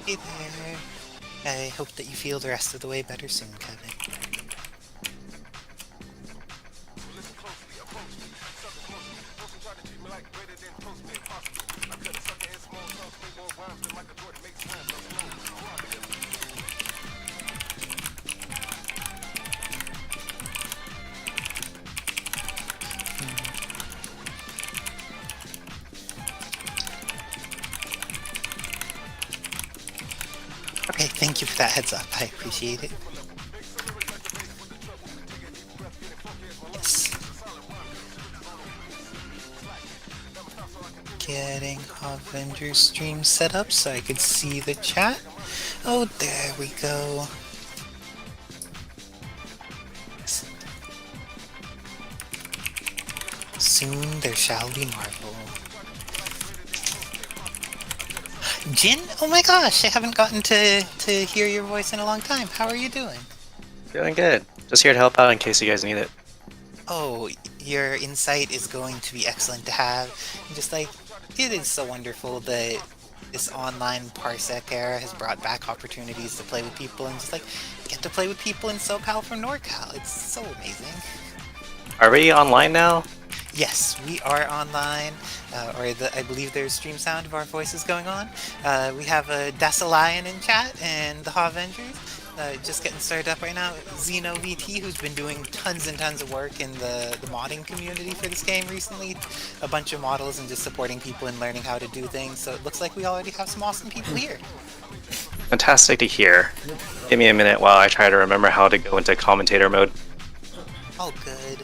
Hey there. I hope that you feel the rest of the way better soon, Kevin. Okay, thank you for that heads up. I appreciate it. Yes. Getting Avengers stream set up so I could see the chat. Oh, there we go. Soon there shall be Marvel. Jin? Oh my gosh, I haven't gotten to hear your voice in a long time. How are you doing? Doing good. Just here to help out in case you guys need it. Oh, your insight is going to be excellent to have. And just like, it is so wonderful that this online Parsec era has brought back opportunities to play with people and just like get to play with people in SoCal from NorCal. It's so amazing. Are we online now? Yes, we are online, I believe there's stream sound of our voices going on. We have a Dasalion in chat and the Avengers. Just getting started up right now. XenoVT, who's been doing tons and tons of work in the modding community for this game recently. A bunch of models and just supporting people and learning how to do things. So it looks like we already have some awesome people here. Fantastic to hear. Give me a minute while I try to remember how to go into commentator mode. Oh, good.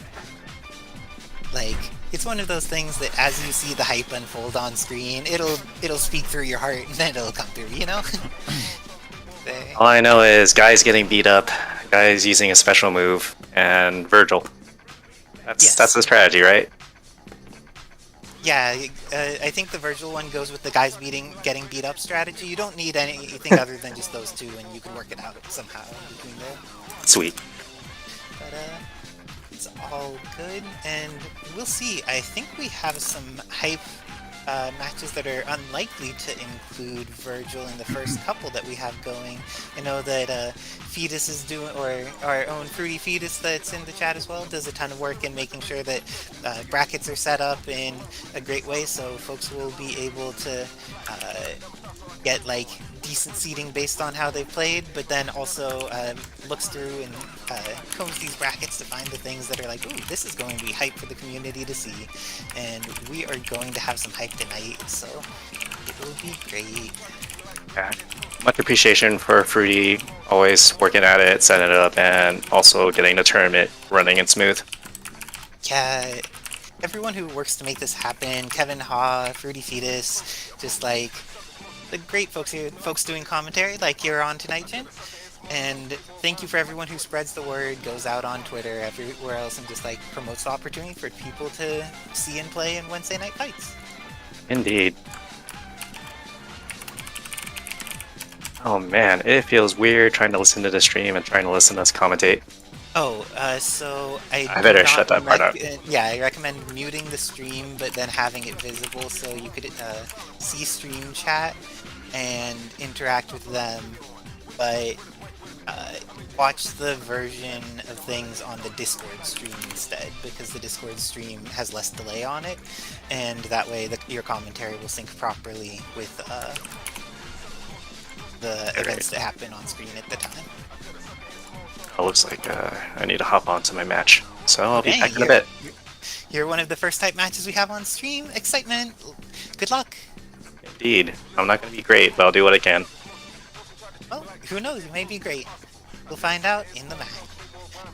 Like, it's one of those things that as you see the hype unfold on screen, it'll speak through your heart and then it'll come through, you know? All I know is guys getting beat up, guys using a special move, and Virgil. That's the strategy, right? Yeah, I think the Virgil one goes with the guys getting beat up strategy. You don't need anything other than just those two, and you can work it out somehow in between there. Sweet. But it's all good, and we'll see. I think we have some hype matches that are unlikely to include Virgil in the first couple that we have going. I know that Fetus is doing, or our own Fruity Fetus that's in the chat as well, does a ton of work in making sure that brackets are set up in a great way so folks will be able to get like decent seating based on how they played, but then also looks through and combs these brackets to find the things that are like, ooh, this is going to be hype for the community to see, and we are going to have some hype tonight, so it will be great. Yeah. Much appreciation for Fruity, always working at it, setting it up, and also getting the tournament running and smooth. Yeah, everyone who works to make this happen, Kevin Ha, Fruity Fetus, just like the great folks here, folks doing commentary like you're on tonight, Jin. And thank you for everyone who spreads the word, goes out on Twitter, everywhere else, and just like promotes the opportunity for people to see and play in Wednesday night fights. Indeed. Oh man, it feels weird trying to listen to the stream and trying to listen to us commentate. Oh, so I better shut that part up. Yeah, I recommend muting the stream, but then having it visible so you could see stream chat and interact with them, but watch the version of things on the Discord stream instead, because the Discord stream has less delay on it, and that way your commentary will sync properly with the events that happen on screen at the time. It looks like I need to hop onto my match, so I'll be back in a bit. You're one of the first type matches we have on stream. Excitement! Good luck! Indeed. I'm not going to be great, but I'll do what I can. Well, who knows? You may be great. We'll find out in the match.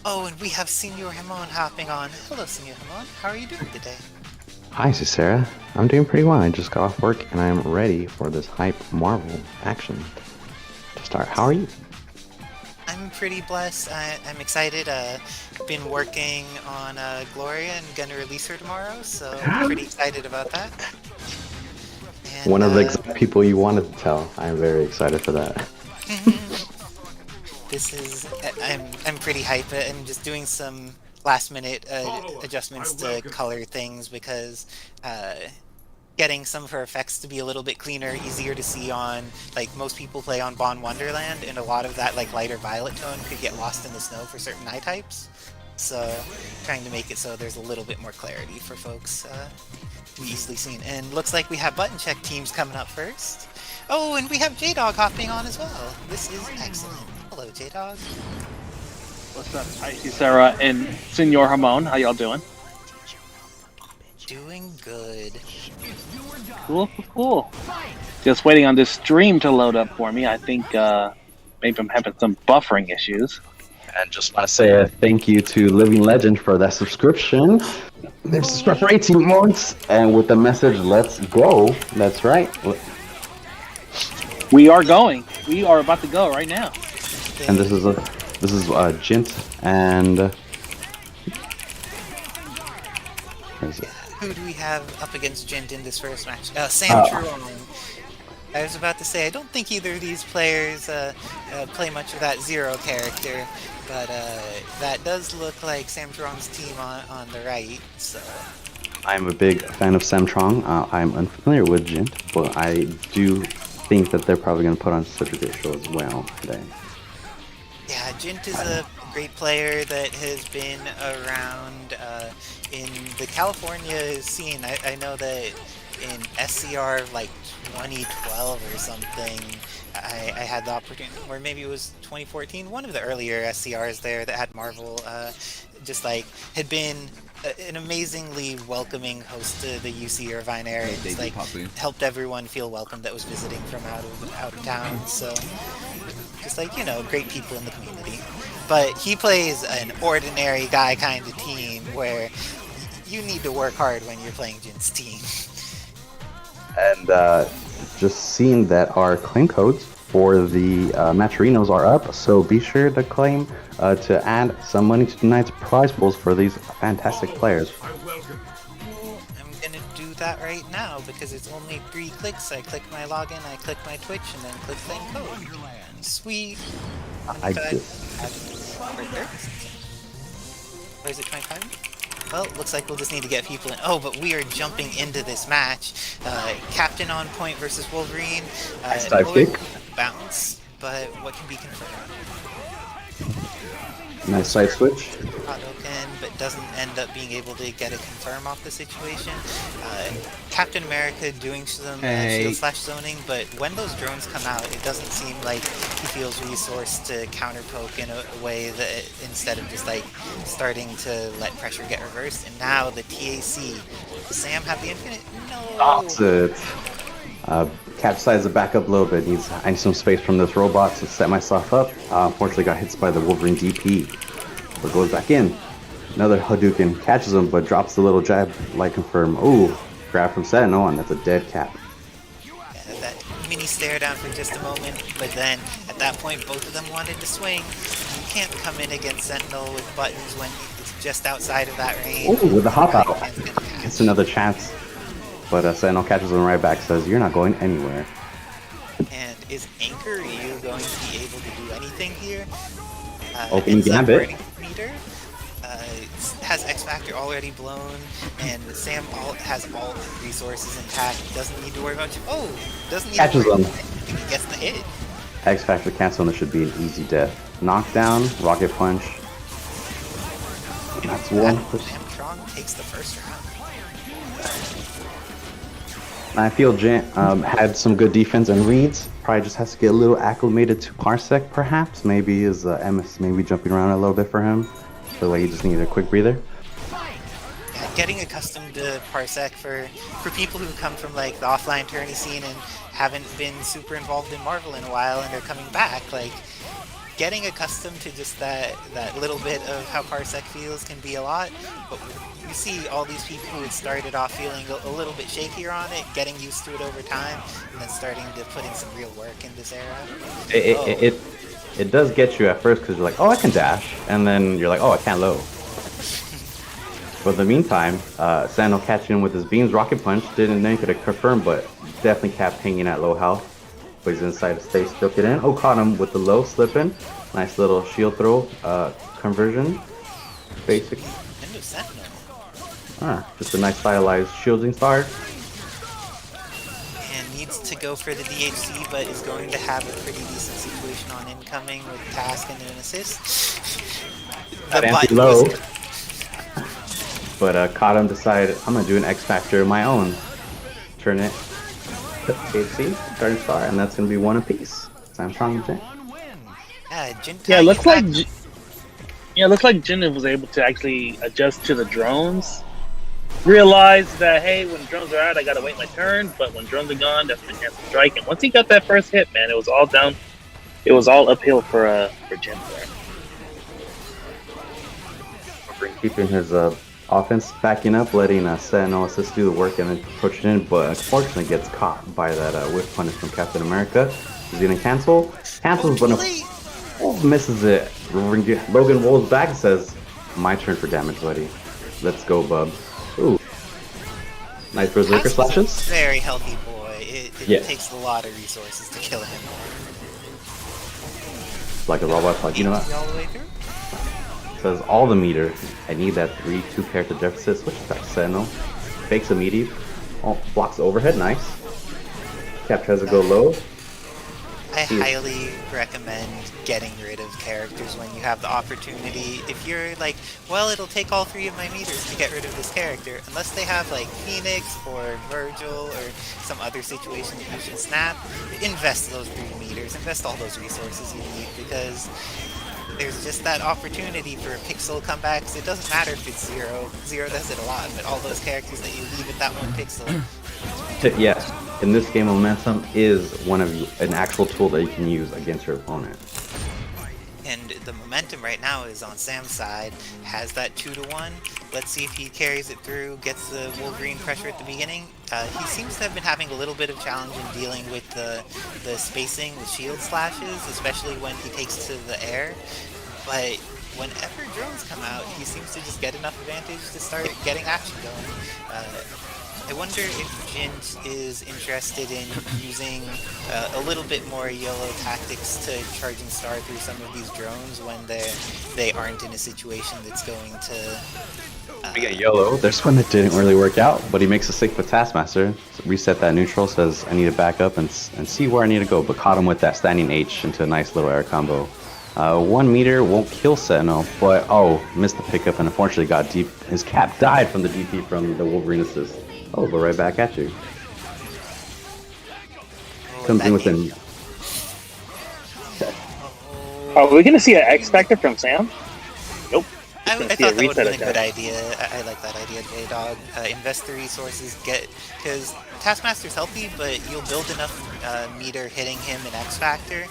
Oh, and we have Senor Ramon hopping on. Hello, Senor Ramon. How are you doing today? Hi, Sarah. I'm doing pretty well. I just got off work and I'm ready for this hype Marvel action to start. How are you? I'm pretty blessed. I'm excited. Been working on Gloria and gonna release her tomorrow, so I'm pretty excited about that. And, one of the exact people you wanted to tell. I'm very excited for that. This is. I'm pretty hyped. I'm just doing some last-minute adjustments to color things because getting some of her effects to be a little bit cleaner, easier to see on, like, most people play on Bon Wonderland, and a lot of that, like, lighter violet tone could get lost in the snow for certain eye types. So, trying to make it so there's a little bit more clarity for folks to be easily seen. And looks like we have button check teams coming up first. Oh, and we have J-Dog hopping on as well. This is excellent. Hello, J-Dog. What's up, Icy Sarah and Senor Ramon? How y'all doing? Doing good. Cool. Just waiting on this stream to load up for me. I think Maybe I'm having some buffering issues. And just want to say a thank you to Living Legend for that subscription. They've subscribed for 18 months, and with the message "Let's go." That's right. We are going. We are about to go right now. And this is Jint and who do we have up against Jint in this first match? Sam Truong. I was about to say, I don't think either of these players play much of that Zero character, but that does look like Sam Truong's team on the right, so... I'm a big fan of Samtrong. I'm unfamiliar with Jint, but I do think that they're probably going to put on such a great show as well today. Yeah, Jint is a great player that has been around in the California scene. I know that in SCR like 2012 or something, I had the opportunity, or maybe it was 2014, one of the earlier SCRs there that had Marvel just like had been an amazingly welcoming host to the UC Irvine area. Just like helped everyone feel welcome that was visiting from out of town. So just like, you know, great people in the community. But he plays an ordinary guy kind of team where you need to work hard when you're playing Jint's team. And just seeing that our claim codes for the Matcherinos are up, so be sure to claim to add some money to tonight's prize pools for these fantastic players. I'm gonna do that right now because it's only 3 clicks. I click my login, I click my Twitch, and then click claim code. Sweet. I did. Or is it 25? Well, looks like we'll just need to get people in. Oh, but we are jumping into this match. Captain on point versus Wolverine. Sidekick. Bounce, but what can be confirmed? Nice side switch. Hadouken, but doesn't end up being able to get a confirm off the situation. Captain America doing some shield/zoning, but when those drones come out, it doesn't seem like he feels resourced to counter poke in a way that instead of just like starting to let pressure get reversed. And now the TAC. Does Sam have the infinite? No. That's it. Cap decides to back up a little bit. I need some space from this robot to set myself up. Unfortunately got hit by the Wolverine DP. But goes back in. Another Hadouken catches him, but drops the little jab, like confirm. Ooh, grab from Sentinel, and that's a dead Cap. Yeah, that mini stare down for just a moment, but then at that point both of them wanted to swing. You can't come in against Sentinel with buttons when it's just outside of that range. Ooh, with the hop out. It's another chance. But Sentinel catches him right back, says, "You're not going anywhere." And is Anchor Ryu going to be able to do anything here? Opening Gambit. Has X Factor already blown, and Sam has all the resources intact. Doesn't need to worry about you. Oh, doesn't need catches to worry him. about it. He gets the hit. X Factor cancel, and this should be an easy death. Knockdown, rocket punch. That's one. Samtrong takes the first round. I feel Jint had some good defense and reads. Probably just has to get a little acclimated to Parsec, perhaps. Maybe his MS maybe jumping around a little bit for him. So like he just needed a quick breather. Yeah, getting accustomed to Parsec for people who come from like the offline tourney scene and haven't been super involved in Marvel in a while and are coming back, like getting accustomed to just that little bit of how Parsec feels can be a lot. But you see all these people who had started off feeling a little bit shakier on it, getting used to it over time, and then starting to put in some real work in this era. It does get you at first because you're like, oh, I can dash, and then you're like, oh, I can't low. But in the meantime, Sentinel catching him with his beams, rocket punch, didn't think it could confirm, but definitely kept hanging at low health. But he's inside the space, still get in. Oh, caught him with the low slipping. Nice little shield throw conversion. Basic. Into Sentinel. Just a nice stylized shielding star. And needs to go for the DHC, but is going to have a pretty decent situation on incoming with task and an assist. The button low. was... But caught him, decided I'm gonna do an X Factor of my own. Turn it. DHC, starting star, and that's gonna be one apiece. Samtrong and Jint. Yeah, looks like Jin was able to actually adjust to the drones. Realized that, hey, when drones are out, I gotta wait my turn, but when drones are gone, that's the chance to strike. And once he got that first hit, man, it was all down it was all uphill for Jin there. Keeping his offense backing up, letting Sentinel assist do the work and then push it in, but unfortunately gets caught by that whiff punish from Captain America. He's gonna cancel. Cancels, but misses it. Logan rolls back and says, "My turn for damage, buddy. Let's go, bub." Ooh. Nice berserker slashes. Very healthy boy. It takes a lot of resources to kill him. Like a robot, like, you know what? All the way through? Says all the meter. I need that 3-2 character deficit. Switch back to Sentinel. Fakes a meaty. Oh, blocks the overhead. Nice. Cap tries to go low. I highly recommend getting rid of characters when you have the opportunity. If you're like, well, it'll take all 3 of my meters to get rid of this character, unless they have like Phoenix or Virgil or some other situation that you should snap, invest those 3 meters, invest all those resources you need, because there's just that opportunity for pixel comebacks. It doesn't matter if it's Zero. Zero does it a lot, but all those characters that you leave at that 1 pixel. Yes, in this game, momentum is an actual tool that you can use against your opponent. And the momentum right now is on Sam's side. Has that 2-1. Let's see if he carries it through, gets the Wolverine pressure at the beginning. He seems to have been having a little bit of challenge in dealing with the spacing with shield slashes, especially when he takes to the air. But whenever drones come out, he seems to just get enough advantage to start getting action going. I wonder if Jint is interested in using a little bit more YOLO tactics to charging star through some of these drones when they aren't in a situation that's going to... We get YOLO. There's one that didn't really work out, but he makes a sick with Taskmaster. Reset that neutral, says I need to back up and see where I need to go, but caught him with that standing H into a nice little air combo. 1 meter won't kill Sentinel, but missed the pickup and unfortunately got deep. His cap died from the DP from the Wolverine assist. Oh, but right back at you. Comes in with an... Are we gonna see an X Factor from Sam? Nope. I thought that would have been a good idea. I like that idea, J-Dog. Invest the resources, because Taskmaster's healthy, but you'll build enough meter hitting him in X Factor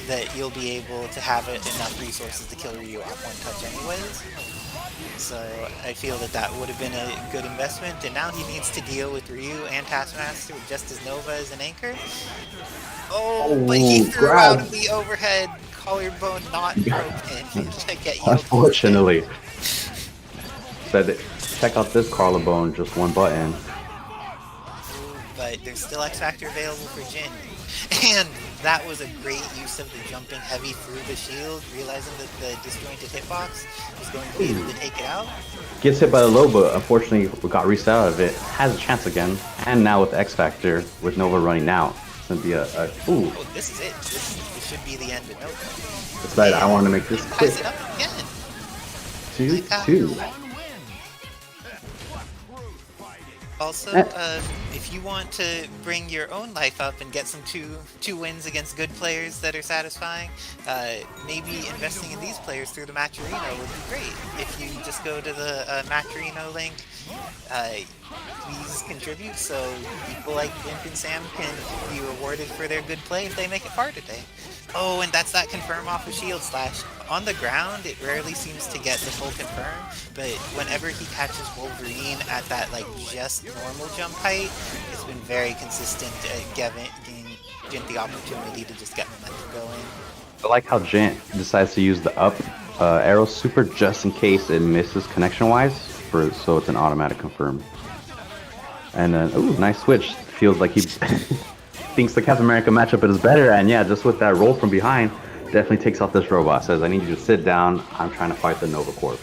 that you'll be able to have enough resources to kill Ryu off 1 touch anyways. So I feel that would have been a good investment, and now he needs to deal with Ryu and Taskmaster with just as Nova as an anchor. But he threw out of the overhead, collarbone not broken. Unfortunately. Said, check out this collarbone, just 1 button. But there's still X Factor available for Jin. And that was a great use of the jumping heavy through the shield, realizing that the disjointed hitbox was going to be able to take it out. Gets hit by the low, but unfortunately got reset out of it. Has a chance again, and now with X Factor, with Nova running out, it's gonna be Oh, this is it. This should be the end of Nova. Decided I want to make this quick. Pass it up again. 2-2. Also, if you want to bring your own life up and get some two wins against good players that are satisfying, maybe investing in these players through the Matcherino would be great. If you just go to the Matcherino link, please contribute so people like Imp and Sam can be rewarded for their good play if they make it far today. Oh, and that's that confirm off of Shield Slash. On the ground, it rarely seems to get the full confirm, but whenever he catches Wolverine at that just normal jump height, it's been very consistent at giving Jint the opportunity to just get momentum going. I like how Jint decides to use the up arrow super just in case it misses connection-wise, so it's an automatic confirm. And then, nice switch. Feels like he thinks the Captain America matchup is better, and yeah, just with that roll from behind, definitely takes off this robot. Says, I need you to sit down. I'm trying to fight the Nova Corp.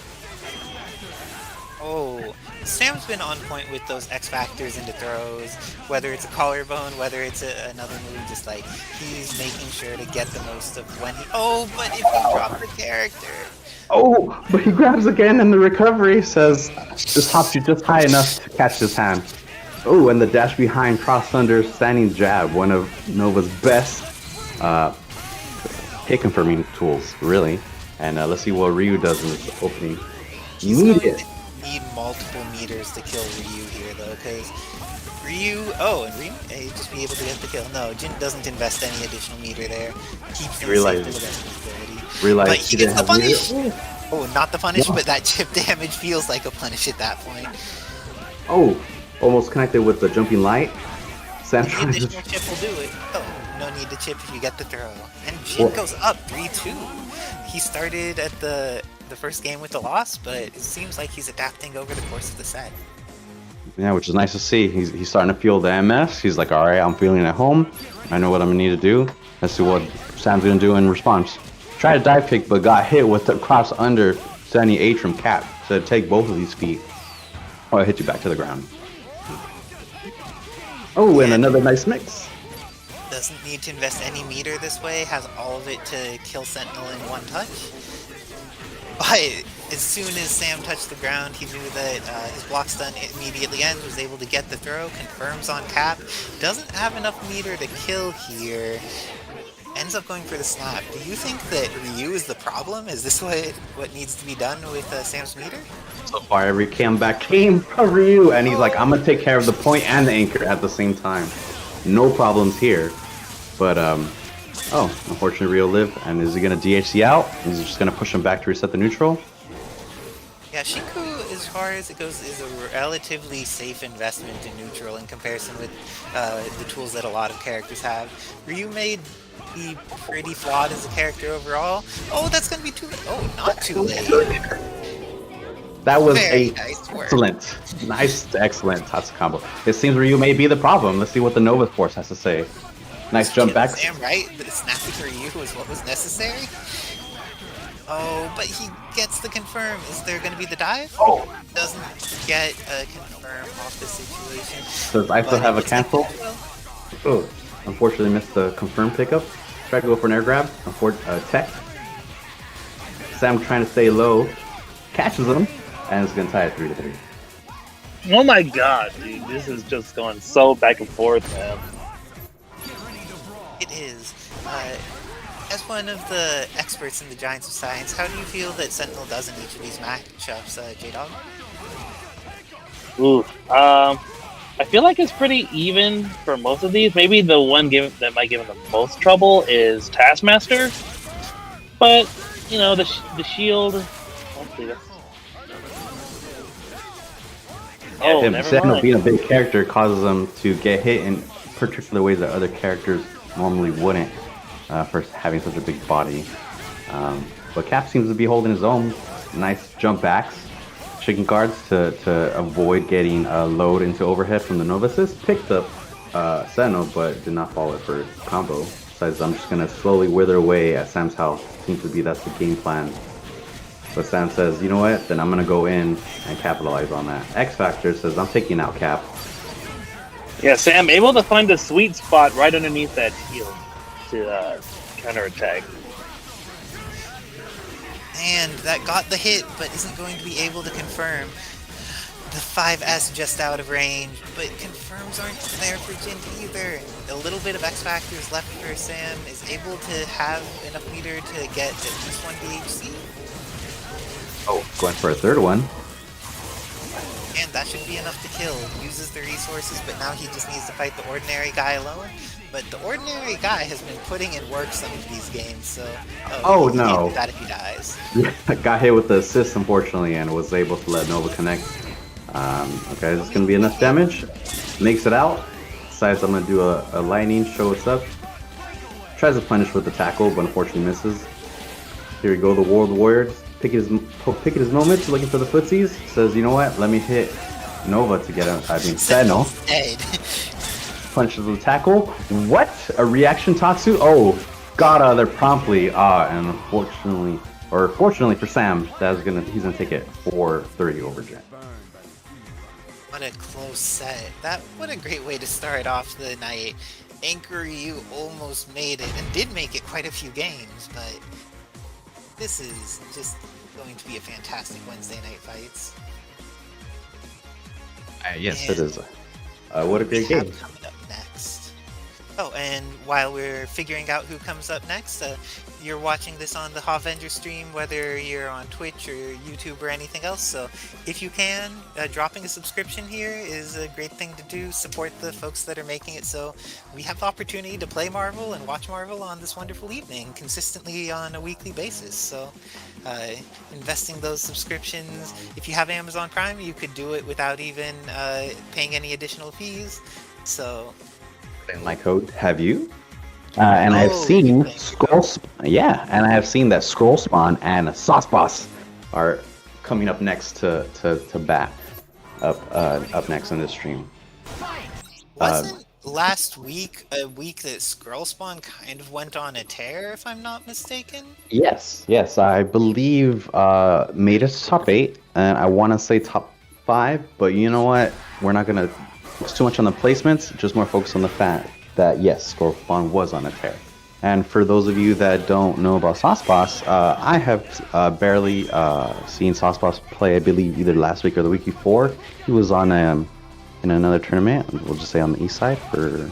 Oh, Sam's been on point with those X Factors into throws, whether it's a collarbone, whether it's another move, just he's making sure to get the most of when he... Oh, but if he dropped the character... Oh, but he grabs again in the recovery, says, just hops you just high enough to catch his hand. Oh, and the dash behind cross thunder standing jab, one of Nova's best hit confirming tools, really. And let's see what Ryu does in this opening. He's going to need multiple meters to kill Ryu here, though, because Ryu, oh, and Ryu may just be able to get the kill. No, Jin doesn't invest any additional meter there. Keeps him safe to the best of his ability. Realized But he didn't gets the have meter. punish! Oh, not the punish, No. but that chip damage feels like a punish at that point. Oh, almost connected with the jumping light. Sam The tries additional to... chip will do it. Oh, no need to chip if you get the throw. And Jin goes up 3-2. He started at the first game with a loss, but it seems like he's adapting over the course of the set. Yeah, which is nice to see. He's starting to feel the MS. He's like, all right, I'm feeling at home. I know what I'm gonna need to do. Let's see what Sam's gonna do in response. Tried to dive kick, but got hit with the cross under sending H from Cap. So take both of these feet. Oh, I hit you back to the ground. Oh, and another nice mix. Doesn't need to invest any meter this way, has all of it to kill Sentinel in one touch. But as soon as Sam touched the ground, he knew that his block stun immediately ends, was able to get the throw, confirms on Cap. Doesn't have enough meter to kill here. Ends up going for the snap. Do you think that Ryu is the problem? Is this what needs to be done with Sam's meter? So far, every comeback came from Ryu, and he's like, I'm gonna take care of the point and the anchor at the same time. No problems here. But, oh, unfortunately Ryu lived, and is he gonna DHC out? Is he just gonna push him back to reset the neutral? Yeah, Shinku, as far as it goes, is a relatively safe investment in neutral in comparison with the tools that a lot of characters have. Ryu may be pretty flawed as a character overall. Oh, that's gonna be too late. Oh, not too late. That was Very a nice work. nice to excellent Tatsu combo. It seems Ryu may be the problem. Let's see what the Nova Force has to say. Nice jump back. Sam, right? The snapping Ryu was what was necessary. Oh, but he gets the confirm. Is there going to be the dive? Oh. Doesn't get a confirm off the situation. Does I still But have a it's like, cancel? well, Oh, unfortunately missed the confirm pickup. Tried to go for an air grab. Tech. Sam trying to stay low. Catches him. And it's going to tie it 3-3. Oh my god, dude, this is just going so back and forth, man. it is. As one of the experts in the Giants of Science, how do you feel that Sentinel does in each of these matchups, J-Dog? Ooh, I feel like it's pretty even for most of these. Maybe the one that might give him the most trouble is Taskmaster. But, you know, the shield... Hopefully that's... Oh, Him, never Sentinel mind. being a big character causes him to get hit in particular ways that other characters normally wouldn't for having such a big body. But Cap seems to be holding his own. Nice jump backs. Chicken guards to avoid getting load into overhead from the Nova Assist. Picked up Sentinel, but did not follow it for combo. Besides, I'm just going to slowly wither away at Sam's health. Seems to be that's the game plan. But Sam says, you know what, then I'm going to go in and capitalize on that. X Factor says, I'm taking out Cap. Yeah, Sam able to find the sweet spot right underneath that shield to counterattack. And that got the hit, but isn't going to be able to confirm. The 5S just out of range, but confirms aren't there for Jin either. A little bit of X Factors left for Sam, is able to have enough meter to get at least one DHC. Oh, going for a third one. And that should be enough to kill. Uses the resources, but now he just needs to fight the ordinary guy alone. But the ordinary guy has been putting in work some of these games, so... Oh, he no. can't do that if he dies. Got hit with the assist, unfortunately, and was able to let Nova connect. Okay, this is going to be enough damage. Makes it out. Decides I'm going to do a lightning, show what's up. Tries to punish with the tackle, but unfortunately misses. Here we go, the World Warriors. Picking his moments, looking for the footsies. Says, you know what, let me hit Nova to get him. I mean, Sentinel. Dead. Punches the tackle. What? A reaction Tatsu? Oh, got out of there promptly. And unfortunately, or fortunately for Sam, he's gonna take it 4-3 over Jen. What a close set. What a great way to start off the night. Anchor Ryu almost made it, and did make it quite a few games, but this is just going to be a fantastic Wednesday night fights. Yes, it is. What a great We have game. coming up next. Oh, and while we're figuring out who comes up next, you're watching this on the Havenger stream, whether you're on Twitch or YouTube or anything else. So if you can, dropping a subscription here is a great thing to do. Support the folks that are making it so we have the opportunity to play Marvel and watch Marvel on this wonderful evening consistently on a weekly basis. So investing those subscriptions, if you have Amazon Prime, you could do it without even paying any additional fees. So In my code, have you? And I've seen yeah, and I have seen that Scroll Spawn and Sauce Boss are coming up next to bat up next in this stream. Wasn't last week a week that Scroll Spawn kind of went on a tear, if I'm not mistaken? Yes, I believe made it to top 8, and I want to say top 5, but you know what? We're not gonna focus too much on the placements, just more focus on the fact that yes, Scroll Spawn was on a tear. And for those of you that don't know about Sauce Boss, I have barely seen Sauce Boss play, I believe either last week or the week before. He was on in another tournament, we'll just say on the east side for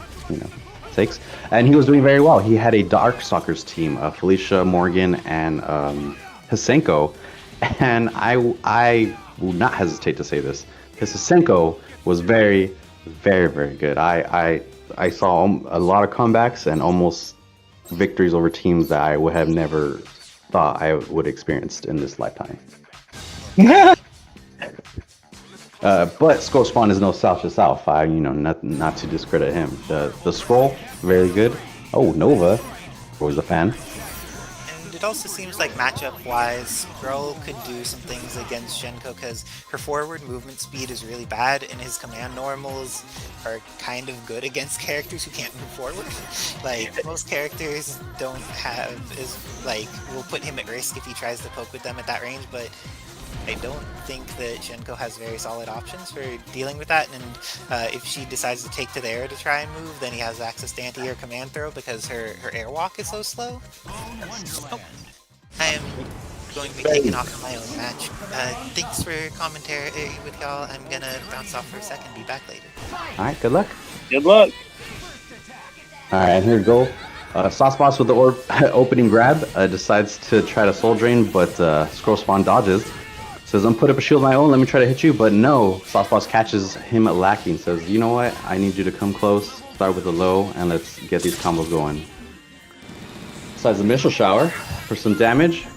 sakes, and he was doing very well. He had a Darkstalkers team, Felicia, Morgan, and Hisenko, and I will not hesitate to say this, because Hisenko was very, very, very good. I saw a lot of comebacks and almost victories over teams that I would have never thought I would experience in this lifetime. But Scroll Spawn is no slouch to South. Not to discredit him. The Scroll, very good. Oh, Nova, always a fan. And it also seems like matchup-wise, Scroll could do some things against Shenko because her forward movement speed is really bad, and his command normals are kind of good against characters who can't move forward. Like, most characters don't have will put him at risk if he tries to poke with them at that range, but I don't think that Shenko has very solid options for dealing with that, and if she decides to take to the air to try and move, then he has access to anti-air command throw because her airwalk is so slow. Oh, I am going to be taking off my own match. Thanks for commentary with y'all. I'm gonna bounce off for a second, be back later. Alright, good luck. Good luck. Alright, here we go. Sauce Boss with the opening grab decides to try to soul drain, but Scroll Spawn dodges. Says, I'm put up a shield of my own, let me try to hit you, but no. Sauce Boss catches him lacking, says, you know what, I need you to come close, start with a low, and let's get these combos going. Decides the Missile Shower for some damage.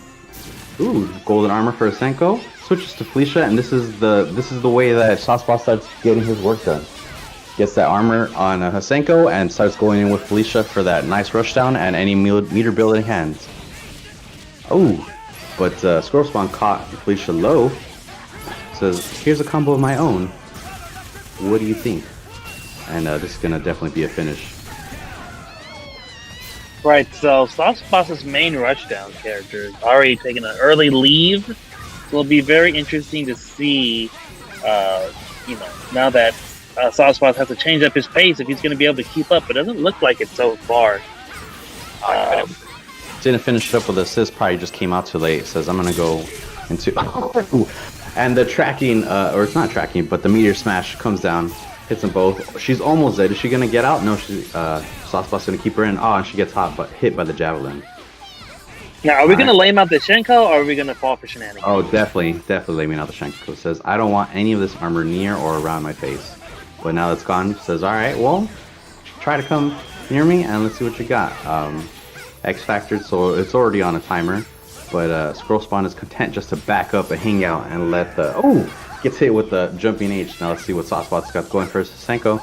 Ooh, golden armor for Hisenko. Switches to Felicia, and this is the way that Sauce Boss starts getting his work done. Gets that armor on Hisenko and starts going in with Felicia for that nice rushdown and any meter building hands. Oh. But Scroll Spawn caught Felicia low. Says, here's a combo of my own. What do you think? And this is going to definitely be a finish. Right, so Sauce Boss's main rushdown character is already taking an early leave. So it'll be very interesting to see, now that Sauce Boss has to change up his pace if he's going to be able to keep up. It doesn't look like it so far. Didn't finish it up with assist, probably just came out too late. Says, I'm going to go into... and the tracking, or it's not tracking, but the meteor smash comes down, hits them both. She's almost dead. Is she going to get out? No, Sauce Boss going to keep her in. Oh, and she gets hit by the javelin. Now, are we going to lame out the Shenko, or are we going to fall for shenanigans? Oh, definitely laming out the Shenko. Says, I don't want any of this armor near or around my face. But now it's gone. Says, alright, well, try to come near me, and let's see what you got. X Factored, so it's already on a timer, but Scroll Spawn is content just to back up and hang out and let gets hit with the jumping H. Now let's see what Sauce Boss got going first. Hisenko.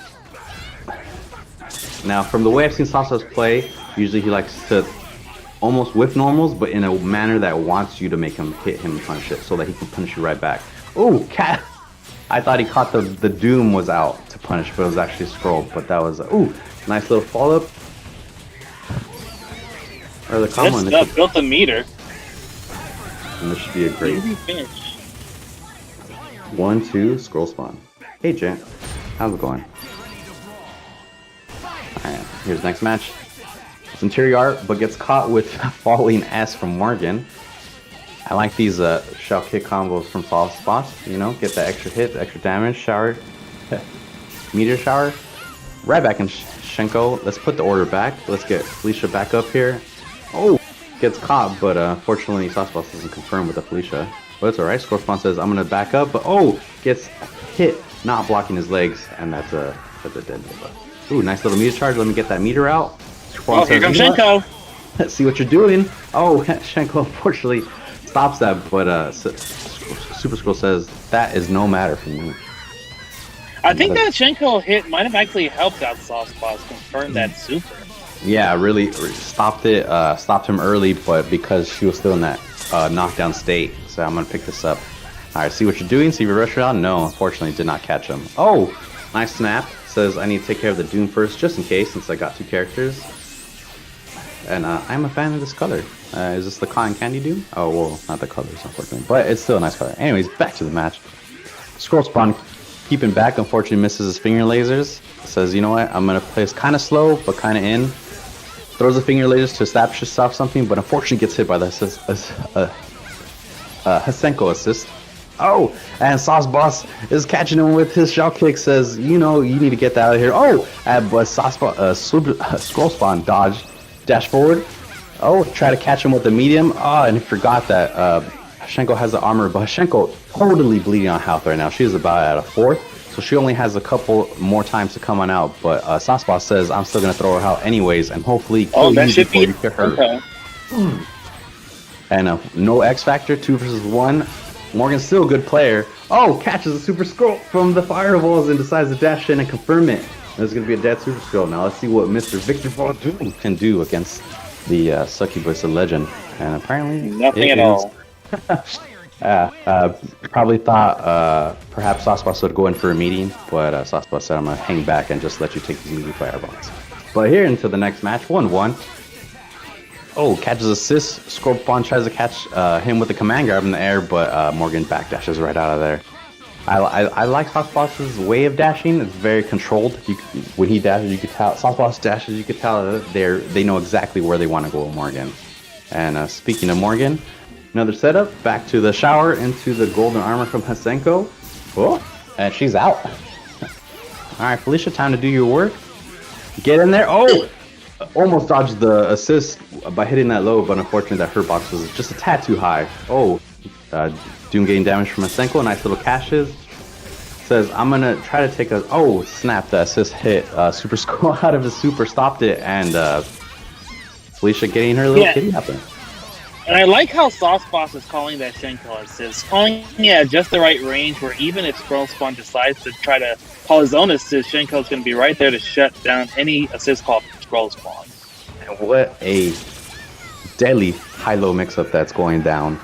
Now from the way I've seen Sauce Boss play, usually he likes to almost whiff normals, but in a manner that wants you to make him hit him and punish it, so that he can punish you right back. Oh, cat! I thought he caught the Doom was out to punish, but it was actually Scroll. But that was nice little follow up. Or the common. This stuff built a meter. And this should be a great finish. 1-2 Scroll Spawn. Hey Jet, how's it going? Alright, here's next match. It's interior art, but gets caught with falling S from Morgan. I like these shell kick combos from Sauce Boss. Get that extra hit, extra damage, shower, meteor shower, right back in Shenko. Let's put the order back. Let's get Felicia back up here. Oh, gets caught, but unfortunately, Sauceboss doesn't confirm with the Felicia. But it's alright. Scorpion says, I'm gonna back up, but oh, gets hit, not blocking his legs, and that's a dead Nova. Ooh, nice little meter charge. Let me get that meter out. Oh, here comes Shenko. Let's see what you're doing. Oh, Shenko unfortunately stops that, but Super Scroll says, that is no matter for me. I think that Shenko hit might have actually helped out Sauceboss confirm that super. Yeah, really stopped it. Stopped him early, but because she was still in that knockdown state, so I'm gonna pick this up. All right, see what you're doing. See if you rush around. No, unfortunately, did not catch him. Oh, nice snap. Says I need to take care of the Doom first, just in case, since I got 2 characters. And I'm a fan of this color. Is this the cotton candy Doom? Oh well, not the colors, unfortunately, but it's still a nice color. Anyways, back to the match. Scroll Spawn keeping back, unfortunately misses his finger lasers. Says, you know what, I'm gonna play this kind of slow, but kind of in. Throws the finger lasers to establish off something, but unfortunately gets hit by the Hasenko assist. Oh, and Sauceboss is catching him with his shell kick. Says, you know, you need to get that out of here. Oh, but Scroll Spawn dodged, dash forward. Oh, try to catch him with the medium. Oh, and he forgot that Shenko has the armor, but Shenko totally bleeding on health right now. She's about at a 4th, so she only has a couple more times to come on out. But Sauceboss says, I'm still gonna throw her out anyways, and hopefully kill you before you get her. Okay. And no X Factor, 2 versus 1. Morgan's still a good player. Oh, catches a Super Scroll from the fireballs and decides to dash in and confirm it. There's gonna be a dead Super Scroll. Now let's see what Mr. Victor Von Doom can do against the Succubus Legend. And apparently nothing at all. Probably thought perhaps Sauceboss would go in for a meeting, but Sauceboss said, I'm gonna hang back and just let you take these meaty fireballs. But here into the next match, 1-1. Oh, catches assist. Scorpion tries to catch him with the command grab in the air, but Morgan backdashes right out of there. I like Sauceboss's way of dashing. It's very controlled. When he dashes, you could tell. Sauceboss dashes, you could tell they know exactly where they want to go with Morgan. And speaking of Morgan, another setup. Back to the shower into the golden armor from Hasenko. Oh, and she's out. All right, Felicia, time to do your work. Get in there. Oh! Almost dodged the assist by hitting that low, but unfortunately that hurt box was just a tad too high. Oh, Doom getting damage from Hasenko. Nice little cashes. Says, I'm gonna try to take a... Oh, snap, the assist hit. Super Scroll out of his super, stopped it, and Felicia getting her little kitty happen. And I like how Sauceboss is calling that Shenko assist. Calling at just the right range where even if Scroll Spawn decides to try to call his own assist, Shenko's going to be right there to shut down any assist call from Scroll Spawn. And what a deadly high-low mix-up that's going down.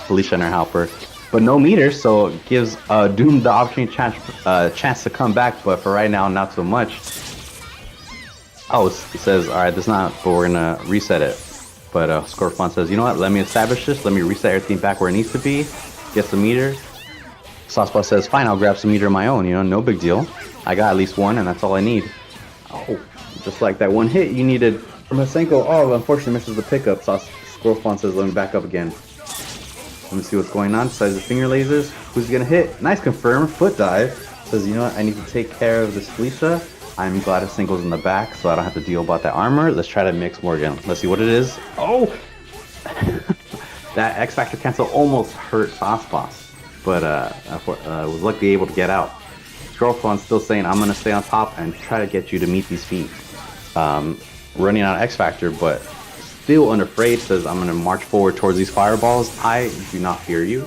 Felicia and her helper. But no meter, so it gives Doom the opportunity chance to come back, but for right now, not so much. Oh, it says, alright, that's not, but we're going to reset it. But Scorpion says, you know what, let me establish this, let me reset everything back where it needs to be, get some meter. Sauceboss says, fine, I'll grab some meter of my own, you know, no big deal. I got at least one, and that's all I need. Oh, just like that one hit you needed from Hasenko. Oh, unfortunately misses the pickup. Scorpion says, let me back up again. Let me see what's going on. Decides the finger lasers. Who's gonna hit? Nice confirm, foot dive. Says, you know what, I need to take care of this Felicia. I'm glad Hasenko's in the back, so I don't have to deal about that armor. Let's try to mix Morgan. Let's see what it is. Oh! That X Factor cancel almost hurt Sauceboss, but was luckily able to get out. Scorpion's still saying, I'm going to stay on top and try to get you to meet these feet. Running out of X Factor, but still unafraid, says, I'm going to march forward towards these fireballs. I do not fear you,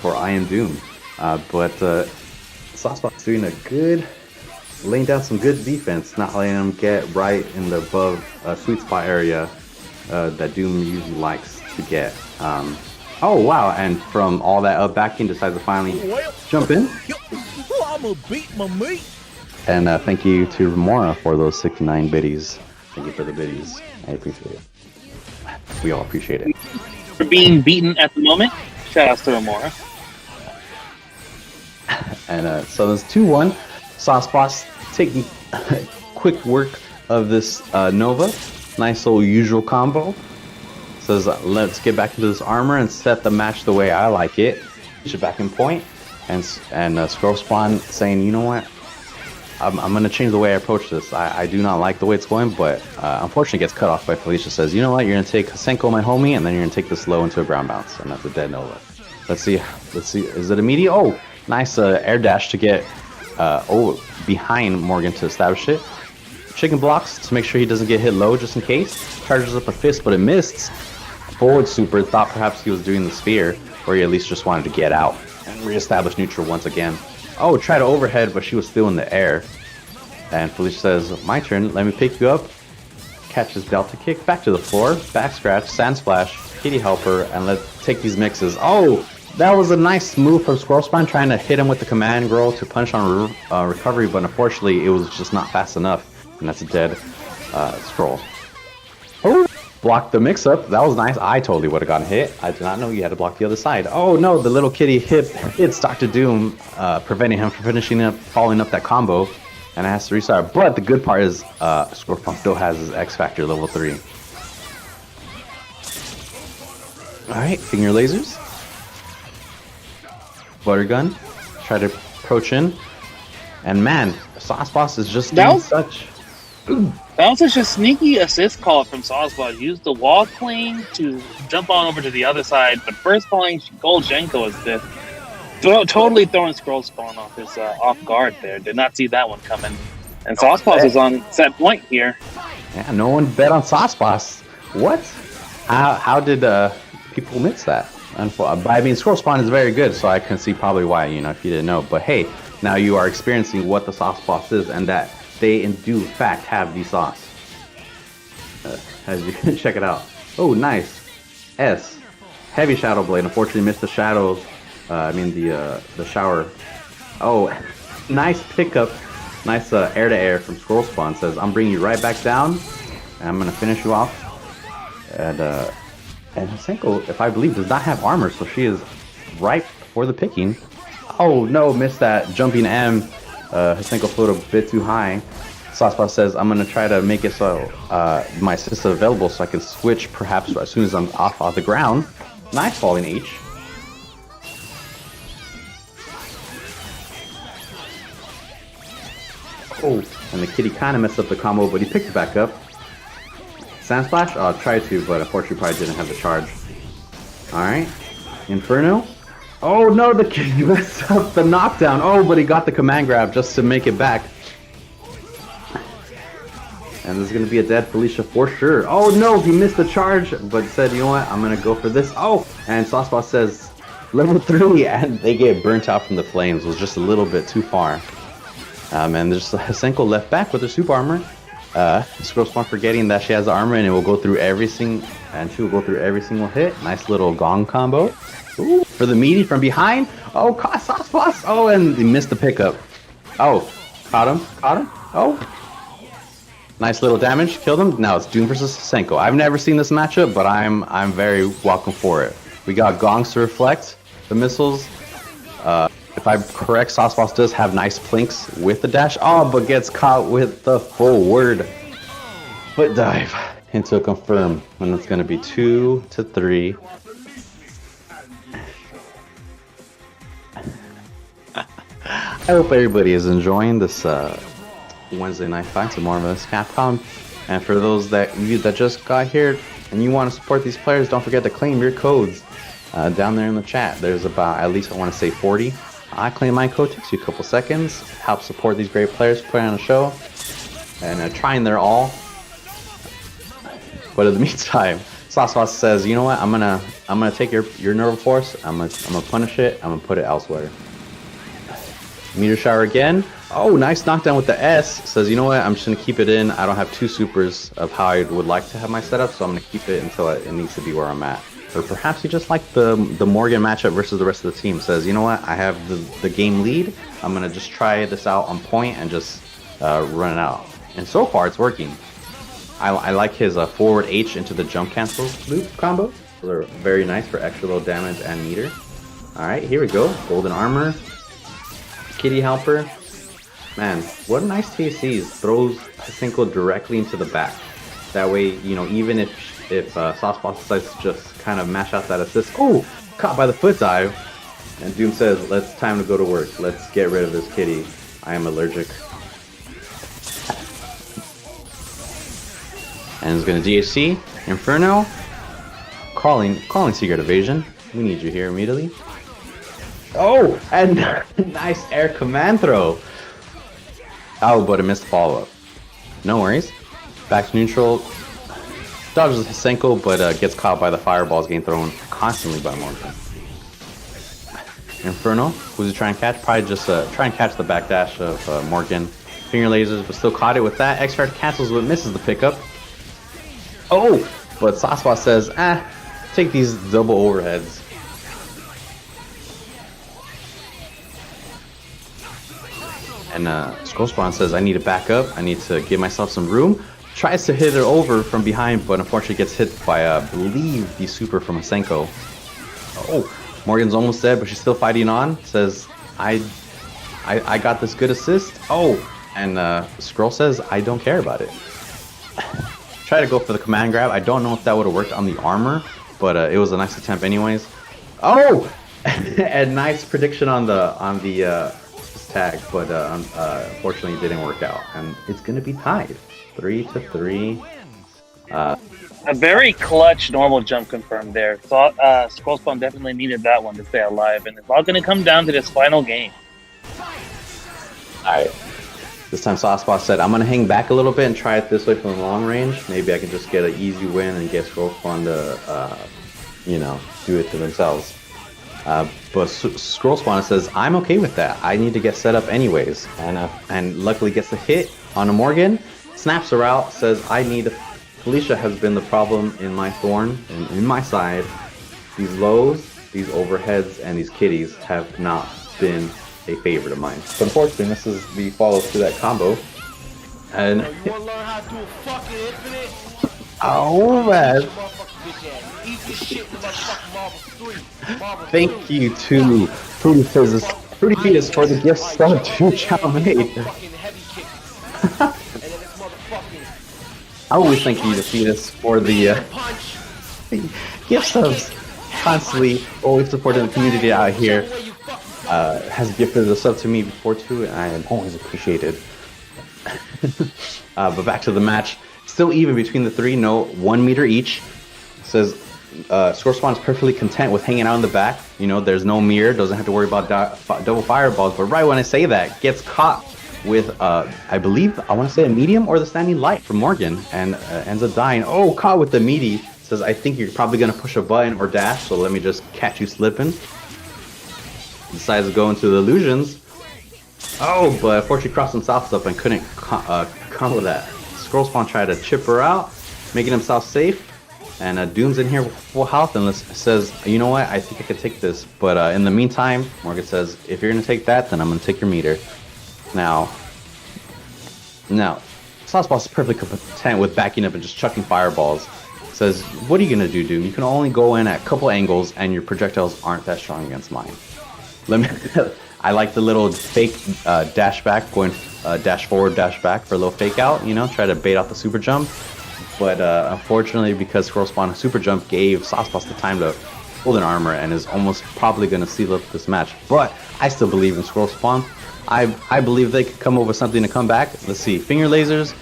for I am Doom. But Sauceboss doing a good... laying down some good defense, not letting them get right in the above sweet spot area that Doom usually likes to get. Oh wow, and from all that up backing, decides to finally jump in. And thank you to Remora for those 69 biddies. Thank you for the biddies. I appreciate it. We all appreciate it. For being beaten at the moment, shout outs to Remora. And so there's 2-1. Sauceboss taking quick work of this Nova. Nice little usual combo. Says, let's get back into this armor and set the match the way I like it. She's back in point. And Scroll Spawn saying, you know what? I'm gonna change the way I approach this. I do not like the way it's going, but unfortunately gets cut off by Felicia. Says, you know what? You're gonna take Senko, my homie, and then you're gonna take this low into a ground bounce, and that's a dead Nova. Let's see. Is it immediate? Oh, nice air dash to get behind Morgan to establish it. Chicken blocks to make sure he doesn't get hit low just in case. Charges up a fist, but it missed. Forward super, thought perhaps he was doing the sphere, or he at least just wanted to get out and reestablish neutral once again. Oh, try to overhead, but she was still in the air. And Felicia says, my turn, let me pick you up. Catches Delta Kick, back to the floor, back scratch, Sand Splash, Kitty Helper, and let's take these mixes. Oh, that was a nice move from Squirrel Spawn, trying to hit him with the command girl to punish on recovery, but unfortunately it was just not fast enough. And that's a dead scroll. Oh, blocked the mix-up. That was nice. I totally would have gotten hit. I did not know you had to block the other side. Oh no, the little kitty hits Dr. Doom, preventing him from finishing up, following up that combo. And it has to restart. But the good part is Scorpion still has his X Factor level 3. Alright, finger lasers. Buttergun. Try to approach in. And man, Sauce Boss is just doing such... That was such a sneaky assist call from Sauceball. Used the wall clean to jump on over to the other side, but first calling Golzhenko assist. Totally throwing Scroll Spawn off his off guard there. Did not see that one coming. And Sauceball is on set point here. Yeah, no one bet on Sauce Boss. What? How did people miss that? I mean, Scroll Spawn is very good, so I can see probably why, if you didn't know. But hey, now you are experiencing what the Sauce Boss is, and that they in due fact have the sauce. As you can check it out. Oh, nice. S. Heavy Shadow Blade. Unfortunately missed the shadows. The shower. Oh, nice pickup. Nice air to air from Scroll Spawn. Says, I'm bringing you right back down. And I'm going to finish you off. And Senko, if I believe, does not have armor. So she is ripe for the picking. Oh, no. Missed that jumping M. Senko float a bit too high. Sauceball says, I'm going to try to make it so my assist is available so I can switch perhaps as soon as I'm off the ground. Nice falling H. Oh, and the kitty kind of messed up the combo, but he picked it back up. Sand Splash? Oh, tried to, but unfortunately probably didn't have the charge. Alright. Inferno? Oh no, the kitty messed up the knockdown. Oh, but he got the command grab just to make it back. And this is going to be a dead Felicia for sure. Oh no, he missed the charge, but said, you know what, I'm going to go for this. Oh, and Sauceball says, level 3, and they get burnt out from the flames. It was just a little bit too far. And there's Senko left back with her super armor. Scroll Spawn forgetting that she has the armor, and it will go through every single hit. Nice little gong combo. Ooh, for the meaty from behind. Oh, caught Sauce Boss. Oh, and he missed the pickup. Oh, caught him. Oh. Nice little damage, killed him. Now it's Doom versus Senko. I've never seen this matchup, but I'm very welcome for it. We got gongs to reflect the missiles. If I'm correct, Sauce Boss does have nice plinks with the dash. Oh, but gets caught with the forward foot dive into a confirm. And it's going to be 2-3. I hope everybody is enjoying this Wednesday night fight to more of us Capcom. And for those that just got here and you want to support these players, don't forget to claim your codes down there in the chat. There's about, at least I want to say 40. I claim my code, takes you a couple seconds, help support these great players putting on a show and trying their all. But in the meantime, Sauceboss says, you know what, I'm gonna take your Nerval Force, I'm gonna punish it, I'm gonna put it elsewhere. Meteor Shower again. Oh, nice knockdown with the S. Says, you know what, I'm just gonna keep it in. I don't have 2 supers of how I would like to have my setup, so I'm gonna keep it until it needs to be where I'm at. Or perhaps he just liked the Morgan matchup versus the rest of the team. Says, you know what, I have the game lead. I'm gonna just try this out on point and just run it out. And so far, it's working. I like his forward H into the jump cancel loop combo. Those are very nice for extra little damage and meter. Alright, here we go. Golden Armor. Kitty Helper. Man, what a nice TCs. Throws Senko directly into the back. That way, you know, even if Sauceboss decides to just kind of mash out that assist. Oh! Caught by the foot dive. And Doom says, time to go to work. Let's get rid of this kitty. I am allergic. and is going to DHC. Inferno, calling Secret Evasion. We need you here immediately. Oh, and nice air command throw. Oh, but it missed follow-up. No worries. Back to neutral. Dodges Senko, but gets caught by the fireballs getting thrown constantly by Morgan. Inferno, who's he trying to catch? Probably just try and catch the backdash of Morgan. Finger lasers, but still caught it with that. X-Factor cancels but misses the pickup. Oh, but Saspa says, take these double overheads. And Scrollspawn says, I need to back up. I need to give myself some room. Tries to hit her over from behind, but unfortunately gets hit by, I believe, the super from Asenko. Oh, Morgan's almost dead, but she's still fighting on. Says, I got this good assist. Oh, and Scroll says, I don't care about it. Try to go for the command grab. I don't know if that would have worked on the armor, but it was a nice attempt anyways. Oh, and nice prediction on the tag, but unfortunately it didn't work out, and it's gonna be tied 3-3. A very clutch normal jump confirmed there. So Scrollspawn definitely needed that one to stay alive, and it's all gonna come down to this final game. Alright. This time Sauceboss said, I'm gonna hang back a little bit and try it this way from the long range. Maybe I can just get an easy win and get Scrollspawn to do it to themselves. But Scrollspawn says, I'm okay with that. I need to get set up anyways. And luckily gets a hit on a Morgan. Snaps her out, says, Felicia has been the problem in my thorn and in my side. These lows, these overheads, and these kitties have not been a favorite of mine. But unfortunately, this is the follow to that combo. And you wanna learn how to do a fucking infinite? oh man. Thank Thank you to Fruity Fetus for the gift sub to Chow Mate. I always thank you to Fetus for the gift subs. Constantly, always supporting the community out here. Has gifted a sub to me before too, and I am always appreciated. But back to the match. Still even between the three, no 1 meter each. Says Scorespawn is perfectly content with hanging out in the back. You know, there's no mirror, doesn't have to worry about double fireballs. But right when I say that, gets caught with, I believe, I want to say a medium or the standing light from Morgan, and ends up dying. Oh, caught with the meaty. Says, I think you're probably going to push a button or dash, so let me just catch you slipping. Decides to go into the illusions. Oh, but unfortunately crossed himself up and couldn't combo that. Scrollspawn tried to chip her out, making himself safe. And Doom's in here with full health and says, you know what, I think I could take this. But in the meantime, Morgan says, if you're going to take that, then I'm going to take your meter. Now, Sauceboss is perfectly content with backing up and just chucking fireballs. Says, what are you going to do, Doom? You can only go in at a couple angles and your projectiles aren't that strong against mine. I like the little fake dash back, going dash forward, dash back for a little fake out, you know, try to bait out the super jump. But unfortunately, because Scrollspawn super jump gave Sauceboss the time to hold an armor and is almost probably going to seal up this match. But I still believe in Scrollspawn. I believe they could come up with something to come back. Let's see, finger lasers,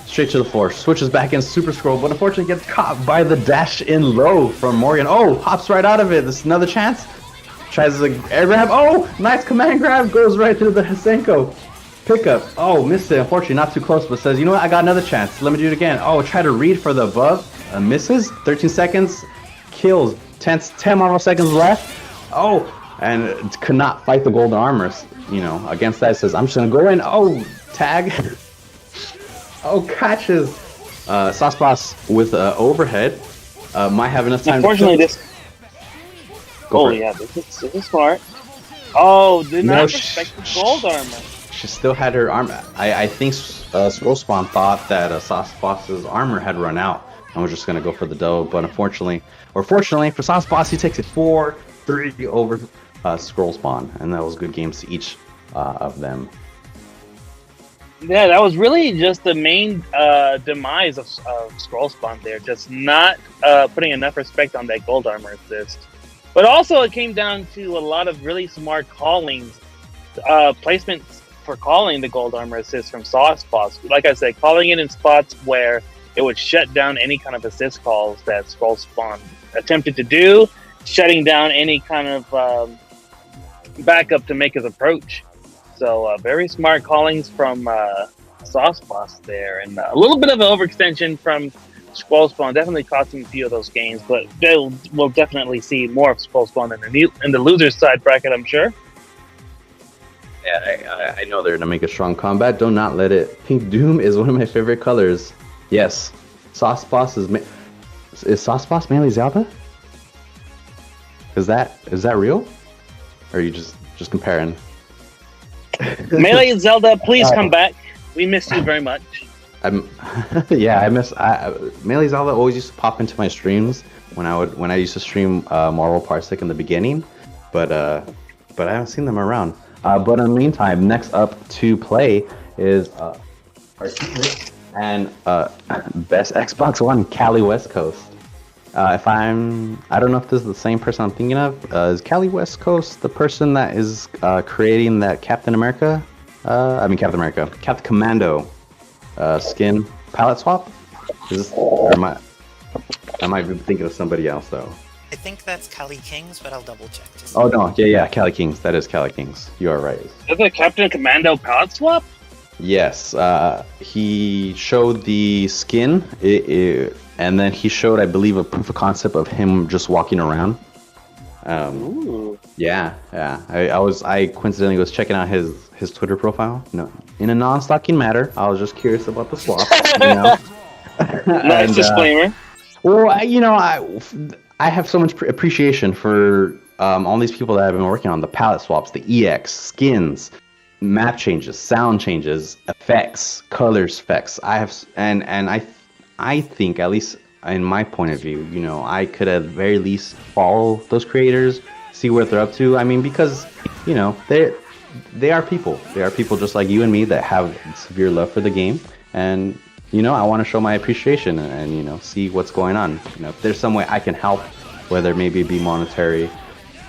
straight to the floor, switches back in Super Scroll, but unfortunately gets caught by the dash in low from Morgan. Oh, hops right out of it. This is another chance. Tries to air grab. Oh, nice command grab. Goes right through the Hasenko. Pickup. Oh, missed it. Unfortunately, not too close, but says, you know what? I got another chance. Let me do it again. Oh, try to read for the above. Misses. 13 seconds. Kills. 10 more seconds left. Oh, and could not fight the golden armors. You know, against that, it says, I'm just going to go in. Oh, tag. Oh, catches. Sauceboss with overhead. Might have enough time. Unfortunately, this is smart. Oh, did not respect the gold armor. She still had her armor. I think Scrollspawn thought that Sauceboss's armor had run out and was just going to go for the double, but unfortunately, or fortunately for Sauceboss, he takes it 4-3 over Scrollspawn, and that was good games to each of them. Yeah, that was really just the main demise of Scrollspawn there, just not putting enough respect on that gold armor assist. But also it came down to a lot of really smart callings, placements for calling the gold armor assist from Sauceboss. Like I said, calling it in spots where it would shut down any kind of assist calls that Skull Spawn attempted to do, shutting down any kind of backup to make his approach. So very smart callings from Sauce Boss there, and a little bit of an overextension from Skull Spawn. Definitely cost him a few of those games, but we'll definitely see more of Skull Spawn in the losers side bracket, I'm sure. Yeah, I know they're gonna make a strong combat. Do not let it. Pink Doom is one of my favorite colors. Yes, Sauce Boss is Sauce Boss mainly Zelda? Is that real? Or are you just comparing? Melee and Zelda, please come back. We miss you very much. Yeah, I miss Melee Zelda always used to pop into my streams when I used to stream Marvel Parsec in the beginning, but I haven't seen them around. But in the meantime, next up to play is Arceus and best Xbox One, Cali West Coast. I don't know if this is the same person I'm thinking of. Is Cali West Coast the person that is creating that Captain Commando skin palette swap? Or am I thinking of somebody else though? I think that's Cali Kings, but I'll double check. Oh no, yeah, Cali Kings. That is Cali Kings. You are right. Is that Captain Commando palette swap? Yes, he showed the skin, and then he showed, I believe, a proof of concept of him just walking around. Ooh. Yeah. I coincidentally was checking out his Twitter profile. No, in a non-stalking matter, I was just curious about the swap. Nice disclaimer. Well, I have so much appreciation for all these people that have been working on the palette swaps, the EX, skins, map changes, sound changes, effects, colors effects. I think, at least in my point of view, I could at the very least follow those creators, see what they're up to. I mean, because they are people. They are people just like you and me that have severe love for the game, and I want to show my appreciation and see what's going on. If there's some way I can help, whether maybe it be monetary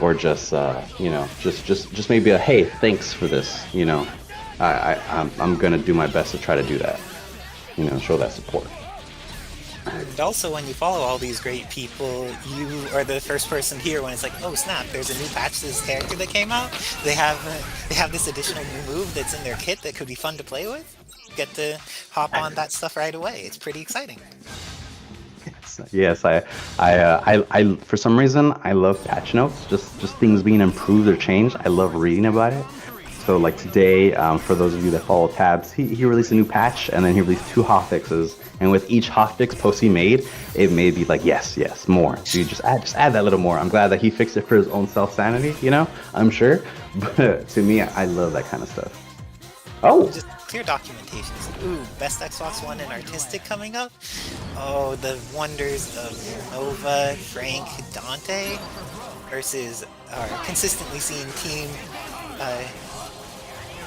or just just maybe a hey, thanks for this. I'm gonna do my best to try to do that. Show that support. And also, when you follow all these great people, you are the first person here when it's like, oh snap, there's a new patch to this character that came out. They have this additional new move that's in their kit that could be fun to play with. Get to hop on that stuff right away. It's pretty exciting. Yes, I for some reason I love patch notes, just things being improved or changed. I love reading about it. So like today, for those of you that follow tabs, he released a new patch, and then he released 2 hotfixes. And with each hotfix post he made, it made me like, yes, more. So you just add that little more. I'm glad that he fixed it for his own self-sanity, I'm sure. But to me, I love that kind of stuff. Oh! Just clear documentation. Ooh, best Xbox One and Artistic coming up? Oh, the wonders of Nova, Frank, Dante versus our consistently seen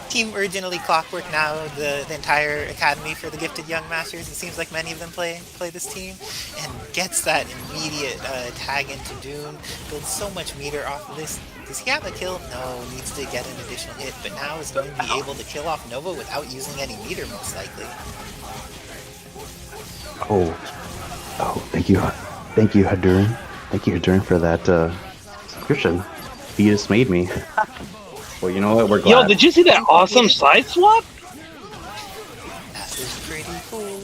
Team originally Clockwork, now the entire academy for the Gifted Young Masters. It seems like many of them play this team, and gets that immediate tag into Doom. Builds so much meter off of this. Does he have a kill? No, needs to get an additional hit, but now is going to be able to kill off Nova without using any meter, most likely. Oh, thank you, Hadurin. Thank you, Hadurin, for that subscription. He just made me. Well, you know what? We're glad. Yo, did you see that awesome side swap? That was pretty cool.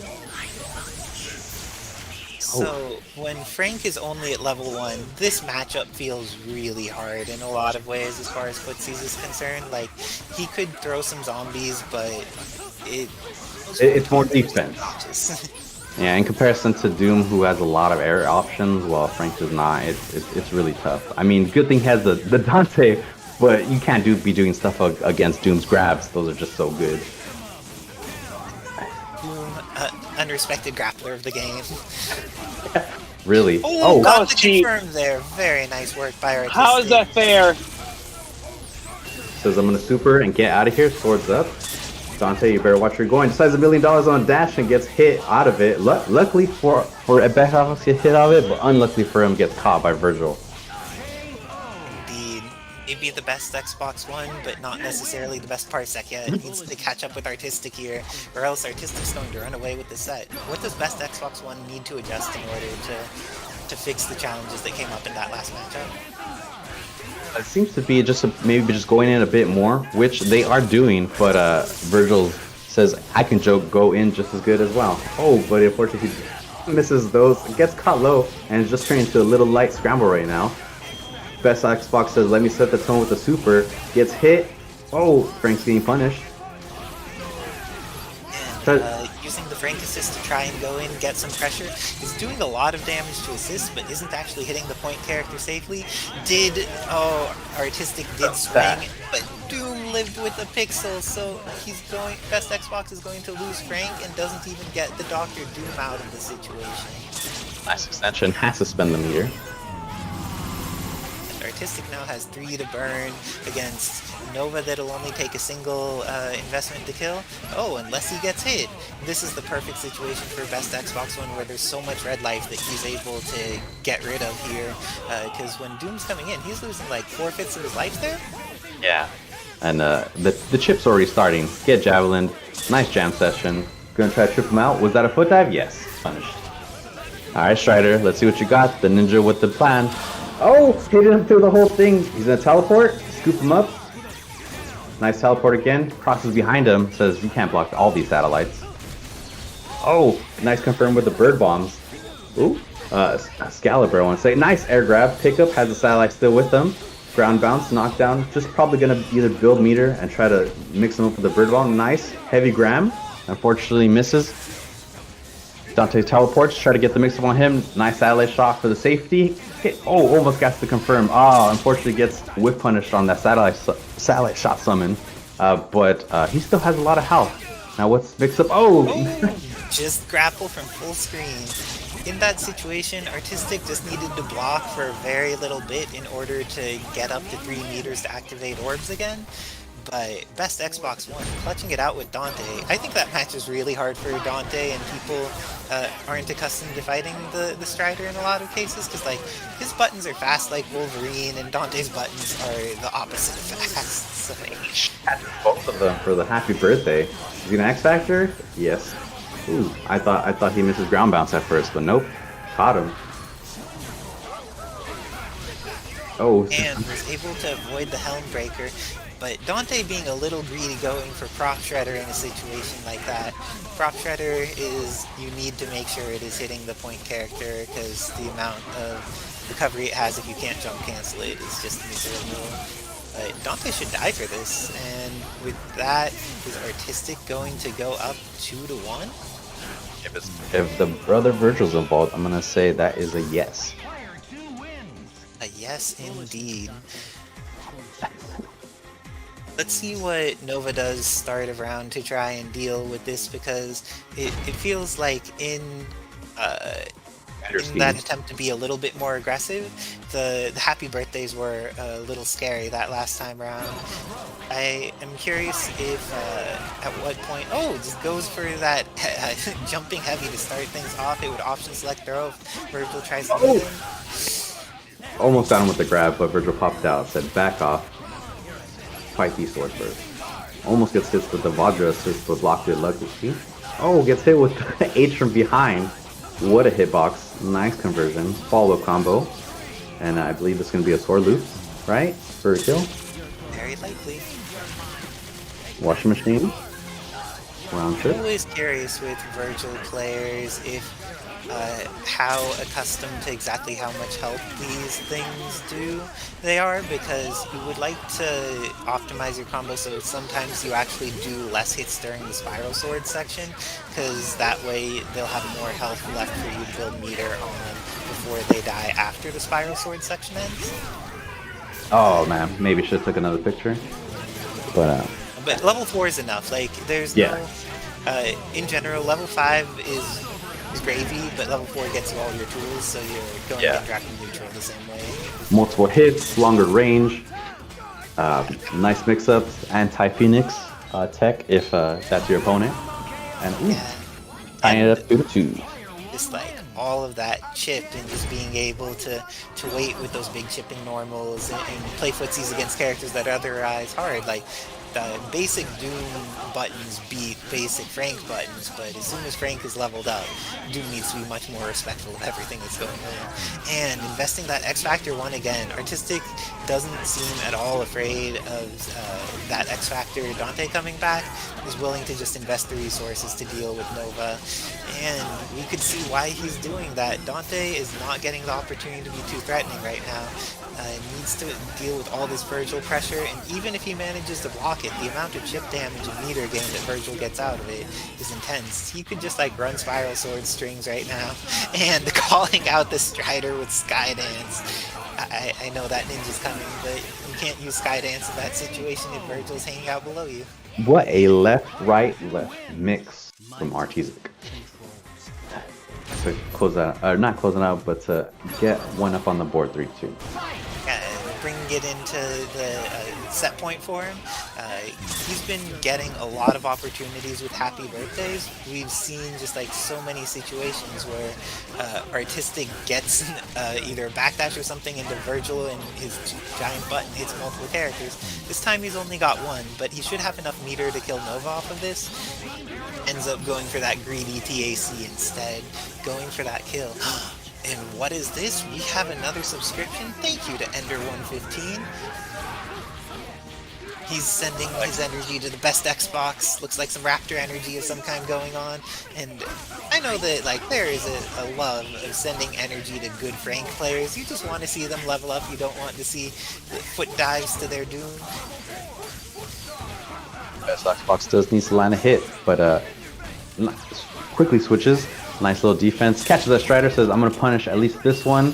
So, when Frank is only at level 1, this matchup feels really hard in a lot of ways as far as Footsies is concerned. Like, he could throw some zombies, but it's more defense. Yeah, in comparison to Doom, who has a lot of air options, while Frank does not, it's really tough. I mean, good thing he has the Dante, but you can't be doing stuff against Doom's grabs. Those are just so good. Doom, unrespected grappler of the game. Really? Oh, that got was the cheap. confirmed there. Very nice work by Artistic. How is that fair? Says I'm gonna super and get out of here. Swords up. Dante, you better watch where you're going. Decides $1 million on a dash and gets hit out of it. Luckily for Ebeka, get hit out of it, but unluckily for him, gets caught by Virgil. Indeed. maybe the best Xbox One, but not necessarily the best Parsec yet. It needs to catch up with Artistic here, or else Artistic's going to run away with the set. What does best Xbox One need to adjust in order to fix the challenges that came up in that last matchup? It seems to be just maybe just going in a bit more, which they are doing, but Virgil says, I can go in just as good as well. Oh, but unfortunately he misses those, gets caught low, and is just turning into a little light scramble right now. Best Xbox says, let me set the tone with the super. Gets hit. Oh, Frank's being punished. And using the Frank assist to try and go in, get some pressure, is doing a lot of damage to assist, but isn't actually hitting the point character safely. Artistic did swing, but Doom lived with a pixel, so Best Xbox is going to lose Frank and doesn't even get the Dr. Doom out of the situation. Nice extension, has to spend the meter. Artistic now has 3 to burn against Nova that'll only take a single investment to kill. Oh, unless he gets hit. This is the perfect situation for Best Xbox One where there's so much red life that he's able to get rid of here. Because when Doom's coming in, he's losing like 4/5 of his life there. Yeah. And the chip's already starting. Get Javelin. Nice jam session. Gonna try to trip him out. Was that a foot dive? Yes. Punished. Alright, Strider. Let's see what you got. The ninja with the plan. Oh, hit him through the whole thing. He's gonna teleport, scoop him up. Nice teleport again. Crosses behind him, says you can't block all these satellites. Oh, nice confirm with the bird bombs. Ooh, Excalibur, I want to say. Nice air grab. Pickup has the satellite still with them. Ground bounce, knockdown. Just probably gonna either build meter and try to mix them up with the bird bomb. Nice, heavy gram. Unfortunately misses. Dante teleports, try to get the mix-up on him. Nice satellite shot for the safety. Hit. Oh, almost got to confirm. Unfortunately gets whip punished on that satellite shot summon. But he still has a lot of health. Now what's mix-up? Just grapple from full screen. In that situation, Artistic just needed to block for a very little bit in order to get up to 3 meters to activate orbs again. But Best Xbox One, clutching it out with Dante. I think that match is really hard for Dante, and people aren't accustomed to fighting the Strider in a lot of cases, because like his buttons are fast like Wolverine, and Dante's buttons are the opposite of fast. So both of them for the happy birthday. Is he an X Factor? Yes. Ooh, I thought he misses ground bounce at first, but nope, caught him. Oh, and was able to avoid the Helm Breaker. But Dante being a little greedy going for Prop Shredder in a situation like that. Prop Shredder is, you need to make sure it is hitting the point character, because the amount of recovery it has if you can't jump cancel it is just miserable. But Dante should die for this, and with that, is Artistic going to go up 2-1? If the brother Virgil's involved, I'm gonna say that is a yes. A yes indeed. Let's see what Nova does start of round to try and deal with this, because it feels like in that attempt to be a little bit more aggressive, the happy birthdays were a little scary that last time around. I am curious if at what point, just goes for that jumping heavy to start things off. It would option select throw if Virgil tries to hit him. Almost got him with the grab, but Virgil popped out, said back off. Fight these swords first. Almost gets hit with the Vajra assist, but blocked it luckily. Oh, gets hit with the H from behind. What a hitbox. Nice conversion. Follow-up combo. And I believe it's going to be a sword loop, right? For a kill. Very likely. Washing machine. Round trip. I'm always curious with Virgil players if how accustomed to exactly how much health these things do they are, because you would like to optimize your combo so sometimes you actually do less hits during the spiral sword section, because that way they'll have more health left for you to build meter on before they die after the spiral sword section ends. Oh man, maybe should have took another picture. But level 4 is enough. Like there's no in general level 5 is gravy, but level 4 gets you all your tools, so you're going to get Dragon neutral the same way. Multiple hits, longer range, nice mix-ups, anti-Phoenix tech if that's your opponent, and tying it up 2-2. Just like all of that chip and just being able to wait with those big chipping normals and play footsies against characters that are otherwise hard. Like, the basic Doom buttons beat basic Frank buttons, but as soon as Frank is leveled up, Doom needs to be much more respectful of everything that's going on. And investing that X Factor one again, Artistic doesn't seem at all afraid of that X Factor Dante coming back, is willing to just invest the resources to deal with Nova, and we could see why he's doing that. Dante is not getting the opportunity to be too threatening right now. Needs to deal with all this Virgil pressure, and even if he manages to block it, the amount of chip damage and meter gain that Virgil gets out of it is intense. He could just like run Spiral Sword strings right now, and calling out the Strider with Skydance. I know that ninja's coming, but you can't use Skydance in that situation if Virgil's hanging out below you. What a left mix from Artesic. To close out, or not closing out, but to get one up on the board 3-2. Bring it into the set point for him. He's been getting a lot of opportunities with Happy Birthdays. We've seen just like so many situations where Artistic gets either a backdash or something into Virgil and his giant button hits multiple characters. This time he's only got one, but he should have enough meter to kill Nova off of this. Ends up going for that greedy TAC instead, going for that kill. And what is this? We have another subscription? Thank you to Ender115. He's sending his energy to the best Xbox. Looks like some Raptor energy of some kind going on. And I know that like there is a love of sending energy to good Frank players. You just want to see them level up. You don't want to see foot dives to their doom. Best Xbox does need to land a hit, but quickly switches. Nice little defense. Catches that Strider, says, I'm going to punish at least this one.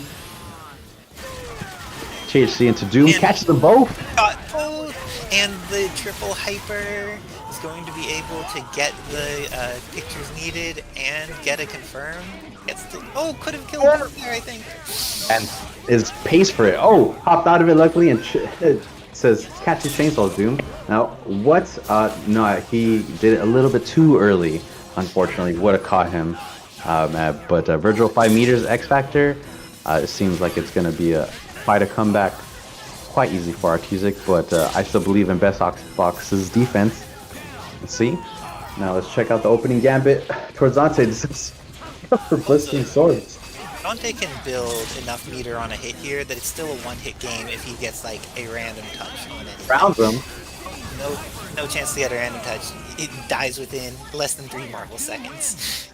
THC into Doom. And catches them both. Got both. And the triple hyper is going to be able to get the pictures needed and get a confirm. Could have killed him there, I think. And is paced for it. Oh, hopped out of it luckily and says, catch his chainsaw, Doom. Now, what? No, he did it a little bit too early. Unfortunately, would have caught him. But Virgil 5 meters X Factor, it seems like it's going to be quite a comeback. Quite easy for Artesic, but I still believe in Best Xbox's defense. Let's see. Now let's check out the opening gambit towards Dante. This is for blistering swords. Dante can build enough meter on a hit here that it's still a one-hit game if he gets like a random touch on it. Rounds him. No chance to get a random touch. It dies within less than 3 Marvel seconds.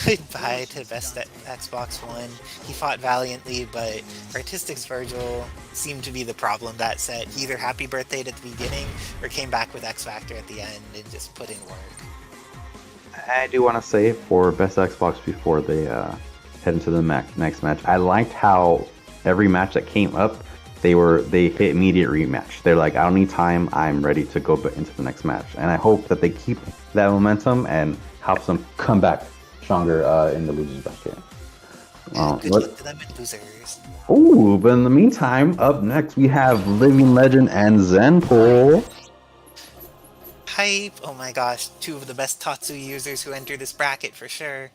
Goodbye to Best Xbox One. He fought valiantly, but Artistic's Virgil seemed to be the problem that set. He either Happy Birthday'd at the beginning or came back with X Factor at the end and just put in work. I do want to say for Best Xbox before they head into the next match, I liked how every match that came up, they hit immediate rematch. They're like, I don't need time, I'm ready to go into the next match. And I hope that they keep that momentum and help them come back stronger in the losers bracket. Good luck to them in losers. Ooh, but in the meantime, up next we have Living Legend and Zenpool. Hype! Oh my gosh, 2 of the best Tatsu users who enter this bracket for sure.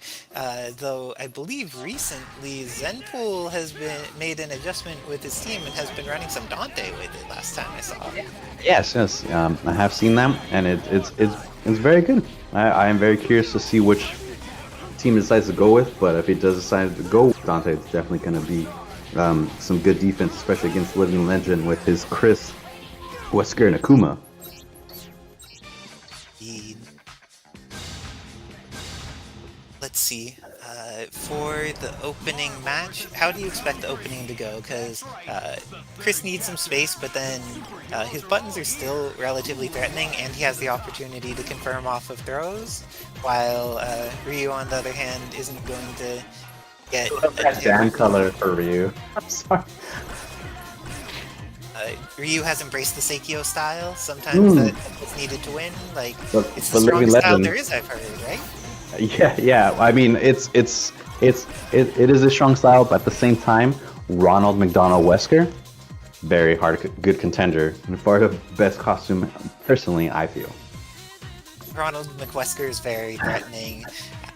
Though I believe recently Zenpool has made an adjustment with his team and has been running some Dante with it last time I saw. Yes. I have seen them, and it's very good. I am very curious to see which team decides to go with, but if it does decide to go with Dante, it's definitely going to be some good defense, especially against Living Legend with his Chris, Wesker, and Akuma. Let's see. For the opening match, how do you expect the opening to go? Because Chris needs some space, but then his buttons are still relatively threatening, and he has the opportunity to confirm off of throws, while Ryu, on the other hand, isn't going to get that damn color for Ryu. I'm sorry. Ryu has embraced the Seikyo style. Sometimes that's needed to win. Like, it's the strongest style there is, I've heard, right? Yeah. I mean, it is a strong style, but at the same time, Ronald McDonald Wesker, very hard, good contender, and for the best costume, personally, I feel. Ronald McWesker is very threatening.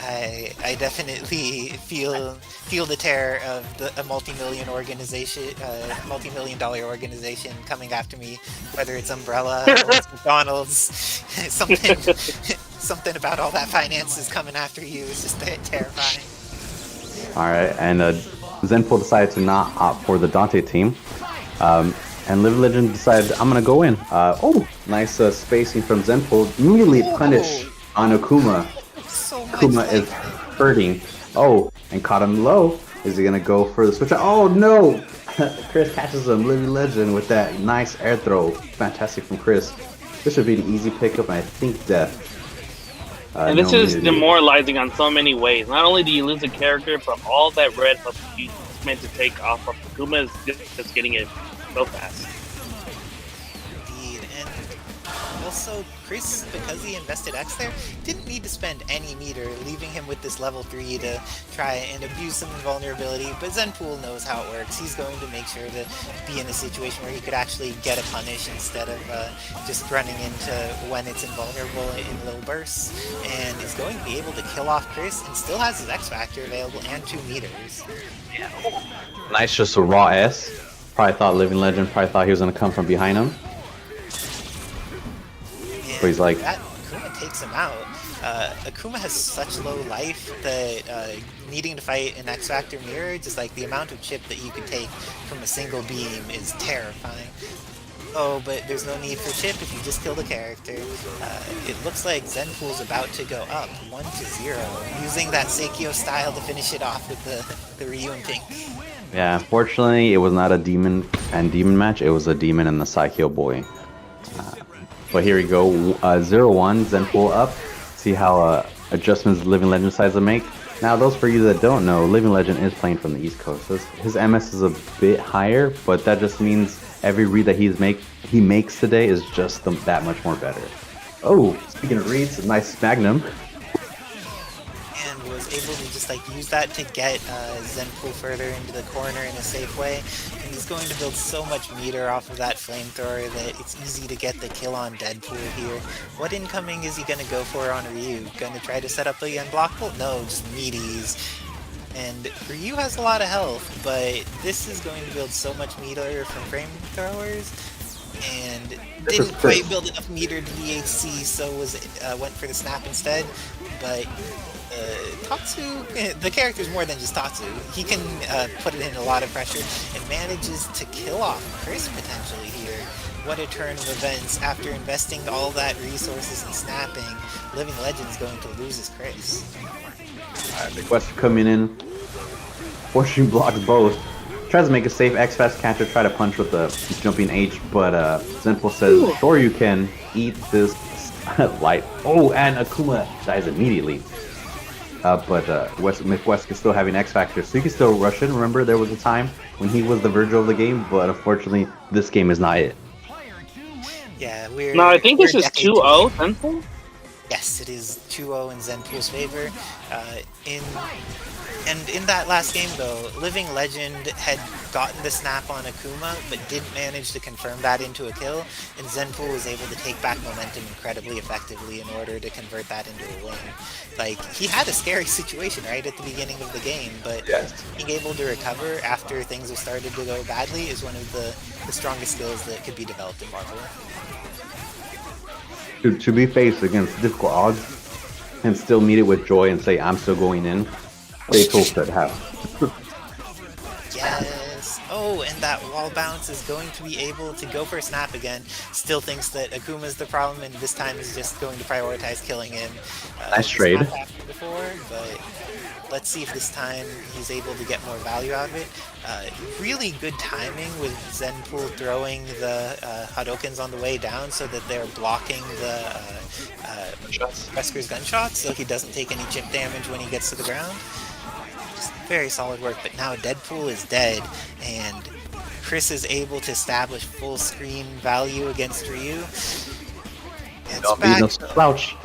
I definitely feel the terror of a multi-million multi-million dollar organization coming after me, whether it's Umbrella or it's McDonald's. something about all that finances coming after you is just terrifying. All right, and Zenpool decided to not opt for the Dante team. And Live Legend decided, I'm gonna go in. Oh, nice spacing from Zenpool. Immediately punish on Akuma. So Akuma is hurting. Oh, and caught him low. Is he gonna go for the switch? Oh no! Chris catches him. Live Legend with that nice air throw. Fantastic from Chris. This should be the easy pickup, and I think death. And this is demoralizing on so many ways. Not only do you lose a character, but all that red buff you meant to take off of Akuma is just getting it so fast. Indeed, and also Chris, because he invested X there, didn't need to spend any meter, leaving him with this level 3 to try and abuse some invulnerability, but Zenpool knows how it works. He's going to make sure to be in a situation where he could actually get a punish instead of just running into when it's invulnerable in little bursts, and is going to be able to kill off Chris and still has his X Factor available and 2 meters. Nice, just a raw S. Probably thought Living Legend thought he was gonna come from behind him. But he's like, that Akuma takes him out. Akuma has such low life that needing to fight an X Factor mirror, just like the amount of chip that you can take from a single beam is terrifying. Oh, but there's no need for chip if you just kill the character. It looks like Zenpool's about to go up 1-0, using that Seikyo style to finish it off with the Ryu and Pink. yeah, unfortunately, it was not a demon and demon match. It was a demon and the Saikyo boy. But here we go, 0-1, Zenpool up. See how adjustments Living Legend decides to make. Now, those for you that don't know, Living Legend is playing from the East Coast. His MS is a bit higher, but that just means every read that he makes today is just that much more better. Oh, speaking of reads, a nice Magnum. And was able to just use that to get Zenpool further into the corner in a safe way. And he's going to build so much meter off of that flamethrower that it's easy to get the kill on Deadpool here. What incoming is he going to go for on Ryu? Going to try to set up the unblockable? No, just meaties. And Ryu has a lot of health, but this is going to build so much meter from flamethrowers, and didn't quite build enough meter to DHC, so went for the snap instead. But Tatsu, the character's more than just Tatsu. He can put it in a lot of pressure and manages to kill off Chris potentially here. What a turn of events. After investing all that resources in snapping, Living Legend's going to lose his Chris. Alright, McWesker coming in. Fortune blocks both. Tries to make a safe X-Fast catcher, try to punch with the jumping H, but Zenpool says, sure you can eat this light. Oh, and Akuma dies immediately. But McWesker is still having X-Factor, so you can still rush in. Remember, there was a time when he was the Virgil of the game, but unfortunately, this game is not it. Yeah, No, I think this is 2-0, Zenpool? Yes, it is 2-0 in Zenpool's favor. In that last game, though, Living Legend had gotten the snap on Akuma, but didn't manage to confirm that into a kill, and Zenpool was able to take back momentum incredibly effectively in order to convert that into a win. He had a scary situation right at the beginning of the game, but being able to recover after things have started to go badly is one of the strongest skills that could be developed in Marvel. To be faced against difficult odds and still meet it with joy and say, I'm still going in, they told that happen. Yes. Oh, and that wall bounce is going to be able to go for a snap again. Still thinks that Akuma's the problem, and this time is just going to prioritize killing him. Nice trade. Before, but let's see if this time he's able to get more value out of it. Really good timing with Zenpool throwing the Hadokens on the way down so that they're blocking the Wesker's gunshots so he doesn't take any chip damage when he gets to the ground. Just very solid work, but now Deadpool is dead, and Chris is able to establish full screen value against Ryu. It's back. No slouch.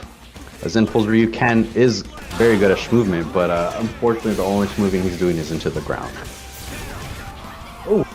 Zenpool's Ryu is very good at movement, but unfortunately the only moving he's doing is into the ground. Oh.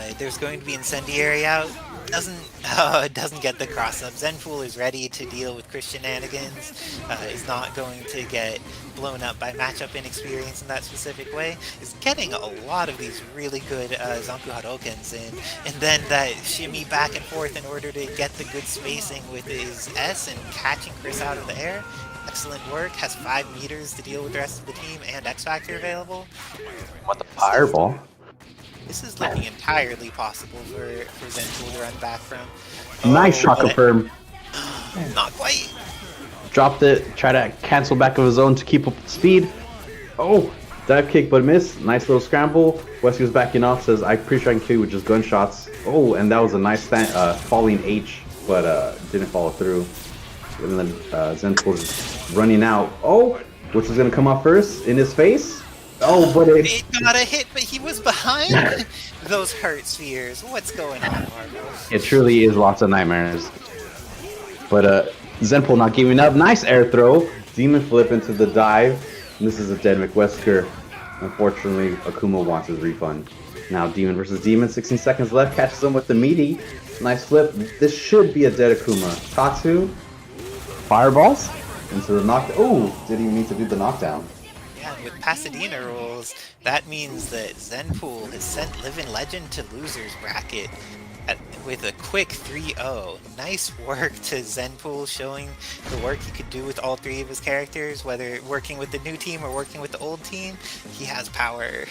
And there's going to be Incendiary out. It doesn't get the cross up. Zenpool is ready to deal with Chris shenanigans. Is not going to get blown up by matchup inexperience in that specific way. Is getting a lot of these really good Zanku Hadokens in, and then that shimmy back and forth in order to get the good spacing with his S and catching Chris out of the air. Excellent work. Has 5 meters to deal with the rest of the team and X Factor available. What the fireball? This is looking entirely possible for Zenpool to run back from. Nice shot confirm. Not quite. Dropped it. Try to cancel back of his own to keep up with speed. Oh, dive kick but miss. Nice little scramble. Wesley was backing off. Says, I'm pretty sure I can kill you with just gunshots. Oh, and that was a nice falling H, but didn't follow through. And then Zenpool is running out. Oh, which is going to come off first in his face. Oh, but it got a hit, but he was behind those hurt spheres. What's going on, Marvel? It truly is lots of nightmares. But Zenpool not giving up. Nice air throw. Demon flip into the dive. And this is a dead McWesker. Unfortunately, Akuma wants his refund. Now Demon versus Demon. 16 seconds left. Catches him with the meaty. Nice flip. This should be a dead Akuma. Tatsu. Fireballs. Into the knockdown. Oh, did he mean to do the knockdown? Yeah, with Pasadena rules, that means that Zenpool has sent Living Legend to losers bracket with a quick 3-0. Nice work to Zenpool, showing the work he could do with all 3 of his characters, whether working with the new team or working with the old team. He has power.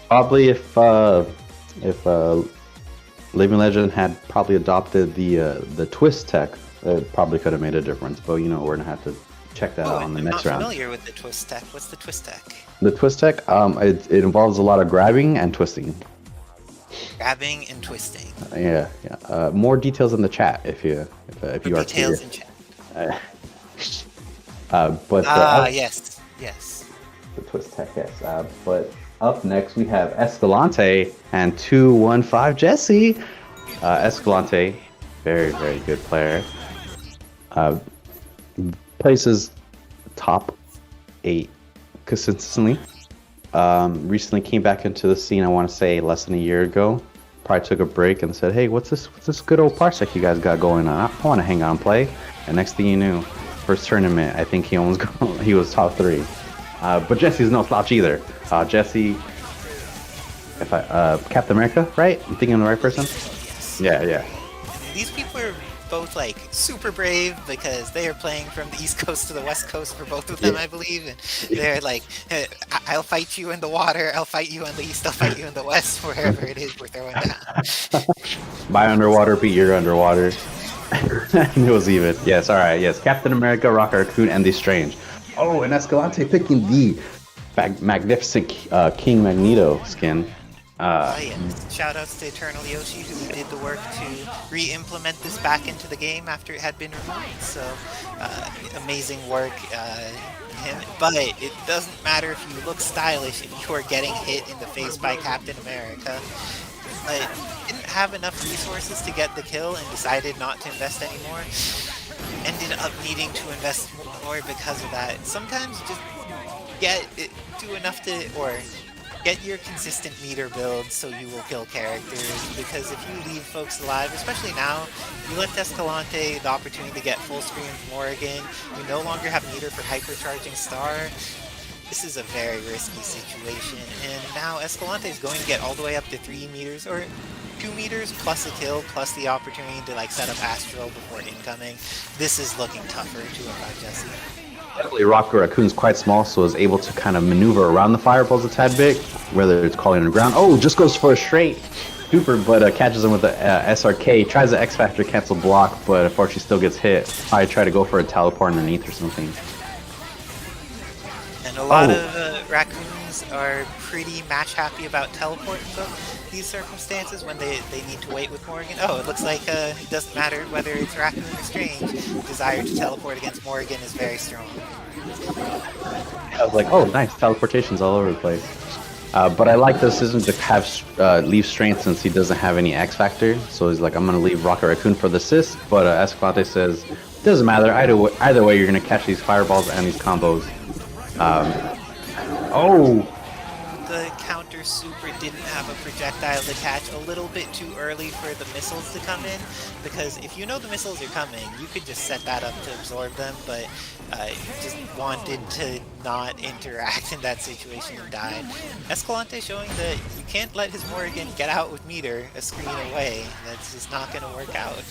Probably if Living Legend had probably adopted the twist tech, it probably could have made a difference. But you know, we're gonna have to check that out on the next round. I'm not familiar with the twist tech. What's the twist tech? The twist tech, it involves a lot of grabbing and twisting. Grabbing and twisting. Yeah. More details in the chat if you are Details curious. in chat. Yes. The twist tech, yes. But up next we have Escalante and 215 Jesse. Escalante, very, very good player. Places top 8 consistently. Recently came back into the scene, I want to say less than a year ago. Probably took a break and said, hey, what's this good old parsec you guys got going on? I want to hang out and play. And next thing you knew, first tournament, I think he was top 3. But Jesse's no slouch either. Jesse, Captain America, right? I'm thinking of the right person? Yes. Yeah. These people are both like super brave because they are playing from the East Coast to the West Coast for both of them, I believe. And they're like, I'll fight you in the water, I'll fight you in the East, I'll fight you in the West, wherever it is we're throwing down. My underwater beat your underwater. It was even. Yes, alright, yes. Captain America, Rocket Raccoon, and the Strange. Oh, and Escalante picking the magnificent King Magneto skin. Yes. Shout outs to Eternal Yoshi, who did the work to re-implement this back into the game after it had been removed. So, amazing work, him. But it doesn't matter if you look stylish if you are getting hit in the face by Captain America. But didn't have enough resources to get the kill and decided not to invest anymore. Ended up needing to invest more because of that. Sometimes just do enough to, or get your consistent meter build so you will kill characters, because if you leave folks alive, especially now, you left Escalante the opportunity to get full screen from Morrigan, you no longer have meter for hypercharging Star. This is a very risky situation, and now Escalante is going to get all the way up to 3 meters, or 2 meters, plus a kill, plus the opportunity to like set up Astral before incoming. This is looking tougher to him by Jesse. Luckily, Rocket Raccoon's quite small, so is able to kind of maneuver around the fireballs a tad bit, whether it's calling on the ground. Oh, just goes for a straight super, but catches him with the SRK. Tries the X Factor cancel block, but unfortunately still gets hit. Probably try to go for a teleport underneath or something. And a lot of raccoons are pretty match happy about teleporting these circumstances when they need to wait with Morrigan. Oh, it looks like it doesn't matter whether it's Raccoon or Strange. Desire to teleport against Morrigan is very strong. I was like, oh, nice. Teleportation's all over the place. But I like the decision to have leave Strength since he doesn't have any X Factor. So he's like, I'm going to leave Rocket Raccoon for the assist. But Escalante says, doesn't matter. Either way, you're going to catch these fireballs and these combos. The counter Taskmaster's super didn't have a projectile to catch a little bit too early for the missiles to come in, because if you know the missiles are coming, you could just set that up to absorb them, but you just wanted to not interact in that situation and die. Escalante showing that you can't let his Morrigan get out with meter a screen away. That's just not going to work out.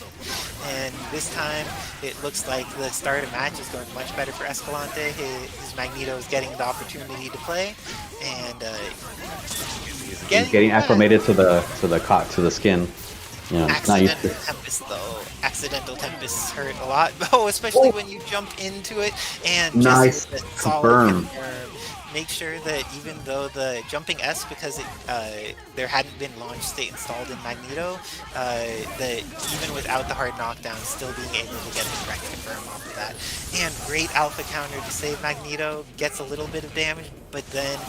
And this time, it looks like the start of the match is going much better for Escalante. His Magneto is getting the opportunity to play, and he's getting acclimated to the skin. You know, accidental Tempest, though. Accidental Tempests hurt a lot. Oh, especially when you jump into it and nice. Just solid confirm. Make sure that even though the jumping S, because there hadn't been launch state installed in Magneto, that even without the hard knockdown, still being able to get the correct confirm off of that. And great alpha counter to save Magneto, gets a little bit of damage, but then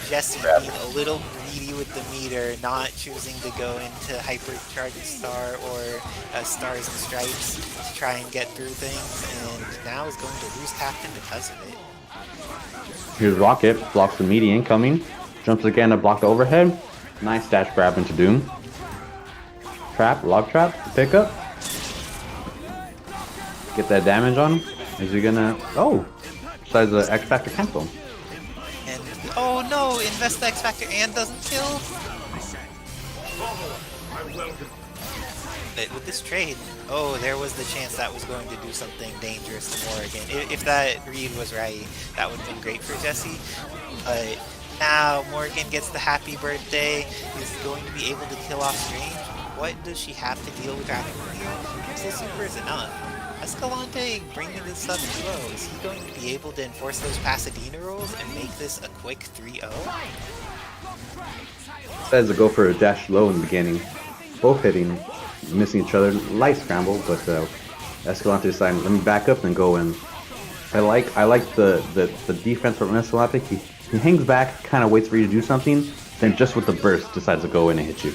Jesse being a little greedy with the meter, not choosing to go into Hypercharged Star or Stars and Stripes to try and get through things, and now is going to lose Captain because of it. Here's Rocket, blocks the meaty incoming, jumps again to block the overhead. Nice dash grab into Doom. Trap, log trap, pick up. Get that damage on him. Is he gonna... Oh! Decides the X Factor cancel. And, oh no! Invest the X Factor and doesn't kill? But with this trade, oh, there was the chance that was going to do something dangerous to Morrigan. If that read was right, that would have been great for Jesse. But now Morrigan gets the happy birthday, is going to be able to kill off Strange. What does she have to deal with Dragon here? Pixel Super is enough. Escalante bringing this up low. Is he going to be able to enforce those Pasadena rules and make this a quick 3-0? Decides to go for a dash low in the beginning. Both hitting, missing each other. Light scramble, but Escalante decided, let me back up and go in. I like the defense from Escalante. He hangs back, kind of waits for you to do something, then just with the burst decides to go in and hit you.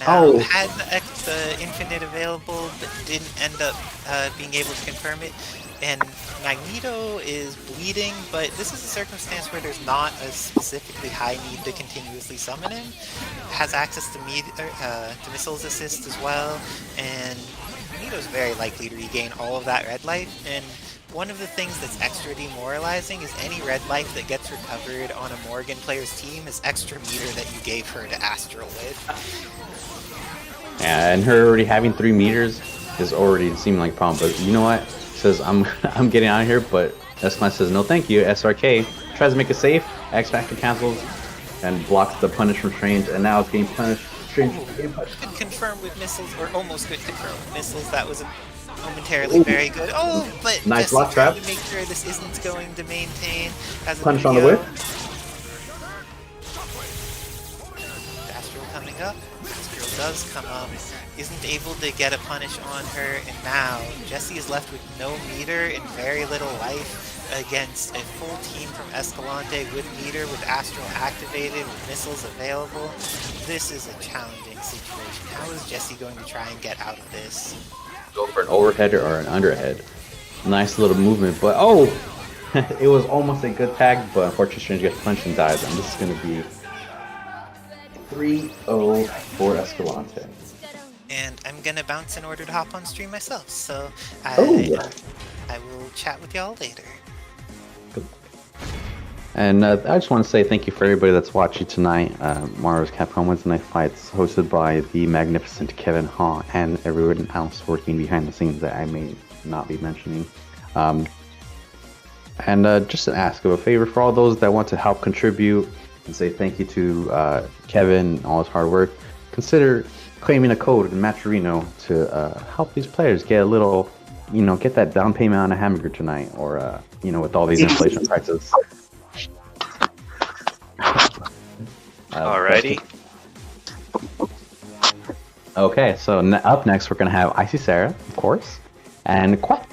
Now, had the Infinite available, but didn't end up being able to confirm it. And Magneto is bleeding, but this is a circumstance where there's not a specifically high need to continuously summon him. Has access to missiles assist as well, and Magneto's very likely to regain all of that red life. And one of the things that's extra demoralizing is any red life that gets recovered on a Morrigan player's team is extra meter that you gave her to Astral with. Yeah, and her already having 3 meters is already seeming like a problem, but you know what? Says I'm getting out of here, but Escalante says no thank you. SRK tries to make it safe, X Factor cancels and blocks the punish from Strange, and now it's getting punished. Strange getting punished. Could confirm with missiles, or almost could confirm with missiles. That was momentarily very good. Oh, but nice block trap. To make sure this isn't going to maintain as a punish on the whip. Astral coming up. Astral does come up. Isn't able to get a punish on her, and now Jesse is left with no meter and very little life against a full team from Escalante with meter, with Astral activated, with missiles available. This is a challenging situation. How is Jesse going to try and get out of this? Go for an overhead or an underhead. Nice little movement, but oh! It was almost a good tag, but unfortunately Strange gets punched and dies, and this is going to be 3-0 for Escalante. And I'm gonna bounce in order to hop on stream myself, so I will chat with y'all later. And I just want to say thank you for everybody that's watching tonight. Marvel's Capcom Wednesday Night Fights, hosted by the magnificent Kevin Ha and everyone else working behind the scenes that I may not be mentioning. And just an ask of a favor for all those that want to help contribute and say thank you to Kevin and all his hard work. Consider claiming a code in Matcherino to help these players get a little, get that down payment on a hamburger tonight, or with all these inflation prices. Alrighty. Okay, so up next we're gonna have Icy Sarah, of course, and Quack.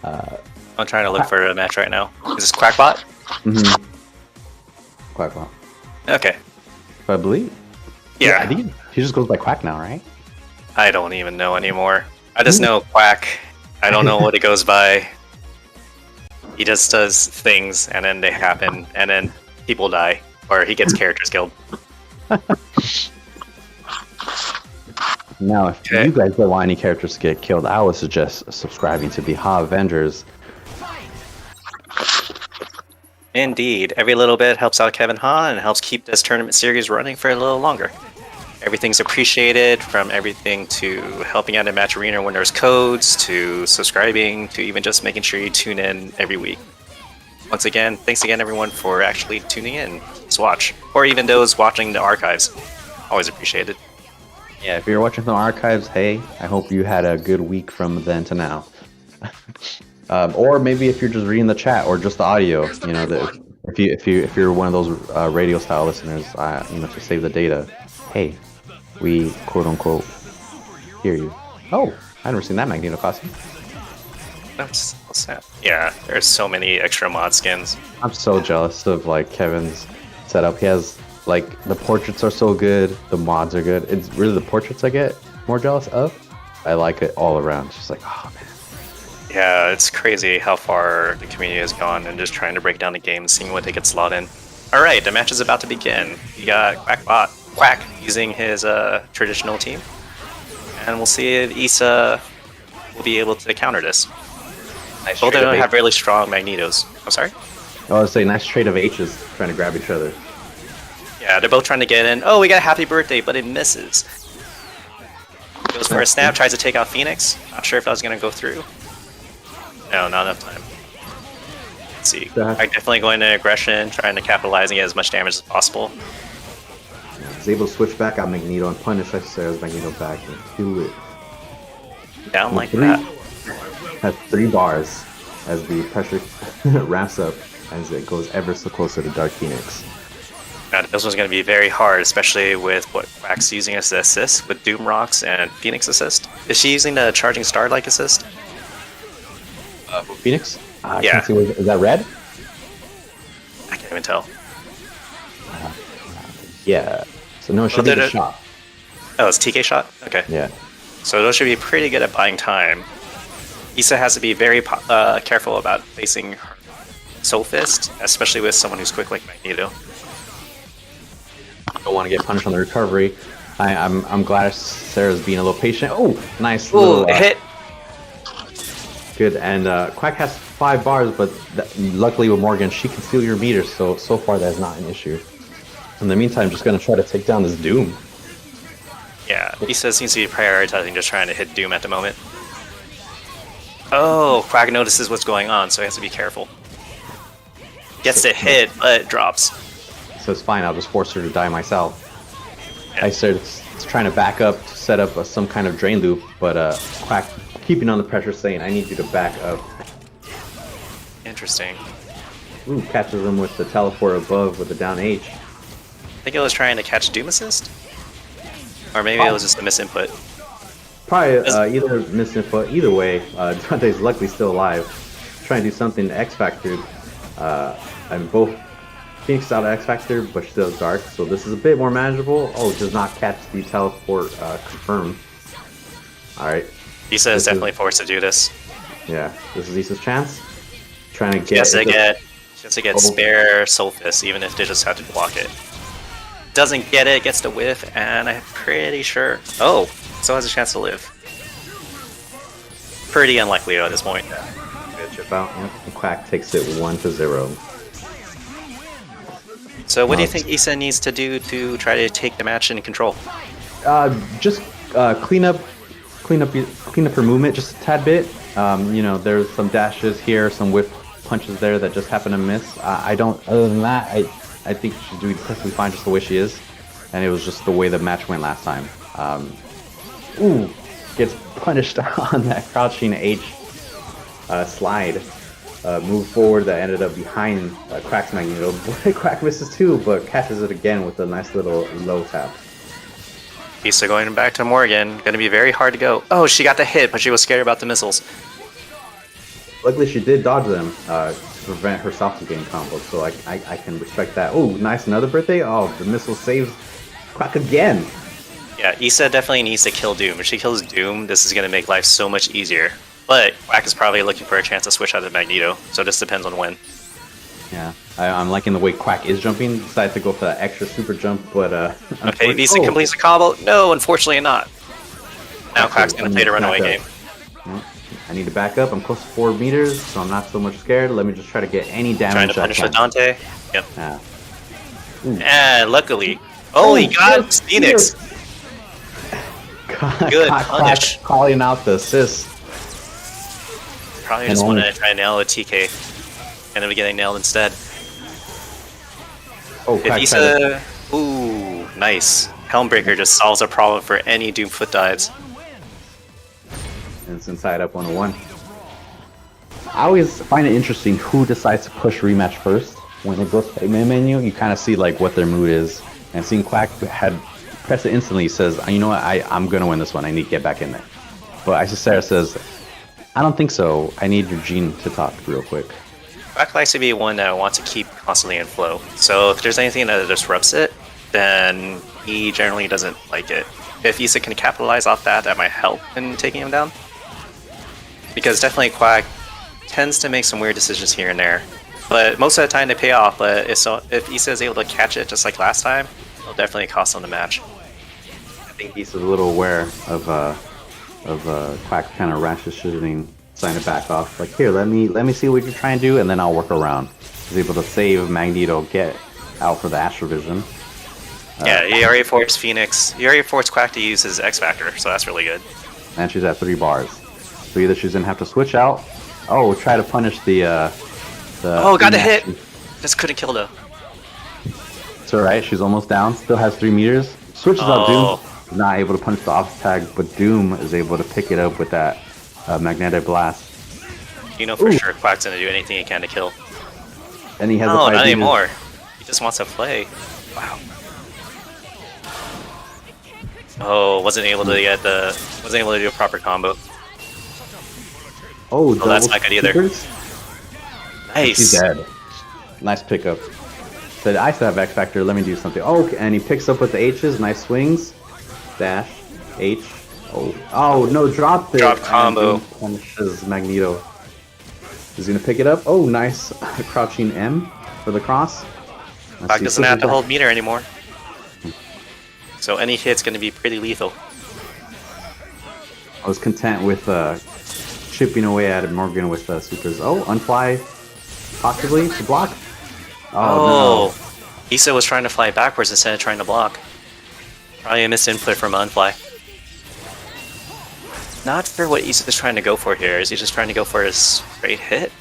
I'm trying to look for a match right now. Is this Quackbot? Mm-hmm. Quackbot. Okay. I believe. Yeah. I think he just goes by Quack now, right? I don't even know anymore. I just know Quack. I don't know what it goes by. He just does things, and then they happen, and then people die, or he gets characters killed. Now, if Okay. you guys don't want any characters to get killed, I would suggest subscribing to the Ha Avengers. Indeed, every little bit helps out Kevin Ha and helps keep this tournament series running for a little longer. Everything's appreciated, from everything to helping out in Match Arena when there's codes, to subscribing, to even just making sure you tune in every week. Once again, thanks again everyone for actually tuning in to watch, or even those watching the archives. Always appreciated. Yeah, if you're watching the archives, hey, I hope you had a good week from then to now. Or maybe if you're just reading the chat or just the audio, you know, if you're one of those radio style listeners, you know, to save the data, hey, we quote unquote hear you. Oh, I've never seen that Magneto costume. What's that? Yeah, there's so many extra mod skins. I'm so jealous of like Kevin's setup. He has like the portraits are so good, the mods are good. It's really the portraits I get more jealous of. I like it all around. It's just like, oh man. Yeah, it's crazy how far the community has gone and just trying to break down the game and seeing what they could slot in. Alright, the match is about to begin. You got Quack using his traditional team. And we'll see if Issa will be able to counter this. Nice Both of trade them of have really strong Magnetos. I'm sorry? I would say nice trade of H's trying to grab each other. Yeah, they're both trying to get in. Oh, we got a happy birthday, but it misses. Goes for a snap, tries to take out Phoenix. Not sure if that was going to go through. No, not enough time. Let's see. Yeah. I'm definitely going to aggression, trying to capitalize and get as much damage as possible. He's able to switch back out Magneto and punish Sarah's Magneto back and kill it. Down like Three. that. Has 3 bars as the pressure ramps up as it goes ever so closer to Dark Phoenix. Now, this one's going to be very hard, especially with what Quack's using as the assist with Doom Rocks and Phoenix assist. Is she using the Charging Star-like assist? Phoenix? I Yeah. can't see, is that red? I can't even tell. Yeah. So no, it should Oh, be did the it- shot. Oh, it's TK shot? Okay. Yeah. So those should be pretty good at buying time. Issa has to be very careful about facing her Soul Fist, especially with someone who's quick like Magneto. Don't want to get punished on the recovery. I'm glad Sarah's being a little patient. Oh, nice Ooh, little hit! good. And Quack has 5 bars, but luckily with Morgan, she can steal your meters. So far that's not an issue. In the meantime, just gonna try to take down this Doom. Yeah, Issa seems to be prioritizing just trying to hit Doom at the moment. Oh, Quack notices what's going on, so he has to be careful. Gets to hit, but drops. So it's fine. I'll just force her to die myself. Yeah. I started trying to back up to set up some kind of drain loop, but Quack keeping on the pressure, saying, "I need you to back up." Interesting. Ooh, catches him with the teleport above with the down H. I think it was trying to catch Doom Assist? Or maybe it was just a misinput. Probably either misinput. Either way, Dante's luckily still alive. Trying to do something to X Factor. And both Phoenix is out of X Factor, but still dark. So this is a bit more manageable. Oh, does not catch the teleport confirmed. Alright. Issa is This definitely forced to do this. Yeah, this is Issa's chance. Trying to She has to get Oh. spare Soul Fist, even if they just have to block it. Doesn't get it, gets the whiff, and I'm pretty sure... Oh, still has a chance to live. Pretty unlikely though at this point. Good chip out. Yep. And Quack takes it 1-0. So what do you think Issa needs to do to try to take the match in control? Just clean up her movement just a tad bit. You know, there's some dashes here, some whip punches there that just happen to miss. Other than that, I think she's doing perfectly fine just the way she is. And it was just the way the match went last time. Ooh, gets punished on that crouching H slide. Move forward that ended up behind Quack's Magneto. Quack misses too, but catches it again with a nice little low tap. Issa going back to Morgan. Gonna be very hard to go. Oh, she got the hit, but she was scared about the missiles. Luckily, she did dodge them to prevent herself from getting comboed, so I can respect that. Oh, nice, another birthday. Oh, the missile saves Quack again. Yeah, Issa definitely needs to kill Doom. If she kills Doom, this is gonna make life so much easier. But Quack is probably looking for a chance to switch out to Magneto, so this depends on when. Yeah. I'm liking the way Quack is jumping. Decided to go for that extra super jump, but Okay, Visa completes the combo. No, unfortunately not. Now Quack's gonna play the runaway game. I need to back up. I'm close to 4 meters, so I'm not so much scared. Let me just try to get any damage. Trying to punish with Dante. Yep. Yeah. And luckily, oh, he got Phoenix. Good punish. Calling out the assist. Probably just wanted to try and nail a TK. Ended up getting nailed instead. Oh, If Issa, ooh, nice. Helmbreaker just solves a problem for any Doom foot dives. And it's inside up 101. I always find it interesting who decides to push rematch first. When it goes to the main menu, you kind of see like what their mood is. And seeing Quack had pressed it instantly, says, you know what, I'm gonna win this one. I need to get back in there. But Isisera says, I don't think so. I need your Gene to talk real quick. Quack likes to be one that wants to keep constantly in flow. So if there's anything that disrupts it, then he generally doesn't like it. If Issa can capitalize off that, that might help in taking him down. Because definitely Quack tends to make some weird decisions here and there. But most of the time they pay off, but if Issa is able to catch it just like last time, it'll definitely cost him the match. I think Issa's a little aware of Quack kind of rash decisioning, trying to back off. Like, here, let me see what you're trying to do, and then I'll work around. He's able to save Magneto, get out for the Astrovision. Yeah, he already forced Phoenix. He already forced Quack to use his X Factor, so that's really good. And she's at 3 bars. So either she's gonna have to switch out. Oh, try to punish the oh, got a hit! Just couldn't kill though. It's alright, she's almost down. Still has 3 meters. Switches out Doom. Not able to punish the off tag, but Doom is able to pick it up with that magnetic blast. You know for sure Quack's gonna do anything he can to kill. And he has no, not anymore. He just wants to play. Wow. Oh, wasn't able to do a proper combo. Oh, that's not good either. Nice. He's dead. Nice pickup. Said, I still have X Factor, let me do something. Oh, and he picks up with the H's, nice swings. Dash, H. Oh no, drop it. Drop combo. Punishes Magneto. He's gonna pick it up. Oh, nice. Crouching M for the cross. Quack doesn't have to hold meter anymore. So any hit's gonna be pretty lethal. I was content with chipping away at Morgan with supers. Oh, unfly, possibly to block. Oh no. Issa was trying to fly backwards instead of trying to block. Probably a missed input from unfly. Not sure what Issa is trying to go for here. Is he just trying to go for his straight hit?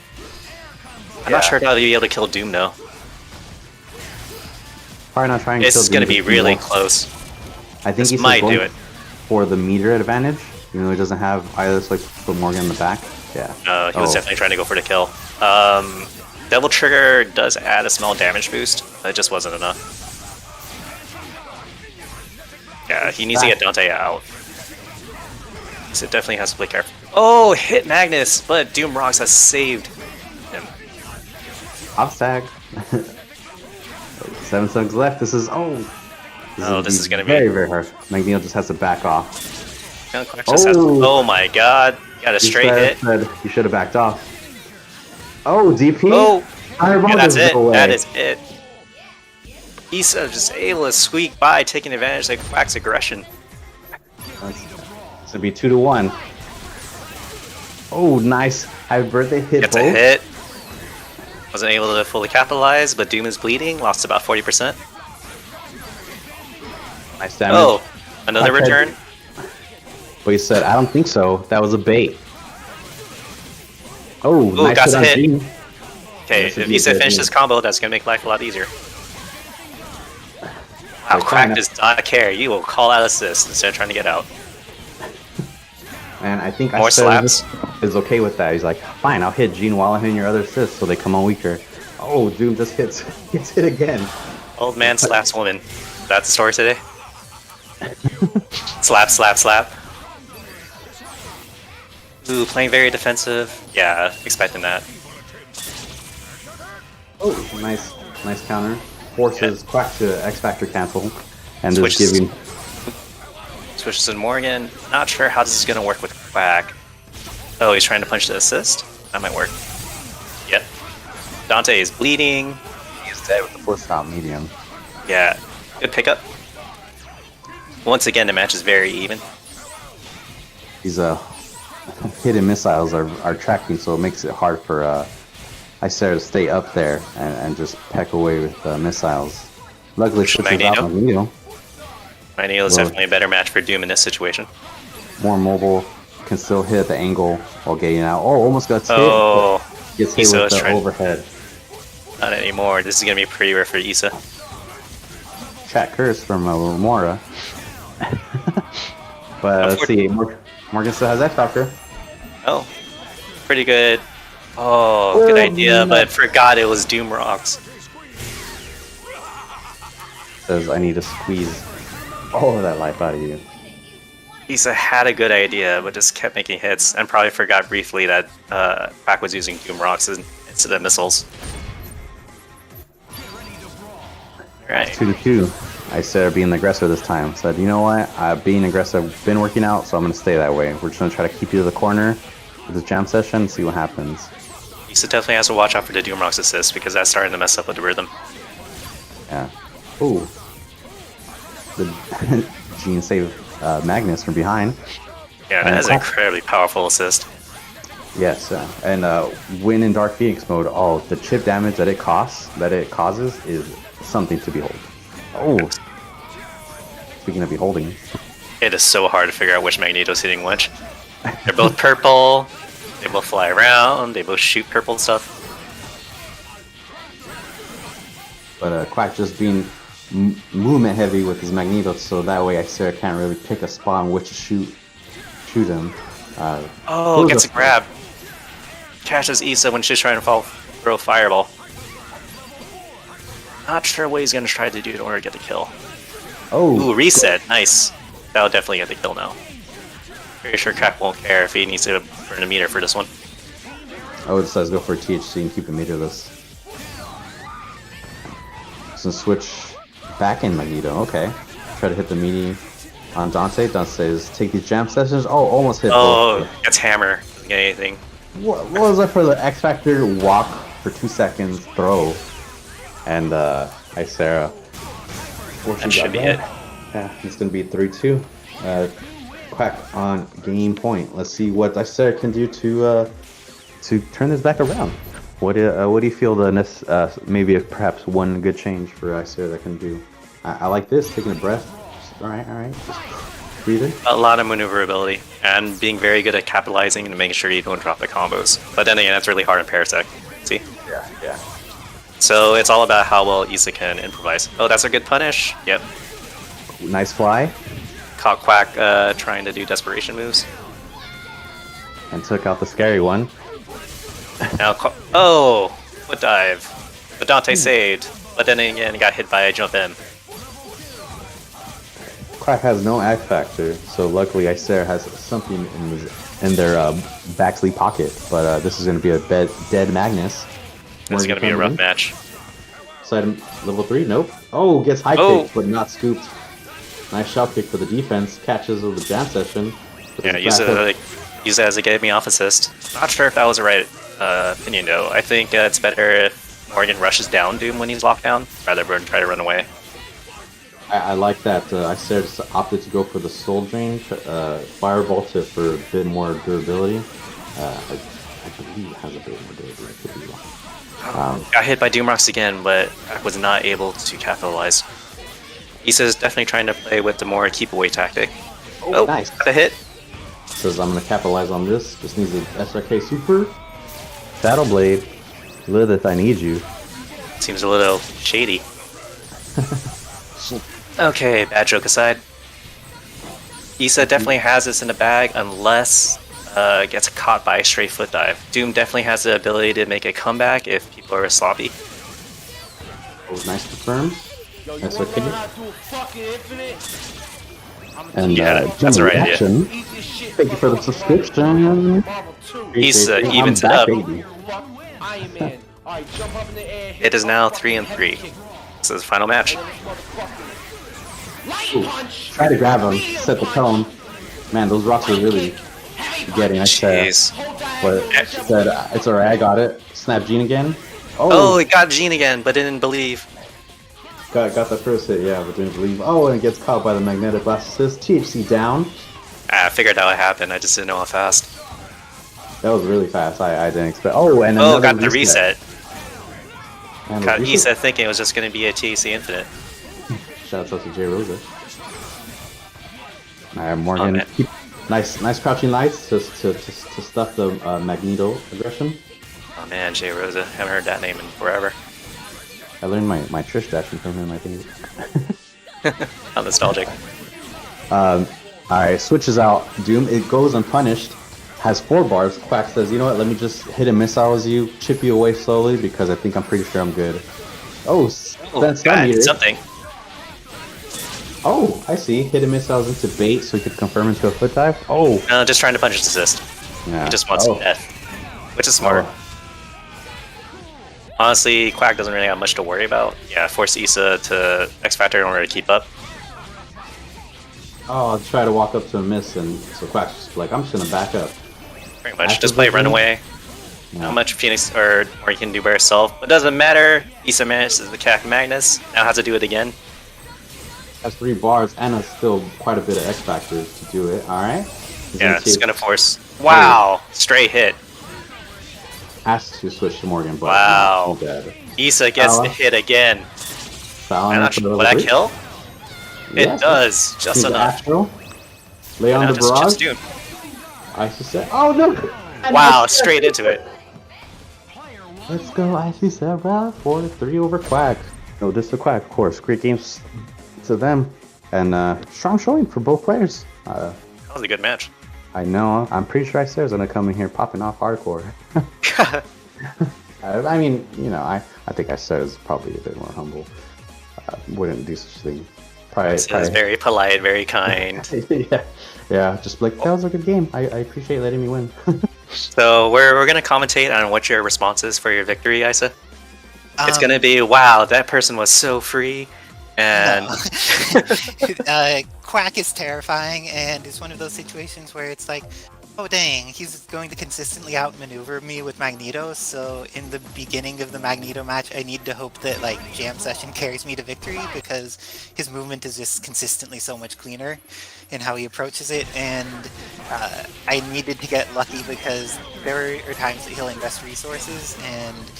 I'm not sure how he'll be able to kill Doom though. Probably not trying to kill Doom. It's gonna be really close. I think this might do it for the meter advantage. Even though he doesn't have either, so like put Morgan in the back. Yeah. No, he was definitely trying to go for the kill. Devil Trigger does add a small damage boost, but it just wasn't enough. Yeah, he needs to get Dante out. So it definitely has to play careful. Oh, hit Magnus, but Doom Rocks has saved him. Off tag. 7 seconds left. This is this is gonna be very, very hard. Magneto just has to back off. Oh my god, got a straight hit. You should have backed off. Oh, DP? Oh, yeah, that's it. That is it. Issa just able to squeak by, taking advantage of Quack's aggression. It's gonna be 2-1. Oh, nice. Happy birthday hit. Gets a hit. Wasn't able to fully capitalize, but Doom is bleeding. Lost about 40%. Nice damage. Oh, another return. But he said, I don't think so. That was a bait. Oh, nice got a hit. Gene. Okay, if Issa finishes this combo, that's going to make life a lot easier. Wow, Quack does not care. You will call out assist instead of trying to get out. And I think more slaps is okay with that. He's like, fine, I'll hit Gene while I'm hitting your other assists so they come on weaker. Oh, Doom just gets hit again. Old man slaps woman. That's the story today? Slap, slap, slap. Ooh, playing very defensive. Yeah, expecting that. Oh, nice counter. Forces Quack to X Factor cancel. And just giving... Switches in Morgan. Not sure how this is going to work with Quack. Oh, he's trying to punch the assist? That might work. Yep. Dante is bleeding. dead with the foot stop medium. Yeah, good pickup. Once again, the match is very even. These hidden missiles are tracking, so it makes it hard for Icera to stay up there and just peck away with missiles. Luckily, switches out Magneto. Magneto is definitely a better match for Doom in this situation. More mobile, can still hit the angle while getting out. Oh, almost got hit. Oh, Gets hit with the overhead. Not anymore. This is gonna be pretty rare for Issa. Chat curse from Remora. But let's see, Morgan still has X Factor. Oh, pretty good. Oh, good idea, but forgot it was Doom Rocks. Says I need to squeeze all of that life out of you. Issa had a good idea, but just kept making hits, and probably forgot briefly that Quack was using Doom Rocks instead of missiles. Right. 2-2. Icera being the aggressor this time. Said, you know what? Being aggressive, been working out, so I'm going to stay that way. We're just going to try to keep you to the corner with this jam session and see what happens. Issa definitely has to watch out for the Doom Rocks assist because that's starting to mess up with the rhythm. Yeah. Ooh. The Gene saved Magnus from behind. Yeah, that is an incredibly powerful assist. Yes, and when in Dark Phoenix mode, oh, the chip damage that it causes is something to behold. Oh, speaking of beholding, it is so hard to figure out which Magneto's hitting which. They're both purple. They both fly around. They both shoot purple stuff. But Quack just being movement heavy with his Magneto, so that way Icera can't really pick a spot on which to shoot him. Oh, gets a grab. Catches Issa when she's trying to throw a fireball. Not sure what he's going to try to do in order to get the kill. Oh, ooh, reset. Nice. That'll definitely get the kill now. Pretty sure Quack won't care if he needs to burn a meter for this one. I would say go for a THC and keep it meterless. So switch back in Magneto. Okay. Try to hit the meaty on Dante. Dante says, take these jam sessions. Oh, almost hit. Oh, gets hammer. Doesn't get anything. What was that for the X Factor walk for 2 seconds, throw? And Icera. That should be it. Yeah, it's going to be 3-2. Quack on game point. Let's see what Icera can do to turn this back around. What do you feel maybe perhaps one good change for Icera that can do? I like this, taking a breath. All right. Just breathing. A lot of maneuverability and being very good at capitalizing and making sure you don't drop the combos. But then again, that's really hard in Parasec. See? Yeah. So it's all about how well Issa can improvise. Oh, that's a good punish. Yep. Nice fly. Caught Quack trying to do desperation moves. And took out the scary one. Now, oh, foot dive. But Dante saved. But then again, got hit by a jump in. Quack has no X Factor, so luckily Icera has something in their backsleeve pocket. But this is going to be a dead Magnus. It's going to be a rough match. Side level 3, nope. Oh, gets high kick, but not scooped. Nice shot kick for the defense. Catches with the jam session. Yeah, use it as a get me off assist. Not sure if that was the right opinion though. I think it's better if Morgan rushes down Doom when he's locked down, rather than try to run away. I like that. Icera opted to go for the Soul Drain Fireball for a bit more durability. I believe it has a bit more durability. Could be wrong. Got hit by Doom Rocks again, but was not able to capitalize. Issa is definitely trying to play with the more keep away tactic. Oh, nice. Got a hit. Says I'm going to capitalize on this. Just needs an SRK Super. Shadow Blade. Lilith, I need you. Seems a little shady. Okay, bad joke aside. Issa definitely has this in the bag unless gets caught by a straight foot dive. Doom definitely has the ability to make a comeback if people are sloppy. Oh, nice confirm. That's okay. And yeah, that's the right idea. Thank you for the subscription. Issa evens it up. Baby. It is now 3-3. This is the final match. Ooh, try to grab him, set the tone. Man, those rocks are really getting. I said, but said it's alright. I got it. Snap Gene again. Oh, it got Jean again, but didn't believe. Got the first hit, yeah, but didn't believe. Oh, and it gets caught by the magnetic blast assist. THC down. I figured that would happen. I just didn't know how fast. That was really fast. I didn't expect. Oh, and Oh, another got the reset. And Got reset. Issa thinking it was just going to be a TAC Infinite. Shout out to J Rosa. Alright, Morgan. man. Nice crouching lights to stuff the Magneto aggression. Oh man, J Rosa. Haven't heard that name in forever. I learned my Trish dashing from him, I think. How nostalgic. Alright, switches out Doom. It goes unpunished. Has 4 bars. Quack says, you know what, let me just hit a missile as you, chip you away slowly because I think I'm pretty sure I'm good. Oh, that's God, something. Oh, I see. Hit a missiles into bait so he could confirm into a foot dive. Oh. No, just trying to punch his assist. Yeah. He just wants death. Which is smart. Honestly, Quack doesn't really have much to worry about. Yeah, force Issa to X Factor in order to keep up. Oh, I'll try to walk up to a miss, and so Quack's just like, I'm just gonna back up. Pretty much. Just play Runaway. Yeah. Not much Phoenix or you can do by yourself. But it doesn't matter. Issa manages the CAC Magnus. Now has to do it again. Has 3 bars and has still quite a bit of X factors to do it. Alright. Yeah, it's gonna force. Wow! Straight hit. Has to switch to Morgan, but wow. Dead. Issa gets the hit again. I'm not sure. Will that kill? Yes, it does, just enough. Astro. Lay on the barrage. Icy set. Oh no! Wow, straight into it. Let's go, Icy set, bro. 4-3 over Quack. No, this is Quack, of course. Great games to them, and strong showing for both players. That was a good match. I know. I'm pretty sure Ice's gonna come in here popping off hardcore. I mean, you know, I think Ice is probably a bit more humble. Wouldn't do such a thing. Probably very polite, very kind. yeah. Just like that was a good game. I appreciate letting me win. So we're gonna commentate on what your response is for your victory, Isa. It's gonna be, wow, that person was so free, and no. Quack is terrifying, and it's one of those situations where it's like, oh dang, he's going to consistently outmaneuver me with Magneto, so in the beginning of the Magneto match, I need to hope that like Jam Session carries me to victory, because his movement is just consistently so much cleaner in how he approaches it, and I needed to get lucky because there are times that he'll invest resources, and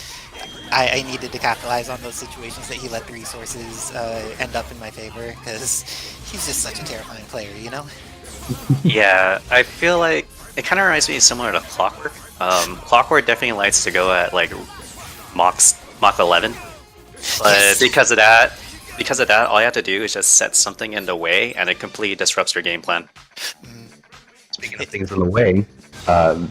I needed to capitalize on those situations that he let the resources end up in my favor, because he's just such a terrifying player, you know? Yeah, I feel like it kind of reminds me similar to Clockwork. Clockwork definitely likes to go at like Mach 11, but because of that, all you have to do is just set something in the way, and it completely disrupts your game plan. Speaking of things in the way,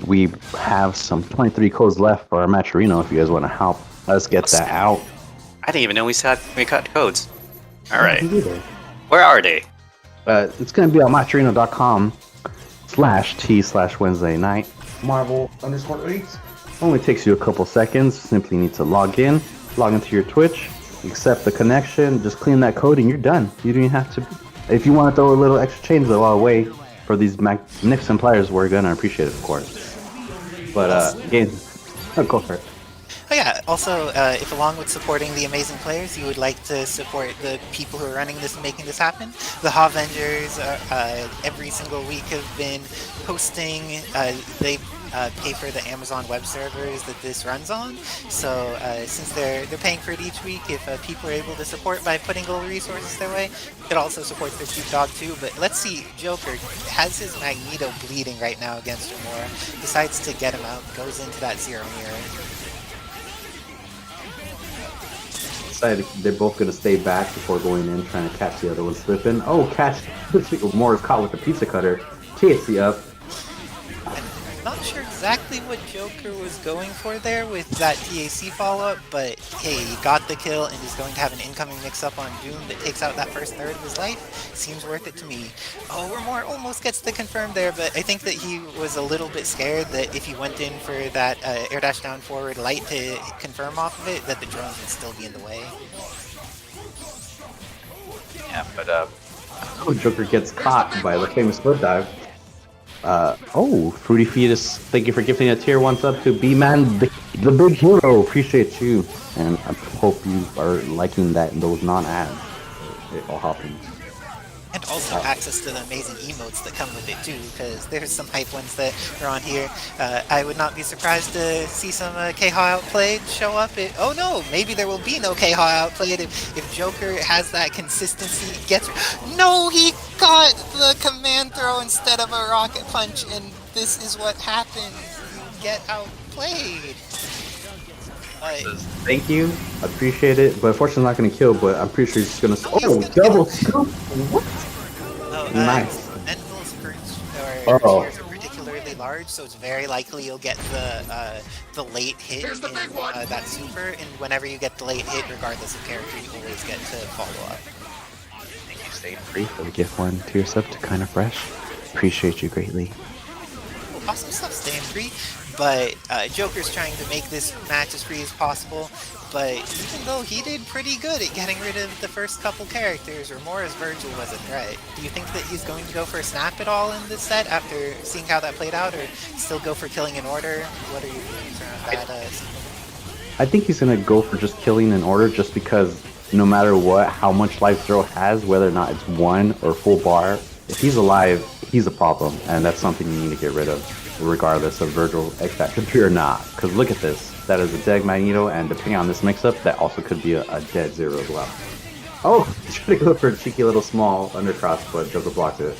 we have some 23 codes left for our match arena. If you guys want to help us get that out, I didn't even know we cut codes. All right, where are they? It's going to be on matcharena.com/t/Wednesday night Marvel_8. Only takes you a couple seconds. Simply need to log into your Twitch, accept the connection, just clean that code, and you're done. You don't even have to. If you want to throw a little extra change while away for these magnificent players, we're gonna appreciate it, of course. But go for it. Oh yeah, also, if along with supporting the amazing players, you would like to support the people who are running this and making this happen, the Avengers every single week have been posting, they pay for the Amazon web servers that this runs on, so since they're paying for it each week, if people are able to support by putting little resources their way, it also supports their cute dog too. But let's see, Joker has his Magneto bleeding right now against Remora, decides to get him out, goes into that zero mirror. They're both going to stay back before going in, trying to catch the other one slipping. Oh, catch! Morris caught with the pizza cutter. THC up. I'm not sure exactly what Joker was going for there with that TAC follow-up, but hey, he got the kill and is going to have an incoming mix-up on Doom that takes out that first third of his life. Seems worth it to me. Oh, Remora almost gets the confirm there, but I think that he was a little bit scared that if he went in for that air dash down forward light to confirm off of it, that the drones would still be in the way. Yeah, but Joker gets caught by the famous foot dive. Fruity Fetus, thank you for gifting a tier 1 sub to B-Man, the big hero. Appreciate you. And I hope you are liking those non-ads. It all happens. And also access to the amazing emotes that come with it too, because there's some hype ones that are on here. I would not be surprised to see some K-Haw Outplayed show up. Oh no, maybe there will be no K-Haw Outplayed if Joker has that consistency. No, he got the command throw instead of a rocket punch, and this is what happens. You get outplayed. Thank you, appreciate it. But unfortunately, not gonna kill. But I'm pretty sure he's gonna. Double scoop! What? Nice. Mental's shears are particularly large, so it's very likely you'll get the late hit in that super. And whenever you get the late hit, regardless of character, you always get to follow up. Thank you, Stay Free, for the gift 1 tier sub to Kinda Fresh. Appreciate you greatly. Awesome stuff, staying free. But Joker's trying to make this match as free as possible. But even though he did pretty good at getting rid of the first couple characters, Remora's Virgil was a threat. Do you think that he's going to go for a snap at all in this set after seeing how that played out, or still go for killing in order? What are your feelings around that? I think he's gonna go for just killing in order, just because no matter what, how much life Zero has, whether or not it's 1 or full bar, if he's alive, he's a problem, and that's something you need to get rid of, regardless of Virgil X Factor 3 or not. Because look at this. That is a dead Magneto, and depending on this mix-up, that also could be a dead Zero as well. Oh, he's trying to go for a cheeky little small undercross, but Joker blocks it.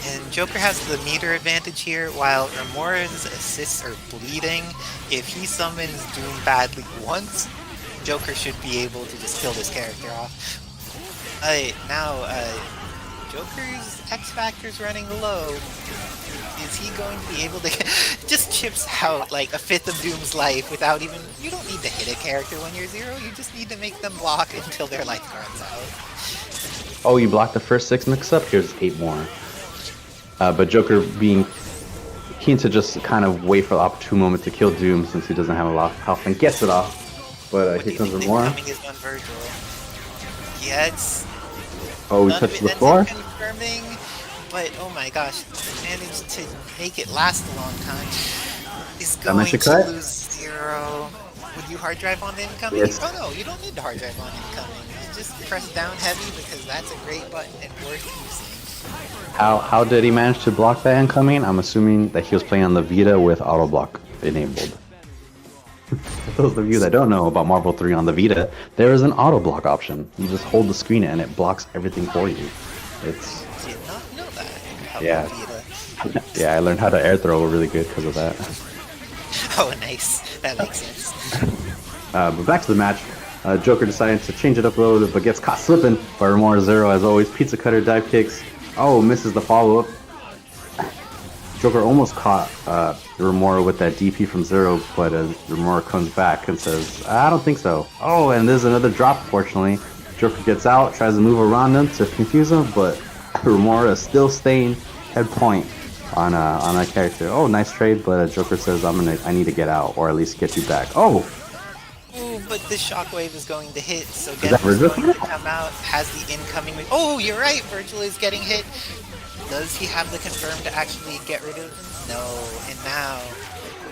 And Joker has the meter advantage here, while Remora's assists are bleeding. If he summons Doom badly once, Joker should be able to just kill this character off. Now, Joker's X Factor's running low. Is he going to be able to just chips out like a fifth of Doom's life without even... You don't need to hit a character when you're 0, you just need to make them block until their life runs out. Oh, you blocked the first 6 mix-up? Here's 8 more. But Joker being keen to just kind of wait for the opportune moment to kill Doom since he doesn't have a lot of health and gets it off. But here comes Remora. Yeah, it's... Oh, we touched the floor? Confirming, but oh my gosh, managed to make it last a long time. Is going to lose 0. Would you hard drive on the incoming? Yes. Oh no, you don't need to hard drive on incoming. You just press down heavy because that's a great button and worth using. How did he manage to block that incoming? I'm assuming that he was playing on the Vita with auto block enabled. For those of you that don't know about Marvel 3 on the Vita, there is an auto block option. You just hold the screen and it blocks everything for you. It's... Did not know that. Yeah. Yeah, I learned how to air throw really good because of that. Oh, nice. That makes sense. But back to the match. Joker decided to change it up a little bit, but gets caught slipping by Remora Zero as always. Pizza cutter dive kicks. Oh, misses the follow-up. Joker almost caught Remora with that DP from Zero, but Remora comes back and says, I don't think so. Oh, and there's another drop, fortunately. Joker gets out, tries to move around them to confuse him, but Remora is still staying head point on a character. Oh, nice trade, but Joker says, I need to get out, or at least get you back. Oh! Ooh, but this shockwave is going to hit, so Get is going to come out, has the incoming... Oh, you're right, Virgil is getting hit. Does he have the confirm to actually get rid of him? No. And now,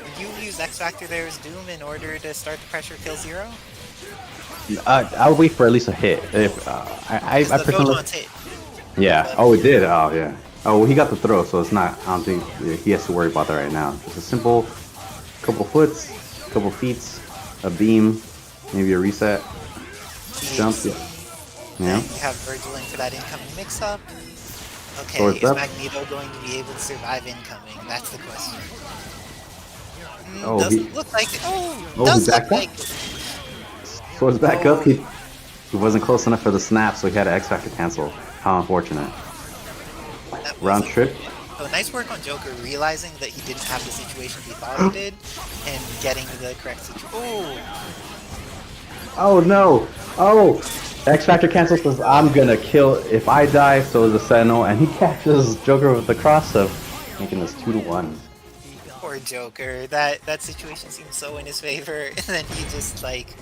would you use X Factor there as Doom in order to start the pressure kill 0? I'll wait for at least a hit. If I personally... hit. Yeah. Oh, it did. Oh, yeah. Oh, well, he got the throw, so it's not... I don't think he has to worry about that right now. Just a simple couple foots, couple feets, a beam, maybe a reset, jump. Yeah. You have Virgil in for that incoming mix-up. Okay, is Magneto going to be able to survive incoming? That's the question. Doesn't look like it. Does look like it. So it's back up. He wasn't close enough for the snap, so he had an X Factor cancel. How unfortunate. Round trip. So nice work on Joker realizing that he didn't have the situation he thought he did, and getting the correct situation. Oh no! Oh! X Factor cancels says, I'm gonna kill if I die, so is the Sentinel, and he catches Joker with the cross up, making this 2-1. Poor Joker. That situation seems so in his favor, and then he just like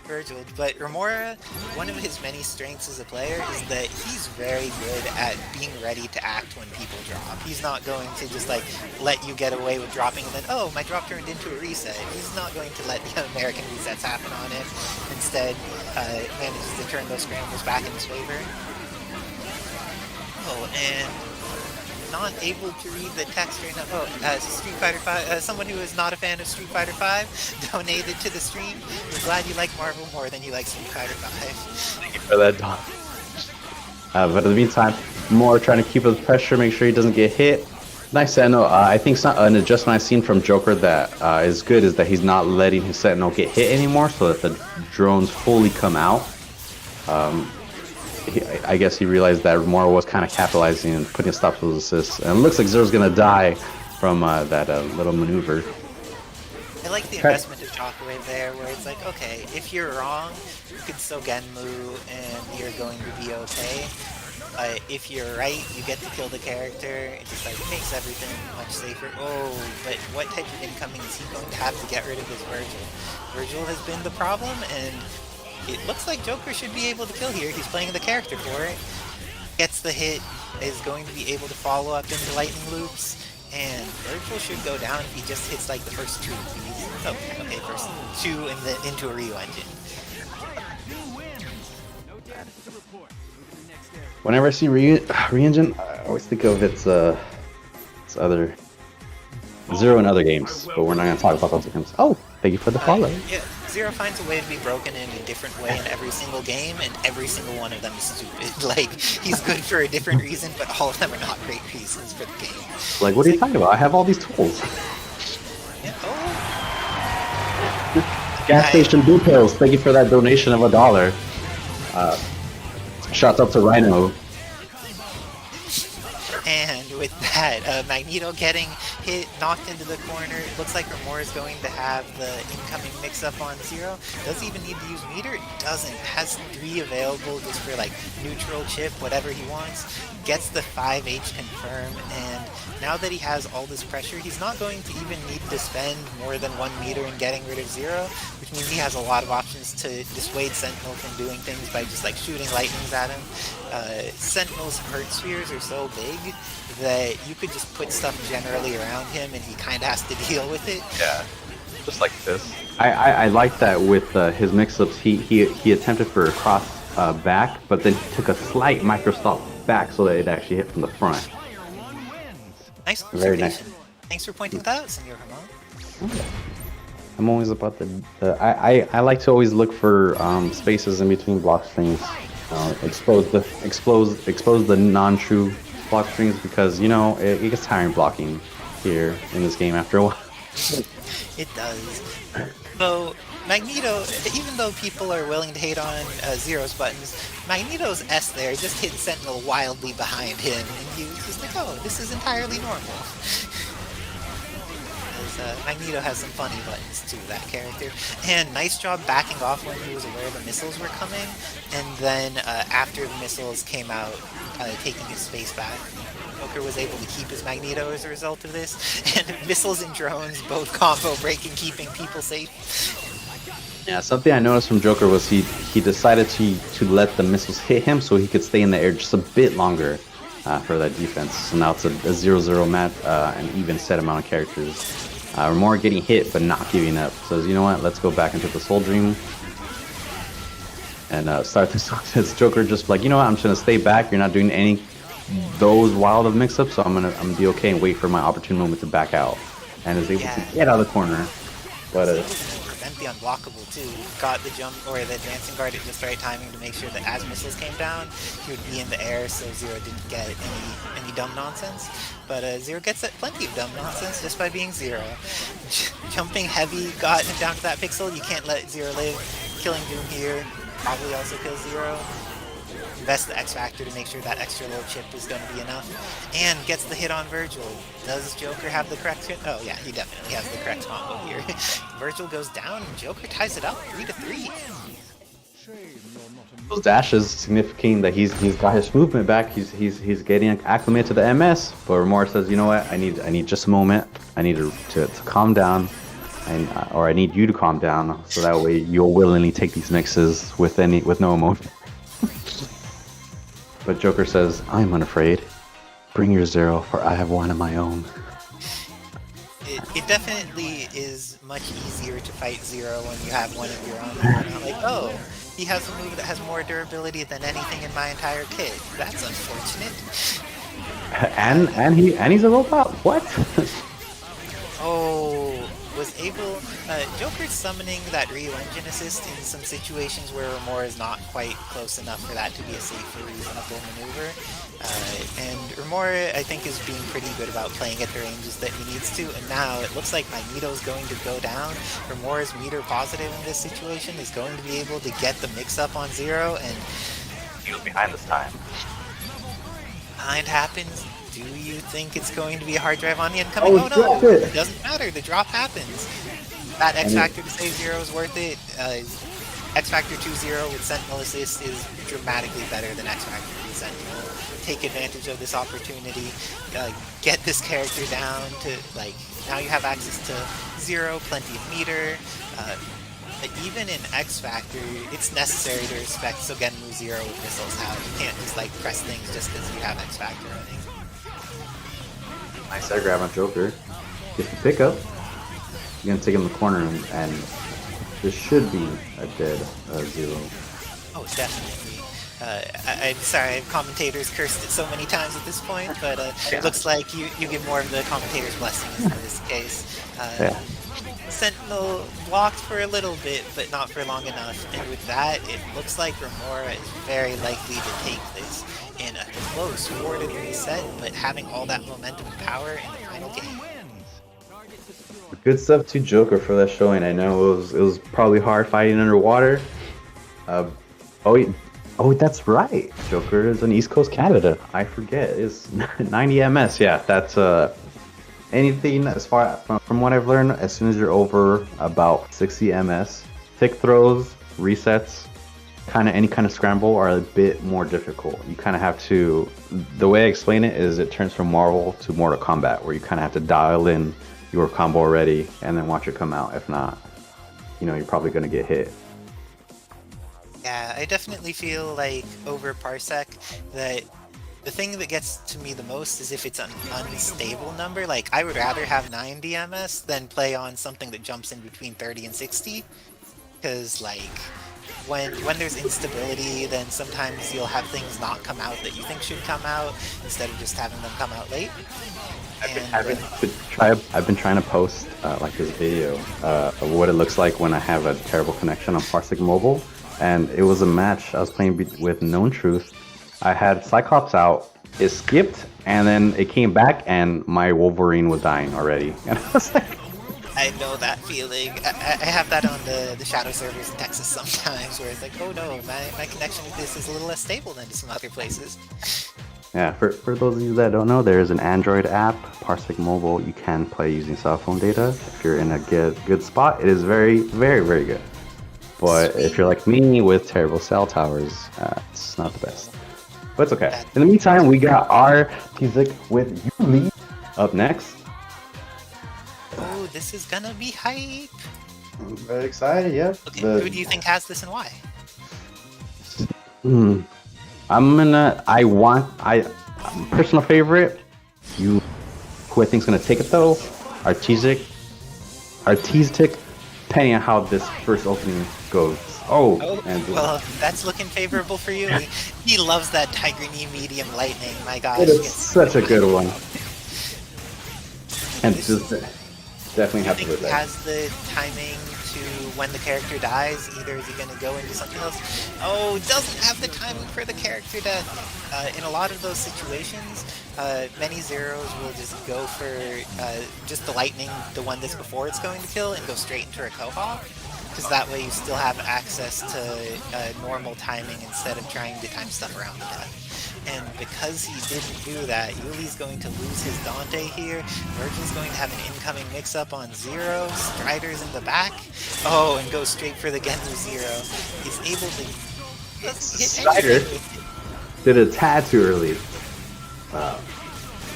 Virgil, but Remora, one of his many strengths as a player is that he's very good at being ready to act when people drop. He's not going to just like let you get away with dropping and then, oh, my drop turned into a reset. He's not going to let the American resets happen on him. Instead, manages to turn those scrambles back in his favor. Oh, and not able to read the text right now. Oh, Street Fighter 5. Someone who is not a fan of Street Fighter 5 donated to the stream. We're glad you like Marvel more than you like Street Fighter 5. Thank you for that, Don. But in the meantime, more trying to keep up the pressure, make sure he doesn't get hit. Nice Sentinel. I think an adjustment I've seen from Joker that is good is that he's not letting his Sentinel get hit anymore, so that the drones fully come out. I guess he realized that Remora was kind of capitalizing and putting a stop to those assists. And it looks like Zero's going to die from that little maneuver. I like the investment of Shockwave there, where it's like, okay, if you're wrong, you can still Genmu and you're going to be okay. If you're right, you get to kill the character. It just like makes everything much safer. Oh, but what type of incoming is he going to have to get rid of his Virgil? Virgil has been the problem, and it looks like Joker should be able to kill here. He's playing the character for it. Gets the hit, is going to be able to follow up into lightning loops, and Virgil should go down if he just hits like the first two of these. Oh, okay, first two into a Ryu engine. Whenever I see Re-Engine, I always think of its other Zero in other games, but we're not going to talk about those games. Oh, thank you for the follow. Yeah, Zero finds a way to be broken in a different way in every single game, and every single one of them is stupid. Like, he's good for a different reason, but all of them are not great reasons for the game. Like, what are you talking about? I have all these tools. Yeah, Gas station blue pills. Thank you for that donation of $1. Shouts out to Rhino. And with that, Magneto getting hit, knocked into the corner. It looks like Remora is going to have the incoming mix-up on Zero. Does he even need to use meter? It doesn't. Has 3 available just for like neutral chip, whatever he wants. Gets the 5H confirm, and now that he has all this pressure, he's not going to even need to spend more than 1 meter in getting rid of Zero, which means he has a lot of options to dissuade Sentinel from doing things by just like shooting lightnings at him. Sentinel's hurt spheres are so big that you could just put stuff generally around him and he kind of has to deal with it. Yeah, just like this. I like that with his mix-ups. He attempted for a cross back, but then he took a slight micro stop back so that it actually hit from the front. Nice observation. Very nice. Thanks for pointing that out, Senor Ramon. Okay. I'm always about I like to always look for spaces in between block strings. Expose the non-true block strings, because, you know, it gets tiring blocking here in this game after a while. It does. So Magneto, even though people are willing to hate on Zero's buttons, Magneto's S there just hit Sentinel wildly behind him, and he was just like, oh, this is entirely normal. Magneto has some funny buttons too, that character. And nice job backing off when he was aware the missiles were coming, and then after the missiles came out, taking his space back. Joker was able to keep his Magneto as a result of this, and missiles and drones both combo breaking, keeping people safe. Yeah, something I noticed from Joker was he decided to let the missiles hit him so he could stay in the air just a bit longer for that defense. So now it's a 0-0 map, an even set amount of characters. Remora getting hit but not giving up. Says, you know what, let's go back into the Soul Dream and start this off. As Joker just like, you know what, I'm just gonna stay back. You're not doing any those wild of mix-ups, so I'm gonna be okay and wait for my opportune moment to back out. And is able to get out of the corner. But prevent the unblockable too. Got the jump or the advancing guard at just the right timing to make sure that as missiles came down, he would be in the air, so Zero didn't get any dumb nonsense. But Zero gets plenty of dumb nonsense just by being Zero. Jumping heavy, got him down to that pixel. You can't let Zero live. Killing Doom here probably also kills Zero. Invest the X Factor to make sure that extra little chip is going to be enough. And gets the hit on Virgil. Does Joker have the correct hit? Oh yeah, he definitely has the correct combo here. Virgil goes down and Joker ties it up 3-3. those dashes significating that he's got his movement back. He's getting acclimated to the MS. But Remora says, you know what? I need just a moment. I need to calm down. or I need you to calm down, so that way you'll willingly take these mixes with no emotion. But Joker says, I'm unafraid. Bring your Zero, for I have one of my own. It definitely is much easier to fight Zero when you have one of your own. You're not like, oh, he has a move that has more durability than anything in my entire kit. That's unfortunate. And he's a robot. What? Oh, was able... Joker's summoning that Ryu engine assist in some situations where Remora is not quite close enough for that to be a safe or reasonable maneuver. And Remora, I think, is being pretty good about playing at the ranges that he needs to, and now it looks like Magneto's going to go down. Remora's meter positive in this situation is going to be able to get the mix-up on Zero, and... He was behind this time. Behind happens. Do you think it's going to be a hard drive on the incoming? Oh, no! it. It doesn't matter, the drop happens. That X Factor to save Zero is worth it. X Factor 2-0 with Sentinel Assist is dramatically better than X Factor 3 Sentinel. Take advantage of this opportunity, get this character down to, like, now you have access to Zero, plenty of meter. Even in X Factor, it's necessary to respect Sogenmu Zero with missiles out. You can't just, like, press things just because you have X Factor running. Nice air grab on Joker. Get the pickup. You're gonna take him in the corner, and this should be a dead Zero. Oh, definitely. I'm sorry, commentators cursed it so many times at this point, but it looks like you give more of the commentator's blessings in this case. Sentinel blocked for a little bit, but not for long enough, and with that, it looks like Remora is very likely to take this in a close warded reset, but having all that momentum and power in the final game. Good stuff to Joker for that showing. I know it was probably hard fighting underwater. Oh, that's right. Joker is an East Coast Canada. I forget. It's 90 MS. Yeah, that's anything as far from what I've learned. As soon as you're over about 60 MS, tick throws, resets, any kind of scramble are a bit more difficult. You kind of have to. The way I explain it is, it turns from Marvel to Mortal Kombat, where you kind of have to dial in your combo already and then watch it come out. If not, you're probably going to get hit. Yeah, I definitely feel like over Parsec that the thing that gets to me the most is if it's an unstable number. Like, I would rather have 90 MS than play on something that jumps in between 30 and 60. Because, like, when there's instability, then sometimes you'll have things not come out that you think should come out instead of just having them come out late. I've been trying to post like this video of what it looks like when I have a terrible connection on Parsec Mobile, and it was a match I was playing with Known Truth. I had Cyclops out, it skipped, and then it came back, and my Wolverine was dying already. And I was like, I know that feeling. I have that on the Shadow servers in Texas sometimes, where it's like, oh no, my connection with this is a little less stable than some other places. Yeah, for those of you that don't know, there is an Android app, Parsec Mobile. You can play using cell phone data. If you're in a good spot, it is very, very, very good. But if you're like me with terrible cell towers, it's not the best. But it's okay. In the meantime, we got our music with Yuli up next. Oh, this is gonna be hype. I'm very excited, yeah. Okay, who do you think has this and why? Personal favorite, who I think's gonna take it though, Artistic, depending on how this first opening goes. Well, that's looking favorable for you. He loves that Tiger Knee medium lightning, my gosh. It is such a good one. And just definitely happy with that. He has the timing to when the character dies. Either is he going to go into something else? Oh, doesn't have the timing for the character death. In a lot of those situations, many Zeros will just go for just the lightning, the one that's before it's going to kill, and go straight into a Kohawk. Because that way you still have access to normal timing instead of trying to time stuff around the death. And because he didn't do that, Yuli's going to lose his Dante here. Virgil's going to have an incoming mix-up on Zero. Strider's in the back. Oh, and goes straight for the Genmu Zero. He's able to hit Strider did a tad too early.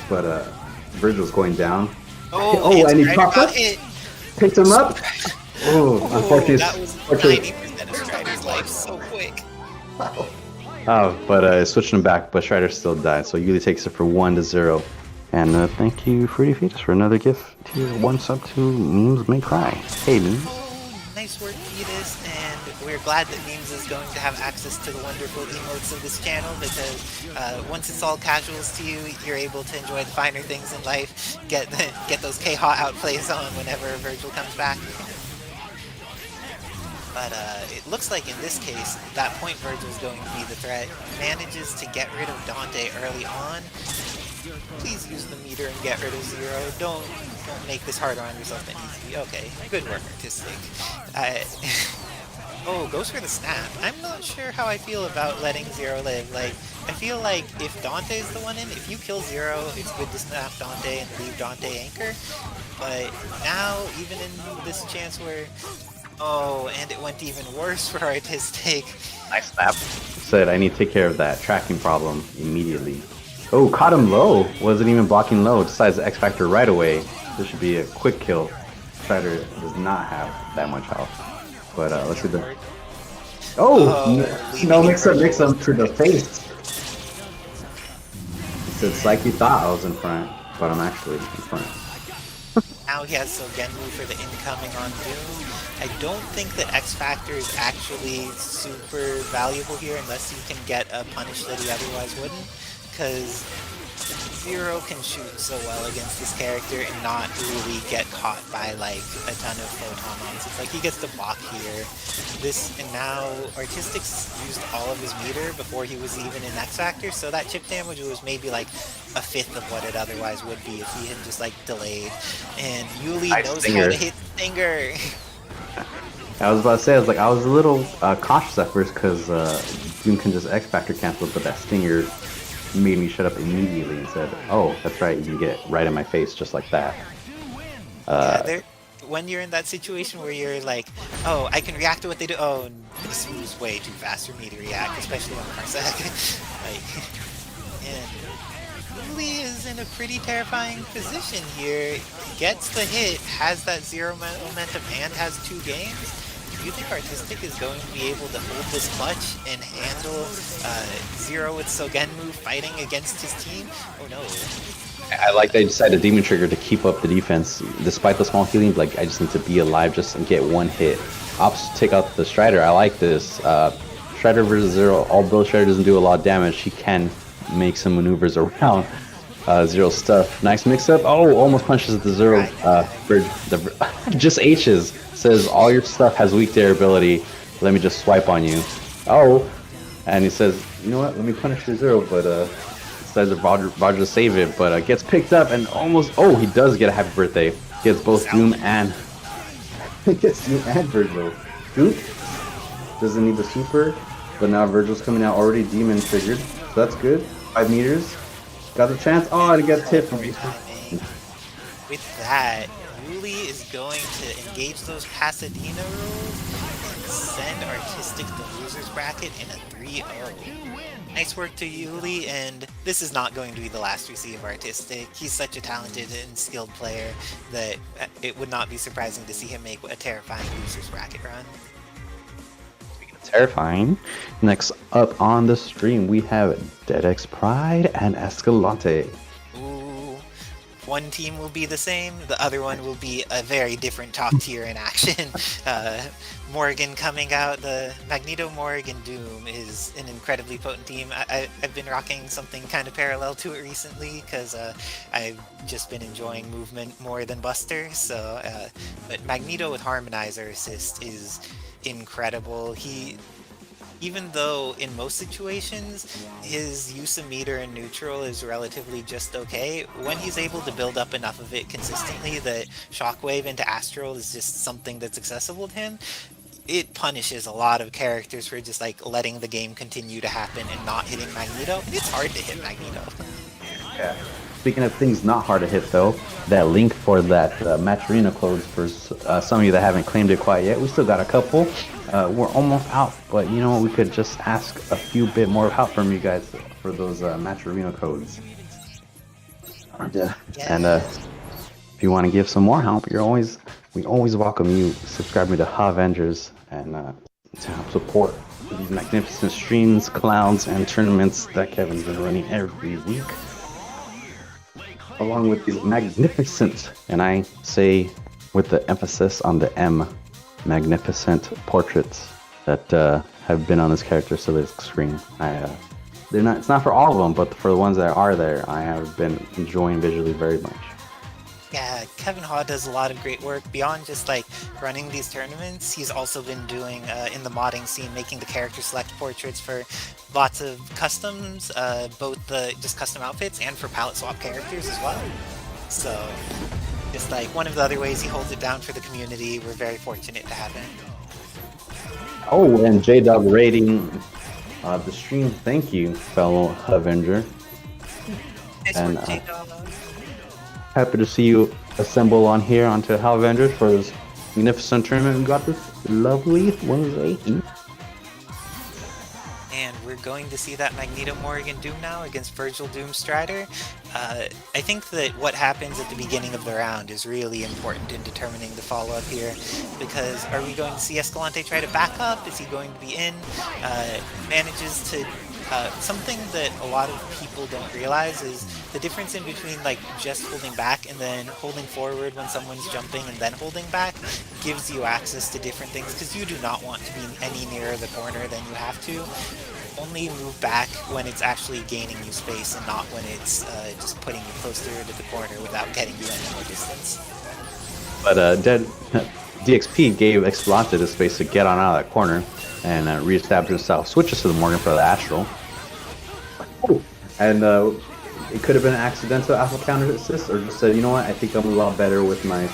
But Virgil's going down. Oh, and he Strider popped got up. hit. Picked him up. Oh, unfortunately, that was 90% of Strider's life so quick. but switching him back, but Strider still died. So Yuli takes it for 1-0. And thank you, Fruity Fetus, for another gift. Tier 1 sub to Memes May Cry. Hey, Memes. Nice work, Fetus, and we're glad that Memes is going to have access to the wonderful emotes of this channel because once it's all casuals to you, you're able to enjoy the finer things in life, get those K-Hot outplays on whenever Virgil comes back. But it looks like in this case, that point Virgil's going to be the threat. Manages to get rid of Dante early on. Please use the meter and get rid of Zero. Don't make this harder on yourself than it needs to be. Okay, good work, Artistic. Oh, goes for the snap. I'm not sure how I feel about letting Zero live. Like, I feel like if Dante's the one in, if you kill Zero, it's good to snap Dante and leave Dante anchor. But now, even in this chance where... Oh, and it went even worse for Artistic. Nice snap. Said I need to take care of that tracking problem immediately. Oh, caught him low. Wasn't even blocking low. Decides the X Factor right away. This should be a quick kill. Strider does not have that much health. But let's see the... Oh! No mix-up to the face. He said, it's like you thought I was in front, but I'm actually in front. Now he has Sogenmu for the incoming on Doom. I don't think that X Factor is actually super valuable here unless you can get a punish that he otherwise wouldn't, because Zero can shoot so well against this character and not really get caught by like a ton of photon-ons. It's like he gets to block here. And now Artistic's used all of his meter before he was even in X Factor, so that chip damage was maybe like a fifth of what it otherwise would be if he had just like delayed. And Yuli knows how to hit Stinger. I was about to say, I was a little cautious at first because Doom can just X Factor cancel, but that Stinger made me shut up immediately and said, oh, that's right, you can get right in my face just like that. When you're in that situation where you're like, oh, I can react to what they do. Oh, this moves way too fast for me to react, especially on Parsec. And Yuli is in a pretty terrifying position here. Gets the hit, has that zero momentum, and has 2 games. Do you think Artistic is going to be able to hold this clutch and handle Zero with Sogenmu fighting against his team? Oh no. I like they decided Demon Trigger to keep up the defense despite the small healing. Like, I just need to be alive just and get 1 hit. Ops take out the Strider. I like this. Strider versus Zero. Although Strider doesn't do a lot of damage, he can make some maneuvers around Zero's stuff. Nice mix-up. Oh, almost punches the Zero bridge. Just H's. Says all your stuff has weak durability. Let me just swipe on you. Oh, and he says, you know what? Let me punish your Zero, but says Roger to save it, but gets picked up and almost. Oh, he does get a happy birthday. Gets both Doom and Virgil. Doom doesn't need the super, but now Virgil's coming out already demon triggered, so that's good. 5 meters. Got the chance. Oh, and it got tipped. With that, Yuli is going to engage those Pasadena rules and send Artistic the loser's bracket in a 3-0. Nice work to Yuli, and this is not going to be the last we see of Artistic. He's such a talented and skilled player that it would not be surprising to see him make a terrifying loser's bracket run. Terrifying. Next up on the stream, we have DeadX Pride and Escalante. Ooh, one team will be the same, the other one will be a very different top tier in action. Morgan coming out, the Magneto Morgan Doom is an incredibly potent team. I've been rocking something kind of parallel to it recently because I've just been enjoying movement more than Buster. So, but Magneto with Harmonizer Assist is incredible. Even though in most situations his use of meter and neutral is relatively just okay, when he's able to build up enough of it consistently that Shockwave into Astral is just something that's accessible to him, it punishes a lot of characters for just like letting the game continue to happen and not hitting Magneto. It's hard to hit Magneto. Yeah. Speaking of things not hard to hit though, that link for that Match Arena clothes for some of you that haven't claimed it quite yet, we still got a couple. We're almost out, but you know what, we could just ask a few bit more help from you guys for those Match Arena codes. Yeah. And you want to give some more help, we always welcome you subscribing to Avengers and to help support these magnificent streams, clouds, and tournaments that Kevin's been running every week. Along with these magnificent, and I say with the emphasis on the M, magnificent portraits that have been on this character Civic screen. It's not for all of them, but for the ones that are there, I have been enjoying visually very much. Yeah, Kevin Ha does a lot of great work beyond just like running these tournaments. He's also been doing in the modding scene, making the character select portraits for lots of customs, both the just custom outfits and for palette swap characters as well. So just like one of the other ways he holds it down for the community, we're very fortunate to have him. Oh, and J-Dub rating the stream. Thank you, fellow Avenger. Nice And, work, J-Dog. Happy to see you assemble on here onto Hell Avengers for this magnificent tournament. We got this lovely Wednesday. And we're going to see that Magneto Morrigan Doom now against Virgil Doom Strider. I think that what happens at the beginning of the round is really important in determining the follow-up here, because are we going to see Escalante try to back up? Is he going to be in? Manages to... something that a lot of people don't realize is the difference in between like just holding back and then holding forward when someone's jumping and then holding back gives you access to different things, because you do not want to be any nearer the corner than you have to. Only move back when it's actually gaining you space and not when it's just putting you closer to the corner without getting you any more distance. But DXP gave Escalante the space to get on out of that corner and reestablish himself. Switches to the Morgan for the Astral. And it could have been an accidental alpha counter assist, or just said, you know what, I think I'm a lot better with my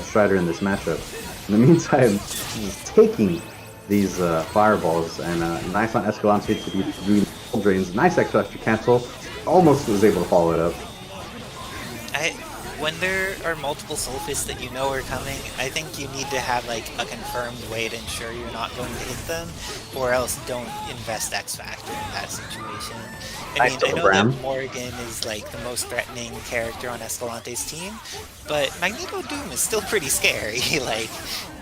Strider in this matchup. In the meantime, he's taking these fireballs, and nice on Escalante to be doing full drains. Nice extra cancel. Almost was able to follow it up. When there are multiple soul fists that you know are coming, I think you need to have like a confirmed way to ensure you're not going to hit them, or else don't invest X Factor in that situation. I mean, I know that Morrigan is like the most threatening character on Escalante's team, but Magneto Doom is still pretty scary. Like,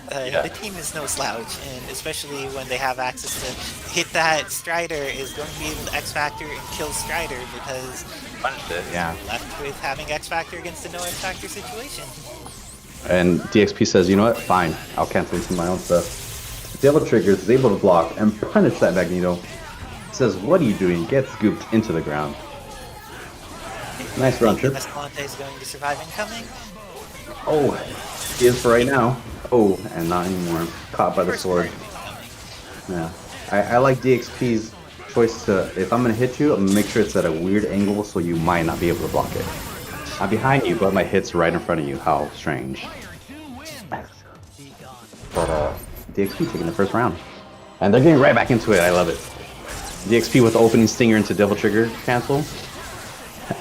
the team is no slouch, and especially when they have access to hit that, Strider is going to be able to X Factor and kill Strider, because left with having X Factor against a no X Factor situation. And DXP says, you know what, fine, I'll cancel into my own stuff. Devil Triggers is able to block and punish that Magneto. Says, what are you doing? Get scooped into the ground. Nice run trip. Escalante is going to survive incoming. Oh, he is for right now. Oh, and not anymore. Caught by the sword. Yeah. I like DXP's choice to, if I'm going to hit you, I'm going to make sure it's at a weird angle so you might not be able to block it. I'm behind you, but my hit's right in front of you. How strange. But DXP taking the first round. And they're getting right back into it. I love it. DXP with the opening stinger into Devil Trigger cancel.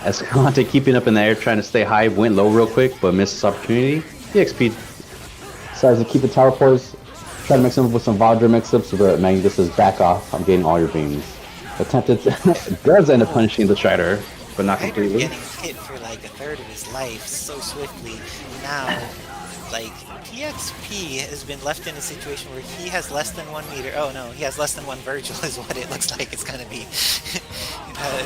Escalante keeping up in the air, trying to stay high, went low real quick, but missed this opportunity. DXP decides to keep the tower pores, try to mix them with some Vajra mix-ups so that Magneto says, back off, I'm getting all your beams. Attempted does end up punishing the Strider, but not completely. Getting hit for like a third of his life so swiftly. Now, like, TXP has been left in a situation where he has less than 1 meter. Oh no, he has less than 1 Virgil is what it looks like it's gonna be.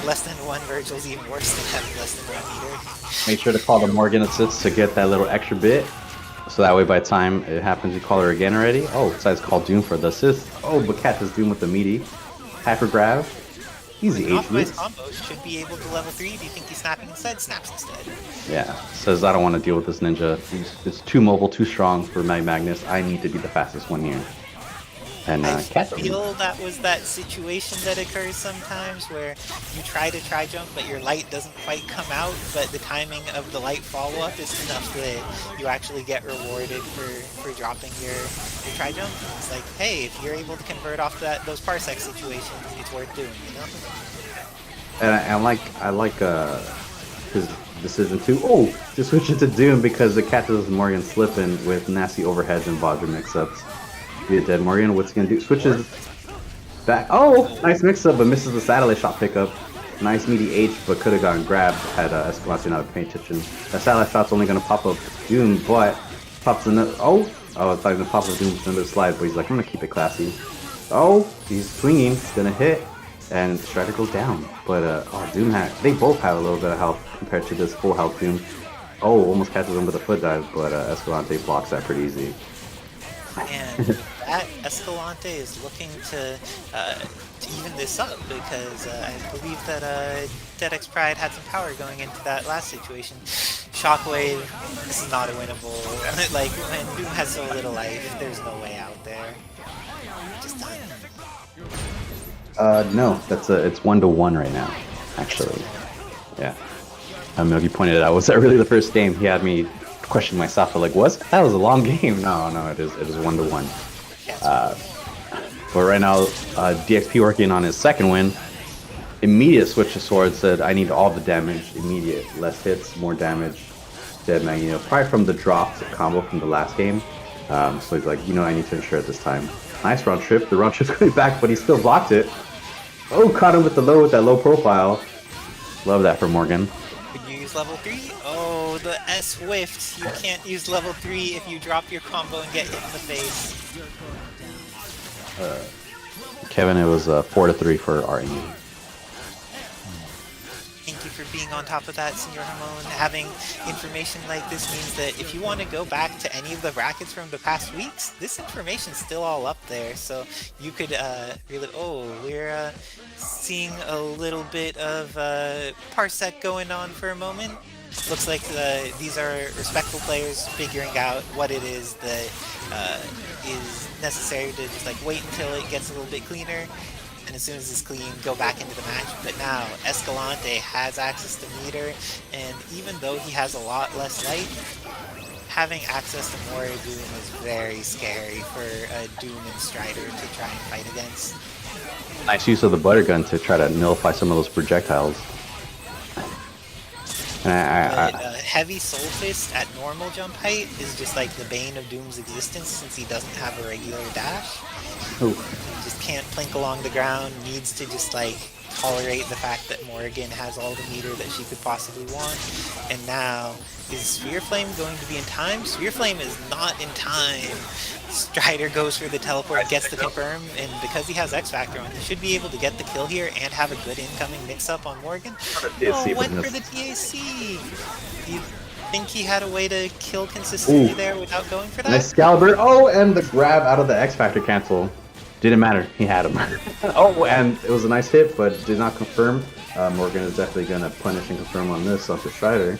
Less than 1 Virgil is even worse than having less than 1 meter. Make sure to call the Morgan assist to get that little extra bit. So that way by the time it happens, you call her again already. Oh, besides call Doom for the assist. Oh, but catches Doom with the meaty. Hyper grab. Easy H his combos should be able to level 3. Do you think he's snapping instead? Snaps instead. Yeah. Says I don't want to deal with this ninja. He's too mobile, too strong for Magnus. I need to be the fastest one here. And I feel that was that situation that occurs sometimes where you try to tri-jump but your light doesn't quite come out, but the timing of the light follow-up is enough that you actually get rewarded for dropping your tri-jump. It's like, hey, if you're able to convert off those parsec situations, it's worth doing, you know? And I like his decision to switch it to Doom because it catches Morgan slipping with nasty overheads and Vajra mix-ups. Be a dead Morgan. What's he gonna do? Switches back. Oh, nice mix-up, but misses the satellite shot pickup. Nice meaty H, but could have gotten grabbed had Escalante not paying attention. That satellite shot's only gonna pop up Doom, but pops another. Oh, I was gonna pop up Doom with another slide, but he's like, I'm gonna keep it classy. Oh, he's swinging, it's gonna hit, and Strider goes down. But oh, Doom they both have a little bit of health compared to this full health Doom. Oh, almost catches him with a foot dive, but Escalante blocks that pretty easy. And that Escalante is looking to even this up because I believe that DeadX Pride had some power going into that last situation. Shockwave, this is not a winnable. Like, when Doom has so little life, there's no way out there. Just done. No, it's 1-1 right now, actually. Yeah. Milky pointed it out. Was that really the first game? He had me question myself. Like, that was a long game? No, it is 1-1. But right now, DXP working on his second win. Immediate switch to sword, said I need all the damage. Immediate, less hits, more damage. Dead Magneto, probably from the dropped combo from the last game. So he's like, I need to ensure it this time. Nice round trip. The round trip's going back, but he still blocked it. Oh, caught him with that low profile. Love that for Morgan. Could you use level 3? Oh, the S-Swift. You can't use level 3 if you drop your combo and get hit in the face. Kevin, it was 4-3 for RE. Thank you for being on top of that, Senor Ramon. Having information like this means that if you want to go back to any of the brackets from the past weeks, this information's still all up there. So you could really... Oh, we're seeing a little bit of parsec going on for a moment. Looks like these are respectful players figuring out what it is that is necessary to just like wait until it gets a little bit cleaner, and as soon as it's clean, go back into the match. But now Escalante has access to meter, and even though he has a lot less life, having access to more Doom is very scary for Doom and Strider to try and fight against. Nice use of the butter gun to try to nullify some of those projectiles. But heavy Soul Fist at normal jump height is just like the bane of Doom's existence since he doesn't have a regular dash. Ooh. He just can't plink along the ground, needs to just like tolerate the fact that Morrigan has all the meter that she could possibly want. And now, is Sphere Flame going to be in time? Sphere Flame is not in time. Strider goes for the teleport, gets the confirm, and because he has X Factor on, he should be able to get the kill here and have a good incoming mix-up on Morgan. Oh, went for the TAC! You think he had a way to kill consistently there without going for that? Nice Excalibur. Oh, and the grab out of the X Factor cancel. Didn't matter. He had him. Oh, and it was a nice hit, but did not confirm. Morgan is definitely going to punish and confirm on this onto Strider.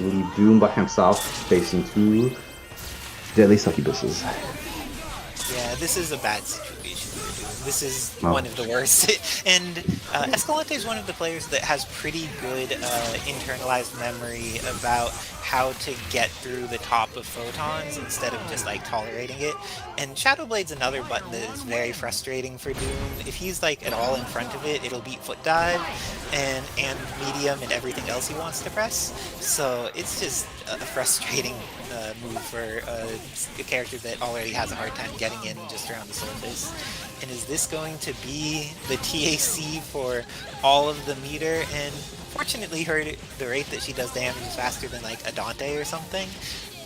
Leave Doom by himself, facing two deadly succubuses. Yeah, this is a bad situation for Doom. This is one of the worst. And Escalante is one of the players that has pretty good internalized memory about how to get through the top of photons instead of just like tolerating it. And Shadowblade's another button that is very frustrating for Doom. If he's like at all in front of it, it'll beat foot dive and medium and everything else he wants to press. So it's just a frustrating move for a character that already has a hard time getting in just around the surface. And is this going to be the TAC for all of the meter? And fortunately, the rate that she does damage is faster than like a Dante or something,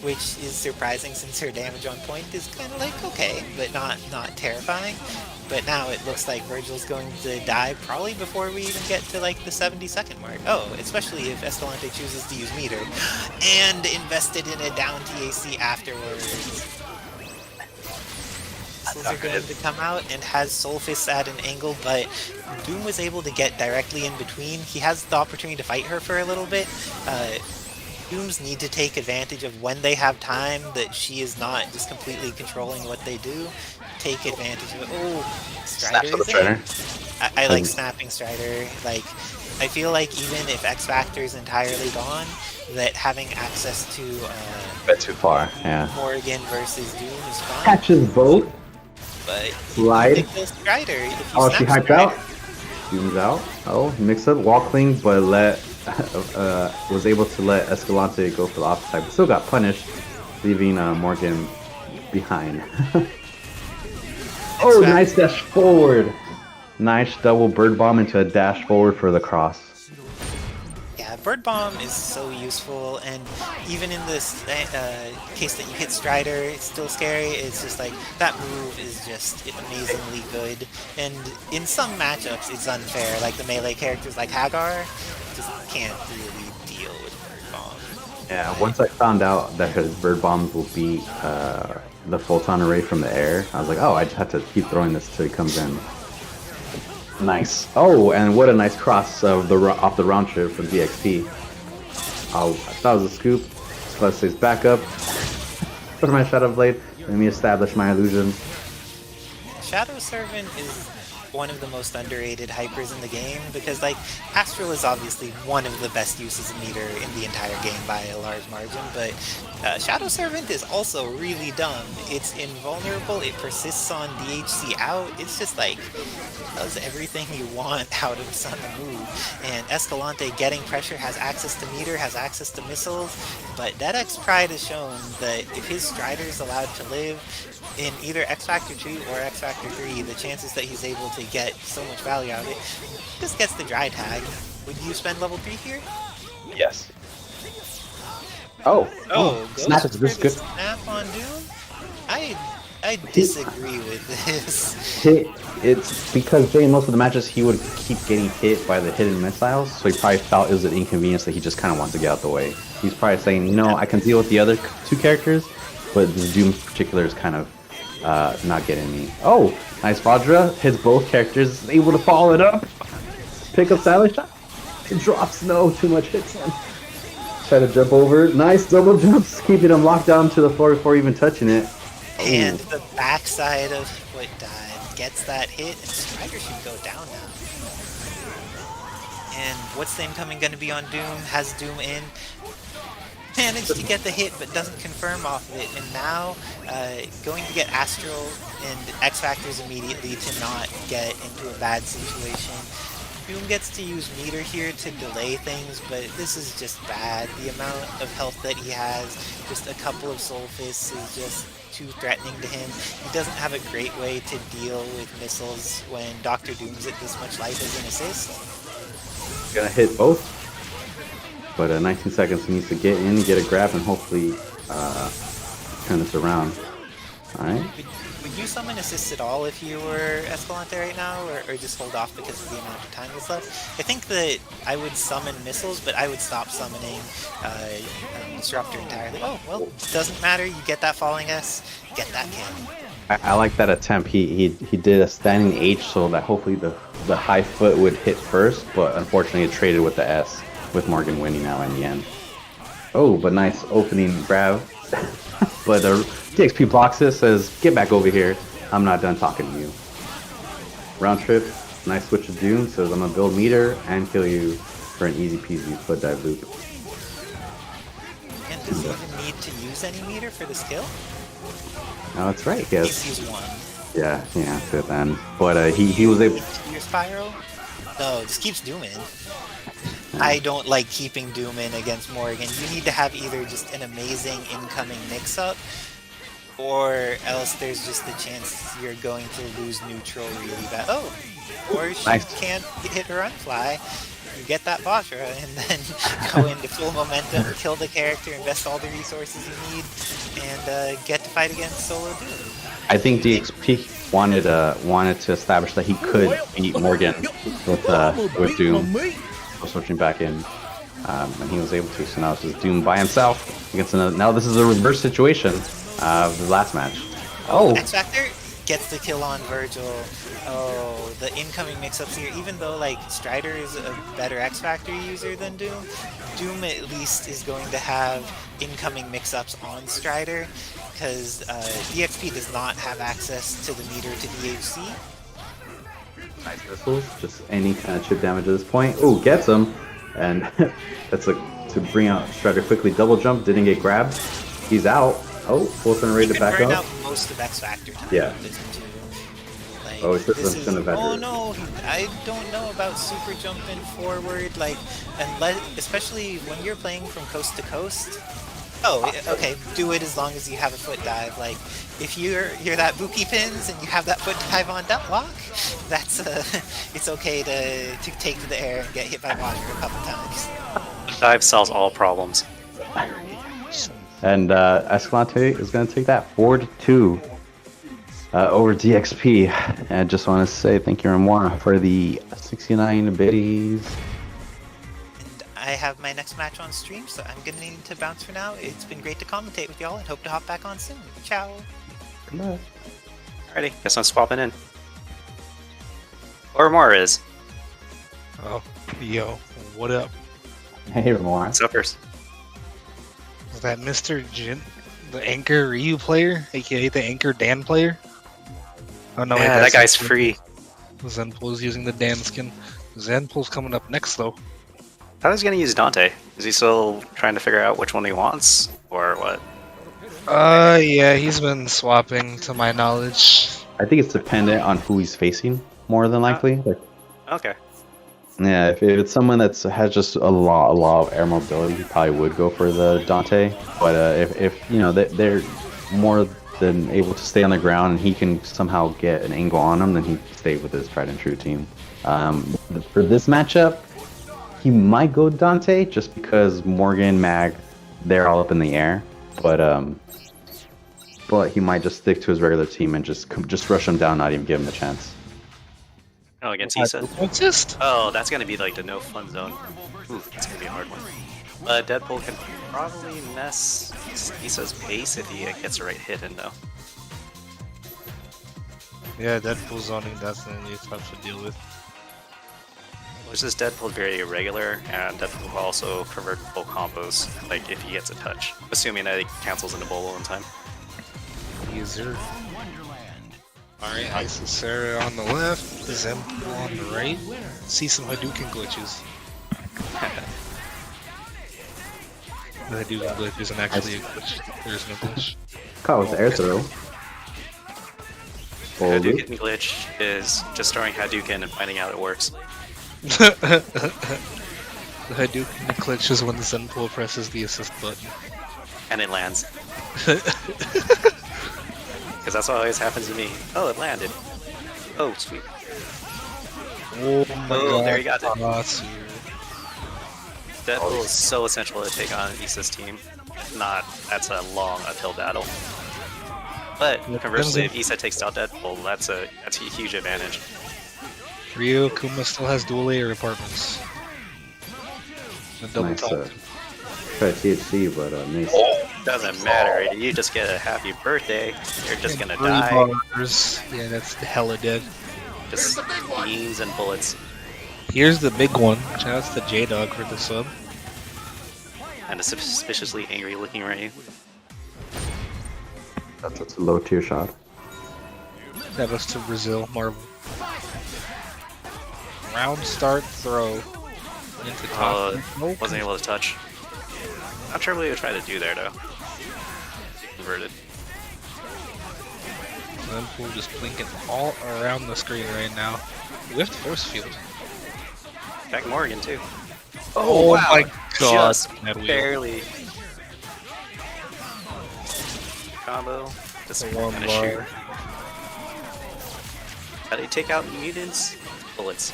which is surprising since her damage on point is kind of like okay, but not terrifying. But now it looks like Virgil's going to die probably before we even get to like the 70-second mark. Oh, especially if Escalante chooses to use meter and invested in a down TAC afterwards. Missiles are going to come out and has Soul Fist at an angle, but Doom was able to get directly in between. He has the opportunity to fight her for a little bit. Dooms need to take advantage of when they have time that she is not just completely controlling what they do. Take advantage of it. Oh, Strider is in. I like snapping Strider. Like, I feel like even if X Factor is entirely gone, that having access to a bit too far, yeah. Morgan versus Doom is fine. Catches both. But Slide. Strider. Oh, she hyped out. Doom's out. Oh, mix up wall cling, but was able to let Escalante go for the opposite type. Still got punished, leaving Morgan behind. Oh, nice dash forward. Nice double bird bomb into a dash forward for the cross. Yeah, Bird Bomb is so useful, and even in this case that you hit Strider, it's still scary. It's just like, that move is just amazingly good, and in some matchups it's unfair, like the melee characters like Hagar just can't really deal with Bird Bomb. Yeah, once I found out that his bird bombs will beat the photon array from the air, I was like, oh, I just have to keep throwing this till he comes in. Nice. Oh, and what a nice cross of off the round trip from DXP. Oh, I thought it was a scoop. Let's say back up. Put my Shadow Blade. Let me establish my illusion. Shadow Servant is one of the most underrated hypers in the game, because like Astral is obviously one of the best uses of meter in the entire game by a large margin, but Shadow Servant is also really dumb. It's invulnerable, it persists on DHC out, it's just like, does everything you want out of Sun move. And Escalante getting pressure, has access to meter, has access to missiles, but DeadX Pride has shown that if his Strider is allowed to live in either X Factor 2 or X Factor 3, the chances that he's able to get so much value out of it, just gets the dry tag. Would you spend level 3 here? Yes. Oh, snap is this good. Snap on Doom? I disagree with this. It's because during most of the matches he would keep getting hit by the hidden missiles, so he probably felt it was an inconvenience that he just kind of wanted to get out the way. He's probably saying, you know, I can deal with the other two characters, but the Doom in particular is kind of not getting me. Oh, nice Vajra, hits both characters, is able to follow it up. Pick up Silent Shot. It drops, no, too much hits him. Try to jump over, nice double jumps, keeping him locked down to the floor before even touching it. And the backside of foot dive gets that hit, and Strider should go down now. And what's the incoming going to be on Doom? Has Doom in. Managed to get the hit, but doesn't confirm off of it. And now going to get Astral and X Factors immediately to not get into a bad situation. Doom gets to use meter here to delay things, but this is just bad. The amount of health that he has, just a couple of Soul Fists is just too threatening to him. He doesn't have a great way to deal with missiles when Dr. Doom's at this much life as an assist. Gonna hit both, but 19 seconds he needs to get in, get a grab, and hopefully turn this around. Alright. Would you summon assists at all if you were Escalante right now, or just hold off because of the amount of time that's left? I think that I would summon missiles, but I would stop summoning Disruptor entirely. Oh, well, doesn't matter, you get that falling S, get that kill. I like that attempt. He did a standing H so that hopefully the high foot would hit first, but unfortunately it traded with the S, with Morgan winning now in the end. Oh, but nice opening grab. But DXP blocks this, says, get back over here. I'm not done talking to you. Round trip, nice switch of Doom, says I'm gonna build meter and kill you for an easy peasy foot dive loop. And does he even need to use any meter for this kill? No, that's right, yes. He's used one. Yeah, good then. But he was able. Your spiral? No, just keeps Doom in. I don't like keeping Doom in against Morgan. You need to have either just an amazing incoming mix-up, or else there's just the chance you're going to lose neutral really bad. Oh, or she can't hit her unfly. You get that Vajra, and then go into full momentum, kill the character, invest all the resources you need, and get to fight against solo Doom. I think DXP wanted to establish that he could beat Morgan with Doom. Switching back in, and he was able to. So now it's just Doom by himself against another. Now this is a reverse situation of the last match. Oh, X Factor gets the kill on Virgil. Oh, the incoming mix-ups here. Even though like Strider is a better X Factor user than Doom, Doom at least is going to have incoming mix-ups on Strider, because DXP does not have access to the meter to DHC. Nice missiles, just any kind of chip damage at this point. Oh, gets him, and that's like to bring out Strider quickly. Double jump, didn't get grabbed. He's out. Oh, full turn ready to back up. Out most of X Factor time. Yeah. Like, oh, this is gonna oh no, I don't know about super jumping forward. Like, unless, especially when you're playing from coast to coast, Oh, okay. Do it as long as you have a foot dive. Like, if you're that Buki pins and you have that foot dive on that lock, that's it's okay to take to the air and get hit by water a couple times. Dive solves all problems. And Escalante is going to take that 4-2 over DXP. And I just want to say thank you, Ramon, for the 69 biddies. And I have my next match on stream, so I'm gonna need to bounce for now. It's been great to commentate with y'all, and hope to hop back on soon. Ciao. Come on. Alrighty, guess I'm swapping in. Or more is. Oh, yo, what up? Hey, Ramon. What's up, first? Is that Mr. Jin, the Anchor Ryu player, aka the Anchor Dan player? Oh no, Yeah, that guy's free. Zenpool's using the Dan skin. Zenpool's coming up next though. I thought he was gonna use Dante. Is he still trying to figure out which one he wants, or what? Yeah, he's been swapping to my knowledge. I think it's dependent on who he's facing, more than likely. Like, Okay. yeah, if it's someone that's has just a lot of air mobility, he probably would go for the Dante. But if you know they're more than able to stay on the ground and he can somehow get an angle on him, then he stay with his tried and true team. For this matchup, he might go Dante just because Morgan, Mag, they're all up in the air. But he might just stick to his regular team and just rush him down, not even give him a chance. Oh, against Issa. Just Oh, that's gonna be like the no fun zone. Ooh, that's gonna be a hard one. Deadpool can probably mess Issa's pace if he gets the right hit in though. yeah, Deadpool zoning definitely tough to deal with. Which is Deadpool very irregular, and Deadpool will also convert full combos, like if he gets a touch. Assuming that he cancels into Bolo in time. User. Alright, Isis Sarah on the left, Zenpool on the right. See some Hadouken glitches. The Hadouken glitch isn't actually a glitch. There's no glitch. Caught with the air throw. Hold it. Hadouken glitch is just throwing Hadouken and finding out it works. The Hadouken glitch is when the Zenpool presses the assist button. And it lands. Because that's what always happens to me. Oh, it landed. Oh, sweet. Oh my god. There you got it. That's Deadpool is so essential to take on Issa's team. If not, that's a long uphill battle. But conversely, if Issa takes out Deadpool, that's a huge advantage. Ryo Kuma still has dual layer apartments. The double Nice. top. Try THC, but nice. Doesn't matter. You just get a happy birthday. You're just gonna 3 die. bars. Yeah, that's hella dead. Just beams and bullets. Here's the big one. Shout outs to J-Dog for the sub. And a suspiciously angry looking Ray. That's a low tier shot. That goes to Brazil, Marvel. Round start throw. Into top. Nope. Wasn't able to touch. Not sure what he would try to do there though. Converted. Zenpool just blinking all around the screen right now. Whiffed force field. Back Morgan too. Oh wow. my god. Just That wheel. barely. Combo. Just One gonna bar. shoot. How do you take out mutants? Bullets.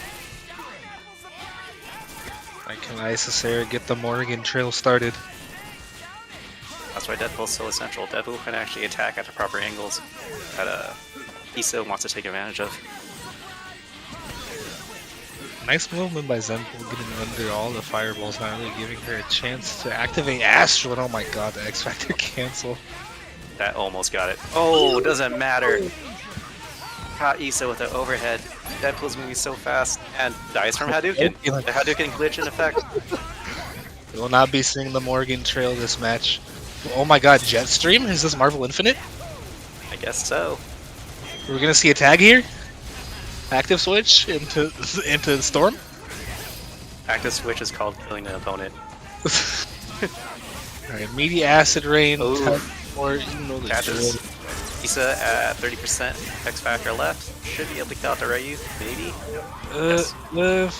Alright, can Isisera get the Morgan trail started? That's why Deadpool's so essential. Deadpool can actually attack at the proper angles that Issa wants to take advantage of. Nice movement by Zenpool getting under all the fireballs, not really giving her a chance to activate Astral. Oh my god, the X Factor cancel. That almost got it. Oh, doesn't matter. Caught Issa with an overhead. Deadpool's moving so fast and dies from Hadouken. The Hadouken glitch in effect. We will not be seeing the Morgan trail this match. Oh my god, Jetstream? Is this Marvel Infinite? I guess so. We're gonna see a tag here? Active switch into Storm? Active switch is called killing an opponent. Alright, media acid rain, Ooh. or you know the Catches. drill. Issa at 30% X Factor left. Should be able to kill out the Ryu, maybe. Yes.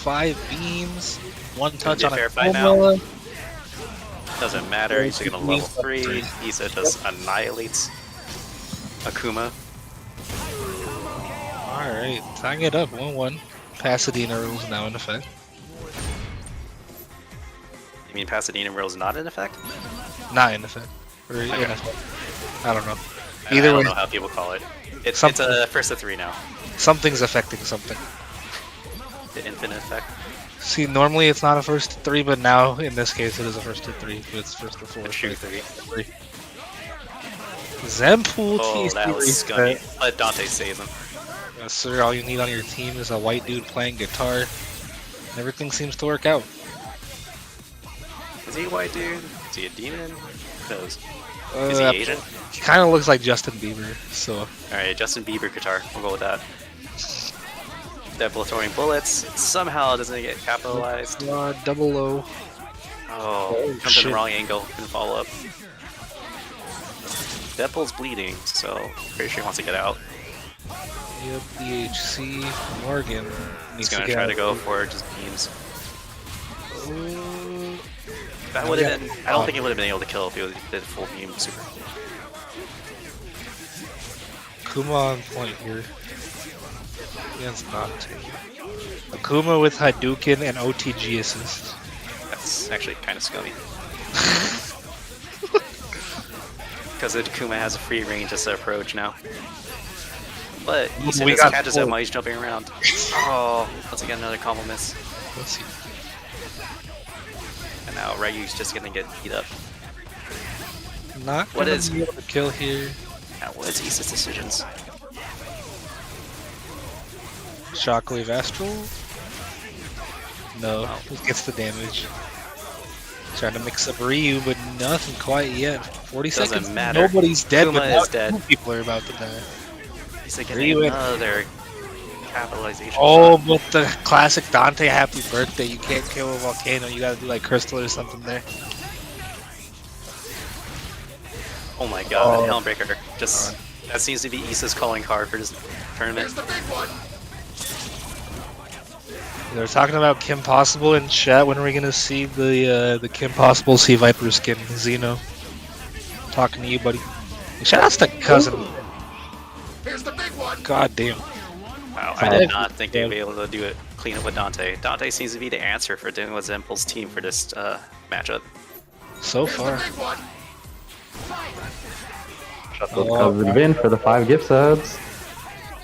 5 beams, 1 touch be a on fair a fight Coma. Doesn't matter, he's gonna level 3. Issa just annihilates Akuma. Alright, tying it up 1-1. Pasadena rules now in effect. You mean Pasadena rules not in effect? Not in effect. Or in Okay. effect. I don't know. I Either don't way, know how people call it. It's Something. a first to 3 now. something's affecting something. The infinite effect. See, normally it's not a first to 3, but now in this case it is a first to 3. But it's first to 4. The true 3. Zempool Oh, that was TC scummy. Let Dante save him. Yes, sir. All you need on your team is a white dude playing guitar. Everything seems to work out. Is he a white dude? Is he a demon? Who knows? Uh, Is he Asian? He kind of looks like Justin Bieber, so Alright, Justin Bieber guitar. We'll go with that. Deadpool throwing bullets. Somehow doesn't get capitalized. double O. Oh, jumped in shit. the wrong angle. Couldn't follow up. Deadpool's bleeding, so pretty sure he wants to get out. Yep, DHC Morgan He's needs gonna to get try out. to go for just beams. Uh, That would have been. I don't think he would have been able to kill if he did full beam super. Akuma on point here. Against Dante. Akuma with Hadouken and OTG assist. That's actually kind of scummy. Because Akuma has a free range as an approach now. But Issa We just got catches four. him while he's jumping around. Oh, once again another combo miss. Let's see. And now Ryu's just gonna get beat up. Not What gonna is- be able to kill here. Now what is Issa's decisions? Shockwave Astral? No, Oh. it gets the damage. Trying to mix up Ryu, but nothing quite yet. 40 Doesn't seconds. matter. Nobody's dead, Kuma but is now dead. 2 people are about to die. Issa Ryu getting and- another capitalization. Oh, shot. but the classic Dante happy birthday. You can't kill a volcano. You gotta do like Crystal or something there. Oh my god, Oh. Helmbreaker. Just that seems to be Issa's calling card for this tournament. They're talking about Kim Possible in chat. When are we gonna see the Kim Possible Sea Viper skin, Xeno? Talking to you, buddy. Shout outs to cousin. God damn. Wow, I did not think they'd be able to do it clean up with Dante. Dante seems to be the answer for dealing with Zempool's team for this matchup. So far. Those cousin Vin for the 5 gift subs.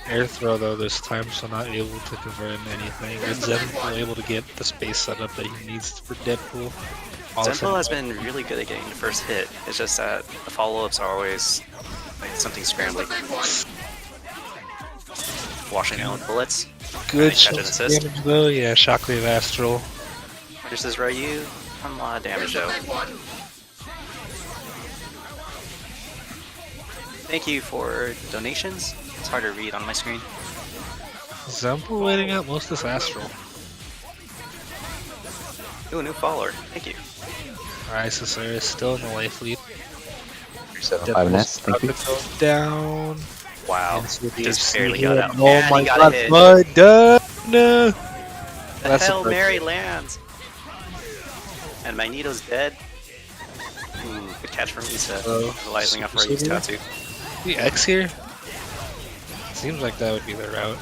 Air throw though this time, so not able to convert anything. And Zenpool able to get the space setup that he needs for Deadpool. Zempool has been really good at getting the first hit. It's just that the follow-ups are always like something scrambling. Washing down with bullets. Good Catch an shot assist. damage though. Yeah, Shockwave Astral. Versus Ryu. Not a lot of damage though. Thank you for donations. It's hard to read on my screen. Zenpool waiting out most of this Astral. Ooh, a new follower. Thank you. Alright, Cesar is still in the life lead. 5 nets, thank you. Down. Wow. Into the Just HC barely got here. out. Oh And my he got god, a hit. but done. The That's a Hail break. Mary lands. And Magneto's dead. Ooh, good catch from Issa. Utilizing off Ryu's Super tattoo. The X here? Seems like that would be the route.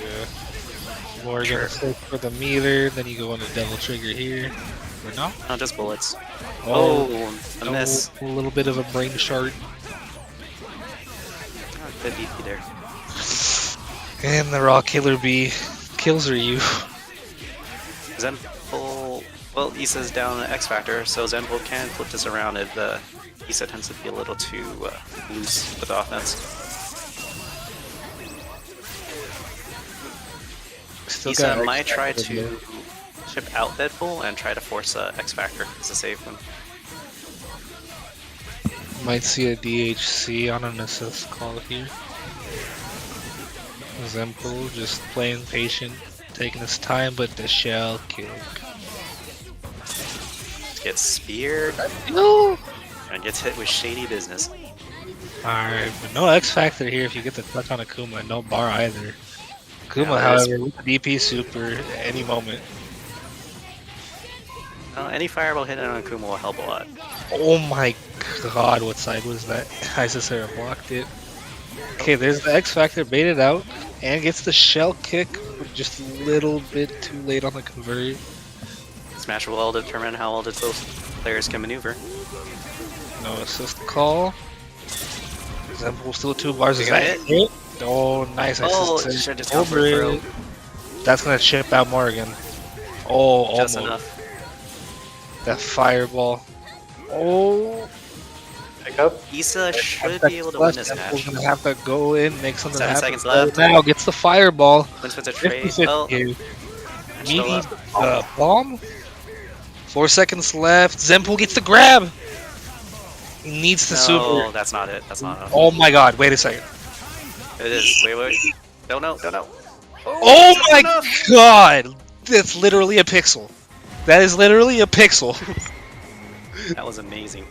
Yeah. Morgan Sure. stick for the meter, then you go on the devil trigger here. Or no? No, just bullets. Oh, Oh, a miss. A little bit of a brain shard. Oh, good BP there. And the Raw Killer Bee kills Ryu. Zenpool, well, Issa's down an X Factor, so Zenpool can flip this around if Issa tends to be a little too loose with offense. Still Issa got might X try Factor to there. chip out Deadpool and try to force X Factor as a safe one. Might see a DHC on an assist call here. Zempool just playing patient, taking his time, but the shell kick. Gets speared No! and gets hit with shady business. Alright, but no X Factor here if you get the touch on Akuma, no bar either. Akuma, Yeah, that is- however, with the DP super at any moment. Any fireball hitting on Kuma will help a lot. Oh my god, what side was that? Isisera blocked it. Okay, there's the X Factor baited out and gets the shell kick, but just a little bit too late on the convert. Smash will determine how well both players can maneuver. No assist call. Example still 2 bars. Is got that it? it? Oh, nice. Oh, Assist should just go for over a throw. it. That's gonna chip out Morgan. Oh, Just almost. enough. That fireball. Oh. Pick up. Issa should be able to win this match. Gonna have to go in, make something 7 happen. seconds left. Now gets the fireball. Wins with a trade. 50-50 Oh, here. still Meaty up. bomb. 4 seconds left. Zempool gets the grab. He needs the No, super. that's not it. That's not enough. Oh my god, wait a second. It is. Wait. Don't know. Oh my god! That's literally a pixel. That is literally a pixel. That was amazing.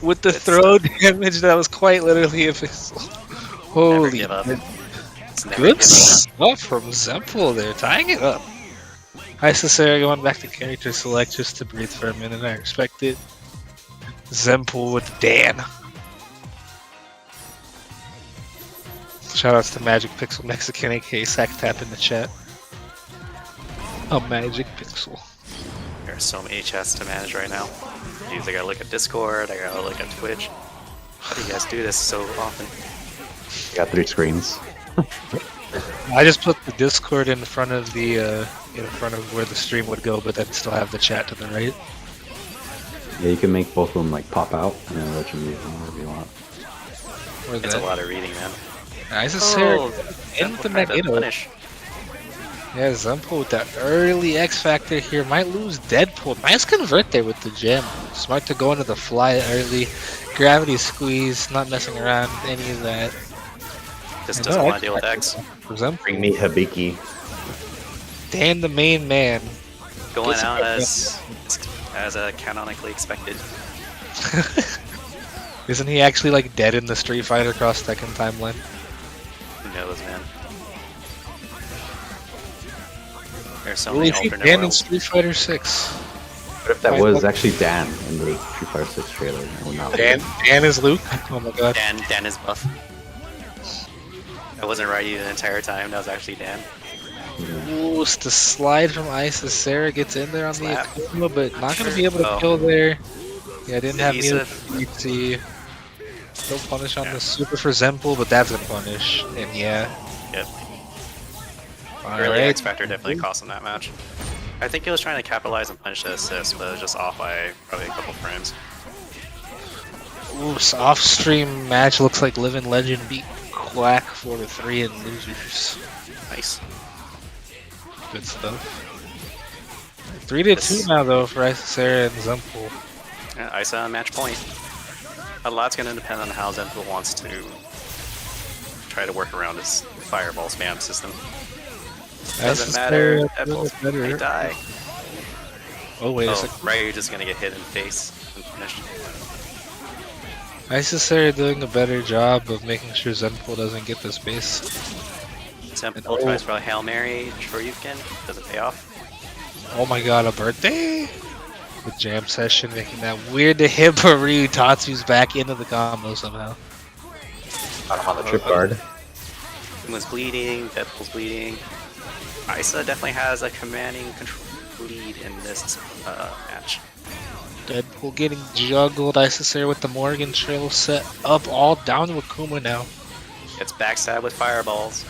With the It's, throw damage, that was quite literally a pixel. Never Holy give up. good It's never give up. stuff from Zempool there, tying it up. Isisera going back to character select just to breathe for a minute, I respect it. Zempool with Dan. Shoutouts to Magic Pixel Mexican, aka Sack Tap in the chat. A Magic Pixel. There are so many chats to manage right now. Jeez, I gotta look at Discord, I gotta look at Twitch. How do you guys do this so often? Got 3 screens. I just put the Discord in front of the in front of where the stream would go, but then still have the chat to the right. Yeah, you can make both of them like pop out and then let you use them wherever you want. Where's It's a that? lot of reading, man. Isisera in Zempool the tried to Magneto. punish. Yeah, Zempool with that early X Factor here might lose Deadpool. Nice convert there with the gem. Smart to go into the fly early. Gravity squeeze, not messing around, any of that. Just I doesn't know, want to deal with X. For Zempool. Bring me Hibiki. Dan the main man. Going Gets out it. as canonically expected. Isn't he actually like dead in the Street Fighter Cross Tekken timeline? Who knows, man? There's so Will many we see alternate Dan in worlds. Street Fighter 6? What if that was actually Dan in the Street Fighter 6 trailer? It would not be. Dan is Luke? Oh my god. Dan is buff. I wasn't right the entire time. That was actually Dan. Ooh, the slide from Isisera gets in there on Slap. the Akuma, but not going to Sure. be able to Oh. kill there. Yeah, didn't have Issa. neither PC. Still punish on the super for Zempool, but that's a punish. And yeah. Yep. Early Alright. X Factor definitely cost him that match. I think he was trying to capitalize and punish the assist, but it was just off by probably a couple frames. Ooh, off-stream match looks like Living Legend beat Quack 4-3 in losers. Nice. Good stuff. 3-2 This- now though for Isisera and Zempool. Yeah, Isa on match point. A lot's going to depend on how Zempool wants to try to work around his fireball spam system. Doesn't matter. Deadpool's may die. Oh wait a Oh, second. Ryu just going to get hit in the face and finished. Isisera doing a better job of making sure Zempool doesn't get the space. Zempool tries for a Hail Mary for Yuken. Doesn't pay off. Oh my god, a birthday? The jam session making that weird to hit, but Ryu Tatsu's back into the combo somehow. Got him on the trip guard. Kuma's bleeding, Deadpool's bleeding. Isa definitely has a commanding control lead in this match. Deadpool getting juggled, Isisera with the Morgan trail set up, all down to Akuma now. Gets backstab with fireballs.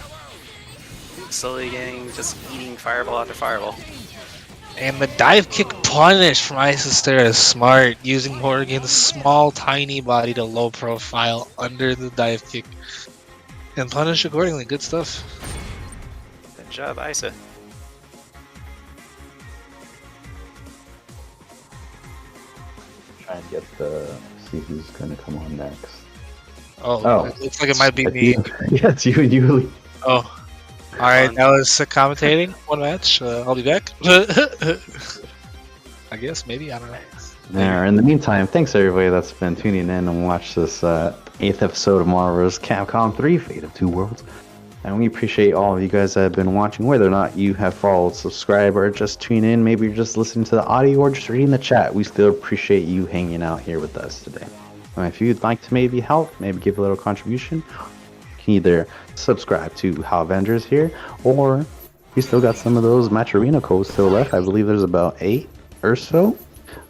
Slowly just eating fireball after fireball. And the dive kick punish from Isisera is smart, using Morgan's small, tiny body to low profile under the dive kick. And punish accordingly, good stuff. Good job, Isa. Try and get the. See who's gonna come on next. Oh, it looks like it might be me. Yeah, it's you and you. Oh. Alright, that was commentating. One match. I'll be back. I guess, maybe, I don't know. There. In the meantime, thanks everybody that's been tuning in and watched this 8th episode of Marvel's Capcom 3: Fate of Two Worlds. And we appreciate all of you guys that have been watching, whether or not you have followed, subscribe, or just tune in. Maybe you're just listening to the audio or just reading the chat. We still appreciate you hanging out here with us today. If you'd like to maybe help, maybe give a little contribution, you can either subscribe to How Avengers here, or we still got some of those Match Arena codes still left. I believe there's about 8 or so.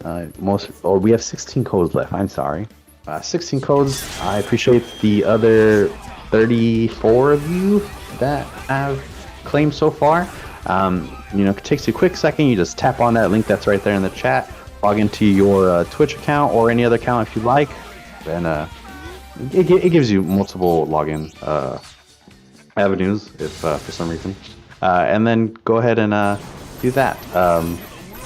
We have 16 codes left. I'm sorry. 16 codes. I appreciate the other 34 of you that have claimed so far. It takes you a quick second. You just tap on that link that's right there in the chat. Log into your Twitch account or any other account if you like. And it gives you multiple login avenues if for some reason. And then go ahead and do that.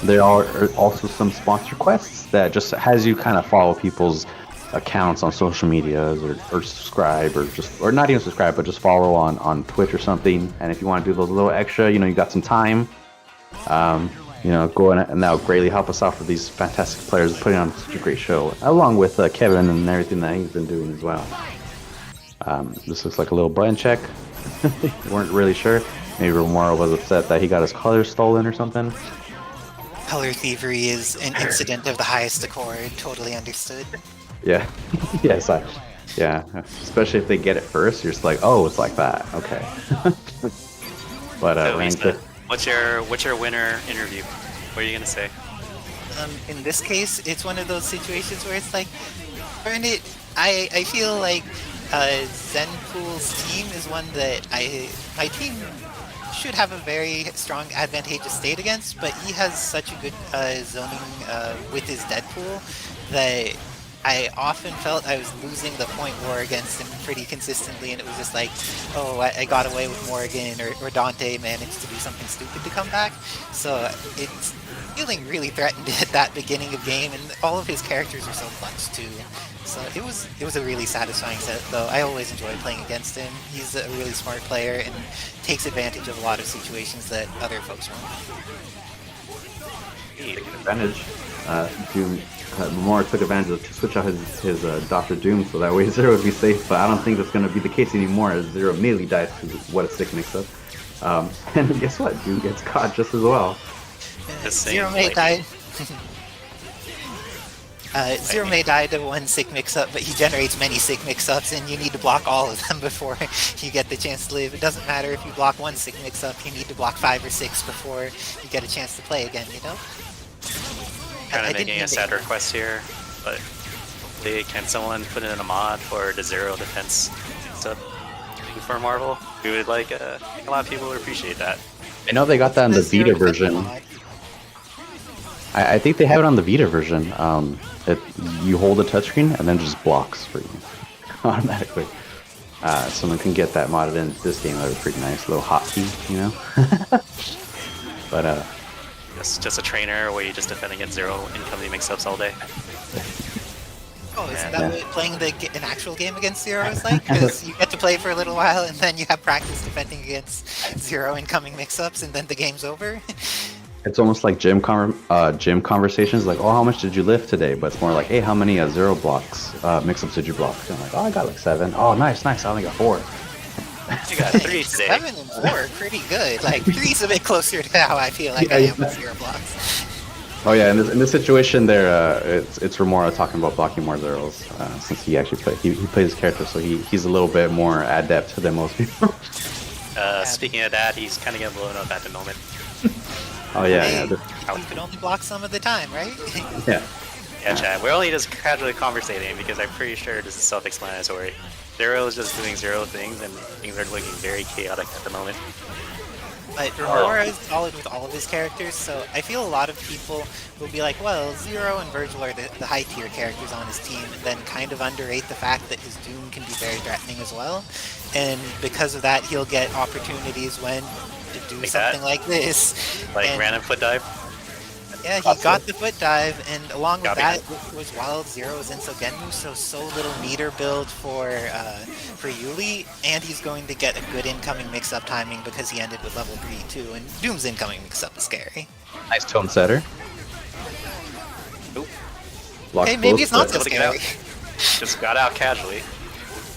There are also some sponsor quests that just has you kind of follow people's accounts on social medias or subscribe or not even subscribe, but just follow on Twitch or something. And if you want to do those little extra, you got some time, go in and that will greatly help us out for these fantastic players putting on such a great show, along with Kevin and everything that he's been doing as well. This looks like a little button check. Weren't really sure. Maybe Romero was upset that he got his colors stolen or something. Color thievery is an incident of the highest accord. Totally understood. Yeah. Yes. Yeah. Especially if they get it first, you're just like, oh, it's like that. Okay. But so Lisa, what's your winner interview? What are you gonna say? In this case, it's one of those situations where it's like, I feel like Zenpool's team is one that my team should have a very strong advantageous state against, but he has such a good zoning with his Deadpool that I often felt I was losing the point war against him pretty consistently, and it was just like, oh, I got away with Morgan, or Dante managed to do something stupid to come back. So it's feeling really threatened at that beginning of game, and all of his characters are so clutch too. So it was a really satisfying set, though. I always enjoy playing against him. He's a really smart player and takes advantage of a lot of situations that other folks won't. Take advantage. Doom. More took advantage to switch out his Dr. Doom so that way Zero would be safe, but I don't think that's going to be the case anymore as Zero immediately dies to what a sick mix-up. And guess what? Doom gets caught just as well. Zero may die. Zero may die to one sick mix-up, but he generates many sick mix-ups, and you need to block all of them before you get the chance to live. It doesn't matter if you block one sick mix-up, you need to block 5 or 6 before you get a chance to play again, Kind of making a sad request here, but hopefully can someone put in a mod for the Zero defense sub for Marvel? We would like, a lot of people would appreciate that. I know they got that in the Vita version. I think they have it on the Vita version. You hold the touchscreen and then just blocks for you automatically. Someone can get that modded in this game. That was pretty nice, little hotkey, But It's just a trainer where you just defend against Zero incoming mix-ups all day. Oh, isn't that what playing an actual game against Zero is like? Because you get to play for a little while and then you have practice defending against Zero incoming mix-ups and then the game's over. It's almost like gym conversations, like, oh, how much did you lift today? But it's more like, hey, how many Zero blocks, mix-ups did you block? And I'm like, oh, I got like 7. Oh, nice, I only got 4. You got 3 today. 7 and 4 are pretty good. Like, 3's a bit closer to how I feel like I am with Zero blocks. Oh yeah, in this situation there, it's Remora talking about blocking more Zeros, since he actually he plays his character, so he's a little bit more adept than most people. Speaking of that, he's kind of getting blown up at the moment. Oh yeah, Hey, yeah. you can only block some of the time, right? Yeah. Yeah, Chad, we're only just casually conversating because I'm pretty sure this is self-explanatory. Zero is just doing Zero things, and things are looking very chaotic at the moment. But Remora is solid with all of his characters, so I feel a lot of people will be like, well, Zero and Virgil are the high-tier characters on his team, and then kind of underrate the fact that his Doom can be very threatening as well. And because of that, he'll get opportunities when to do Like something that? like this. Like And random foot dive. yeah, he got the foot dive, and along with Got me. that was Wild Zero's Insogenmu, so little meter build for Yuli, and he's going to get a good incoming mix-up timing because he ended with level 3 too, and Doom's incoming mix-up is scary. Nice tone setter. Oop. Block Okay, maybe both, it's not but- so Able to get out. scary. Just got out casually.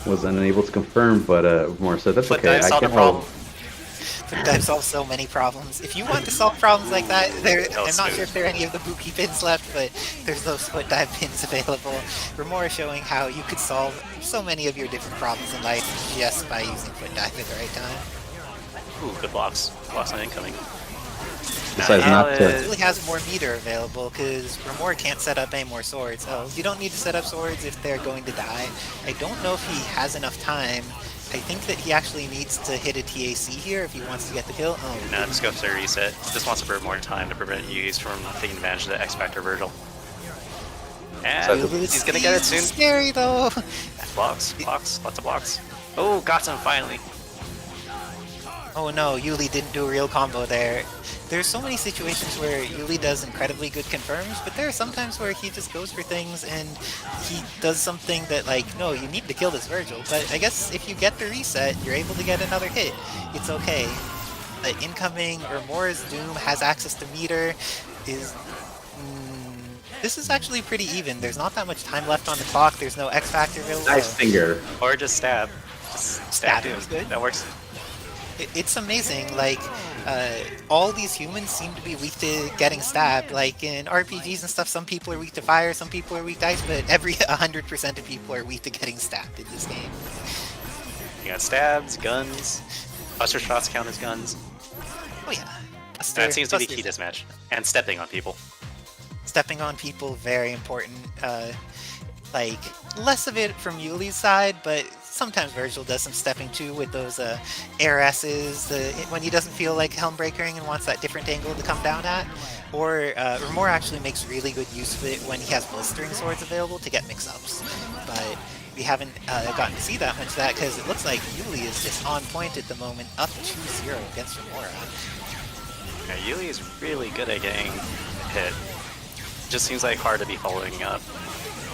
was unable to confirm, but Remora said that's Foot okay. dive solved can the problem. Foot dive solves so many problems. If you want to solve problems like that, I'm not sure if there are any of the Buki pins left, but there's those foot dive pins available. Remora showing how you could solve so many of your different problems in life just by using foot dive at the right time. Ooh, good blocks. Blocks on incoming. Decides Now not It to. really has more meter available because Remora can't set up any more swords. Oh, you don't need to set up swords if they're going to die. I don't know if he has enough time. I think that he actually needs to hit a TAC here if he wants to get the kill. Oh, No, just go for a reset. Just wants a bit more time to prevent Yugi's from taking advantage of the X Factor Virgil. And he's gonna get it soon. Scary though. Blocks, blocks, lots of blocks. Oh, got him finally. Oh no, Yuli didn't do a real combo there. There's so many situations where Yuli does incredibly good confirms, but there are sometimes where he just goes for things and he does something that like, no, you need to kill this Virgil. But I guess if you get the reset, you're able to get another hit. It's okay. Incoming, Remora's Doom has access to meter, is... this is actually pretty even. There's not that much time left on the clock, there's no X Factor available. Nice finger. Or just stab. Just stab Stab is Doom. good. That works. It's amazing, like, all these humans seem to be weak to getting stabbed. Like, in RPGs and stuff, some people are weak to fire, some people are weak to ice, but every 100% of people are weak to getting stabbed in this game. You got stabs, guns. Buster shots count as guns. Oh yeah. That seems to be key Buster's- to this match. And stepping on people. Stepping on people, very important. Like, less of it from Yuli's side, but sometimes Virgil does some stepping too with those air S's when he doesn't feel like Helmbreakering and wants that different angle to come down at. Or Remora actually makes really good use of it when he has blistering swords available to get mix-ups. But we haven't gotten to see that much of that because it looks like Yuli is just on point at the moment, up 2-0 against Remora. Yeah, Yuli is really good at getting hit. Just seems like hard to be following up.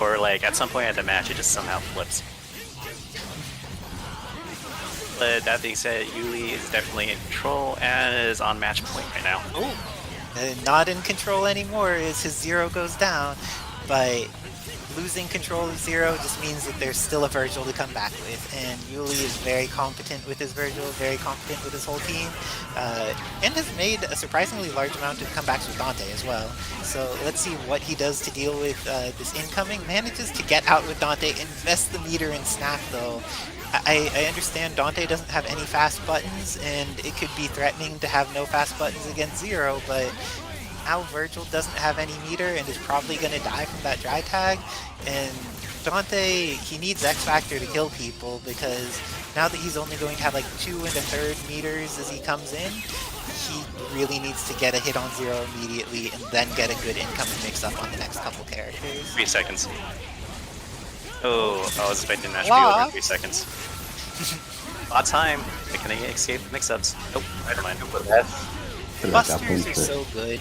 Or like at some point at the match it just somehow flips. But that being said, Yuli is definitely in control and is on match point right now. Oh, not in control anymore as his 0 goes down, but losing control of 0 just means that there's still a Virgil to come back with, and Yuli is very competent with his Virgil, very competent with his whole team, and has made a surprisingly large amount of comebacks with Dante as well. So let's see what he does to deal with this incoming. Manages to get out with Dante, invest the meter in Snap though. I understand Dante doesn't have any fast buttons, and it could be threatening to have no fast buttons against 0, but now Virgil doesn't have any meter and is probably going to die from that dry tag, and Dante, he needs X Factor to kill people because now that he's only going to have like 2 1/3 meters as he comes in, he really needs to get a hit on 0 immediately and then get a good incoming mix-up on the next couple characters. 3 seconds. Oh, I was expecting that should be over in 3 seconds. A lot of time. Can I escape mix-ups? Nope, never mind. Busters are so good,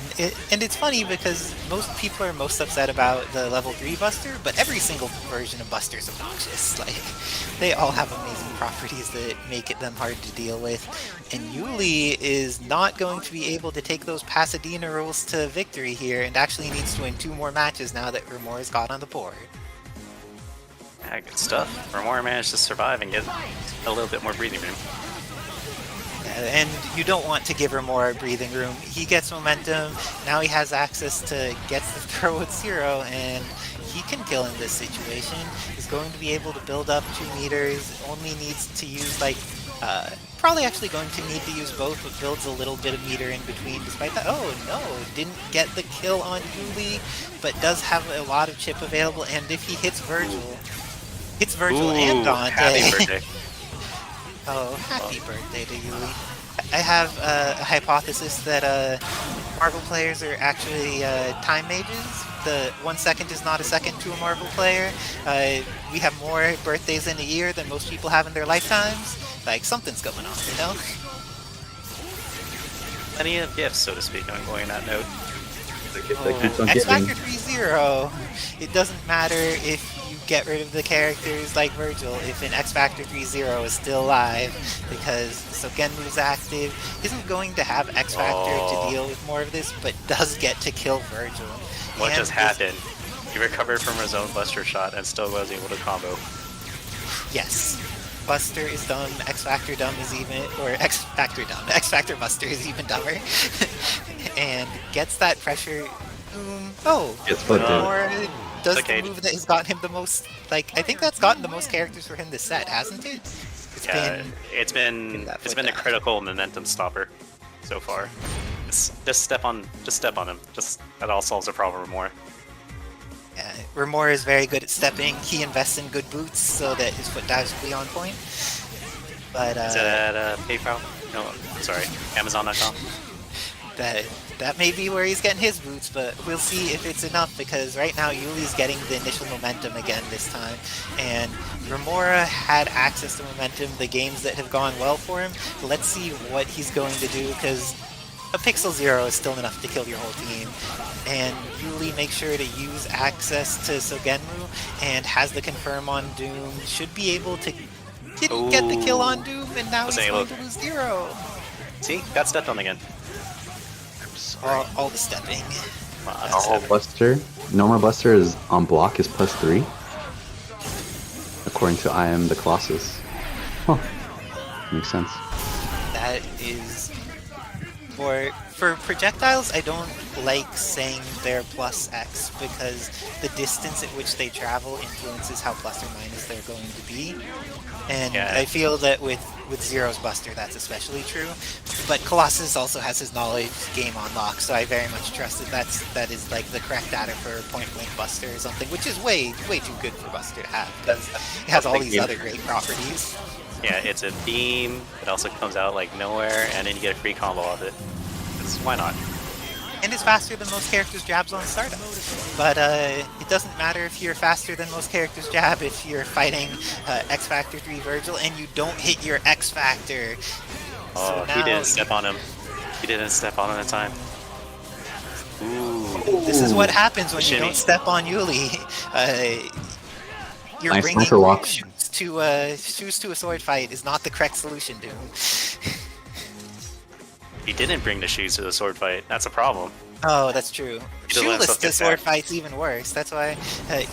and it's funny because most people are most upset about the level 3 Buster, but every single version of Buster is obnoxious. Like, they all have amazing properties that make them hard to deal with, and Yuli is not going to be able to take those Pasadena rules to victory here, and actually needs to win 2 more matches now that Remora's got on the board. Yeah, good stuff. Remora managed to survive and get a little bit more breathing room. And you don't want to give Remora breathing room. He gets momentum, now he has access to get the throw with 0, and he can kill in this situation. He's going to be able to build up 2 meters, only needs to use like, probably actually going to need to use both, but builds a little bit of meter in between despite that. Oh no, didn't get the kill on Yuli, but does have a lot of chip available, and if he hits Virgil and Dante. Happy birthday. Oh, happy birthday to Yuli. I have a hypothesis that Marvel players are actually time mages. The 1 second is not a second to a Marvel player. We have more birthdays in a year than most people have in their lifetimes. Like, something's going on, you know? Plenty of gifts, so to speak, on going that note. X Factor 3-0. It doesn't matter if you get rid of the characters like Virgil, if an X Factor 3-0 is still alive, because Sogenmu's active, isn't going to have X Factor to deal with more of this, but does get to kill Virgil. What And just happened? He recovered from his own Buster shot and still was able to combo. Yes. Buster is dumb, X Factor dumb is even, or X Factor dumb, X Factor Buster is even dumber. And gets that pressure. Oh, It's flipped it. or does Okay. the move that has gotten him the most, like, I think that's gotten the most characters for him this set, hasn't it? It's It's been that it's foot been a down. critical momentum stopper so far. Just step on him. Just that all solves the problem more. Remora is very good at stepping. He invests in good boots so that his foot dives will be on point. But Is it at PayPal? No, sorry, Amazon.com. that may be where he's getting his boots, but we'll see if it's enough because right now Yuli's getting the initial momentum again this time. And Remora had access to momentum the games that have gone well for him. Let's see what he's going to do because a Pixel Zero is still enough to kill your whole team. And Yuli makes sure to use access to Sogenmu and has the confirm on Doom. Should be able to didn't get the kill on Doom and now he's going to lose Zero. See, got stepped on again. All the stepping. Buster. Normal Buster is on block is +3. According to I Am the Colossus. Huh. Makes sense. That is for projectiles. I don't like saying they're +X because the distance at which they travel influences how plus or minus they're going to be. And Yeah. I feel that with Zero's Buster, that's especially true. But Colossus also has his knowledge game on lock, so I very much trust that is like the correct data for point blank Buster or something, which is way too good for Buster to have because it has all these other great properties. Yeah, it's a beam. It also comes out like nowhere, and then you get a free combo of it. Why not? And it's faster than most characters' jabs on startup. But it doesn't matter if you're faster than most characters' jab if you're fighting X Factor 3 Virgil and you don't hit your X Factor. Oh, So he now didn't step on him. He didn't step on him in time. Ooh. this is what happens when you Shimmy. don't step on Yuli. You're Nice bringing sniper walk. shoes to a sword fight is not the correct solution, Doom. He didn't bring the shoes to the sword fight. That's a problem. Oh, that's true. Just let Shoeless himself to get sword back. fight's even worse. That's why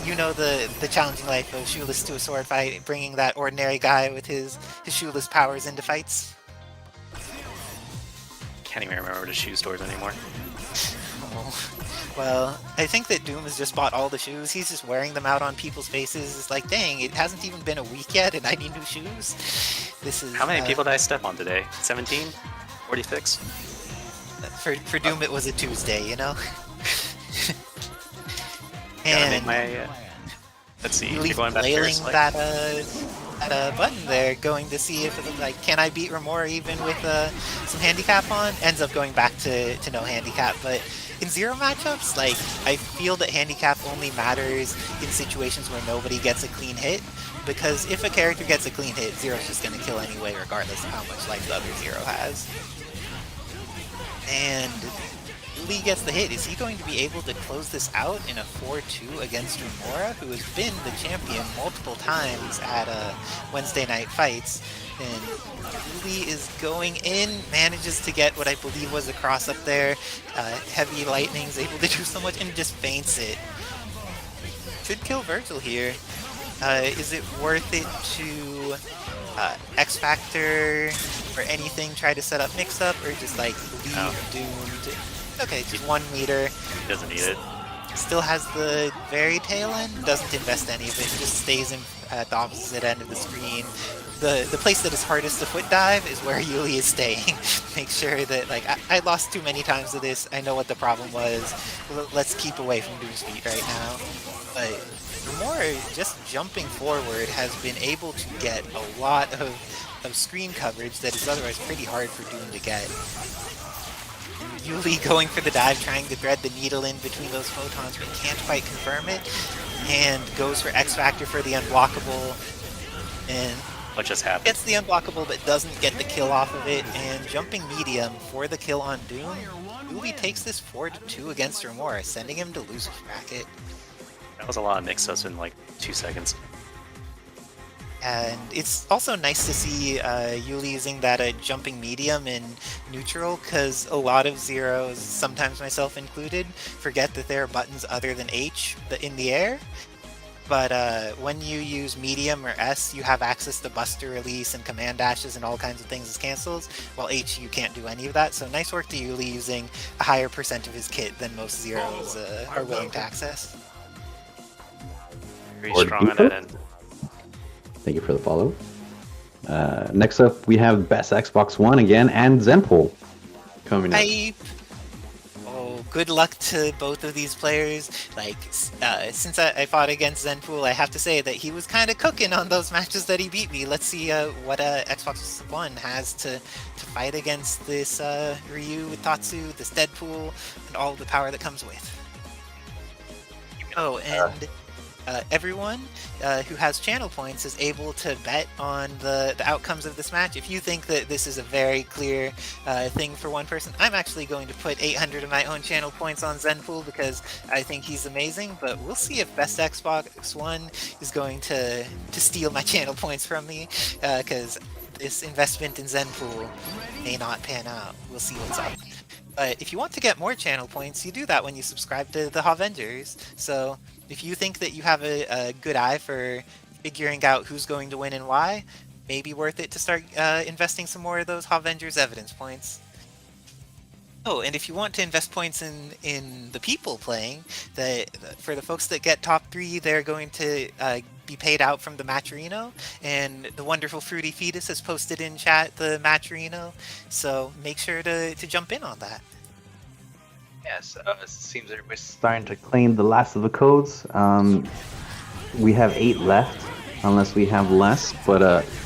you know the challenging life of shoeless to a sword fight, bringing that ordinary guy with his shoeless powers into fights. Can't even remember the shoe stores anymore. Oh. Well, I think that Doom has just bought all the shoes. He's just wearing them out on people's faces. It's like, dang, it hasn't even been a week yet, and I need new shoes. This is How many people did I step on today? 17? 46? for Doom. It was a Tuesday, you know. Gotta make And my. Let's see. really You're going back flailing first. Like, that button there, going to see if can I beat Remora even with some handicap on. Ends up going back to no handicap, but in Zero matchups, like I feel that handicap only matters in situations where nobody gets a clean hit. Because if a character gets a clean hit, Zero's just going to kill anyway, regardless of how much life the other Zero has. And Lee gets the hit. Is he going to be able to close this out in a 4-2 against Remora, who has been the champion multiple times at Wednesday night fights? And Lee is going in, manages to get what I believe was a cross up there. Heavy Lightning's able to do so much and just feints it. Could kill Virgil here. Is it worth it to X Factor or anything, try to set up mix-up, or just like leave No. Doomed? Okay, just 1 meter. he doesn't need it. Still has the very tail end, doesn't invest any of it, just stays in at the opposite end of the screen. The place that is hardest to foot dive is where Yuli is staying. Make sure that, like, I lost too many times to this, I know what the problem was. Let's keep away from Doom's feet right now. But Remora, just jumping forward, has been able to get a lot of screen coverage that is otherwise pretty hard for Doom to get. Yuli going for the dive, trying to thread the needle in between those photons, but can't quite confirm it. And goes for X Factor for the unblockable. And What just happened? gets the unblockable, but doesn't get the kill off of it. And jumping medium for the kill on Doom. Yuli takes this 4-2 against Remora, sending him to losers bracket. That was a lot of mix-ups in like 2 seconds. And it's also nice to see Yuli using that jumping medium in neutral, because a lot of Zeros, sometimes myself included, forget that there are buttons other than H in the air. but when you use medium or S, you have access to buster release and command dashes and all kinds of things as cancels, while H, you can't do any of that. So nice work to Yuli using a higher percent of his kit than most Zeros are willing to access. Very Or strong on deeper? that end. Thank you for the follow. Next up, we have Best Xbox One again and Zenpool coming up. Hype! Oh, good luck to both of these players. Like, since I fought against Zenpool, I have to say that he was kind of cooking on those matches that he beat me. Let's see what Xbox One has to fight against this Ryu with Tatsu, this Deadpool, and all the power that comes with. Oh, and everyone who has channel points is able to bet on the outcomes of this match. If you think that this is a very clear thing for one person, I'm actually going to put 800 of my own channel points on Zenpool because I think he's amazing, but we'll see if Best Xbox One is going to steal my channel points from me, because this investment in Zenpool may not pan out. We'll see what's up. But if you want to get more channel points, you do that when you subscribe to the Avengers. So if you think that you have a good eye for figuring out who's going to win and why, maybe worth it to start investing some more of those Avengers evidence points. Oh, and if you want to invest points in the people playing, for the folks that get top 3, they're going to be paid out from the Matcherino, and the wonderful Fruity Fetus has posted in chat the Matcherino, so make sure to jump in on that. Yes, it seems everybody's starting to claim the last of the codes. We have 8 left, unless we have less, but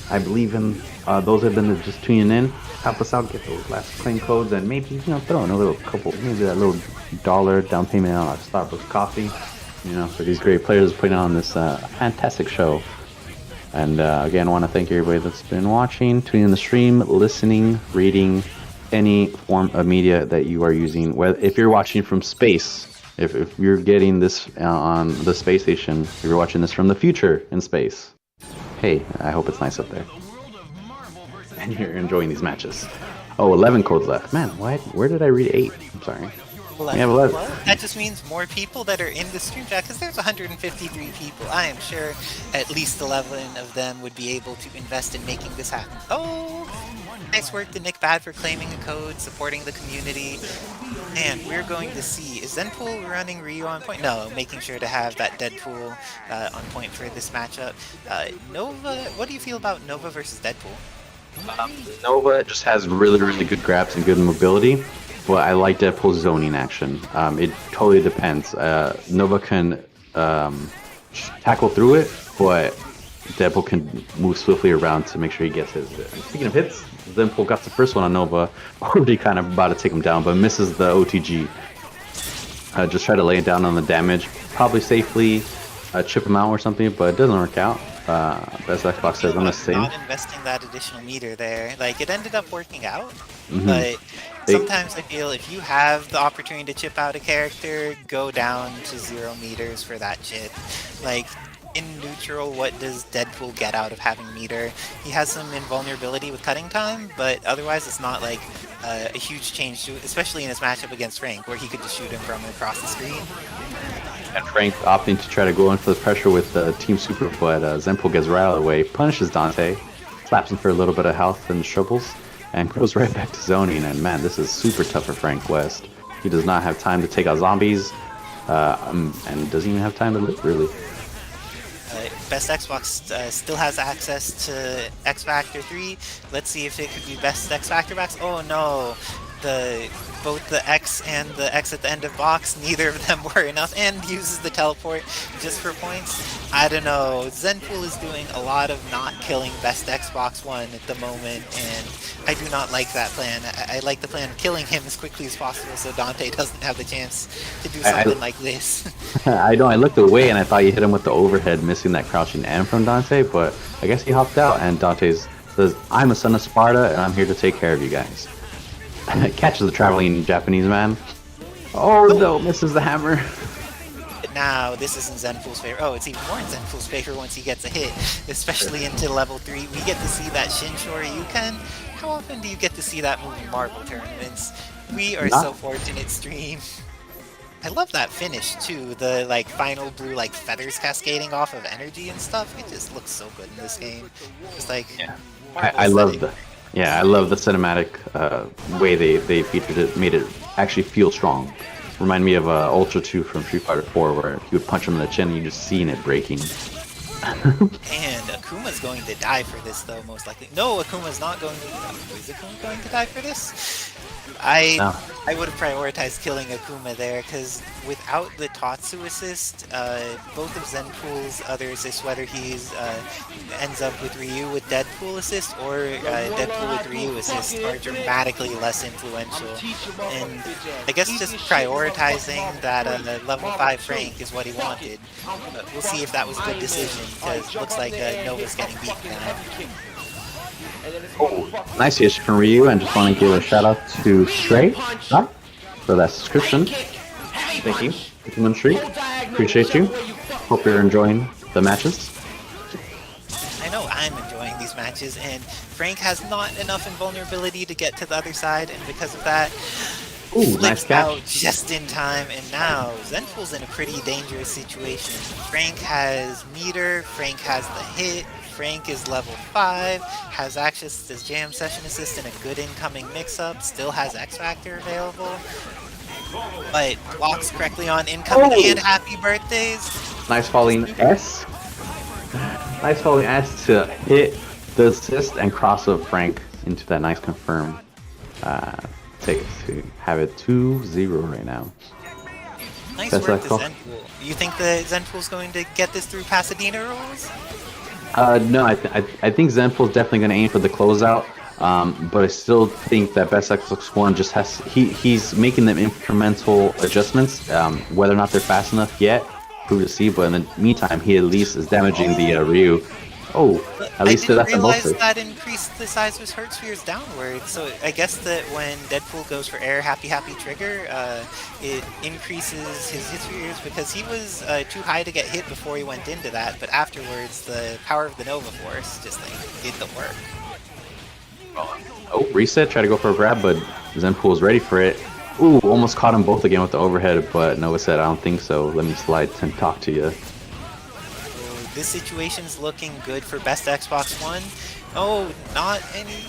I believe in those have been just tuning in. Help us out, get those last claim codes, and maybe throw in a little couple, maybe that little $1 down payment on our Starbucks coffee. For these great players putting on this fantastic show. And again, I want to thank everybody that's been watching, tuning in the stream, listening, reading, any form of media that you are using. If you're watching from space, if you're getting this on the space station, if you're watching this from the future in space, hey, I hope it's nice up there. And you're enjoying these matches. Oh, 11 codes left. Man, where did I read 8? I'm sorry. We have 11. Well, that just means more people that are in the stream chat, because there's 153 people. I am sure at least 11 of them would be able to invest in making this happen. Oh, nice work to Nick Bad for claiming a code, supporting the community. And we're going to see, is Zenpool running Ryu on point? No, making sure to have that Deadpool on point for this matchup. Nova, what do you feel about Nova versus Deadpool? Nova just has really, really good grabs and good mobility. But I like Deadpool's zoning action. It totally depends. Nova can tackle through it, but Deadpool can move swiftly around to make sure he gets his. Speaking of hits, Deadpool got the first one on Nova, already kind of about to take him down, but misses the OTG. Just try to lay it down on the damage, probably safely chip him out or something, but it doesn't work out. Best Xbox says I'm the same. Not investing that additional meter there. Like, it ended up working out, but sometimes I feel if you have the opportunity to chip out a character, go down to 0 meters for that chip. Like, in neutral, what does Deadpool get out of having meter? He has some invulnerability with cutting time, but otherwise it's not like a huge change, especially in his matchup against Frank, where he could just shoot him from across the screen. And Frank opting to try to go in for the pressure with Team Super, but Zenpool gets right out of the way, punishes Dante, slaps him for a little bit of health and shrivels, and goes right back to zoning. And man, this is super tough for Frank West. He does not have time to take out zombies, and doesn't even have time to live, really. Best Xbox still has access to X Factor 3. Let's see if it could be Best X Factor backs. Oh no! Both the X and the X at the end of box, neither of them were enough, and uses the teleport just for points. I don't know. Zenpool is doing a lot of not killing Best Xbox One at the moment, and I do not like that plan. I like the plan of killing him as quickly as possible so Dante doesn't have the chance to do something like this. I know, I looked away and I thought you hit him with the overhead, missing that crouching M from Dante, but I guess he hopped out, and Dante says, I'm a son of Sparta, and I'm here to take care of you guys. Catches the traveling Japanese man. Oh no, misses the hammer. Now, this is in Zenpool's favor. Oh, it's even more in Zenpool's favor once he gets a hit, especially into level 3. We get to see that Shinshore Ryuken. How often do you get to see that move in Marvel tournaments? We are so fortunate, stream. I love that finish too. The like final blue like feathers cascading off of energy and stuff. It just looks so good in this game. It's like Yeah. I love I love the cinematic way they featured it, made it actually feel strong. Remind me of Ultra 2 from Street Fighter 4, where he would punch him in the chin and you just seeing it breaking. And Akuma's going to die for this, though, most likely. No, Akuma's not going to. Is Akuma going to die for this? No. I would have prioritized killing Akuma there, because without the Tatsu assist, both of Zenpool's other assists, whether he's ends up with Ryu with Deadpool assist or Deadpool with Ryu assist, are dramatically less influential. And I guess just prioritizing that level 5 Frank is what he wanted. But we'll see if that was a good decision, because it looks like Nova's getting beat now. Nice issue from Ryu, and just want to give a shout out to Stray for that subscription. Thank you, Pokemon Street. Appreciate you. Hope you're enjoying the matches. I know I'm enjoying these matches, and Frank has not enough invulnerability to get to the other side, and because of that, Ooh, nice flips out catch. just in time, and now Zenpool's in a pretty dangerous situation. Frank has meter, Frank has the hit, Frank is level 5, has access to his Jam Session Assist and a good incoming mix-up, still has X-Factor available, but blocks correctly on incoming and happy birthdays. Nice falling S. Nice falling S to hit the assist and cross of Frank into that nice confirm. Take it to have it 2-0 right now. Nice That's work to like- Zenpool. You think that Zenpool's going to get this through Pasadena rules? No, I think Zenpool's definitely going to aim for the closeout, but I still think that Best Xbox One just has he's making them incremental adjustments. Whether or not they're fast enough yet, prove to see. But in the meantime, he at least is damaging the Ryu. Oh, at least that's a realize booster. that increased the size of his hurt spheres downward. So I guess that when Deadpool goes for air happy trigger, it increases his hit spheres because he was too high to get hit before he went into that. But afterwards, the power of the Nova Force just like did the work. Oh, reset. Try to go for a grab, but Zenpool's ready for it. Ooh, almost caught them both again with the overhead, but Nova said, "I don't think so. Let me slide and talk to you." This situation's looking good for Best Xbox One. Oh, not any.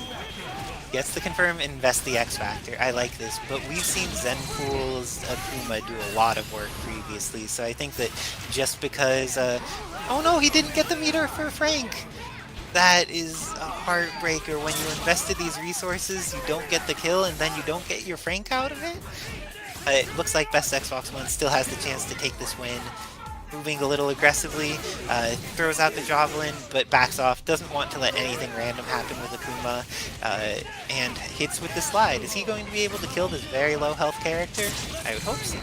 Gets the confirm, invest the X Factor. I like this, but we've seen Zenpool's Akuma do a lot of work previously, so I think that just because, oh no, he didn't get the meter for Frank! That is a heartbreaker. When you invested these resources, you don't get the kill, and then you don't get your Frank out of it? It looks like Best Xbox One still has the chance to take this win. Moving a little aggressively, throws out the javelin, but backs off, doesn't want to let anything random happen with Akuma, and hits with the slide. Is he going to be able to kill this very low health character? I would hope so.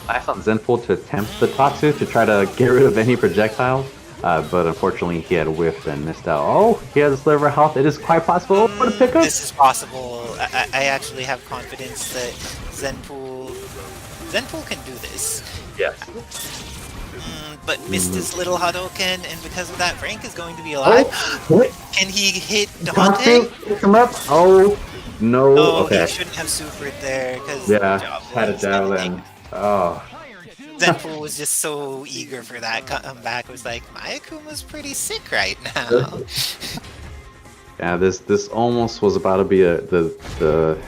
Nice on Zenpool to attempt the Tatsu to try to get rid of any projectile, but unfortunately he had whiffed and missed out. Oh, he has a sliver of health. It is quite possible for the pickup. This is possible. I actually have confidence that Zenpool can do this. Yes. But missed his little Hadouken, and because of that, Frank is going to be alive. What? Can he hit Dante? Pick him up. Oh, no. No, Okay. he shouldn't have supered there, because Yeah, had a javelin. Oh. Zenpool was just so eager for that comeback. It was like, my Akuma's pretty sick right now. Yeah, this almost was about to be the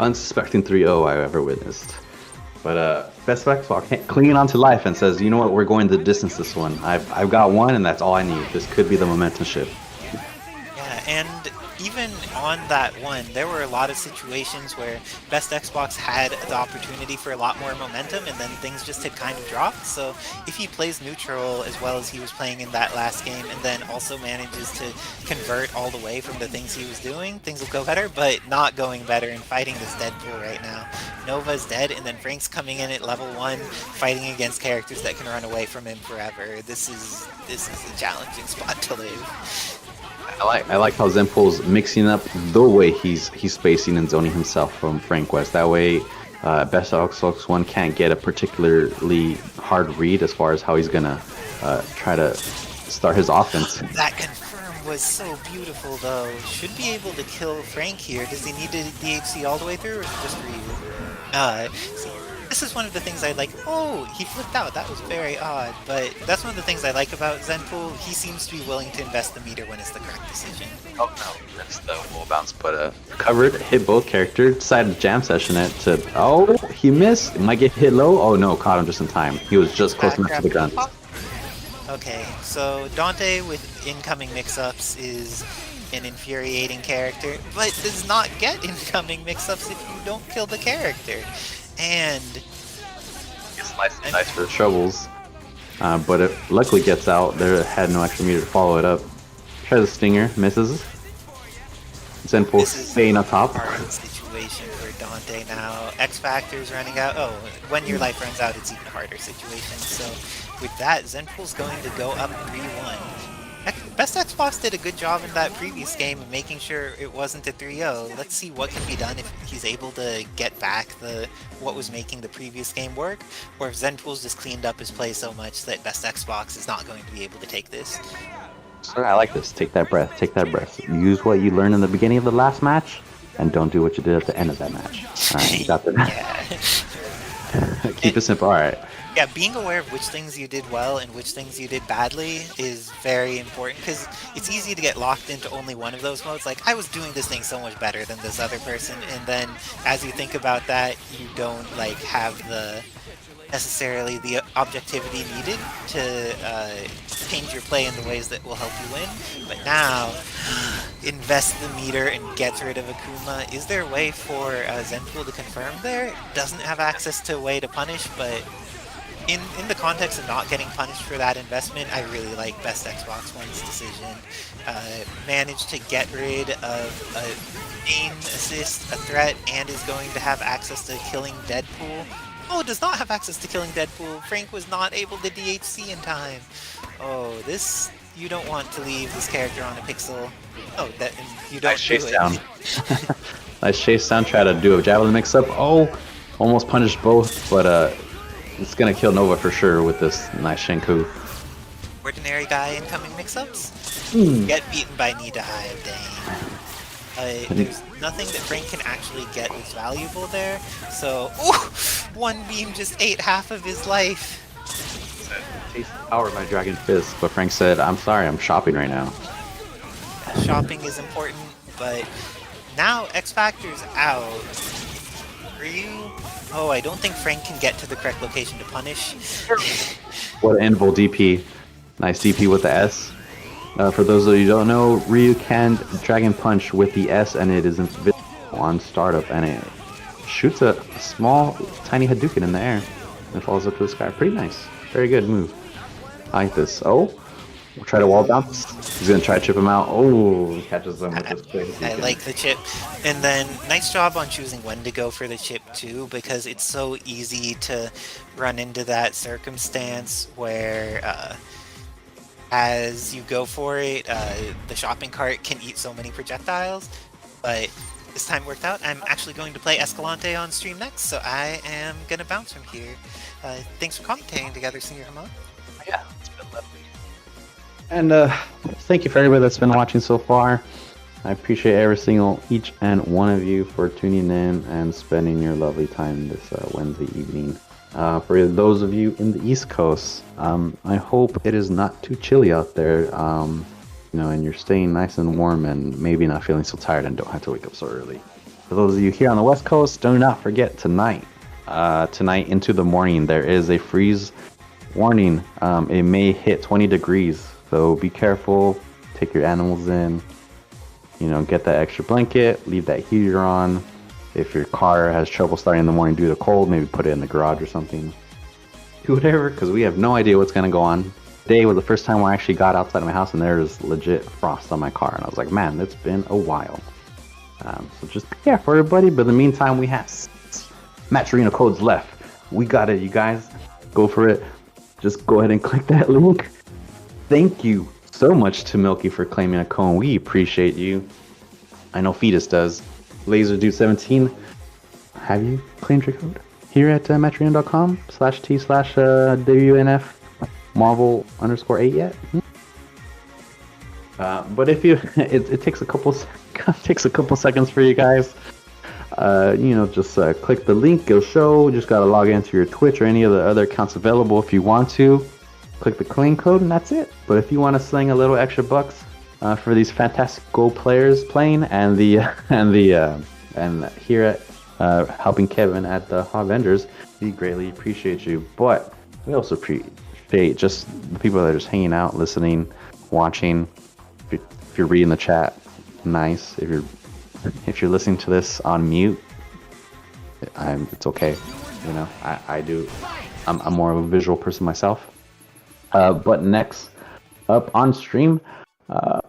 unsuspecting 3-0 I've ever witnessed. But Best Xbox clinging on to life and says, you know what, we're going the distance this one. I've got one, and that's all I need. This could be the momentum shift. Yeah, and even on that one, there were a lot of situations where Best Xbox had the opportunity for a lot more momentum, and then things just had kind of dropped. So if he plays neutral as well as he was playing in that last game, and then also manages to convert all the way from the things he was doing, things will go better, but not going better and fighting this Deadpool right now. Nova's dead, and then Frank's coming in at level 1, fighting against characters that can run away from him forever. This is a challenging spot to live. I like how Zenpool's mixing up the way he's spacing and zoning himself from Frank West. That way, Best Xbox One can't get a particularly hard read as far as how he's gonna try to start his offense. That confirm was so beautiful, though. Should be able to kill Frank here. Does he need to DHC all the way through, or just Ryu? See, this is one of the things I like. Oh, he flipped out. That was very odd. But that's one of the things I like about Zenpool. He seems to be willing to invest the meter when it's the correct decision. Oh no, that's the wall bounce. But covered, hit both characters, decided to jam session it to. Oh, he missed. It might get hit low. Oh no, caught him just in time. He was just close enough to the gun. Okay, so Dante with incoming mix-ups is an infuriating character, but does not get incoming mix-ups if you don't kill the character. And It's nice for the shovels, but it luckily gets out. There had no extra meter to follow it up. Tries the stinger, misses. Zenpool staying up top. Hard situation for Dante now. X Factor's running out. Oh, when your life runs out, it's even a harder situation. So with that, Zenpool's going to go up 3-1. Best Xbox did a good job in that previous game of making sure it wasn't a 3-0. Let's see what can be done if he's able to get back what was making the previous game work, or if Zenpool's just cleaned up his play so much that Best Xbox is not going to be able to take this. Sir, I like this. Take that breath. Take that breath. Use what you learned in the beginning of the last match, and don't do what you did at the end of that match. All right, got that. Keep it simple. All right. Yeah, being aware of which things you did well and which things you did badly is very important, because it's easy to get locked into only one of those modes. Like, I was doing this thing so much better than this other person, and then as you think about that, you don't like have necessarily the objectivity needed to change your play in the ways that will help you win. But now, invest the meter and gets rid of Akuma. Is there a way for Zenpool to confirm there? Doesn't have access to a way to punish, but in the context of not getting punished for that investment, I really like Best Xbox One's decision. Managed to get rid of a aim assist, a threat, and is going to have access to killing Deadpool. Oh, does not have access to killing Deadpool. Frank was not able to DHC in time. Oh, this... You don't want to leave this character on a pixel. Oh, that... You don't Nice chase down. Nice chase down. Try to do a javelin mix-up. Oh! Almost punished both, but it's gonna kill Nova for sure with this nice Shenku. Ordinary guy incoming mix-ups? Get beaten by Nita Hive, dang. There's nothing that Frank can actually get that's valuable there, so... Ooh! One beam just ate half of his life. Taste the power of my Dragon Fist, but Frank said, I'm sorry, I'm shopping right now. Shopping is important, but now X Factor's out. Ryu? Oh, I don't think Frank can get to the correct location to punish. What an invul DP. Nice DP with the S. For those of you who don't know, Ryu can Dragon Punch with the S, and it is invisible on startup, and it shoots a small, tiny Hadouken in the air and falls up to the sky. Pretty nice. Very good move. I like this. Oh, we'll try to wall bounce. He's gonna try to chip him out. Oh, he catches him with this quick. I like the chip. And then, nice job on choosing when to go for the chip too, because it's so easy to run into that circumstance where as you go for it, the shopping cart can eat so many projectiles. But this time worked out. I'm actually going to play Escalante on stream next, so I am gonna bounce from here. Thanks for commentating together, Senior Hamon. Yeah, it's been lovely. And thank you for everybody that's been watching so far. I appreciate each and one of you for tuning in and spending your lovely time this Wednesday evening. For those of you in the East Coast, I hope it is not too chilly out there, and you're staying nice and warm and maybe not feeling so tired and don't have to wake up so early. For those of you here on the West Coast, do not forget tonight into the morning, there is a freeze warning. It may hit 20 degrees, so be careful. Take your animals in. Get that extra blanket. Leave that heater on. If your car has trouble starting in the morning due to cold, maybe put it in the garage or something. Do whatever, because we have no idea what's going to go on. Today was the first time I actually got outside of my house and there was legit frost on my car. And I was like, man, it's been a while. So just be careful, everybody. But in the meantime, we have Match Arena codes left. We got it, you guys. Go for it. Just go ahead and click that link. Thank you so much to Milky for claiming a cone. We appreciate you. I know Fetus does. LaserDude17, have you claimed your code here at matchrean.com/t/WNF Marvel _8 yet? But if you, it takes a couple seconds for you guys. just click the link. It'll show. You just gotta log into your Twitch or any of the other accounts available if you want to. Click the claim code and that's it. But if you want to sling a little extra bucks for these fantastic Go players playing and here at helping Kevin at the Hot Vendors, we greatly appreciate you. But we also appreciate just the people that are just hanging out, listening, watching. If you're reading the chat, nice. If you're listening to this on mute, it's okay. I'm more of a visual person myself. But next up on stream,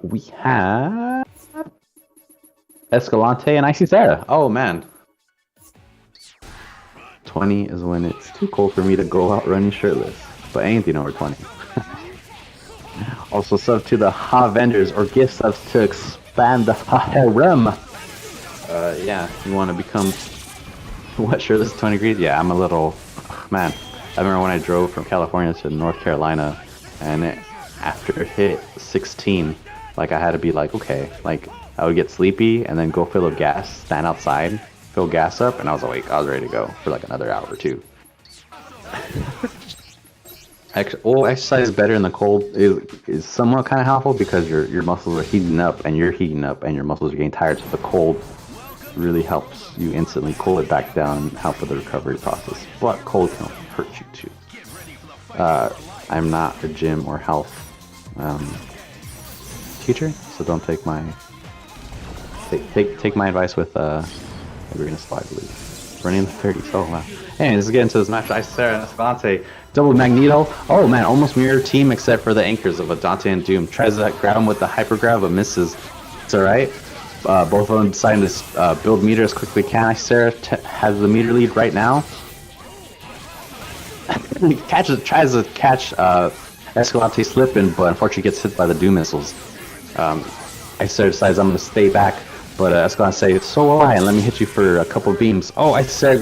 we have Escalante and Icy Sarah. Oh man. 20 is when it's too cold for me to go out running shirtless. But anything over 20. Also sub to the Ha Vendors or gift subs to expand the Ha Harem. You want to become what shirtless 20 degrees? Yeah, I'm a little man. I remember when I drove from California to North Carolina, and after it hit 16, like I had to be like, okay, like I would get sleepy and then go fill up gas, stand outside, fill gas up, and I was awake. I was ready to go for like another hour or two. Exercise better in the cold is somewhat kind of helpful because your muscles are heating up and you're heating up and your muscles are getting tired, so the cold really helps you instantly cool it back down and help with the recovery process. But cold can hurt you too. I'm not a gym or health teacher, so don't take my take my advice with a green of I believe. Running in the 30s. Oh wow. Hey, let's get into this match. Ice Sarah and Escalante. Double Magneto. Oh man, almost mirror team except for the anchors of Dante and Doom. Tries to grab him with the hyper grab, but misses. It's alright. Both of them deciding to build meter as quickly as can. Ice Sarah has the meter lead right now. Tries to catch Escalante slipping, but unfortunately gets hit by the Doom missiles. Ice Sarah decides I'm going to stay back, but Escalante says, so will I, and let me hit you for a couple beams. Oh, Ice Sarah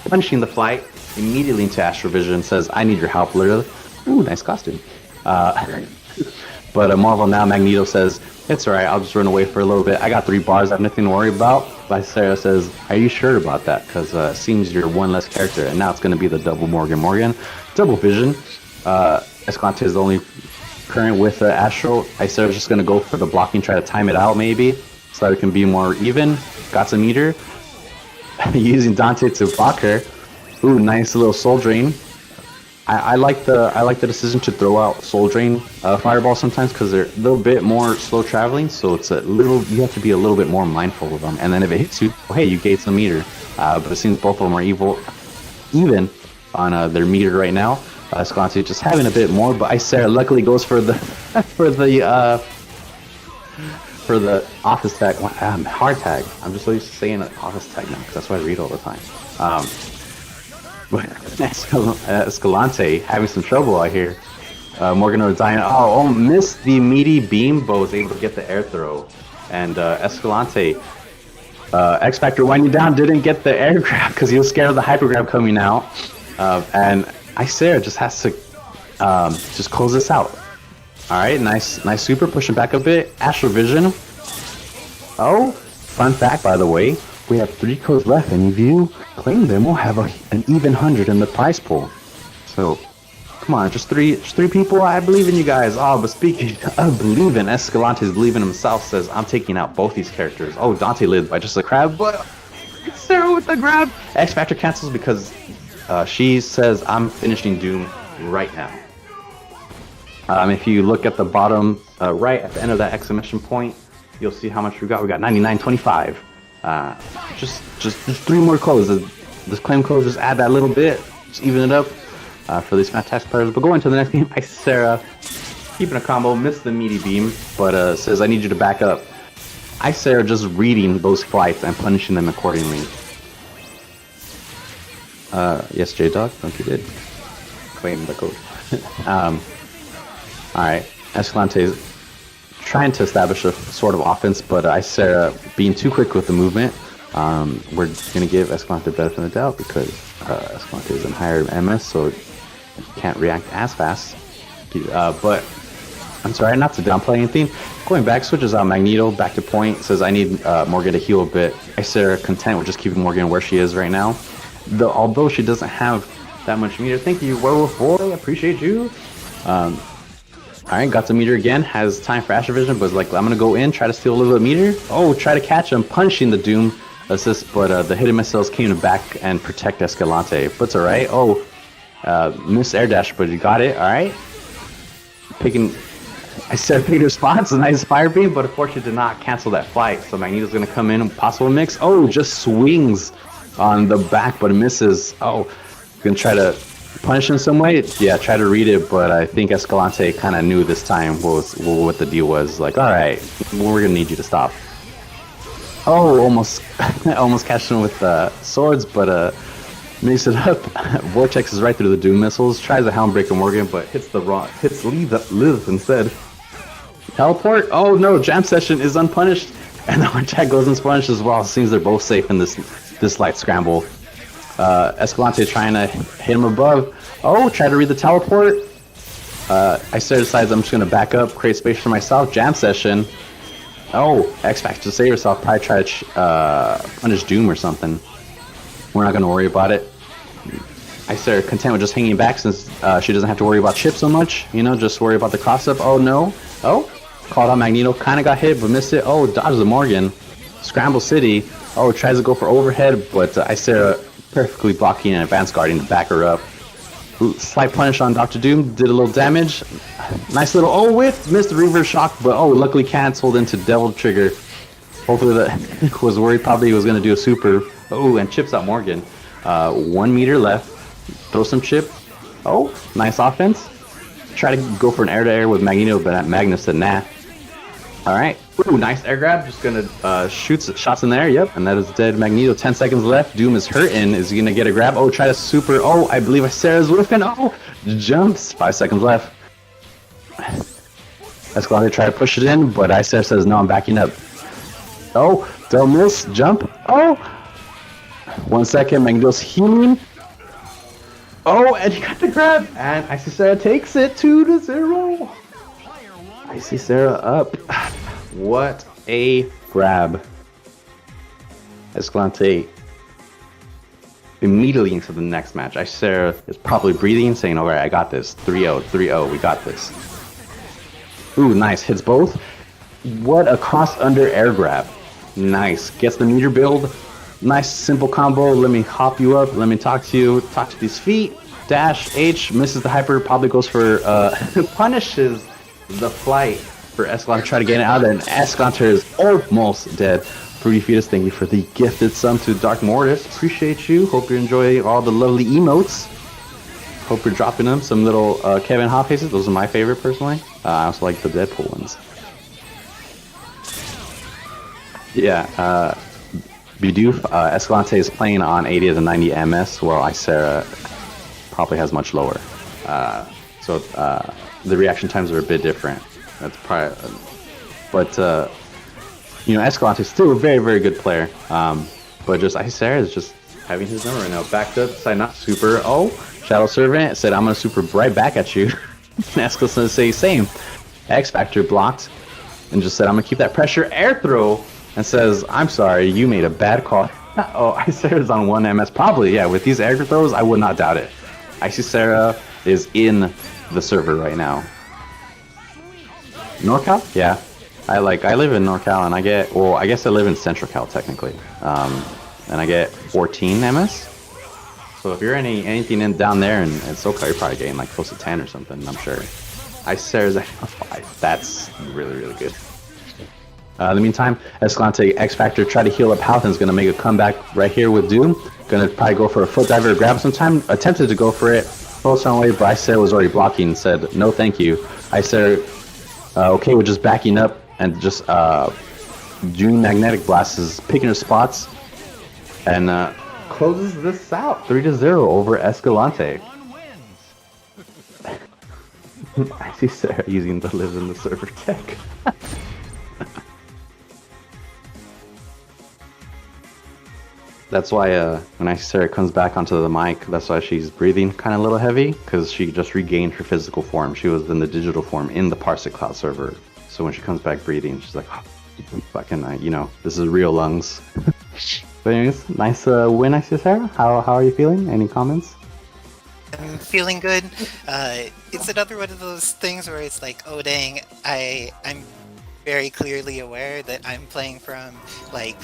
punching the flight immediately into Astrovision, says, I need your help, literally. Ooh, nice costume. But Marvel now, Magneto says, it's alright, I'll just run away for a little bit. I got 3 bars, I have nothing to worry about. But Sarah says, are you sure about that? Because it seems you're one less character, and now it's going to be the double Morgan. Double Vision. Escalante is the only current with Astro. Sarah's just going to go for the blocking, try to time it out maybe, so that it can be more even. Got some meter. Using Dante to block her. Ooh, nice little soul drain. I like the decision to throw out Soul Drain Fireball sometimes because they're a little bit more slow traveling, so it's you have to be a little bit more mindful of them. And then if it hits you, well, hey, you gain some meter. But it seems both of them are even on their meter right now. Escalante just having a bit more, but Sarah luckily goes for the for the office tag, hard tag. I'm just so used to saying office tag now because that's what I read all the time. But Escalante having some trouble out here. Morgan or dying. Oh, missed the meaty beam, but was able to get the air throw. And Escalante, X Factor winding down, didn't get the air grab because he was scared of the hyper grab coming out. And Sarah just has to just close this out. All right, nice super, pushing back a bit. Astral Vision. Oh, fun fact by the way. We have 3 codes left, and if you claim them, we'll have an even 100 in the prize pool. So, come on, just three people. I believe in you guys. Oh, but speaking of believing, Escalante's believing himself says, I'm taking out both these characters. Oh, Dante lived by just a crab, but Sarah with the grab. X Factor cancels because she says, I'm finishing Doom right now. If you look at the bottom right at the end of that exclamation point, you'll see how much we got. We got 99.25. Just 3 more codes. This claim code, just add that little bit, just even it up for these fantastic players. But going to the next game, Sarah keeping a combo, missed the meaty beam, but says I need you to back up. Sarah just reading those flights and punishing them accordingly. Yes, J-Dog, don't you did claim the code. All right, Escalante trying to establish a sort of offense, but Sarah being too quick with the movement. We're going to give Escalante the benefit of the doubt because Escalante is in higher MS, so it can't react as fast. But I'm sorry, not to downplay anything. Going back, switches out Magneto back to point. Says I need Morgan to heal a bit. Icera content with just keeping Morgan where she is right now. Although she doesn't have that much meter. Thank you, Werewolf Boy. Appreciate you. Alright, got the meter again. Has time for Astral Vision, but like, I'm gonna go in, try to steal a little bit of meter. Oh, try to catch him, punishing the Doom assist, but the hidden missiles came to back and protect Escalante. But it's alright. Oh, missed air dash, but you got it. Alright. I said picking spots, a nice fire beam, but unfortunately did not cancel that flight. So Magneto's gonna come in, possible mix. Oh, just swings on the back, but misses. Oh, gonna try to punish him some way. Yeah, try to read it, but I think Escalante kind of knew this time what the deal was. Like, all right, we're gonna need you to stop. Oh, almost catched him with swords, but makes it up. Vortex is right through the Doom missiles. Tries a Helmbreaker Morgan, but hits Liz instead. Teleport. Oh no, Jam Session is unpunished, and the Vortex goes unpunished as well. Seems they're both safe in this light scramble. Escalante trying to hit him above. Oh, try to read the teleport. Icera decides I'm just gonna back up, create space for myself. Jam Session. Oh, X-Factor to save yourself. Probably try to punish Doom or something. We're not gonna worry about it. Icera content with just hanging back since she doesn't have to worry about chip so much. You know, just worry about the cross-up. Oh no. Oh, called out Magneto. Kind of got hit, but missed it. Oh, dodges the Morgan. Scramble City. Oh, tries to go for overhead, but Icera perfectly blocking and advance guarding to back her up. Slight punish on Dr. Doom, did a little damage. Nice little whiff, missed the reverse shock, but luckily canceled into Devil Trigger. Hopefully that was worried, probably he was going to do a super. Oh, and chips out Morgan. 1 meter left, throw some chip. Oh, nice offense. Try to go for an air-to-air with Magneto, but Magnus said nah. Alright, ooh, nice air grab, just gonna shoot shots in there, yep, and that is dead. Magneto, 10 seconds left, Doom is hurting, is he gonna get a grab? Oh, try to super, oh, I believe Icera's whiffing, oh, jumps, 5 seconds left. Escalante try to push it in, but Icera says no, I'm backing up. Oh, don't miss, jump, oh, 1 second, Magneto's healing. Oh, and he got the grab, and Icera takes it 2-0. I see Sarah up. What a grab. Escalante immediately into the next match. Sarah is probably breathing, saying, alright, I got this. 3-0, 3-0, we got this. Ooh, nice. Hits both. What a cross-under air grab. Nice. Gets the meter build. Nice, simple combo. Let me hop you up. Let me talk to you. Talk to these feet. Dash, H, misses the hyper. Probably goes for, punishes the flight for Escalante, try to get it out of there, and Escalante is almost dead. Fruity Fetus, thank you for the gifted sum to Dark Mortis. Appreciate you. Hope you're enjoying all the lovely emotes. Hope you're dropping them. Some little Kevin Ha faces. Those are my favorite personally. I also like the Deadpool ones. Yeah, Bidoof, Escalante is playing on 80 to 90 MS, while Icera probably has much lower. So the reaction times are a bit different. That's probably, but you know, Escalante is still a very, very good player. But just Icera is just having his number right now. Backed up, decided not super. Oh, Shadow Servant said, I'm gonna super right back at you. Escalante gonna say same. X Factor blocked and just said, I'm gonna keep that pressure. Air throw and says, I'm sorry, you made a bad call. Oh, Icera's on 1 MS. Probably, yeah. With these air throws, I would not doubt it. Icera is in the server right now. NorCal? Yeah. I live in NorCal and I get, well, I guess I live in Central Cal technically. And I get 14 MS. So if you're anything in down there in SoCal, you're probably getting like close to 10 or something, I'm sure. Icera's at 5. That's really, really good. In the meantime, Escalante X Factor tried to heal up Halth and is going to make a comeback right here with Doom. Going to probably go for a foot diver to grab some time. Attempted to go for it. Close on way, but Icera was already blocking and said, no thank you. Icera okay with just backing up and just Doom Magnetic Blast is picking her spots and closes this out 3-0 over Escalante. I see Sarah using the live in the server tech. That's why when Sarah comes back onto the mic, that's why she's breathing kind of a little heavy, because she just regained her physical form. She was in the digital form in the Parsec Cloud server. So when she comes back breathing, she's like, oh, fucking, you know, this is real lungs. But anyways, nice win, I see, Sarah. How are you feeling? Any comments? I'm feeling good. It's another one of those things where it's like, oh dang, I'm very clearly aware that I'm playing from, like,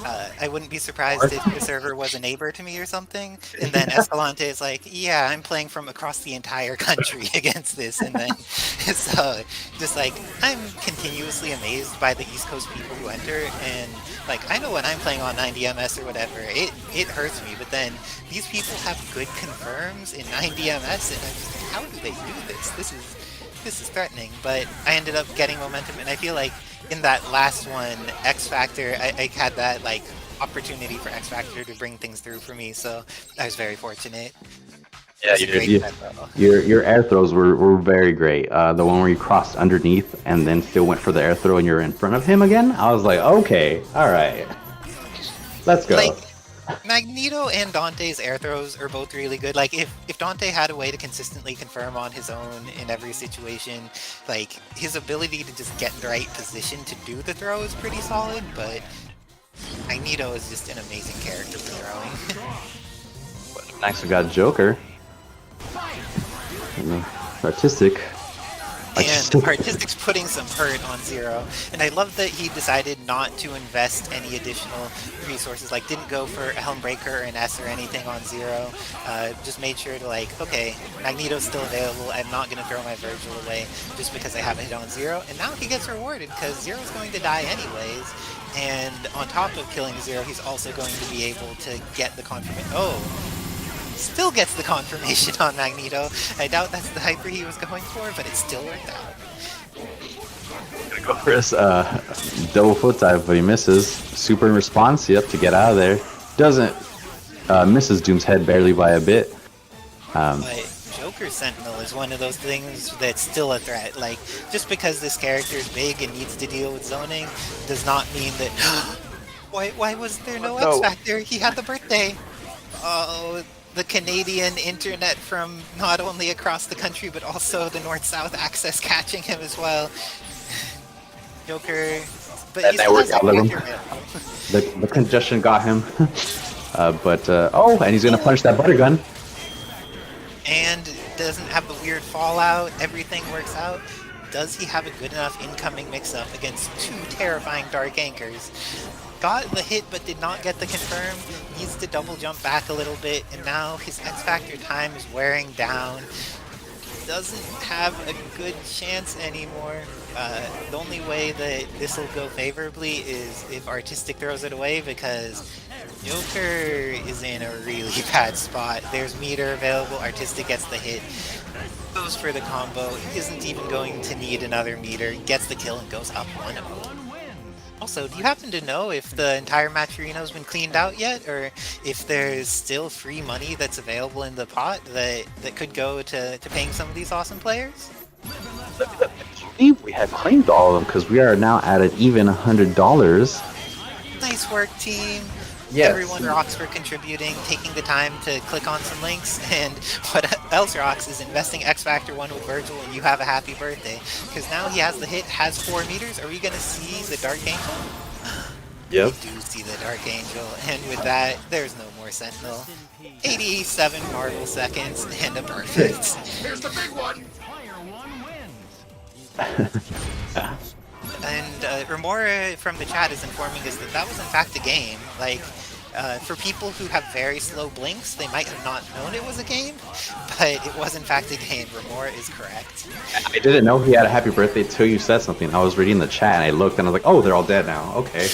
I wouldn't be surprised if the server was a neighbor to me or something, and then Escalante is like, yeah, I'm playing from across the entire country against this, and then, so, just like, I'm continuously amazed by the East Coast people who enter, and, like, I know when I'm playing on 90MS or whatever, it hurts me, but then, these people have good confirms in 90MS, and I'm just like, how do they do this? This is threatening, but I ended up getting momentum, and I feel like in that last one, X Factor, I had that like opportunity for X Factor to bring things through for me, so I was very fortunate. Yeah, your air throws were very great. The one where you crossed underneath and then still went for the air throw and you're in front of him again, I was like, okay, all right, let's go. Like, Magneto and Dante's air throws are both really good. Like, if Dante had a way to consistently confirm on his own in every situation, like, his ability to just get in the right position to do the throw is pretty solid, but Magneto is just an amazing character for throwing. Next we got Joker. Artistic. And Artistic's putting some hurt on Zero, and I love that he decided not to invest any additional resources, like didn't go for a Helmbreaker or an S or anything on Zero, just made sure to like, okay, Magneto's still available, I'm not going to throw my Virgil away just because I have a hit on Zero, and now he gets rewarded because Zero's going to die anyways, and on top of killing Zero, he's also going to be able to get the confirmation. Still gets the confirmation on Magneto. I doubt that's the hyper he was going for, but it still worked out. Gonna go for his double foot dive, but he misses. Super in response, yep, to get out of there. Doesn't misses Doom's head barely by a bit. But Joker Sentinel is one of those things that's still a threat. Like, just because this character is big and needs to deal with zoning does not mean that why was there no X Factor? He had the birthday. Oh, the Canadian internet from not only across the country but also the north-south access catching him as well. Joker, but that network outlet him. The congestion got him. And he's gonna punch that butter gun. And doesn't have the weird fallout. Everything works out. Does he have a good enough incoming mix-up against two terrifying Dark Anchors? Got the hit but did not get the confirm, needs to double jump back a little bit, and now his X Factor time is wearing down. Doesn't have a good chance anymore. The only way that this will go favorably is if Artistic throws it away, because Joker is in a really bad spot. There's meter available, Artistic gets the hit, goes for the combo, isn't even going to need another meter, gets the kill and goes up 1-0. Also, do you happen to know if the entire Matcherino has been cleaned out yet, or if there's still free money that's available in the pot that could go to paying some of these awesome players? I believe we have claimed all of them because we are now at an even $100. Nice work, team. Yes. Everyone rocks for contributing, taking the time to click on some links, and what else rocks is investing X Factor 1 with Virgil and you have a happy birthday. Because now he has the hit, has 4 meters. Are we going to see the Dark Angel? Yep. We do see the Dark Angel, and with that, there's no more Sentinel. 87 Marvel seconds and a perfect. Here's the big one. And Remora from the chat is informing us that was in fact a game. Like, for people who have very slow blinks, they might have not known it was a game, but it was in fact a game. Remora is correct. I didn't know he had a happy birthday till you said something. I was reading the chat and I looked and I was like, oh, they're all dead now. Okay.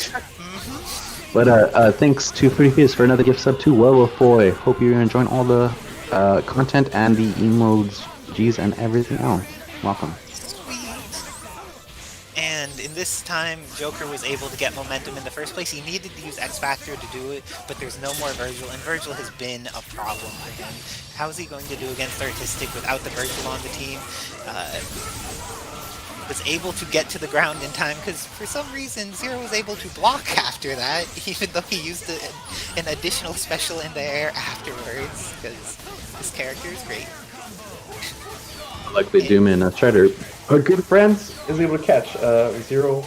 But thanks to Free Fizz for another gift sub to Werewolf Boy. Hope you're enjoying all the content and the emojis and everything else. Welcome. And in this time, Joker was able to get momentum in the first place. He needed to use X Factor to do it, but there's no more Virgil, and Virgil has been a problem for him. How is he going to do against Artistic without the Virgil on the team? was able to get to the ground in time because for some reason Zero was able to block after that, even though he used an additional special in the air afterwards, because this character is great. Like they do in Shredder. Our good friends is able to catch Zero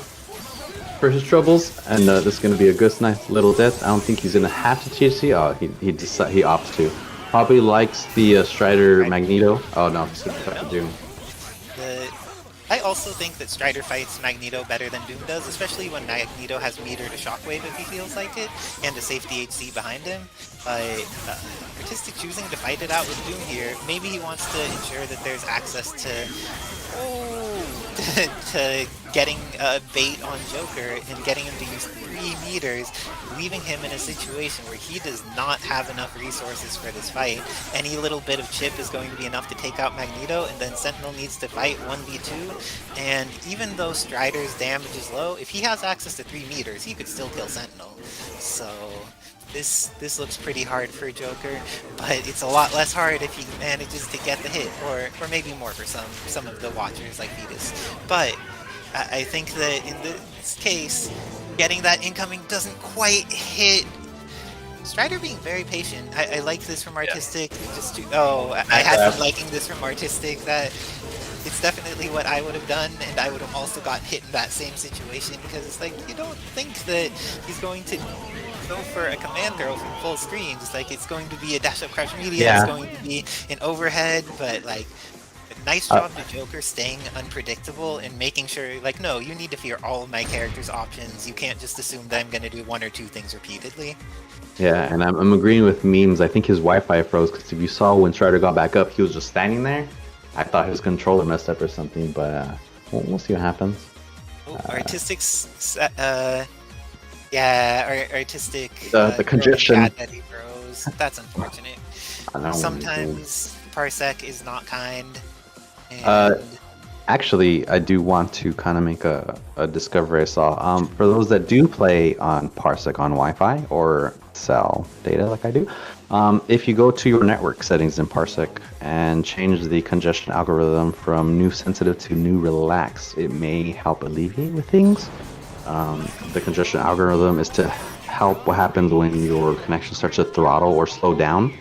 for his troubles, and this is going to be a good, nice little death. I don't think he's going to have to THC. Oh, he opts to. Probably likes the Strider Magneto. Oh no, he's going to Doom. I also think that Strider fights Magneto better than Doom does, especially when Magneto has meter to Shockwave if he feels like it, and a safe DHC behind him. But Artistic choosing to fight it out with Doom here, maybe he wants to ensure that there's access to getting a bait on Joker and getting him to use 3 meters, leaving him in a situation where he does not have enough resources for this fight. Any little bit of chip is going to be enough to take out Magneto, and then Sentinel needs to fight 1v2, and even though Strider's damage is low, if he has access to 3 meters, he could still kill Sentinel. So this looks pretty hard for Joker, but it's a lot less hard if he manages to get the hit, or maybe more for some of the watchers like Vetus. But I think that in this case, getting that incoming doesn't quite hit. Strider being very patient. I like this from Artistic. I had been liking this from Artistic. That it's definitely what I would have done, and I would have also got hit in that same situation, because it's like, you don't think that he's going to go for a command throw from full screen. Just like it's going to be a dash up crouch media, it's going to be an overhead, but like nice job to Joker staying unpredictable and making sure, like, no, you need to fear all of my character's options. You can't just assume that I'm going to do 1 or 2 things repeatedly. Yeah, and I'm agreeing with memes. I think his Wi-Fi froze, because if you saw when Strider got back up, he was just standing there. I thought his controller messed up or something, but we'll see what happens. Artistic's, Artistic. The congestion. That he froze. That's unfortunate. Sometimes Parsec is not kind. And actually, I do want to kind of make a discovery I saw. For those that do play on Parsec on Wi-Fi or sell data like I do, if you go to your network settings in Parsec and change the congestion algorithm from new sensitive to new relax, it may help alleviate with things. The congestion algorithm is to help what happens when your connection starts to throttle or slow down.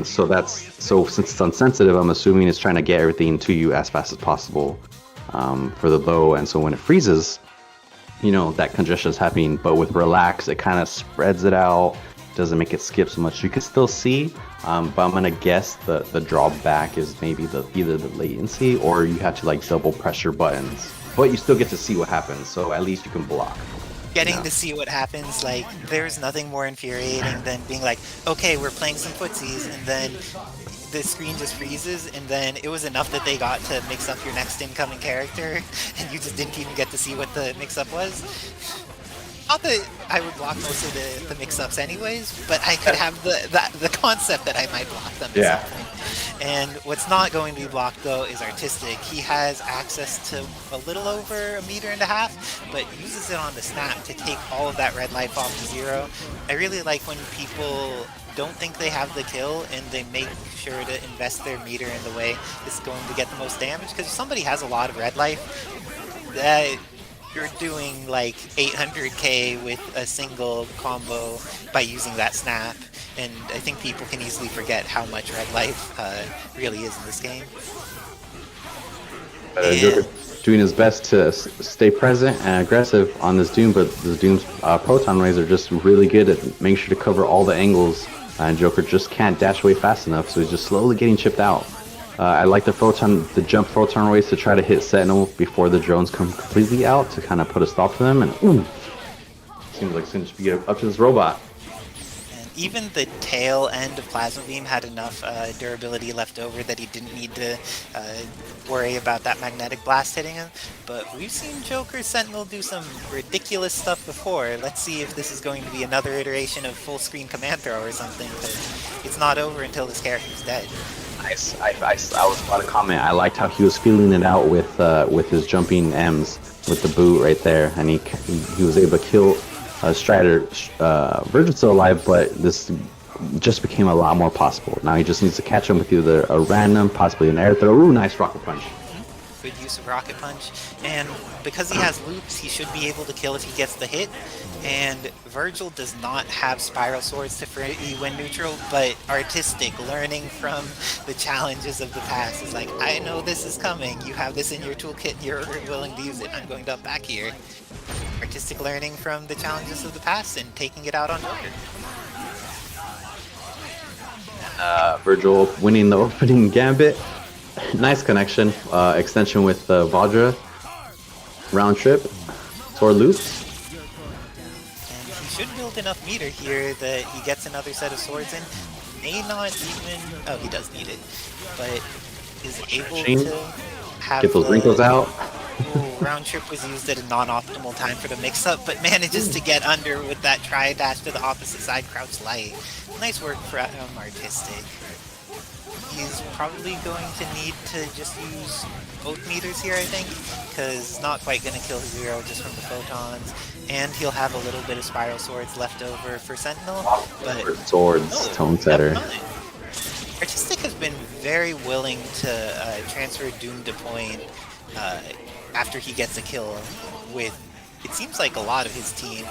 So since it's unsensitive, I'm assuming it's trying to get everything to you as fast as possible for the low, and so when it freezes, that congestion is happening. But with relax, it kind of spreads it out, doesn't make it skip so much. You can still see, but I'm gonna guess the drawback is maybe either the latency, or you have to like double press your buttons, but you still get to see what happens, so at least you can block. Getting to see what happens, like, there's nothing more infuriating than being like, okay, we're playing some footsies, and then the screen just freezes, and then it was enough that they got to mix up your next incoming character, and you just didn't even get to see what the mix-up was. Not that I would block most of the mix-ups anyways, but I could have the concept that I might block them at some point. And what's not going to be blocked, though, is Artistic. He has access to a little over 1.5 meters, but uses it on the snap to take all of that red life off to 0. I really like when people don't think they have the kill and they make sure to invest their meter in the way it's going to get the most damage, because if somebody has a lot of red life, you're doing like 800k with a single combo by using that snap, and I think people can easily forget how much red life really is in this game. Joker doing his best to stay present and aggressive on this Doom, but this Doom's proton rays are just really good at making sure to cover all the angles, and Joker just can't dash away fast enough, so he's just slowly getting chipped out. I like the jump photon rays to try to hit Sentinel before the drones come completely out to kind of put a stop to them, and seems like it's going to be up to this robot. And even the tail end of Plasma Beam had enough durability left over that he didn't need to worry about that magnetic blast hitting him. But we've seen Joker Sentinel do some ridiculous stuff before. Let's see if this is going to be another iteration of full screen command throw or something, because it's not over until this character's dead. Nice. I was about to comment. I liked how he was feeling it out with his jumping M's with the boot right there, and he was able to kill Strider. Virgil's still alive, but this just became a lot more possible. Now he just needs to catch him with either a random, possibly an air throw. Ooh, nice rocket punch. good use of Rocket Punch, and because he has loops, he should be able to kill if he gets the hit. And Virgil does not have Spiral Swords to free when neutral, but Artistic, learning from the challenges of the past, is like, I know this is coming, you have this in your toolkit, you're willing to use it, I'm going to up back here. Artistic learning from the challenges of the past and taking it out on Joker. Virgil winning the opening gambit. Nice connection. Extension with Vajra. Round trip. Sword loops. And he should build enough meter here that he gets another set of swords in. May not even... Oh, he does need it. But is able to have get those wrinkles out. Round trip was used at a non-optimal time for the mix-up, but manages to get under with that tri-dash to the opposite side crouch light. Nice work from Artistic. He's probably going to need to just use both meters here, I think, because not quite going to kill his Zero just from the photons, and he'll have a little bit of Spiral Swords left over for Sentinel, but... Swords, Tone Setter. Artistic has been very willing to transfer Doom to point after he gets a kill with, it seems like, a lot of his team.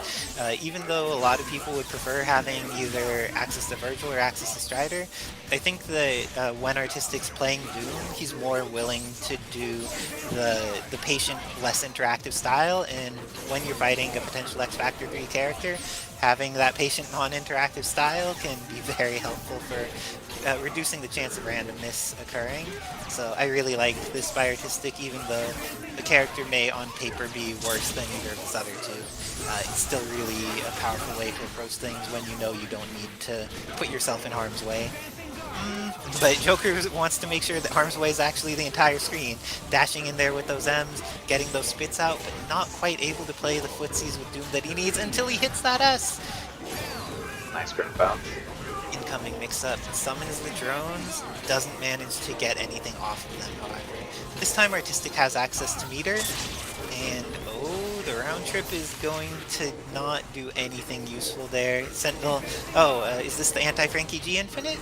Even though a lot of people would prefer having either access to Virgil or access to Strider, I think that when Artistic's playing Doom, he's more willing to do the patient, less interactive style, and when you're fighting a potential X Factor 3 character, having that patient non-interactive style can be very helpful for reducing the chance of randomness occurring. So I really like this by Artistic, even though the character may on paper be worse than either of his other two. It's still really a powerful way to approach things when you know you don't need to put yourself in harm's way. But Joker wants to make sure that harm's way is actually the entire screen, dashing in there with those M's, getting those spits out, but not quite able to play the footsies with Doom that he needs until he hits that S. Nice ground bounce. Incoming mix-up, summons the drones, doesn't manage to get anything off of them, however. This time Artistic has access to meter, and oh, the round trip is going to not do anything useful there. Sentinel, is this the anti-Frankie G Infinite?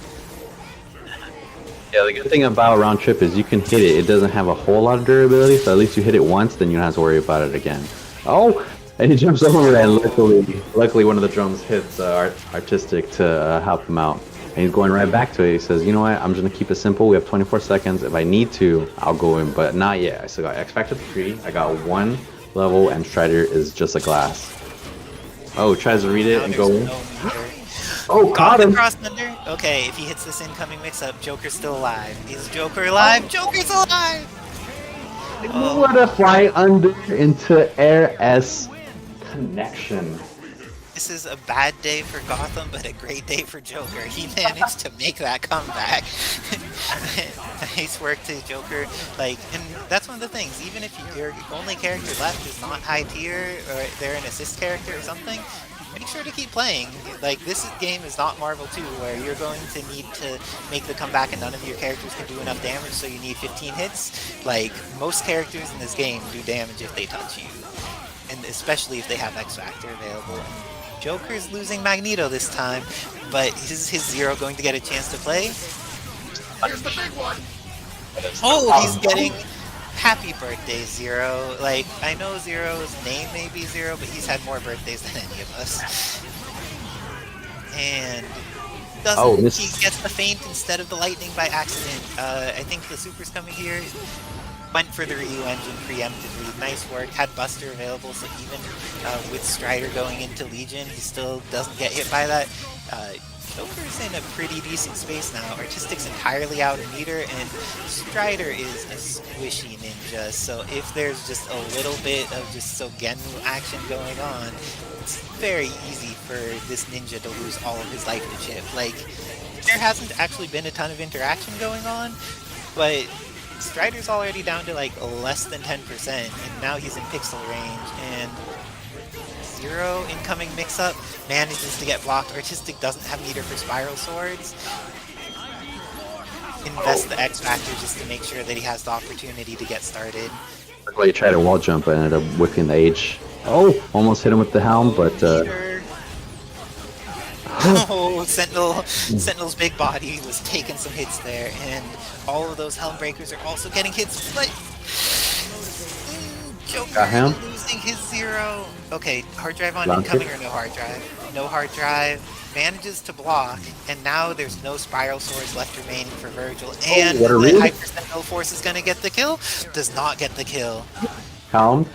Yeah, the good thing about round trip is you can hit it. It doesn't have a whole lot of durability, so at least you hit it once, then you don't have to worry about it again. Oh, and he jumps over, and luckily one of the drums hits Artistic to help him out. And he's going right back to it. He says, you know what, I'm just gonna keep it simple. We have 24 seconds. If I need to, I'll go in, but not yet. I still got X Factor 3. I got 1 level, and Strider is just a glass. Oh, tries to read it and go in. Oh, caught him! Cross under? Okay, if he hits this incoming mix-up, Joker's still alive. Is Joker alive? Joker's alive! What a fly under into Air S connection. This is a bad day for Gotham, but a great day for Joker. He managed to make that comeback. Nice work to Joker. And that's one of the things. Even if your only character left is not high tier, or they're an assist character or something, make sure to keep playing. This game is not Marvel 2, where you're going to need to make the comeback and none of your characters can do enough damage, so you need 15 hits. Most characters in this game do damage if they touch you, and especially if they have X Factor available. Joker's losing Magneto this time, but is his Zero going to get a chance to play? Here's the big one. Oh, he's getting happy birthday, Zero. I know Zero's name may be Zero, but he's had more birthdays than any of us. And he gets the feint instead of the lightning by accident. I think the super's coming here. Went for the Ryu engine preemptively. Nice work. Had Buster available, so even with Strider going into Legion, he still doesn't get hit by that. Joker's in a pretty decent space now. Artistic's entirely out of meter, and Strider is a squishy ninja, so if there's just a little bit of just Sogenmu action going on, it's very easy for this ninja to lose all of his life to chip. There hasn't actually been a ton of interaction going on, but Strider's already down to less than 10%, and now he's in pixel range, and Zero incoming mix-up manages to get blocked. Artistic doesn't have meter for Spiral Swords. Invest the X Factor just to make sure that he has the opportunity to get started. Well, you tried a wall jump but ended up whipping the H. Oh, almost hit him with the helm, but oh, Sentinel's big body was taking some hits there, and all of those helm breakers are also getting hits, but Joker Got him. losing his 0. Okay, hard drive on Block incoming it. or no hard drive? No hard drive. Manages to block, and now there's no spiral swords left remaining for Virgil. And what a the read. Hyper Sentinel Force is gonna get the kill. Does not get the kill. Helm.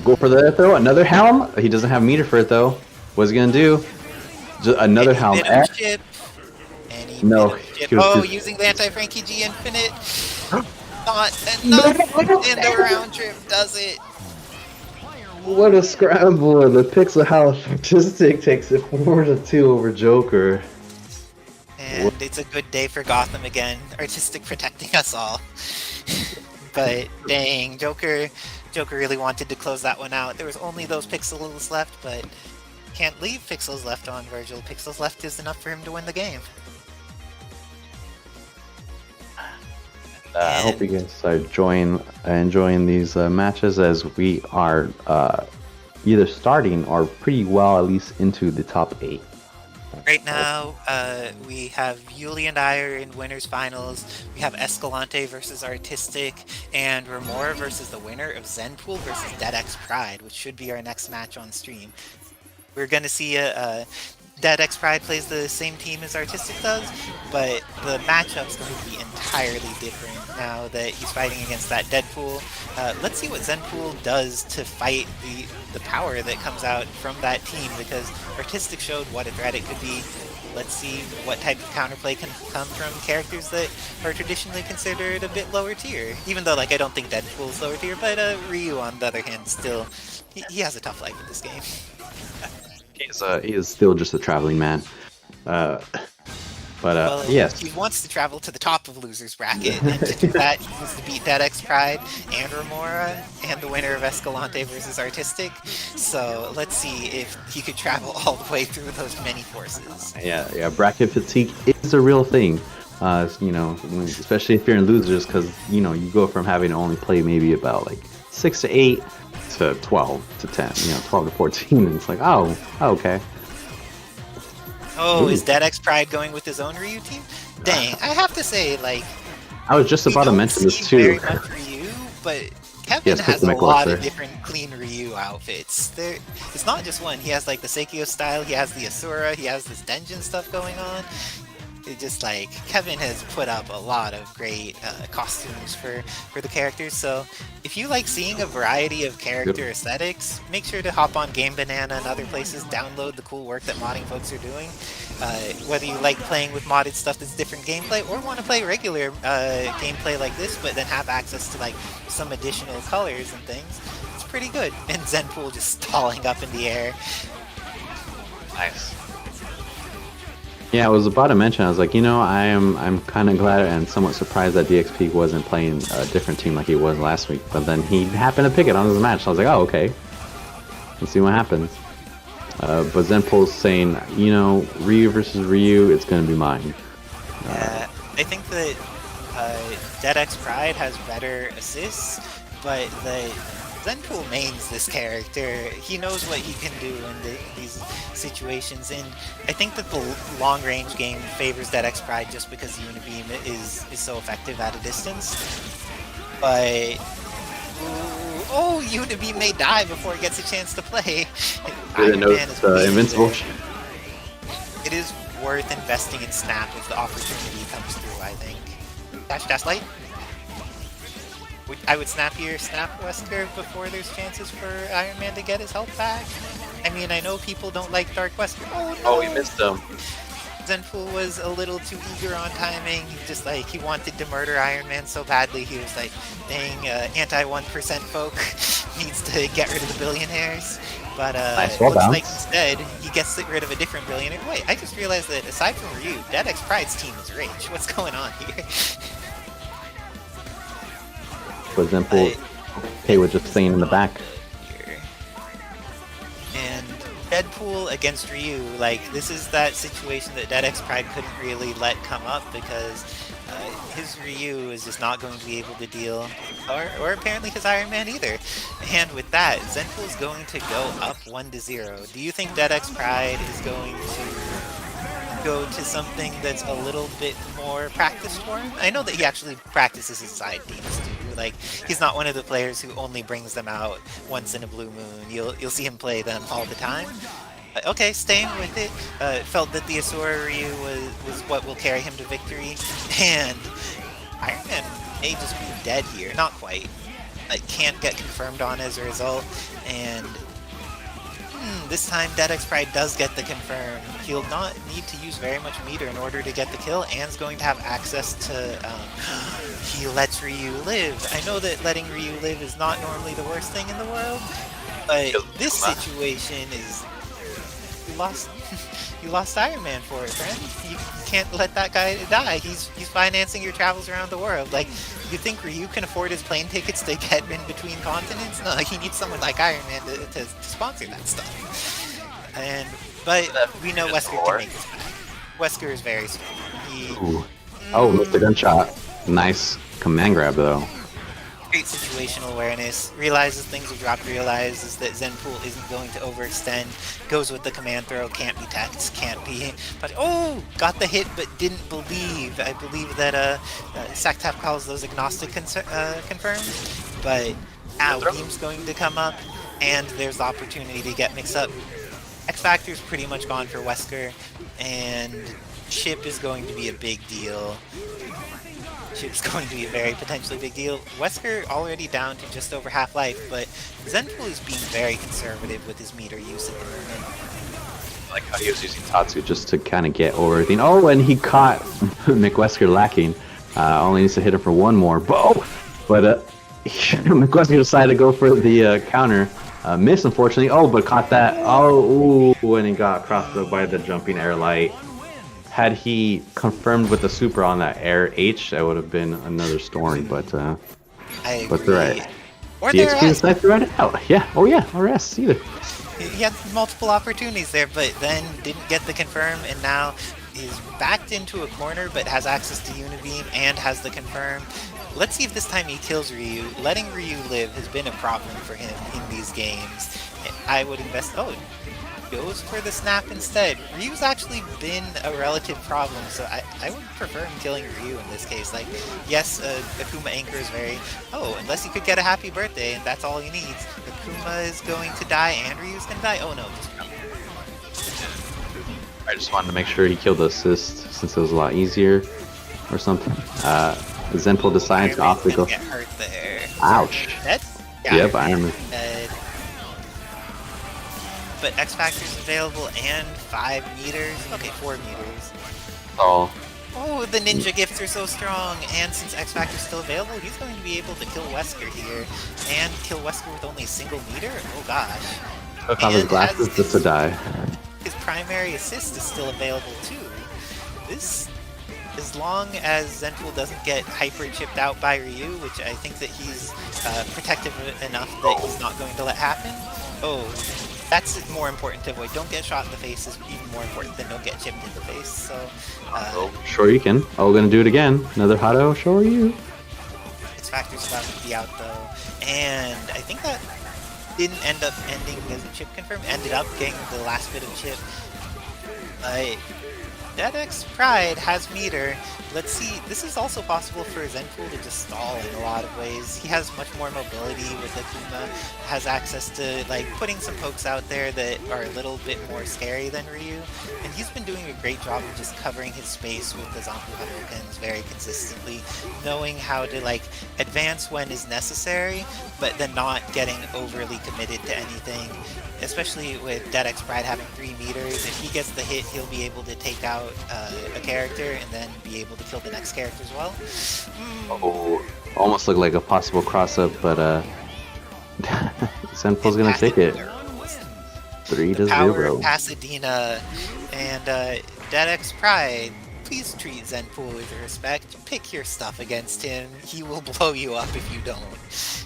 Go for the throw. Another helm. He doesn't have meter for it though. What's he gonna do? Just another Any helm. bit of chip. Any No, bit of chip. he was Oh, too- using the anti-Frankie G Infinite. Not enough. And the round trip does it. What a scramble! The Pixel House Artistic takes it 4-2 over Joker. And it's a good day for Gotham again. Artistic protecting us all. But dang, Joker really wanted to close that one out. There was only those pixels left, but can't leave pixels left on Virgil. Pixels left is enough for him to win the game. I hope you guys are enjoying these matches as we are either starting or pretty well at least into the top 8. Right now, we have Yuli and I are in winners finals. We have Escalante versus Artistic, and Remora versus the winner of Zenpool versus DeadX Pride, which should be our next match on stream. We're gonna see DeadX Pride plays the same team as Artistic does, but the matchup's going to be entirely different now that he's fighting against that Deadpool. Let's see what Zenpool does to fight the power that comes out from that team, because Artistic showed what a threat it could be. Let's see what type of counterplay can come from characters that are traditionally considered a bit lower tier. Even though, like, I don't think Deadpool's lower tier, but Ryu, on the other hand, still, he has a tough life in this game. He is still just a traveling man. Well, yes. he wants to travel to the top of Loser's Bracket, and to do that, he needs to beat DeadX Pride and Remora, and the winner of Escalante versus Artistic. So let's see if he could travel all the way through those many forces. Yeah, bracket fatigue is a real thing. Especially if you're in losers, because you go from having to only play maybe about like 6 to 8 to 12 to 10, 12 to 14, and it's like, oh, okay. Oh, Ooh. is DeadX Pride going with his own Ryu team? Dang, I have to say, like, I was just about to mention this see very too. much Ryu, but Kevin Yes, has a Mech lot Lobster. of different clean Ryu outfits. It's not just one. He has like the Seikyo style, he has the Asura, he has this Denjin stuff going on. It just like Kevin has put up a lot of great costumes for the characters. So if you like seeing a variety of character aesthetics, make sure to hop on Game Banana and other places. Download the cool work that modding folks are doing. Whether you like playing with modded stuff that's different gameplay, or want to play regular gameplay like this, but then have access to like some additional colors and things, it's pretty good. And Zenpool just stalling up in the air. Nice. Yeah, I was about to mention, I was like, I'm kind of glad and somewhat surprised that DXP wasn't playing a different team like he was last week, but then he happened to pick it on his match, so I was like, oh, okay. Let's see what happens. But Zenpool's saying, Ryu versus Ryu, it's going to be mine. Yeah, I think that DeadX Pride has better assists, but the Zenpool mains this character. He knows what he can do in these situations, and I think that the long-range game favors DeadX Pride just because Unibeam is so effective at a distance. But Unibeam may die before it gets a chance to play. Didn't know it's invincible. It is worth investing in Snap if the opportunity comes through, I think. Dash light? I would snap your Snap Wesker before there's chances for Iron Man to get his health back. I mean, I know people don't like Dark Wesker. Oh no! Oh, he missed him. Zenpool was a little too eager on timing. He wanted to murder Iron Man so badly. He was like, dang, anti-1% folk needs to get rid of the billionaires. But Nice, looks well like instead he gets rid of a different billionaire. Wait, I just realized that aside from Ryu, DeadX Pride's team is Rage. What's going on here? But Zenpool, okay with just staying in the back. Here. And Deadpool against Ryu, like, this is that situation that DeadX Pride couldn't really let come up because his Ryu is just not going to be able to deal, or apparently his Iron Man either. And with that, Zenpool is going to go up 1-0. Do you think DeadX Pride is going to go to something that's a little bit more practiced for him? I know that he actually practices his side teams too. Like, he's not one of the players who only brings them out once in a blue moon. You'll see him play them all the time. Okay, staying with it. Felt that the Asura Ryu was what will carry him to victory, and Iron Man may just be dead here. Not quite. It can't get confirmed on as a result, and this time Dead X Pride does get the confirm. He'll not need to use very much meter in order to get the kill, and's going to have access to... he lets Ryu live. I know that letting Ryu live is not normally the worst thing in the world, but this situation is... You lost Iron Man for it, friend. You can't let that guy die. He's financing your travels around the world. Like, you think Ryu can afford his plane tickets to get in between continents? No, he needs someone like Iron Man to sponsor that stuff. But we know Wesker can make this back. Wesker is very strong. Oh, missed the gunshot. Nice command grab though. Great situational awareness, realizes things are dropped, realizes that Zenpool isn't going to overextend, goes with the command throw, can't be teched, can't be... But, oh! Got the hit, but didn't believe. I believe that Sactap calls those agnostic confirms. But now Beam's going to come up, and there's the opportunity to get mixed up. X Factor's pretty much gone for Wesker, and Chip is going to be a big deal. Chip's going to be a very potentially big deal. Wesker already down to just over half life, but Zenpool is being very conservative with his meter use at the moment. I like how he was using Tatsu just to kind of get over everything. Oh, and he caught McWesker lacking. Only needs to hit him for one more. But McWesker decided to go for the counter. Missed, unfortunately. Oh, but caught that. Oh, ooh, and he got crossed up by the jumping air light. Had he confirmed with the super on that air H, that would have been another story, but I agree. But they're right. Or DXP they're decided to run it out. Yeah, oh yeah, or S either. He had multiple opportunities there, but then didn't get the confirm, and now is backed into a corner, but has access to Unibeam and has the confirm. Let's see if this time he kills Ryu. Letting Ryu live has been a problem for him in these games. I would invest... Oh, goes for the snap instead. Ryu's actually been a relative problem, so I would prefer him killing Ryu in this case. Like, yes, Akuma Anchor is very... Oh, unless he could get a happy birthday, and that's all he needs. Akuma is going to die, and Ryu's going to die? Oh no, just I just wanted to make sure he killed the assist, since it was a lot easier, or something. Zenpool decides to off to go... Get hurt there. Ouch. Dead? Yeah, Yep, Iron Man. Dead. But X Factor's available and 5 meters. Okay, 4 meters. Oh. Oh, the ninja gifts are so strong, and since X Factor's still available, he's going to be able to kill Wesker here, and kill Wesker with only a single meter? Oh gosh. Took off his glasses just to die. His primary assist is still available too. This, as long as Zenpool doesn't get hyper chipped out by Ryu, which I think that he's protective enough that he's not going to let happen. Oh, that's more important to avoid. Don't get shot in the face is even more important than don't get chipped in the face. So, Sure you can. Oh, we're gonna do it again. Another Hado, sure you. X Factor's about to be out though, and I think that didn't end up ending as a chip confirm. Ended up getting the last bit of chip. Dead X Pride has meter. Let's see, this is also possible for Zenpool to just stall in a lot of ways. He has much more mobility with Akuma, has access to like putting some pokes out there that are a little bit more scary than Ryu, and he's been doing a great job of just covering his space with the Zanpu Hadokens very consistently, knowing how to like advance when is necessary, but then not getting overly committed to anything. Especially with Dead X Pride having 3 meters, if he gets the hit, he'll be able to take out a character and then be able to kill the next character as well. Oh, almost looked like a possible cross-up, but Zenpool's gonna take it. 3-0. Power of Pasadena and Dead X Pride. Please treat Zenpool with respect. Pick your stuff against him. He will blow you up if you don't.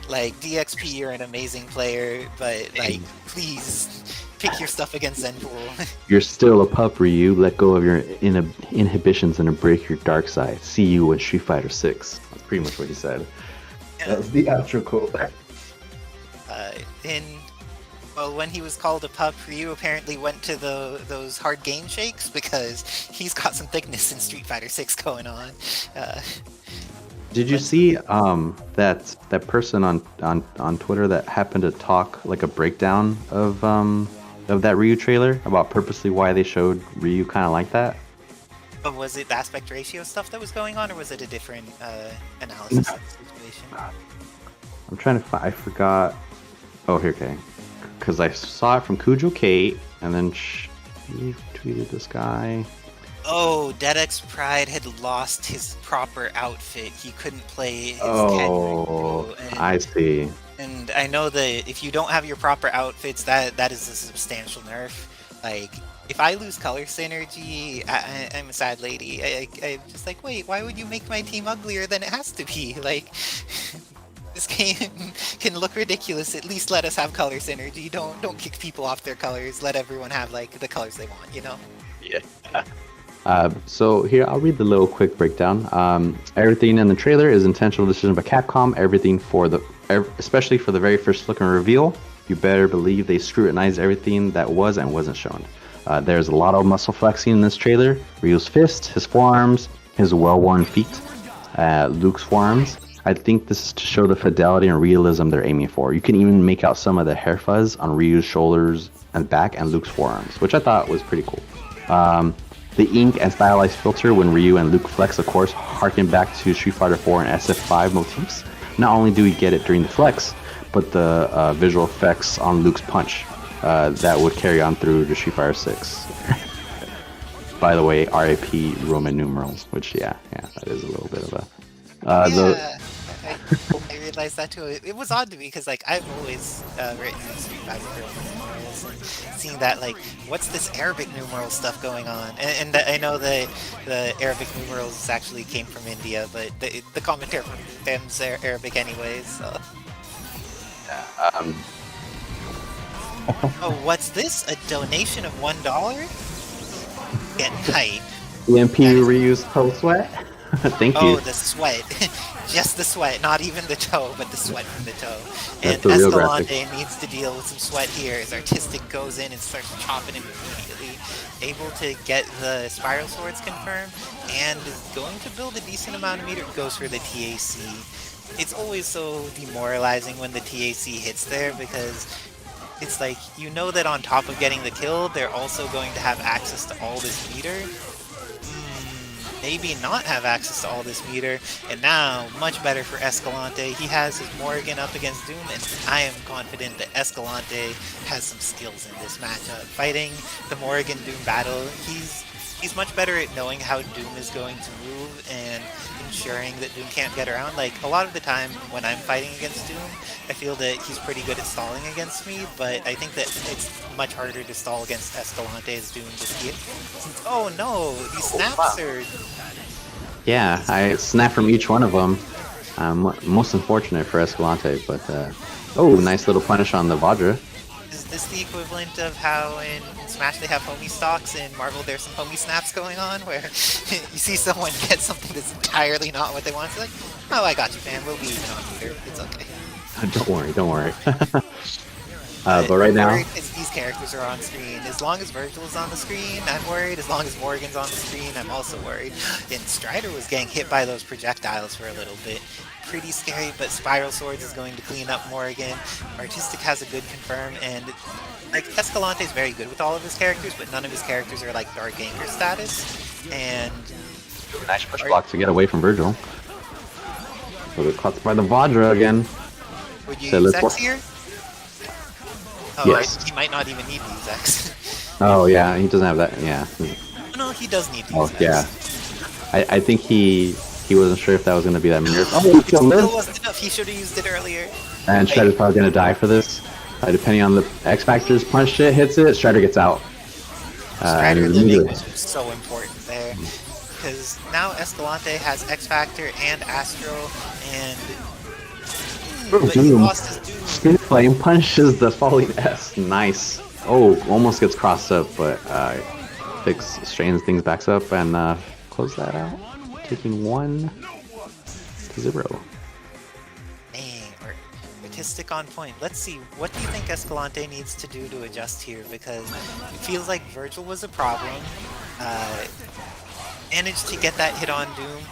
Like, DXP, you're an amazing player, but, like, please pick your stuff against Zenpool. You're still a pup, Ryu. Let go of your inhibitions and embrace your dark side. See you in Street Fighter 6. That's pretty much what he said. That was the outro quote. Well, when he was called a pup, Ryu apparently went to those hard game shakes because he's got some thickness in Street Fighter 6 going on. Did you see that person on Twitter that happened to talk like a breakdown of that Ryu trailer about purposely why they showed Ryu kind of like that? But was it the aspect ratio stuff that was going on, or was it a different analysis of the situation? I'm trying to find. I forgot. Oh, here, okay. Because I saw it from Kujo Kate, and then he tweeted this guy. Oh, DeadX Pride had lost his proper outfit. He couldn't play his Oh, I see. And I know that if you don't have your proper outfits, that is a substantial nerf. Like, if I lose color synergy, I'm a sad lady. I'm just like, wait, why would you make my team uglier than it has to be? Like, this game can look ridiculous. At least let us have color synergy. Don't kick people off their colors. Let everyone have like the colors they want. You know? Yeah. So here, I'll read the little quick breakdown. Everything in the trailer is intentional decision by Capcom. Everything especially for the very first look and reveal, you better believe they scrutinized everything that was and wasn't shown. There's a lot of muscle flexing in this trailer. Ryu's fist, his forearms, his well-worn feet, Luke's forearms. I think this is to show the fidelity and realism they're aiming for. You can even make out some of the hair fuzz on Ryu's shoulders and back and Luke's forearms, which I thought was pretty cool. The ink and stylized filter when Ryu and Luke flex, of course, harken back to Street Fighter 4 and SF5 motifs. Not only do we get it during the flex, but the visual effects on Luke's punch that would carry on through the Street Fighter 6. By the way, RIP Roman numerals, which yeah, that is a little bit of a. I realized that too. It was odd to me because like I've always written Street Fighter numerals and seeing that like what's this Arabic numeral stuff going on, and I know that the Arabic numerals actually came from India, but the commentary from them's Arabic anyways. So. Oh, what's this? A donation of $1? Getting hype. EMP Ryu's toe sweat. Thank you. Oh, the sweat. Just the sweat, not even the toe, but the sweat from the toe. That's And the real Escalante needs to deal with some sweat here as Artistic goes in and starts chopping him immediately. Able to get the Spiral Swords confirmed, and is going to build a decent amount of meter. Goes for the TAC. It's always so demoralizing when the TAC hits there because it's like, you know that on top of getting the kill, they're also going to have access to all this meter. Maybe not have access to all this meter, and now, much better for Escalante. He has his Morrigan up against Doom, and I am confident that Escalante has some skills in this matchup. Fighting the Morrigan Doom battle, he's much better at knowing how Doom is going to move and ensuring that Doom can't get around. Like, a lot of the time when I'm fighting against Doom, I feel that he's pretty good at stalling against me, but I think that it's much harder to stall against Escalante as Doom just hit. Oh no, these snaps are... Yeah, I snap from each one of them. Most unfortunate for Escalante, but oh, nice little punish on the Vajra. Is this the equivalent of how in Smash they have homie stocks, in Marvel there's some homie snaps going on, where you see someone get something that's entirely not what they want, it's like, oh, I got you, man, we'll be even on meter, it's okay. Don't worry. But right now, these characters are on screen. As long as Virgil is on the screen, I'm worried. As long as Morgan's on the screen, I'm also worried. And Strider was getting hit by those projectiles for a little bit. Pretty scary, but Spiral Swords is going to clean up Morgan. Artistic has a good confirm, and like Escalante is very good with all of his characters, but none of his characters are like Dark Anchor status. And nice push block to get away from Virgil. So we're caught by the Vajra again. Would you use X here? Oh, yes. He might not even need to use X. Oh yeah, he doesn't have that. Yeah. No, he does need to use X. Yeah. I think he wasn't sure if that was going to be that mirror. Oh, it still wasn't enough. He should have used it earlier. And Strider's probably going to die for this. Depending on the X Factor's punch it, hits it, Strider gets out. Strider living was so important there. Because now Escalante has X Factor and Astro, and but he lost his Doom. Spin Flame punches the falling S. Nice. Oh, almost gets crossed up, but strains things back up and close that out. Taking 1-0. Dang, Artistic on point. Let's see, what do you think Escalante needs to do to adjust here? Because it feels like Virgil was a problem. managed to get that hit on Doom.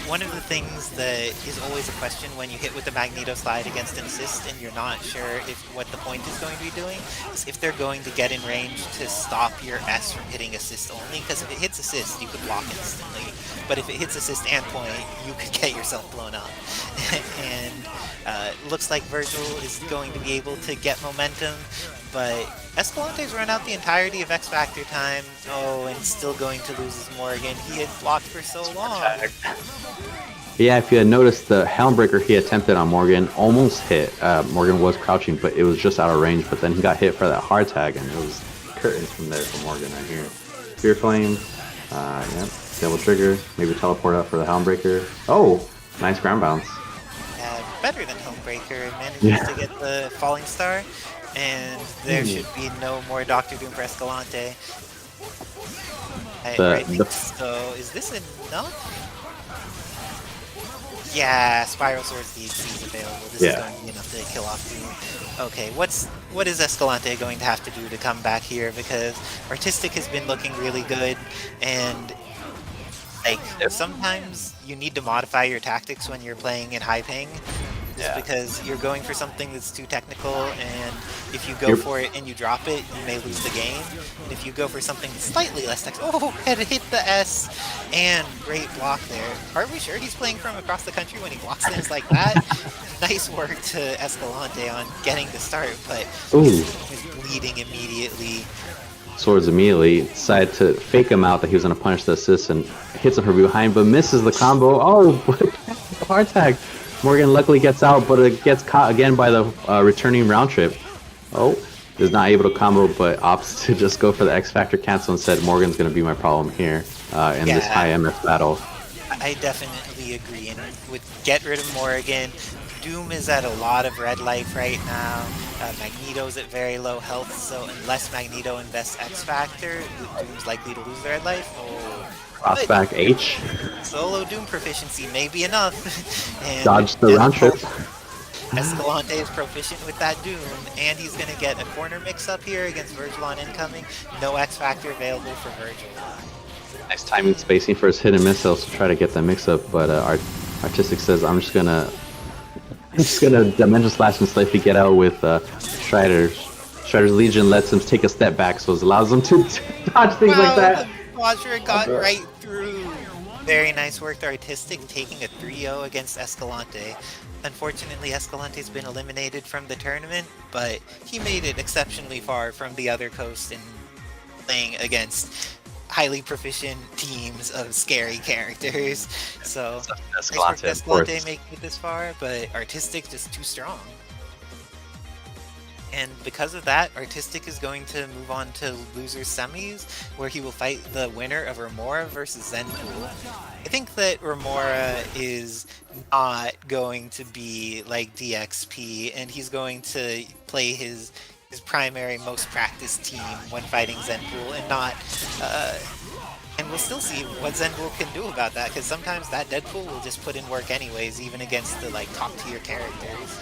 One of the things that is always a question when you hit with the Magneto slide against an assist and you're not sure if what the point is going to be doing is if they're going to get in range to stop your S from hitting assist only, because if it hits assist, you could block instantly. But if it hits assist and point, you could get yourself blown up. And looks like Virgil is going to be able to get momentum, but Escalante's run out the entirety of X Factor time. Oh, and still going to lose his Morgan. He had blocked for so long. Yeah, if you had noticed, the Helmbreaker he attempted on Morgan almost hit. Morgan was crouching, but it was just out of range. But then he got hit for that hard tag, and it was curtains from there for Morgan right here. Fear Flame, yep, double trigger, maybe teleport up for the Helmbreaker. Oh, nice ground bounce. Better than Homebreaker, manages to get the Falling Star, and there should be no more Doctor Doom for Escalante. I think so. Is this enough? Yeah, Spiral Swords DHC is available. This is going to be enough to kill off Doom. Okay, what is Escalante going to have to do to come back here? Because Artistic has been looking really good, and like sometimes you need to modify your tactics when you're playing in high ping. Just because you're going for something that's too technical, and if you go for it and you drop it, you may lose the game. And if you go for something slightly less technical, had to hit the S, and great block there. Are we sure he's playing from across the country when he blocks things like that? Nice work to Escalante on getting the start, but he's bleeding immediately. Swords immediately decided to fake him out that he was going to punish the assist and hits him from behind, but misses the combo. Oh, hard tag. Morgan luckily gets out, but it gets caught again by the returning round trip. Oh, is not able to combo, but opts to just go for the X Factor cancel and said Morgan's going to be my problem here in this high MF battle. I definitely agree, and would get rid of Morgan. Doom is at a lot of red life right now. Magneto's at very low health, so unless Magneto invests X Factor, Doom's likely to lose the red life. Oh. Crossback H. Solo Doom proficiency may be enough. And dodge the round trip. Escalante is proficient with that Doom, and he's going to get a corner mix-up here against Virgil on incoming. No X Factor available for Virgil. Nice timing spacing for his hidden missiles to try to get the mix-up, but Artistic says, I'm just gonna Dimension Slash and safely get out with Strider's. Strider's Legion lets him take a step back, so it allows him to dodge things like that. Quadra got right through. Very nice work to Artistic, taking a 3-0 against Escalante. Unfortunately, Escalante's been eliminated from the tournament, but he made it exceptionally far from the other coast in playing against highly proficient teams of scary characters. So, Escalante making it this far, but Artistic just too strong. And because of that, Artistic is going to move on to losers semis, where he will fight the winner of Remora versus Zenpool. I think that Remora is not going to be like DXP, and he's going to play his primary, most practiced team when fighting Zenpool, and not. And we'll still see what Zenpool can do about that, because sometimes that Deadpool will just put in work anyways, even against the top tier characters.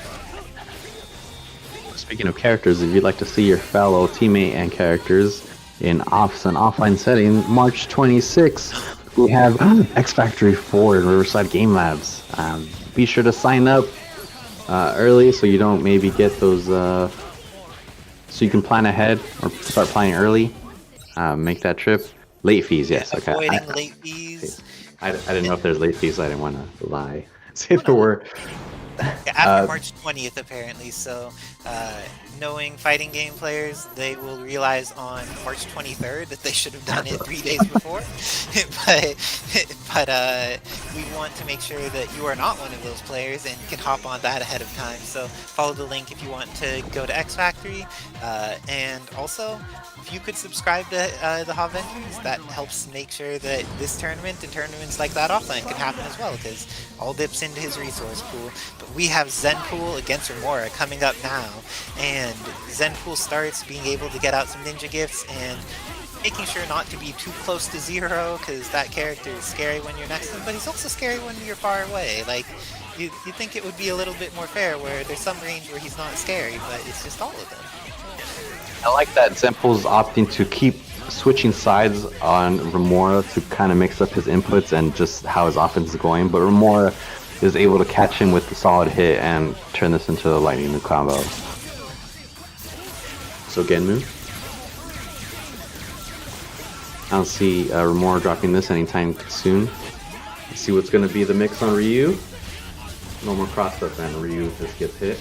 Speaking of characters, if you'd like to see your fellow teammate and characters in an offline setting, March 26th, we have X Factory 4 in Riverside Game Labs. Be sure to sign up early so you don't maybe get those, so you can plan ahead or start planning early. Make that trip. Late fees, yes. Okay. Avoiding late fees. I didn't know if there's late fees, so I didn't want to lie. Say there were. After March 20th, apparently, so knowing fighting game players, they will realize on March 23rd that they should have done it 3 days before. but we want to make sure that you are not one of those players and can hop on that ahead of time. So follow the link if you want to go to X Factory, and also if you could subscribe to the Haventures, that helps make sure that this tournament and tournaments like that offline can happen as well, because all dips into his resource pool. But we have Zenpool against Remora coming up now, and Zenpool starts being able to get out some ninja gifts and making sure not to be too close to zero, because that character is scary when you're next to him, but he's also scary when you're far away. Like, you think it would be a little bit more fair where there's some range where he's not scary, but it's just all of them. I like that Zenpool's opting to keep switching sides on Remora to kind of mix up his inputs and just how his offense is going, but Remora is able to catch him with the solid hit and turn this into a lightning combo. So Genmu. I don't see Remora dropping this anytime soon. Let's see what's going to be the mix on Ryu. No more cross-up and Ryu just gets hit.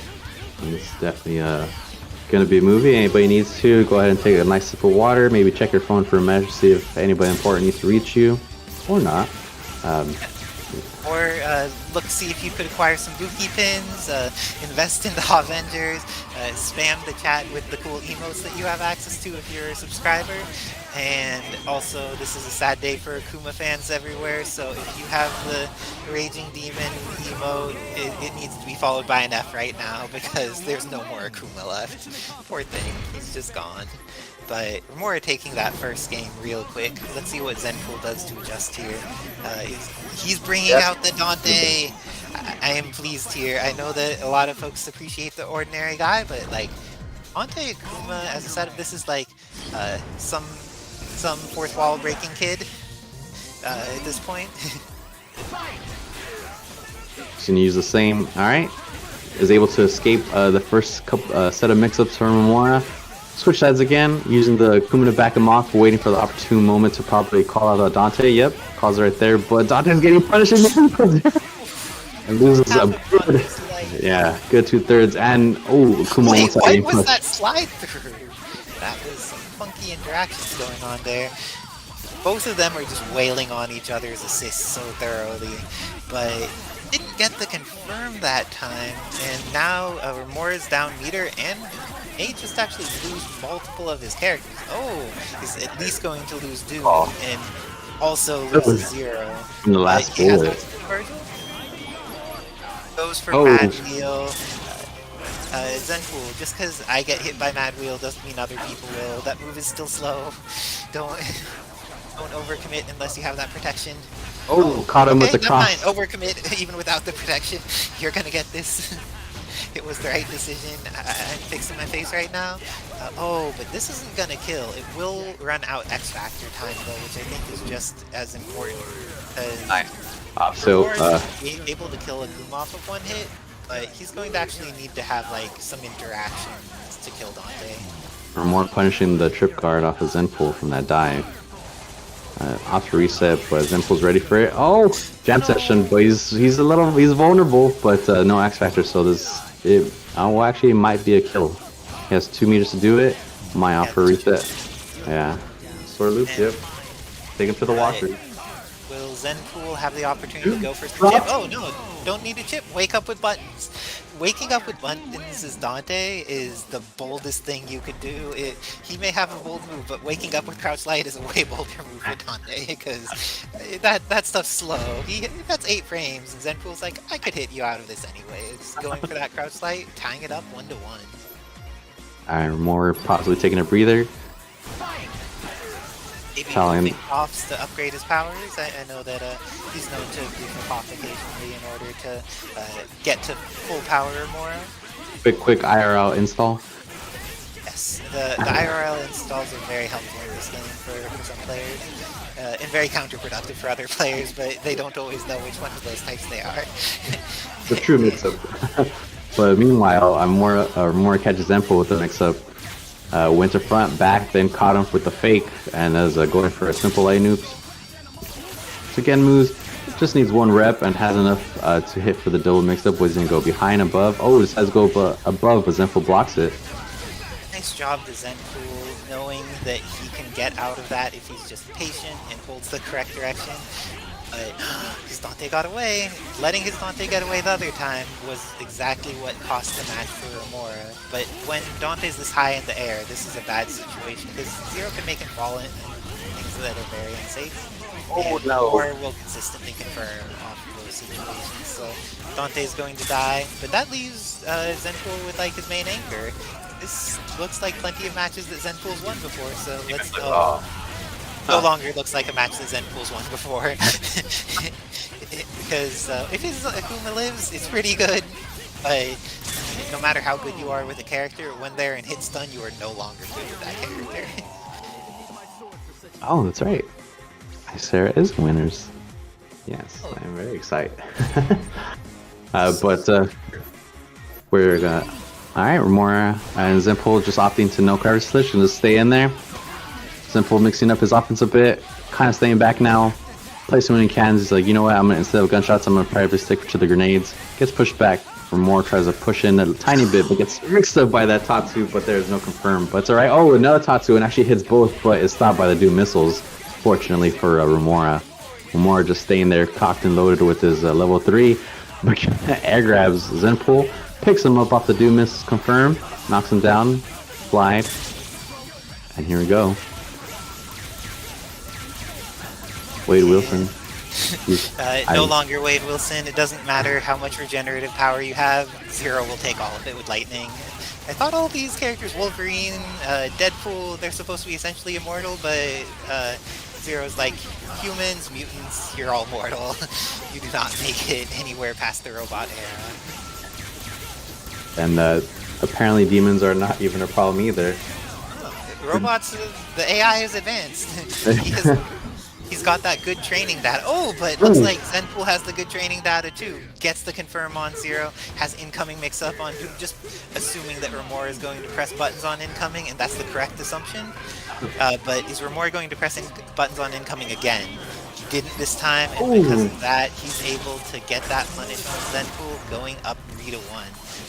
And it's definitely going to be a movie. Anybody needs to, go ahead and take a nice sip of water. Maybe check your phone for a message, see if anybody important needs to reach you. Or not. Or look, see if you could acquire some Buki pins, invest in the Avengers, spam the chat with the cool emotes that you have access to if you're a subscriber. And also, this is a sad day for Akuma fans everywhere, so if you have the Raging Demon emote, it needs to be followed by an F right now, because there's no more Akuma left. Poor thing, he's just gone. But Remora taking that first game real quick. Let's see what Zenpool does to adjust here. He's bringing out the Dante. I am pleased here. I know that a lot of folks appreciate the ordinary guy, but like Dante Akuma as a setup, this is like some fourth wall breaking kid at this point. Just gonna use the same. All right, is able to escape the first couple, set of mix-ups from Remora. Switch sides again, using the Akuma to back him off, waiting for the opportune moment to probably call out Dante. Yep, calls it right there, but Dante's getting punished again. And loses a good, good 2/3. And Akuma Wait, wants to what was that slide through? That was some funky interactions going on there. Both of them are just wailing on each other's assists so thoroughly, but didn't get the confirm that time. And now Remora's down meter and may just actually lose multiple of his characters. Oh, he's at least going to lose Doom and also loses Zero. From the last bullet. Goes for Mad Wheel. Zenpool, just because I get hit by Mad Wheel doesn't mean other people will. That move is still slow. Don't overcommit unless you have that protection. Caught him with the cross. Never mind, overcommit even without the protection. You're gonna get this. It was the right decision. I'm fixing my face right now. But this isn't gonna kill. It will run out X Factor time though, which I think is just as important. Being able to kill Akuma off of one hit, but he's going to actually need to have like some interactions to kill Dante. Remora punishing the trip guard off of Zenpool from that dive. Off to reset, but Zenpool's ready for it. Jam session, but he's vulnerable, but no X Factor, so it might be a kill. He has 2 meters to do it. Might off for reset. Yeah. Sword loop, yep. Take him to the washer. Will Zenpool have the opportunity to go for some chip? Oh no, don't need a chip. Wake up with buttons. Waking up with buttons as Dante is the boldest thing you could do. He may have a bold move, but waking up with Crouch Light is a way bolder move for Dante because that stuff's slow. That's 8 frames, and Zenpool's like, I could hit you out of this anyways. Going for that Crouch Light, tying it up 1-1. Alright, more possibly taking a breather. Maybe using offs to upgrade his powers. I know that he's known to goof off occasionally in order to get to full power or more. Quick IRL install. Yes, the IRL installs are very helpful in this game for some players, and very counterproductive for other players, but they don't always know which one of those types they are. The true mix-up. But meanwhile, more catches Zenpool with the mix-up. Went to front, back, then caught him with the fake, and is going for a simple A noops. So again, moves just needs 1 rep and has enough to hit for the double mix-up. Was gonna go behind, above. This has to go above, but Zenpool blocks it. Nice job to Zenpool, knowing that he can get out of that if he's just patient and holds the correct direction. But his Dante got away. Letting his Dante get away the other time was exactly what cost the match for Remora. But when Dante's this high in the air, this is a bad situation because Zero can make him fall in things that are very unsafe. Remora will consistently confirm off of those situations. So Dante's going to die, but that leaves Zenpool with like his main anchor. This looks like plenty of matches that Zenpool's won before, so let's go. No longer looks like a match that Zenpool's won before. Because if his Akuma lives, it's pretty good. But no matter how good you are with a character, when they're in hit stun, you are no longer good with that character. Oh, that's right. Sarah is winners. Yes, I'm very excited. But we're gonna. All right, Remora and Zimple just opting to no coverage switch and just stay in there. Zimple mixing up his offense a bit, kind of staying back now. Placing when he can. He's like, you know what? I'm gonna, instead of gunshots, I'm gonna probably stick to the grenades. Gets pushed back. Remora tries to push in a tiny bit, but gets mixed up by that Tatsu. But there's no confirm. But it's all right. Oh, another Tatsu and actually hits both, but is stopped by the Doom missiles. Fortunately for Remora. Remora just staying there, cocked and loaded with his level 3. But air grabs Zenpool, picks him up off the Doom miss, confirm, knocks him down, slide, and here we go. Wade Wilson. No longer Wade Wilson. It doesn't matter how much regenerative power you have. Zero will take all of it with lightning. I thought all these characters, Wolverine, Deadpool, they're supposed to be essentially immortal, but Zero's like, humans, mutants, you're all mortal. You do not make it anywhere past the robot era. And apparently demons are not even a problem either. Robots, the AI is advanced. He's got that good training data. Oh, but looks like Zenpool has the good training data too. Gets the confirm on Zero, has incoming mix-up on Doom, just assuming that Remora is going to press buttons on incoming, and that's the correct assumption. But is Remora going to press buttons on incoming again? He didn't this time, and because of that, he's able to get that punish on Zenpool, going up 3-1.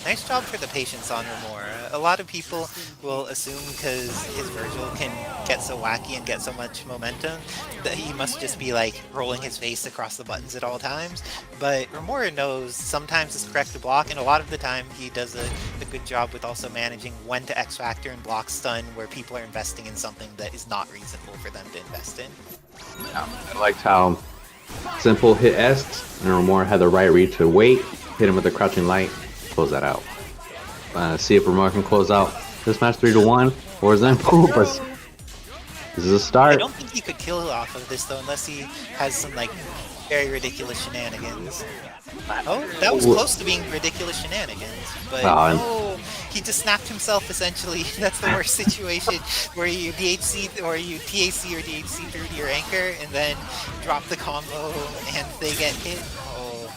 Nice job for the patience on Remora. A lot of people will assume because his Virgil can get so wacky and get so much momentum that he must just be like rolling his face across the buttons at all times. But Remora knows sometimes it's correct to block, and a lot of the time he does a good job with also managing when to X Factor and block stun where people are investing in something that is not reasonable for them to invest in. Yeah, I liked how Simple hit S, and Remora had the right read to wait, hit him with the crouching light, close that out. See if Remora can close out this match 3-1, or Zenpool, but this is a start. I don't think he could kill off of this though, unless he has some like very ridiculous shenanigans. Oh, that was close to being ridiculous shenanigans, but no, he just snapped himself essentially. That's the worst situation, where you DHC or you TAC or DHC through to your anchor and then drop the combo and they get hit. Oh,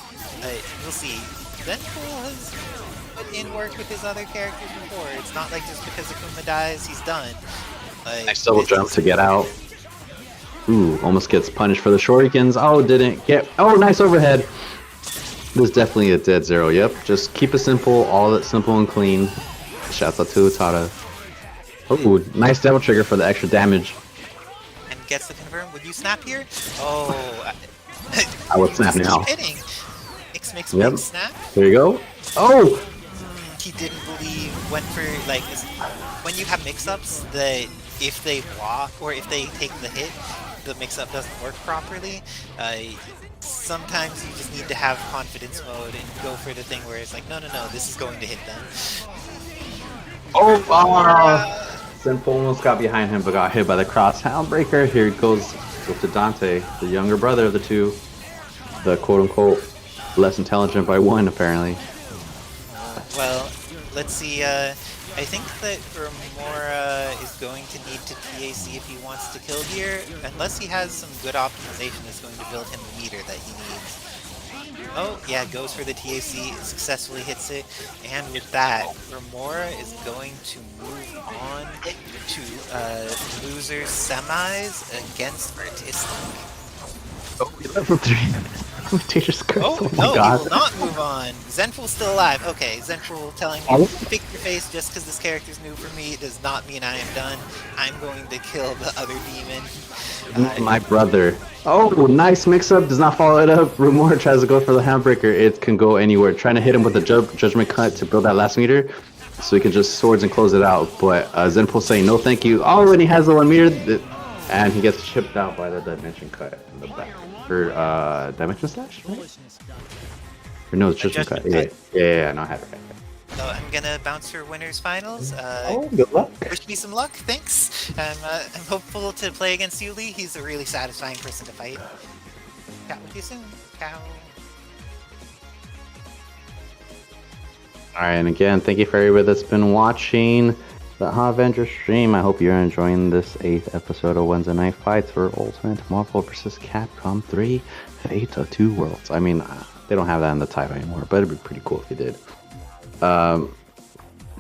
we'll see. Zenpool has put in work with his other characters before. It's not like just because Akuma dies, he's done. Nice double jump to get out. Ooh, almost gets punished for the shurikens. Oh, didn't get. Oh, nice overhead. This is definitely a dead Zero. Yep, just keep it simple, all it simple and clean. Shouts out to Utada. Oh, nice double trigger for the extra damage. And gets the confirm. Would you snap here? Oh, I would snap now. Hitting. Mix, snap. There you go. Oh! He didn't believe, went for, like, when you have mix-ups, that if they block or if they take the hit, the mix-up doesn't work properly. Sometimes you just need to have confidence mode and go for the thing where it's like, no, this is going to hit them. Oh! Simple almost got behind him, but got hit by the cross Houndbreaker. Here it goes to Dante, the younger brother of the two. The quote-unquote less intelligent by one, apparently. Well, let's see. I think that Remora is going to need to TAC if he wants to kill here, unless he has some good optimization that's going to build him the meter that he needs. Oh, yeah, goes for the TAC, successfully hits it, and with that, Remora is going to move on to losers semis against Artistic. Oh, level 3. Dangerous curse. Oh, my no, God. he will not move on. Zenpool's still alive. Okay, Zenpool telling me, pick your face just because this character's new for me does not mean I am done. I'm going to kill the other demon. My brother. Oh, nice mix-up. Does not follow it up. Remora tries to go for the Handbreaker. It can go anywhere. Trying to hit him with the Judgment Cut to build that last meter, so he can just swords and close it out. But Zenpool saying no thank you. Already has the 1 meter, and he gets chipped out by the Dimension Cut in the back. For Dimension Slash, right? Or no, it's Judgment Cut. Yeah, no, I had it right. So I'm gonna bounce for winners finals. Good luck. Wish me some luck, thanks. I'm hopeful to play against Yuli. He's a really satisfying person to fight. Chat with you soon. Ciao. Alright, and again, thank you for everybody that's been watching. the Avenger stream. I hope you're enjoying this 8th episode of Wednesday Night Fights for Ultimate Marvel vs. Capcom 3 Fate of Two Worlds. I mean, they don't have that in the title anymore, but it'd be pretty cool if they did.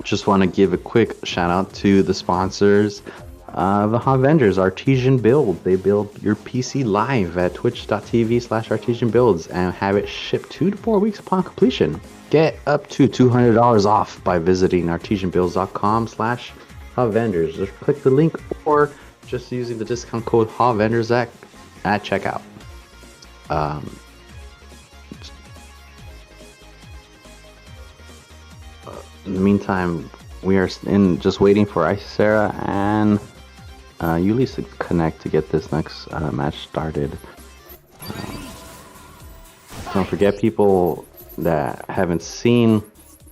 Just want to give a quick shout out to the sponsors. The Avengers Artesian Build. They build your PC live at twitch.tv/Artesian Builds and have it shipped 2 to 4 weeks upon completion. Get up to $200 off by visiting artesianbuilds.com/Avengers. Just click the link or just using the discount code Avengers at checkout. In the meantime, we are just waiting for Icera and Yuli to connect to get this next match started. Don't forget, people that haven't seen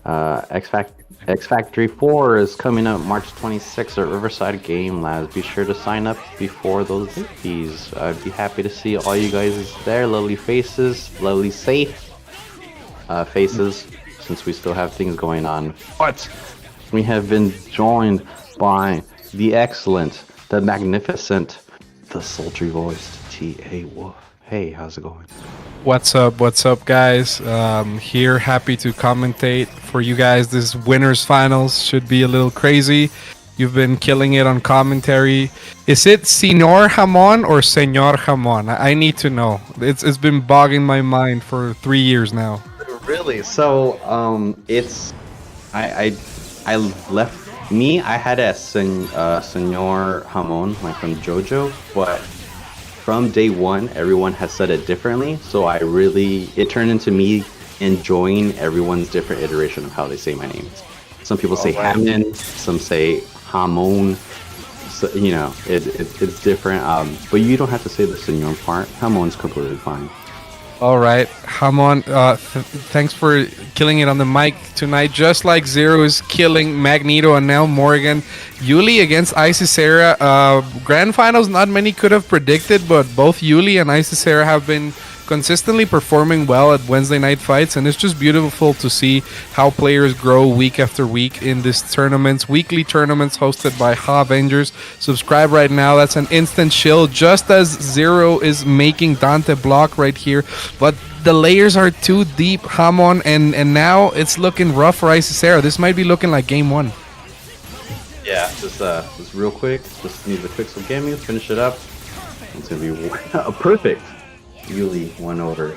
X Factory 4 is coming up March 26th at Riverside Game Labs. Be sure to sign up before those days. I'd be happy to see all you guys there. Lovely faces, lovely safe faces, since we still have things going on. But we have been joined by the excellent, the magnificent, the sultry voiced T.A. Wolf. Hey, how's it going? What's up, guys? Here, happy to commentate for you guys. This winners finals should be a little crazy. You've been killing it on commentary. Is it Señor Jamón or Señor Jamón? I need to know. It's been bogging my mind for 3 years now. Really? So, it's I left me. I had a Señor Jamón, like from JoJo, but from day one, everyone has said it differently. So it turned into me enjoying everyone's different iteration of how they say my name. Some people say Hammond, some say Hamon. So, it's different. But you don't have to say the Señor part. Hamon's completely fine. All right, Hamon, thanks for killing it on the mic tonight. Just like Zero is killing Magneto and now Morgan. Yuli against Icera. Grand finals, not many could have predicted, but both Yuli and Icera have been consistently performing well at Wednesday Night Fights, and it's just beautiful to see how players grow week after week in these tournaments, weekly tournaments hosted by Avengers. Subscribe right now. That's an instant shield, just as Zero is making Dante block right here, but the layers are too deep, Hamon, and now it's looking rough for Icera. This might be looking like game one. Yeah, just real quick, just need the quick gaming, finish it up. It's gonna be perfect. Yuli won over.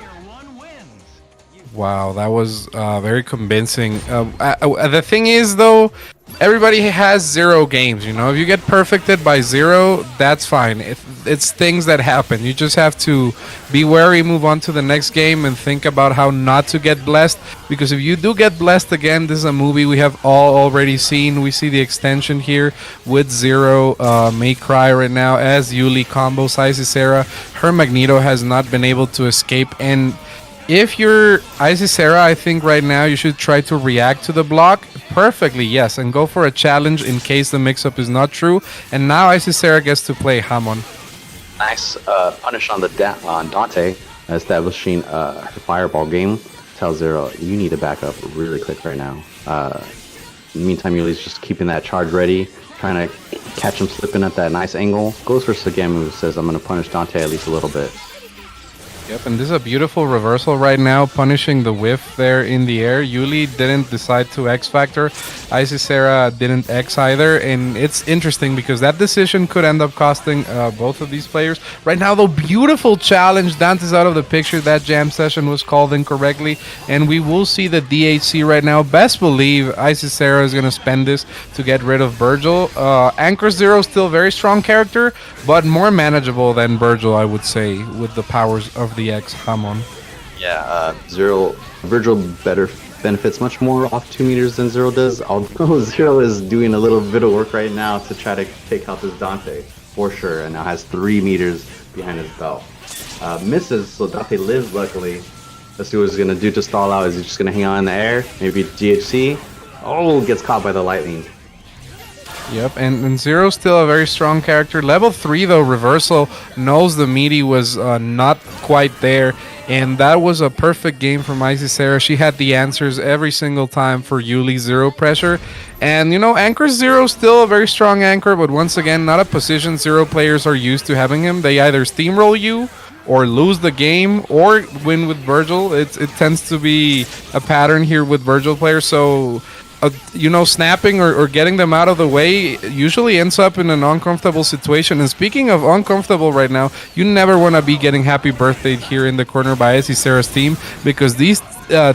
Wow, that was very convincing. The thing is, though, everybody has 0 games. If you get perfected by 0, that's fine. It's things that happen. You just have to be wary, move on to the next game, and think about how not to get blessed. Because if you do get blessed again, this is a movie we have all already seen. We see the extension here with Zero may cry right now as Yuli combos Icera. Her Magneto has not been able to escape, and if you're Icera, I think right now you should try to react to the block perfectly, yes, and go for a challenge in case the mix-up is not true. And now Icera gets to play Hamon. Nice punish on Dante, establishing her fireball game. Tell Zero, you need to back up really quick right now. In the meantime, Yuli's just keeping that charge ready, trying to catch him slipping at that nice angle. Goes for Sagemu, says, I'm going to punish Dante at least a little bit. Yep, and this is a beautiful reversal right now, punishing the whiff there in the air. Yuli didn't decide to X Factor. Icera didn't X either, and it's interesting because that decision could end up costing both of these players. Right now, though, beautiful challenge. Dante's out of the picture. That jam session was called incorrectly, and we will see the DHC right now. Best believe Icera is going to spend this to get rid of Virgil. Anchor Zero still very strong character, but more manageable than Virgil, I would say, with the powers of the X Hamon. Yeah, Virgil benefits much more off 2 meters than Zero does, although Zero is doing a little bit of work right now to try to take out this Dante, for sure, and now has 3 meters behind his belt. Misses, so Dante lives, luckily. Let's see what he's going to do to stall out. Is he just going to hang on in the air? Maybe DHC? Oh, gets caught by the lightning. Yep, and Zero's still a very strong character. Level 3, though, reversal, knows the meaty was not quite there. and that was a perfect game from Icy Sarah. She had the answers every single time for Yuli zero pressure. And you know, Anchor Zero still a very strong anchor, but once again, not a position Zero players are used to having him. They either steamroll you or lose the game or win with Virgil. It tends to be a pattern here with Virgil players. So you know, snapping or getting them out of the way usually ends up in an uncomfortable situation. And speaking of uncomfortable right now, you never want to be getting happy birthday here in the corner by Icy Sarah's team, because these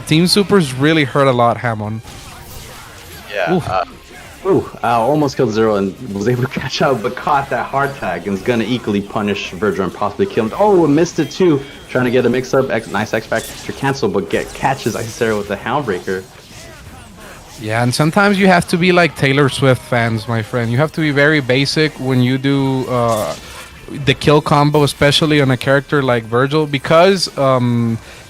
team supers really hurt a lot, Hamon. Yeah. Almost killed Zero and was able to catch up, but caught that hard tag and is going to equally punish Virgil and possibly kill him. Oh, missed it too. Trying to get a mix-up. Nice X-Factor cancel, but catches Icy Sarah with the Houndbreaker. Yeah, and sometimes you have to be like Taylor Swift fans, my friend. You have to be very basic when you do the kill combo, especially on a character like Virgil, because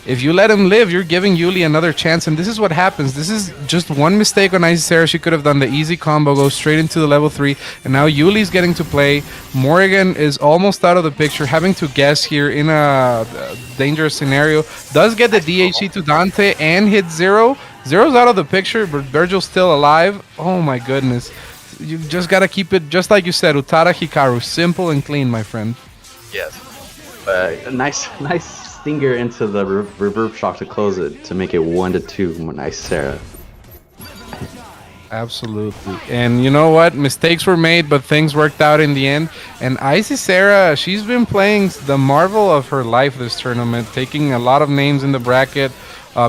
if you let him live, you're giving Yuli another chance, and this is what happens. This is just one mistake on Icy Sarah. She could have done the easy combo, go straight into the level 3, and now Yuli's getting to play. Morgan is almost out of the picture, having to guess here in a dangerous scenario. Does get the DHC to Dante and hit Zero. Zero's out of the picture, but Virgil's still alive. Oh my goodness. You just gotta keep it, just like you said, Utada Hikaru, simple and clean, my friend. Yes. Nice stinger into the reverb shock to close it, to make it 1-2. Nice, Sarah. Absolutely. And you know what? Mistakes were made, but things worked out in the end. And Icy Sarah, she's been playing the marvel of her life this tournament, taking a lot of names in the bracket.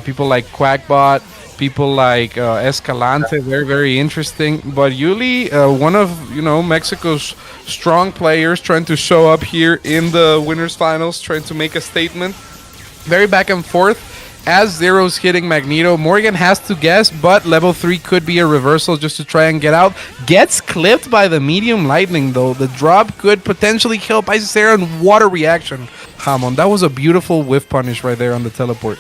People like Quackbot, people like Escalante, very, very interesting. But Yuli, one of, you know, Mexico's strong players, trying to show up here in the winners finals, trying to make a statement. Very back and forth. As Zero's hitting Magneto, Morgan has to guess, but level 3 could be a reversal just to try and get out. Gets clipped by the medium lightning, though. The drop could potentially help Icy Sarah in water reaction. Hamon, that was a beautiful whiff punish right there on the teleport.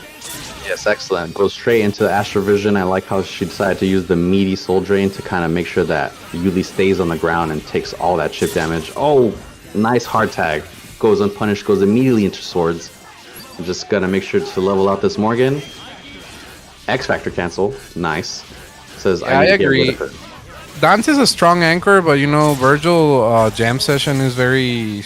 Yes, excellent. Goes straight into the Astrovision. I like how she decided to use the meaty Soul Drain to kind of make sure that Yuli stays on the ground and takes all that chip damage. Oh, nice hard tag. Goes unpunished, goes immediately into swords. I'm just gonna make sure to level out this Morgan. X-Factor cancel. Nice. Says, yeah, I agree. Dante's a strong anchor, but you know, Virgil jam session is very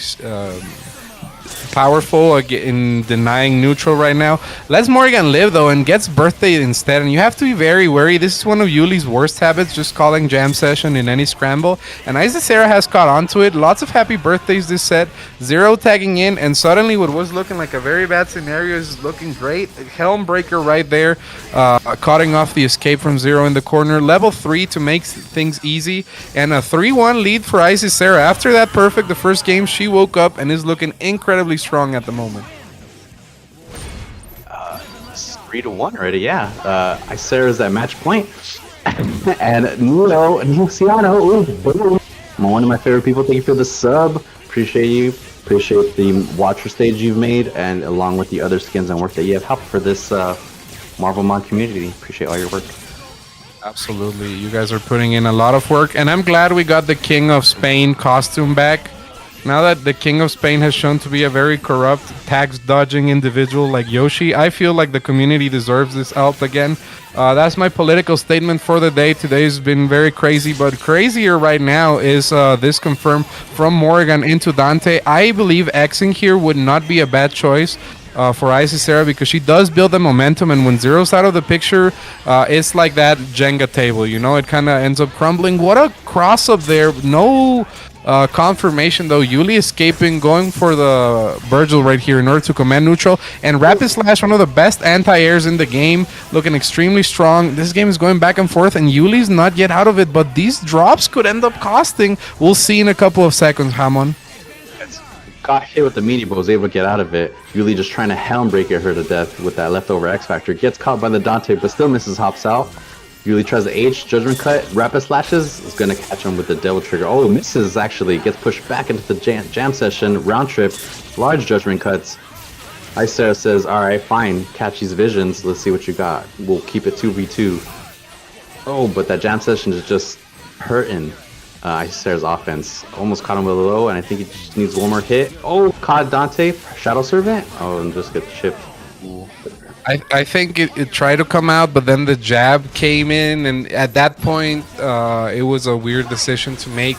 powerful in denying neutral right now. Lets Morgan live though and gets birthday instead, and you have to be very wary. This is one of Yuli's worst habits, just calling jam session in any scramble, and Icy Sarah has caught on to it. Lots of happy birthdays this set. Zero tagging in, and suddenly what was looking like a very bad scenario is looking great. Helm breaker right there, cutting off the escape from Zero in the corner. Level 3 to make things easy, and a 3-1 lead for Icy Sarah. After that perfect the first game, she woke up and is looking incredibly strong at the moment. 3-1 already, yeah. Icy Sarah's at match point. And Luciano, one of my favorite people. Thank you for the sub. Appreciate you. Appreciate the watcher stage you've made, and along with the other skins and work that you have helped for this Marvel Mod community. Appreciate all your work. Absolutely. You guys are putting in a lot of work, and I'm glad we got the King of Spain costume back. Now that the King of Spain has shown to be a very corrupt, tax-dodging individual like Yoshi, I feel like the community deserves this alt again. That's my political statement for the day. Today's been very crazy, but crazier right now is this confirmed from Morgan into Dante. I believe Xing here would not be a bad choice for Icy Sarah, because she does build the momentum, and when Zero's out of the picture, it's like that Jenga table, you know, it kind of ends up crumbling. What a cross-up there. No confirmation though. Yuli escaping, going for the Virgil right here in order to command neutral, and Rapid Slash, one of the best anti-airs in the game, looking extremely strong. This game is going back and forth, and Yuli's not yet out of it, but these drops could end up costing. We'll see in a couple of seconds. Hamon got hit with the meaty, but was able to get out of it. Yuli just trying to Helm break her to death with that leftover X-Factor. Gets caught by the Dante, but still misses, hops out. Yuli tries to H, Judgment Cut, Rapid Slashes, is going to catch him with the Devil Trigger. Oh, misses actually, gets pushed back into the jam session, round trip, large Judgment Cuts. Icy Sarah says, alright, fine, catch these visions, let's see what you got. We'll keep it 2v2. Oh, but that jam session is just hurting Icy Sarah's offense. Almost caught him with a low, and I think he just needs one more hit. Oh, caught Dante, Shadow Servant. Oh, and just gets chipped. I think it tried to come out, but then the jab came in, and at that point, it was a weird decision to make.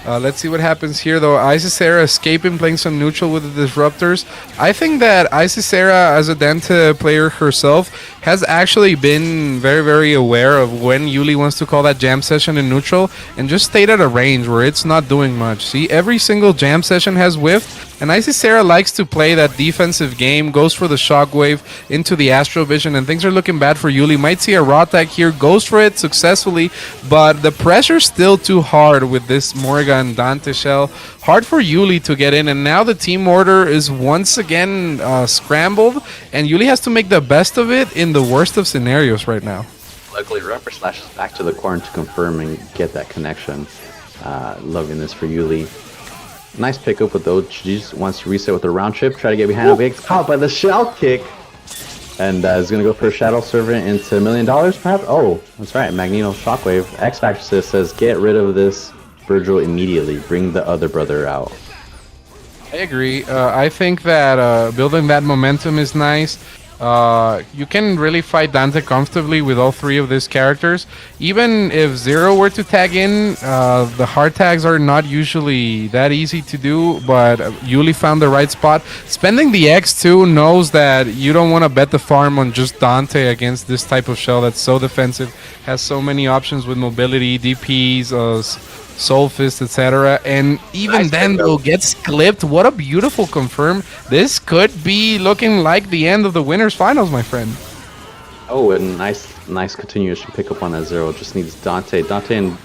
Let's see what happens here, though. Isisera escaping, playing some neutral with the disruptors. I think that Isisera, as a Dante player herself, has actually been very, very aware of when Yuli wants to call that jam session in neutral, and just stayed at a range where it's not doing much. See, every single jam session has whiffed, and Isisera likes to play that defensive game, goes for the shockwave into the Astral Vision, and things are looking bad for Yuli. Might see a raw tag here, goes for it successfully, but the pressure's still too hard with this Morgan Dante shell. Hard for Yuli to get in, and now the team order is once again scrambled, and Yuli has to make the best of it in the worst of scenarios right now. Luckily, Rubber Slash is back to the corner to confirm and get that connection. Loving this for Yuli. Nice pickup with those. She just wants to reset with a round trip, try to get behind. Gets caught by the shell kick, and is going to go for a Shadow Servant into $1 million, perhaps? Oh, that's right, Magneto Shockwave. X Factor says, get rid of this Virgil immediately. Bring the other brother out. I agree. I think that building that momentum is nice. You can really fight Dante comfortably with all three of these characters. Even if Zero were to tag in, the hard tags are not usually that easy to do, but Yuli found the right spot. Spending the X2 knows that you don't want to bet the farm on just Dante against this type of shell that's so defensive, has so many options with mobility, DPs, Soul Fist, etc. And even nice then, though, gets clipped. What a beautiful confirm. This could be looking like the end of the winners finals, my friend. Oh, and nice continuation pick up on that Zero. Just needs Dante and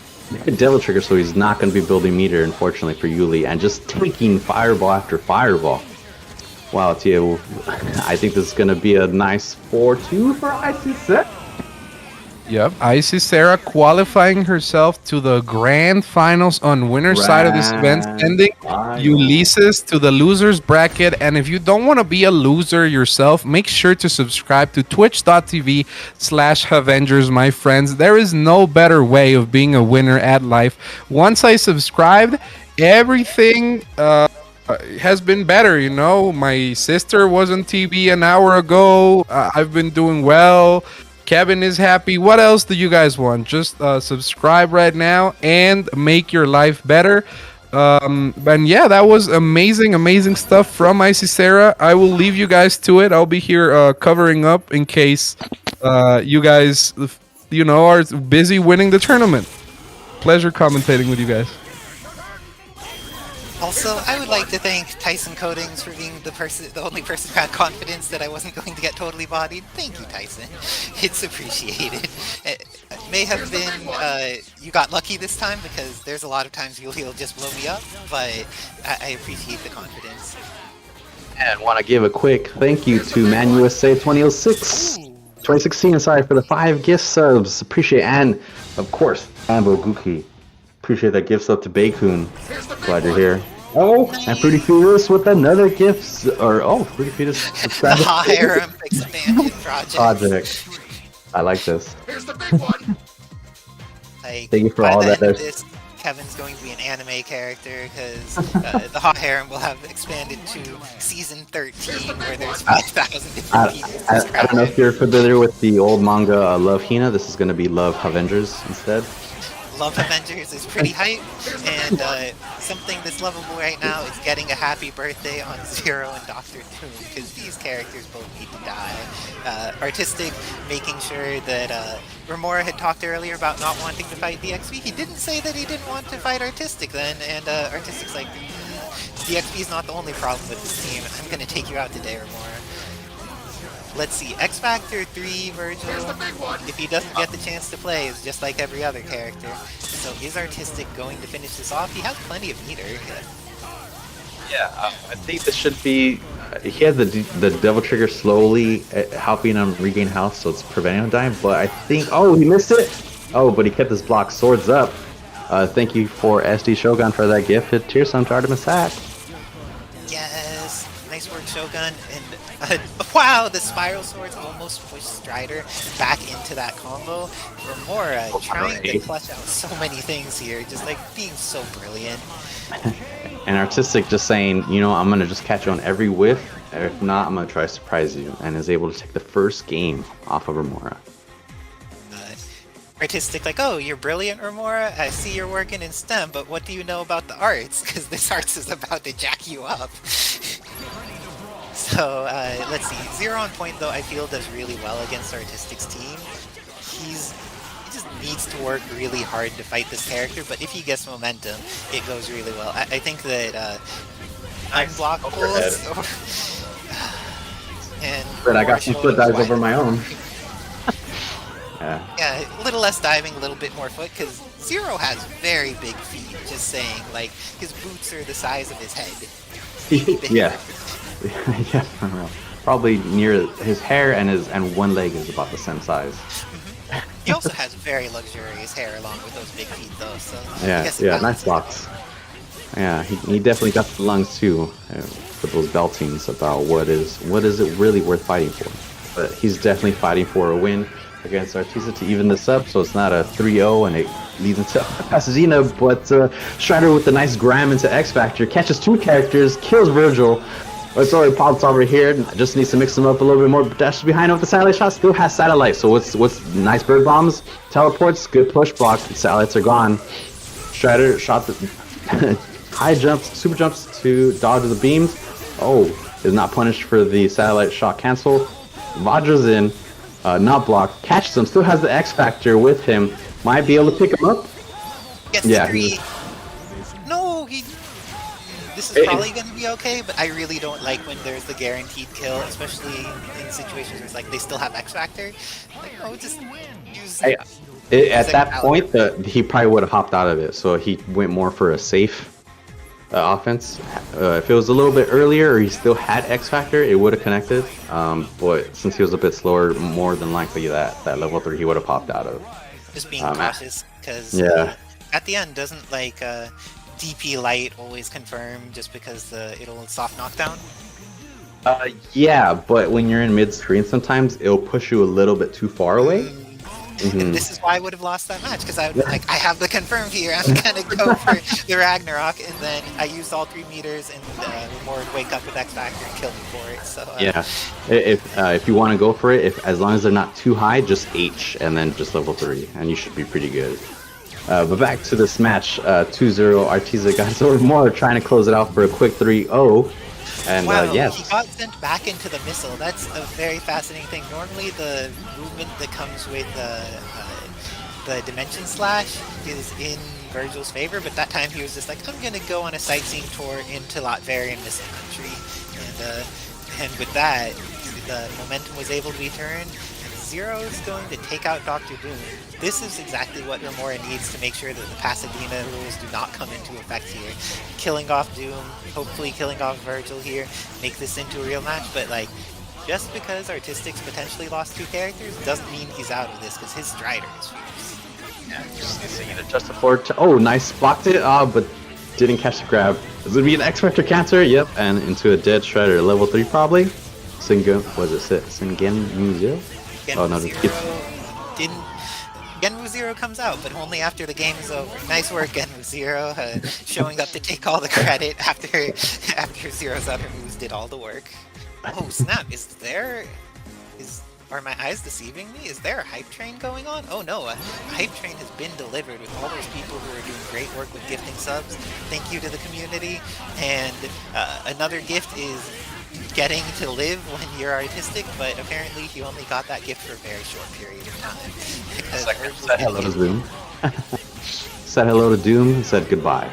Devil Trigger, so he's not going to be building meter, unfortunately, for Yuli, and just taking fireball after fireball. Wow, Tia, I think this is going to be a nice 4-2 for IC6. Yep, Isisera qualifying herself to the grand finals on winner's side of this event, sending Ulysses to the losers bracket. And if you don't want to be a loser yourself, make sure to subscribe to twitch.tv/Avengers, my friends. There is no better way of being a winner at life. Once I subscribed, everything has been better, you know. My sister was on TV an hour ago. I've been doing well. Kevin is happy. What else do you guys want? Just subscribe right now and make your life better. And yeah, that was amazing stuff from Isisera. I will leave you guys to it. I'll be here covering up in case you guys, are busy winning the tournament. Pleasure commentating with you guys. Also, I would like to thank Tyson Coatings for being the only person who had confidence that I wasn't going to get totally bodied. Thank you, Tyson. It's appreciated. It may have been you got lucky this time, because there's a lot of times you'll just blow me up, but I appreciate the confidence. And want to give a quick thank you to ManUSA2016, sorry, for the 5 gift subs. Appreciate it. And, of course, Ambo Guki. Appreciate that gift sub to Bakun. Glad you're here. Oh, and Fruity Fetus with another gift. Fruity Fetus subscribed. The Harem Expansion Project. I like this. Here's the big one. Thank you for all that. Kevin's going to be an anime character, because the Hot Harem will have expanded to season 13, where there's 5,000 different people. I don't know if you're familiar with the old manga Love Hina. This is going to be Love Avengers instead. Love Avengers is pretty hype, and something that's lovable right now is getting a happy birthday on Zero and Dr. Doom, because these characters both need to die. Artistic, making sure that Remora had talked earlier about not wanting to fight DXP. He didn't say that he didn't want to fight Artistic then, and Artistic's like, DXP's not the only problem with this team. I'm going to take you out today, Remora. Let's see, X Factor 3 Virgil, if he doesn't get the chance to play, is just like every other character. So is Artistic going to finish this off? He has plenty of meter. Yeah, I think this should be... he has the Devil Trigger slowly helping him regain health, so it's preventing him dying, but I think... Oh, he missed it! Oh, but he kept his block. Swords up. Thank you for SD Shogun for that gift. Hit Tear Sun to Artemis Hack. Yes, nice work, Shogun. And wow, the Spiral Swords almost pushed Strider back into that combo. Remora trying to clutch out so many things here, just like being so brilliant. And Artistic just saying, I'm going to just catch you on every whiff, If not, I'm gonna try to surprise you, and is able to take the first game off of Remora. Artistic, like, oh, you're brilliant, Remora. I see you're working in STEM, but what do you know about the arts? Because this arts is about to jack you up. So let's see. Zero on point though, I feel does really well against Artistic's team. He just needs to work really hard to fight this character, but if he gets momentum, it goes really well. I think that unblockables and But I got some more foot dives shows over my own. Yeah. Yeah, a little less diving, a little bit more foot, because Zero has very big feet, just saying, like, his boots are the size of his head. Yeah. Yeah, for real. Probably near his hair and one leg is about the same size. He also has very luxurious hair along with those big feet, though, so... I Yeah, guess it yeah, balances nice locks. Yeah, he definitely got the lungs too, for those beltings about what is it really worth fighting for. But he's definitely fighting for a win against Artisa to even this up, so it's not a 3-0 and it leads into Pasadena, but Strider with the nice gram into X Factor, catches 2 characters, kills Virgil. It's already pops over here, just needs to mix them up a little bit more, dashes behind him with the satellite shot, still has satellite, so what's nice bird bombs, teleports, good push block, satellites are gone. Strider shot the high jumps, super jumps to dodge the beams. Oh, is not punished for the satellite shot cancel. Vajra's in, not blocked, catches him, still has the X Factor with him, might be able to pick him up. Gets Yeah, the 3. No, this is probably going to be okay, but I really don't like when there's the guaranteed kill, especially in situations where it's like they still have X Factor. Like, oh, just use... At that point, he probably would have hopped out of it, so he went more for a safe offense. If it was a little bit earlier, or he still had X Factor, it would have connected. But since he was a bit slower, more than likely that level 3 he would have popped out of. Just being cautious, because at the end, doesn't like DP light always confirm just because it'll soft knockdown? Yeah, but when you're in mid-screen, sometimes it'll push you a little bit too far away. And this is why I would have lost that match, because I would be like, I have the confirm here, I'm gonna go for the Ragnarok, and then I used all 3 meters, and Remora would wake up with X Factor and kill me for it, so... Yeah, if you want to go for it, as long as they're not too high, just H, and then just level 3, and you should be pretty good. But back to this match, 2-0, Artisa got over more, trying to close it out for a quick 3-0. And wow, yes. he got sent back into the missile. That's a very fascinating thing. Normally the movement that comes with the Dimension Slash is in Virgil's favor, but that time he was just like, I'm gonna go on a sightseeing tour into Latverian Missile Country. And with that, the momentum was able to be turned. Zero is going to take out Dr. Doom. This is exactly what Remora needs to make sure that the Pasadena rules do not come into effect here. Killing off Doom, hopefully killing off Virgil here, make this into a real match, but like, just because Artistic's potentially lost 2 characters doesn't mean he's out of this, because his Strider is fierce. Yeah, just needs to either just afford to... Oh, nice, blocked it, but didn't catch the grab. Is it be an X Factor cancer? Yep, and into a dead Strider, level 3 probably. Singen Muzio? Oh no, Genwu Zero comes out, but only after the game is over. Nice work, Genwu Zero, showing up to take all the credit after Zero's other moves did all the work. Oh snap! Are my eyes deceiving me? Is there a hype train going on? Oh no, a hype train has been delivered with all those people who are doing great work with gifting subs. Thank you to the community. And another gift is getting to live when you're Artistic, but apparently he only got that gift for a very short period of time. Said hello to Doom. Said hello to Doom and said goodbye.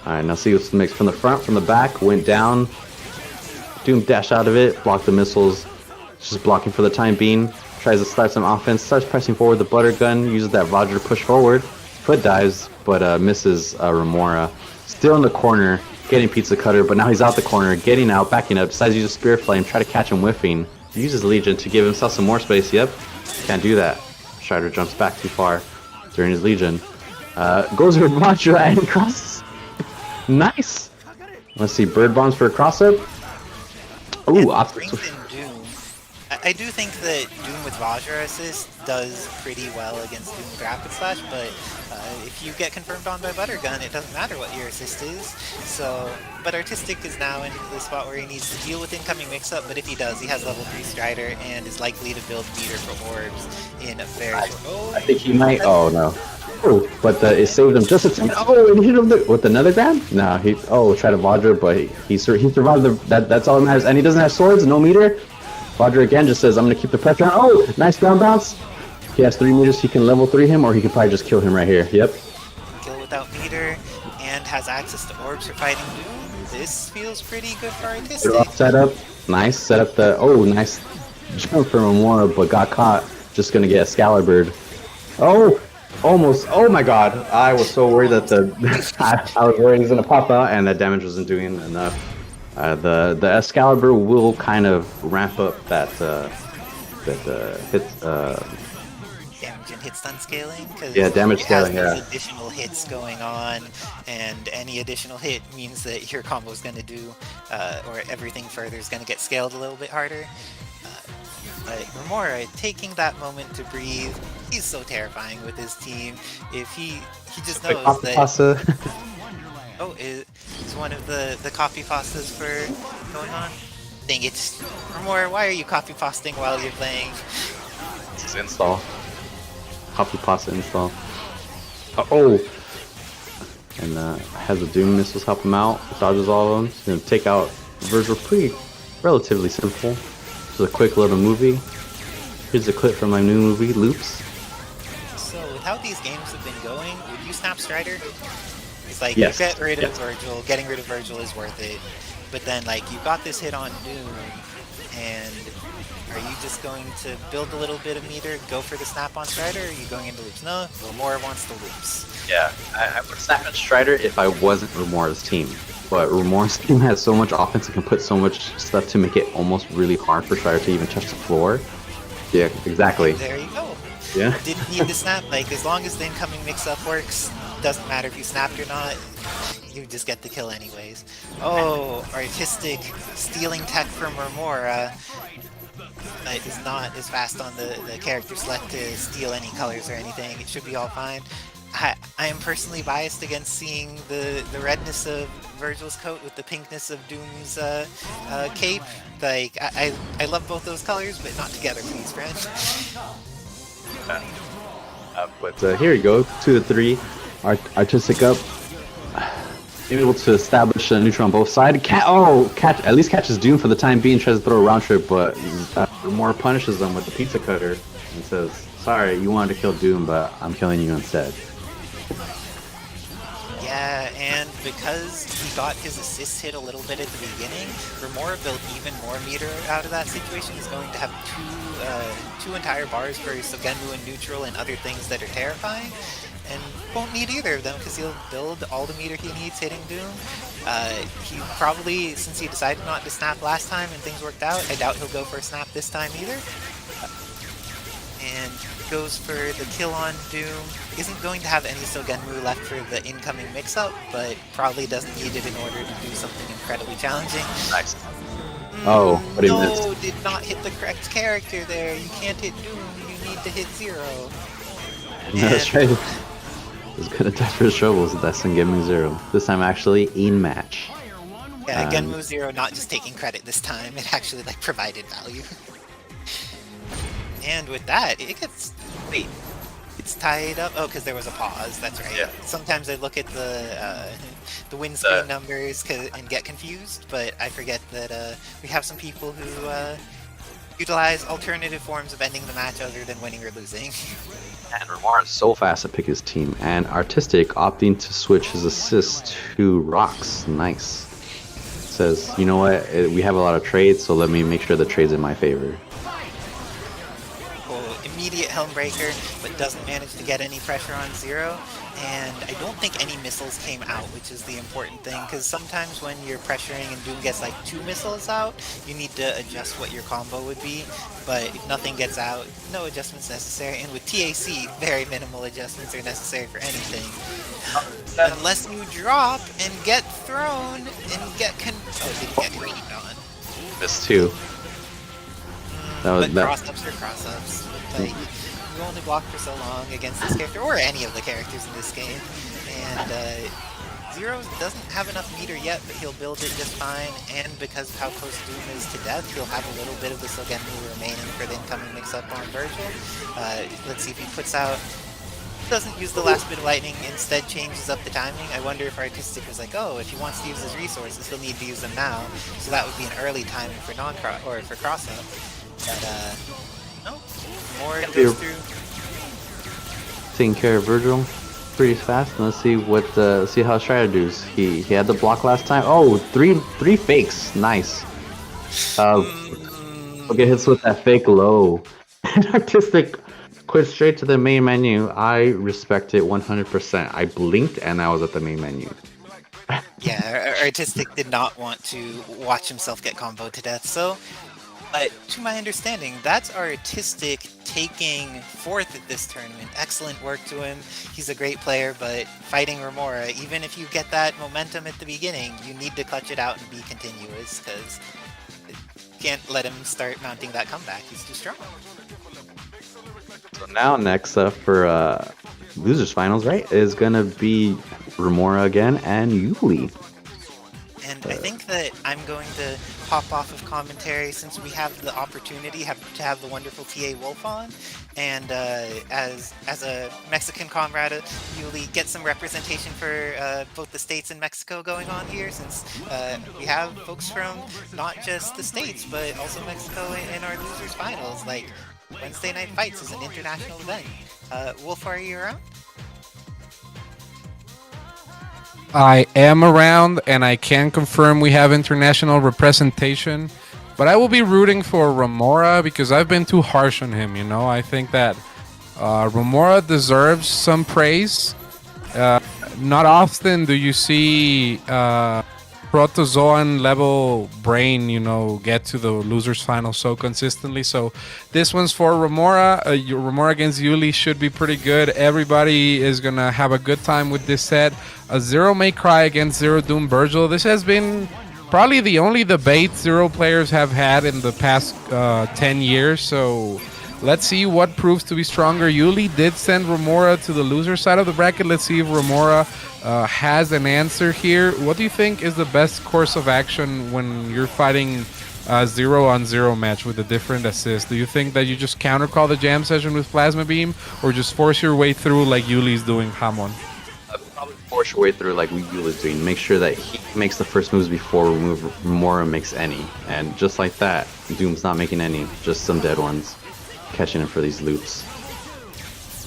Alright, now see what's mixed from the front, from the back, went down. Doom dashed out of it, blocked the missiles. Just blocking for the time being. Tries to start some offense, starts pressing forward the butter gun, uses that Roger push forward. Foot dives, but misses Remora. Still in the corner, getting Pizza Cutter, but now he's out the corner, getting out, backing up, decides to use a Spear Flame, try to catch him whiffing. He uses Legion to give himself some more space, yep. Can't do that. Strider jumps back too far during his Legion. Goes over Vajra and crosses. Nice! Let's see, Bird Bombs for a cross-up. Ooh, Strength in Doom. I I do think that Doom with Vajra assist does pretty well against Doom with Rapid Slash, but if you get confirmed on by Buttergun, it doesn't matter what your assist is. So, but Artistic is now in the spot where he needs to deal with incoming mix-up, but if he does, he has level 3 Strider and is likely to build meter for orbs in a very short... I think he might. Oh no. Oh, but it saved him just a second. Oh, and he hit him with another grab? No, he tried to Vajra, but he survived that's all that matters. And he doesn't have swords, no meter. Vajra again just says, I'm gonna keep the pressure on. Oh, nice ground bounce. He has 3 meters, he can level 3 him, or he can probably just kill him right here. Yep. Kill without meter, and has access to orbs for fighting Doom. This feels pretty good for Artistic. Good setup. Nice. Set up the nice jump from Amora, but got caught. Just gonna get Excalibur. Oh, almost. Oh my god. I was so worried that I was worried he was gonna pop out and that damage wasn't doing enough. The Excalibur will kind of ramp up that hit. Damage and hit stun scaling. Yeah, damage scaling. Yeah. Additional hits going on, and any additional hit means that your combo is going to do, or everything further is going to get scaled a little bit harder. But Remora taking that moment to breathe. He's so terrifying with his team. If he just knows that. Oh, it's one of the copy pastas for going on. Dang it, Remora, why are you copy pasting while you're playing? It's his install. Copy pasta install. Oh! And has the Doom missiles help him out. Dodges all of them. He's gonna take out Virgil pretty relatively simple. Just a quick little movie. Here's a clip from my new movie, Loops. So with how these games have been going, would you snap Strider? It's like, yes. You get rid of Virgil, getting rid of Virgil is worth it. But then, like, you got this hit on Doom, and are you just going to build a little bit of meter, go for the snap on Strider, or are you going into loops? No, Remora wants the loops. Yeah, I would snap on Strider if I wasn't Remora's team. But Remora's team has so much offense and can put so much stuff to make it almost really hard for Strider to even touch the floor. Yeah, exactly. And there you go. Yeah. Didn't need to snap. Like, as long as the incoming mix-up works, doesn't matter if you snapped or not, you just get the kill anyways. Oh, Artistic stealing tech from Remora. Is not as fast on the character select to steal any colors or anything. It should be all fine. I am personally biased against seeing the redness of Virgil's coat with the pinkness of Doom's cape. Like, I love both those colors, but not together, please, friend. But here you go, 2-3. Artistic up. Able to establish a neutral on both sides. At least catches Doom for the time being. Tries to throw a round trip, but Remora punishes them with the pizza cutter and says, "Sorry, you wanted to kill Doom, but I'm killing you instead." Yeah, and because he got his assist hit a little bit at the beginning, Remora built even more meter out of that situation. He's going to have two entire bars for Sogenmu and neutral and other things that are terrifying. And won't need either of them because he'll build all the meter he needs hitting Doom. He probably, since he decided not to snap last time and things worked out, I doubt he'll go for a snap this time either. And goes for the kill on Doom. Isn't going to have any Sogenmu left for the incoming mix-up, but probably doesn't need it in order to do something incredibly challenging. Nice. Oh, but he missed. No, did not hit the correct character there. You can't hit Doom, you need to hit 0. That's right. He's gonna die for his troubles with that Sogenmu 0. This time actually in match. Yeah, Genmu 0 not just taking credit this time, it actually like provided value. And with that, it gets... Wait, it's tied up? Oh, because there was a pause, that's right. Yeah. Sometimes I look at the win screen numbers and get confused, but I forget that we have some people who utilize alternative forms of ending the match other than winning or losing. And Remora is so fast to pick his team, and Artistic opting to switch his assist to Rocks. Nice. Says, you know what, we have a lot of trades, so let me make sure the trade's in my favor. Immediate Helm Breaker, but doesn't manage to get any pressure on 0. And I don't think any missiles came out, which is the important thing, because sometimes when you're pressuring and Doom gets like 2 missiles out, you need to adjust what your combo would be. But if nothing gets out, no adjustments necessary. And with TAC, very minimal adjustments are necessary for anything. Unless you drop and get thrown and get didn't get rained on. Missed 2. But that cross-ups are cross-ups. Like, you only block for so long against this character, or any of the characters in this game. And Zero doesn't have enough meter yet, but he'll build it just fine. And because of how close Doom is to death, he'll have a little bit of the Sogenmu remaining for the incoming mix-up on Virgil. Let's see if he puts out... Doesn't use the last bit of lightning, instead changes up the timing. I wonder if Artistic was like, oh, if he wants to use his resources, he'll need to use them now. So that would be an early timing for non-cross or for cross-up. But no, more goes through. taking care of Virgil pretty fast. And let's see what see how Strider does. He had the block last time. Oh, three fakes. Nice. He'll get hits with that fake low. Artistic quit straight to the main menu. I respect it 100%. I blinked and I was at the main menu. Yeah, Artistic did not want to watch himself get comboed to death, so... But to my understanding, that's Artistic taking 4th at this tournament. Excellent work to him. He's a great player, but fighting Remora, even if you get that momentum at the beginning, you need to clutch it out and be continuous, because you can't let him start mounting that comeback. He's too strong. So now next up for losers finals, right, is gonna be Remora again and Yuli. And I think that I'm going to hop off of commentary since we have the opportunity to have the wonderful TA Wolf on, and as a Mexican comrade, Yuli, get some representation for both the States and Mexico going on here, since we have folks from not just the States but also Mexico in our losers finals. Like, Wednesday Night Fights is an international event. Wolf, are you around? I am around, and I can confirm we have international representation. But I will be rooting for Remora because I've been too harsh on him. You know, I think that Remora deserves some praise. Not often do you see Protozoan level brain, you know, get to the losers final so consistently. So this one's for Remora. Remora against Yuli should be pretty good. Everybody is gonna have a good time with this set. Zero May Cry against Zero Doom Virgil. This has been probably the only debate Zero players have had in the past 10 years. So let's see what proves to be stronger. Yuli did send Remora to the loser side of the bracket. Let's see if Remora has an answer here. What do you think is the best course of action when you're fighting a 0-on-0 match with a different assist? Do you think that you just counter call the jam session with Plasma Beam, or just force your way through like Yuli's doing Hamon? Probably force your way through like Yuli's doing. Make sure that he makes the first moves before Remora makes any. And just like that, Doom's not making any, just some dead ones. Catching him for these loops.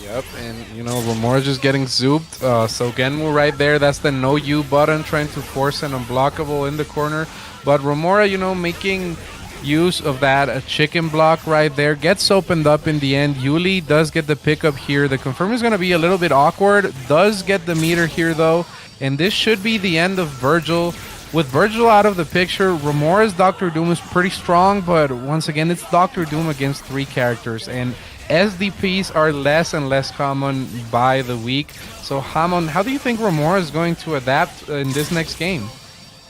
Yep, and you know, Remora just getting zooped. So Genmu right there, that's the no U button, trying to force an unblockable in the corner. But Remora, you know, making use of that a chicken block right there, gets opened up in the end. Yuli does get the pickup here. The confirm is going to be a little bit awkward. Does get the meter here though, and this should be the end of Virgil. With Virgil out of the picture, Remora's Dr. Doom is pretty strong, but once again, it's Dr. Doom against 3 characters, and SDPs are less and less common by the week. So, Hamon, how do you think Remora is going to adapt in this next game?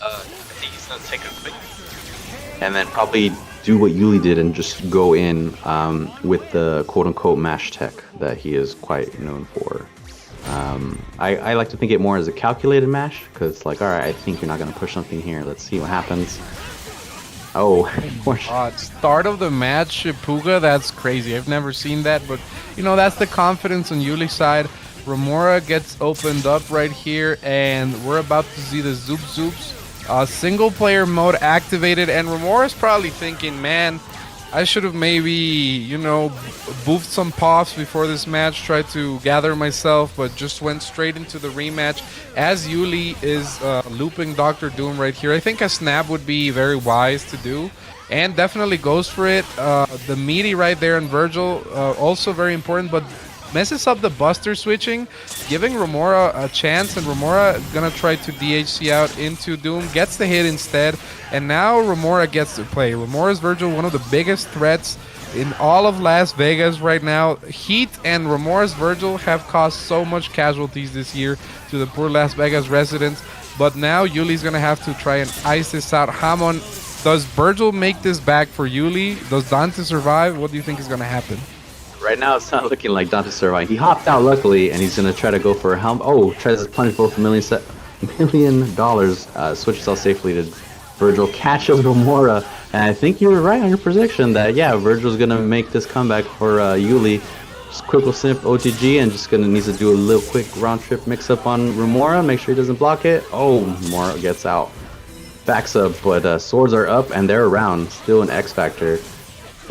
I think he's going to take a quick... And then probably do what Yuli did and just go in with the quote-unquote mash tech that he is quite known for. I like to think it more as a calculated mash, because like, alright, I think you're not going to push something here. Let's see what happens. Oh, start of the match, Puga, that's crazy. I've never seen that, but you know, that's the confidence on Yuli's side. Remora gets opened up right here, and we're about to see the Zoop Zoops. Single player mode activated, and Remora's probably thinking, man, I should have maybe, you know, boofed some pops before this match, tried to gather myself, but just went straight into the rematch as Yuli is looping Dr. Doom right here. I think a snap would be very wise to do, and definitely goes for it. The meaty right there on Virgil, also very important, but messes up the Buster switching, giving Remora a chance, and Remora gonna try to DHC out into Doom, gets the hit instead, and now Remora gets to play. Remora's Virgil, one of the biggest threats in all of Las Vegas right now. Heat and Remora's Virgil have caused so much casualties this year to the poor Las Vegas residents, but now Yuli's gonna have to try and ice this out. Hamon Does Virgil make this back for Yuli? Does Dante survive? What do you think is going to happen? Right now, it's not looking like Dante survived. He hopped out luckily, and he's gonna try to go for a helm. Oh, tries to plunge both $1 million. Switches out safely to Virgil, catches Remora, and I think you were right on your prediction that yeah, Virgil's gonna make this comeback for Yuli. Just quick little snip OTG, and just gonna needs to do a little quick round trip mix up on Remora. Make sure he doesn't block it. Oh, Remora gets out, backs up, but swords are up and they're around. Still an X Factor.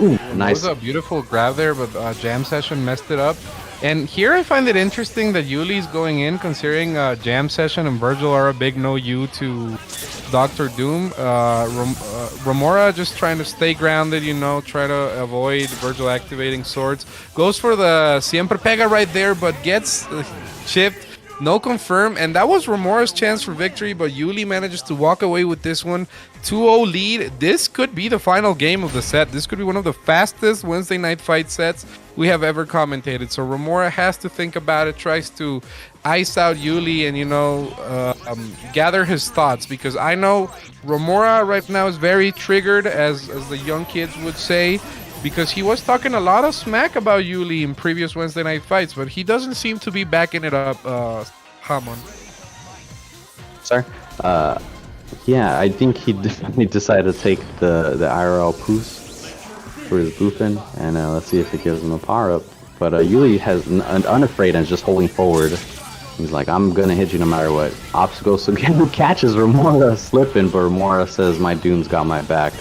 Ooh, nice. That was a beautiful grab there, but Jam Session messed it up. And here I find it interesting that Yuli's going in, considering Jam Session and Virgil are a big no-you to Doctor Doom. Remora just trying to stay grounded, you know, try to avoid Virgil activating swords. Goes for the Siempre Pega right there, but gets chipped. No confirm, and that was Remora's chance for victory, but Yuli manages to walk away with this one. 2-0 lead. This could be the final game of the set. This could be one of the fastest Wednesday night fight sets we have ever commentated. So Remora has to think about it, tries to ice out Yuli and, you know, gather his thoughts, because I know Remora right now is very triggered, as the young kids would say, because he was talking a lot of smack about Yuli in previous Wednesday night fights, but he doesn't seem to be backing it up, Hamon. Sorry? Yeah, I think he definitely decided to take the IRL boost for his boofing, and let's see if it gives him a power up. But Yuli has unafraid and is just holding forward. He's like, I'm gonna hit you no matter what. Obstacles again catches Remora slipping, but Remora says, my Doom's got my back.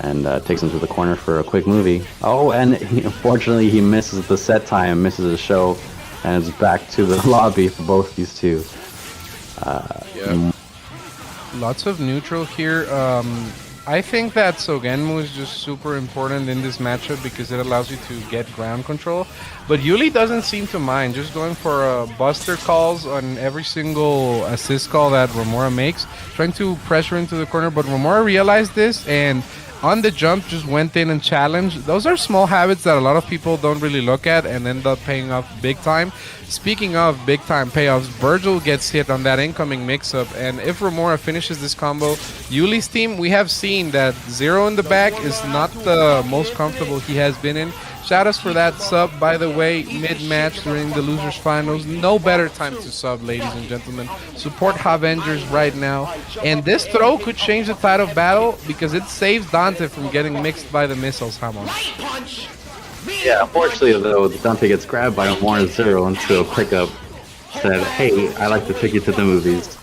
And takes him to the corner for a quick movie. Oh, and unfortunately he misses the set time, misses the show, and it's back to the lobby for both these two. Lots of neutral here. I think that Sogenmu is just super important in this matchup because it allows you to get ground control. But Yuli doesn't seem to mind, just going for buster calls on every single assist call that Remora makes, trying to pressure into the corner, but Remora realized this and on the jump just went in and challenged. Those are small habits that a lot of people don't really look at and end up paying off big time. Speaking of big time payoffs, Virgil gets hit on that incoming mix-up, and if Remora finishes this combo, Yuli's team, we have seen that Zero in the back is not the most comfortable he has been in. Shoutouts for that sub, by the way, mid-match during the losers finals. No better time to sub, ladies and gentlemen. Support Havengers right now. And this throw could change the tide of battle because it saves Dante from getting mixed by the missiles, Hamon. Yeah, unfortunately though, Dante gets grabbed by Remora Zero into a pickup. Said, hey, I like to take you to the movies.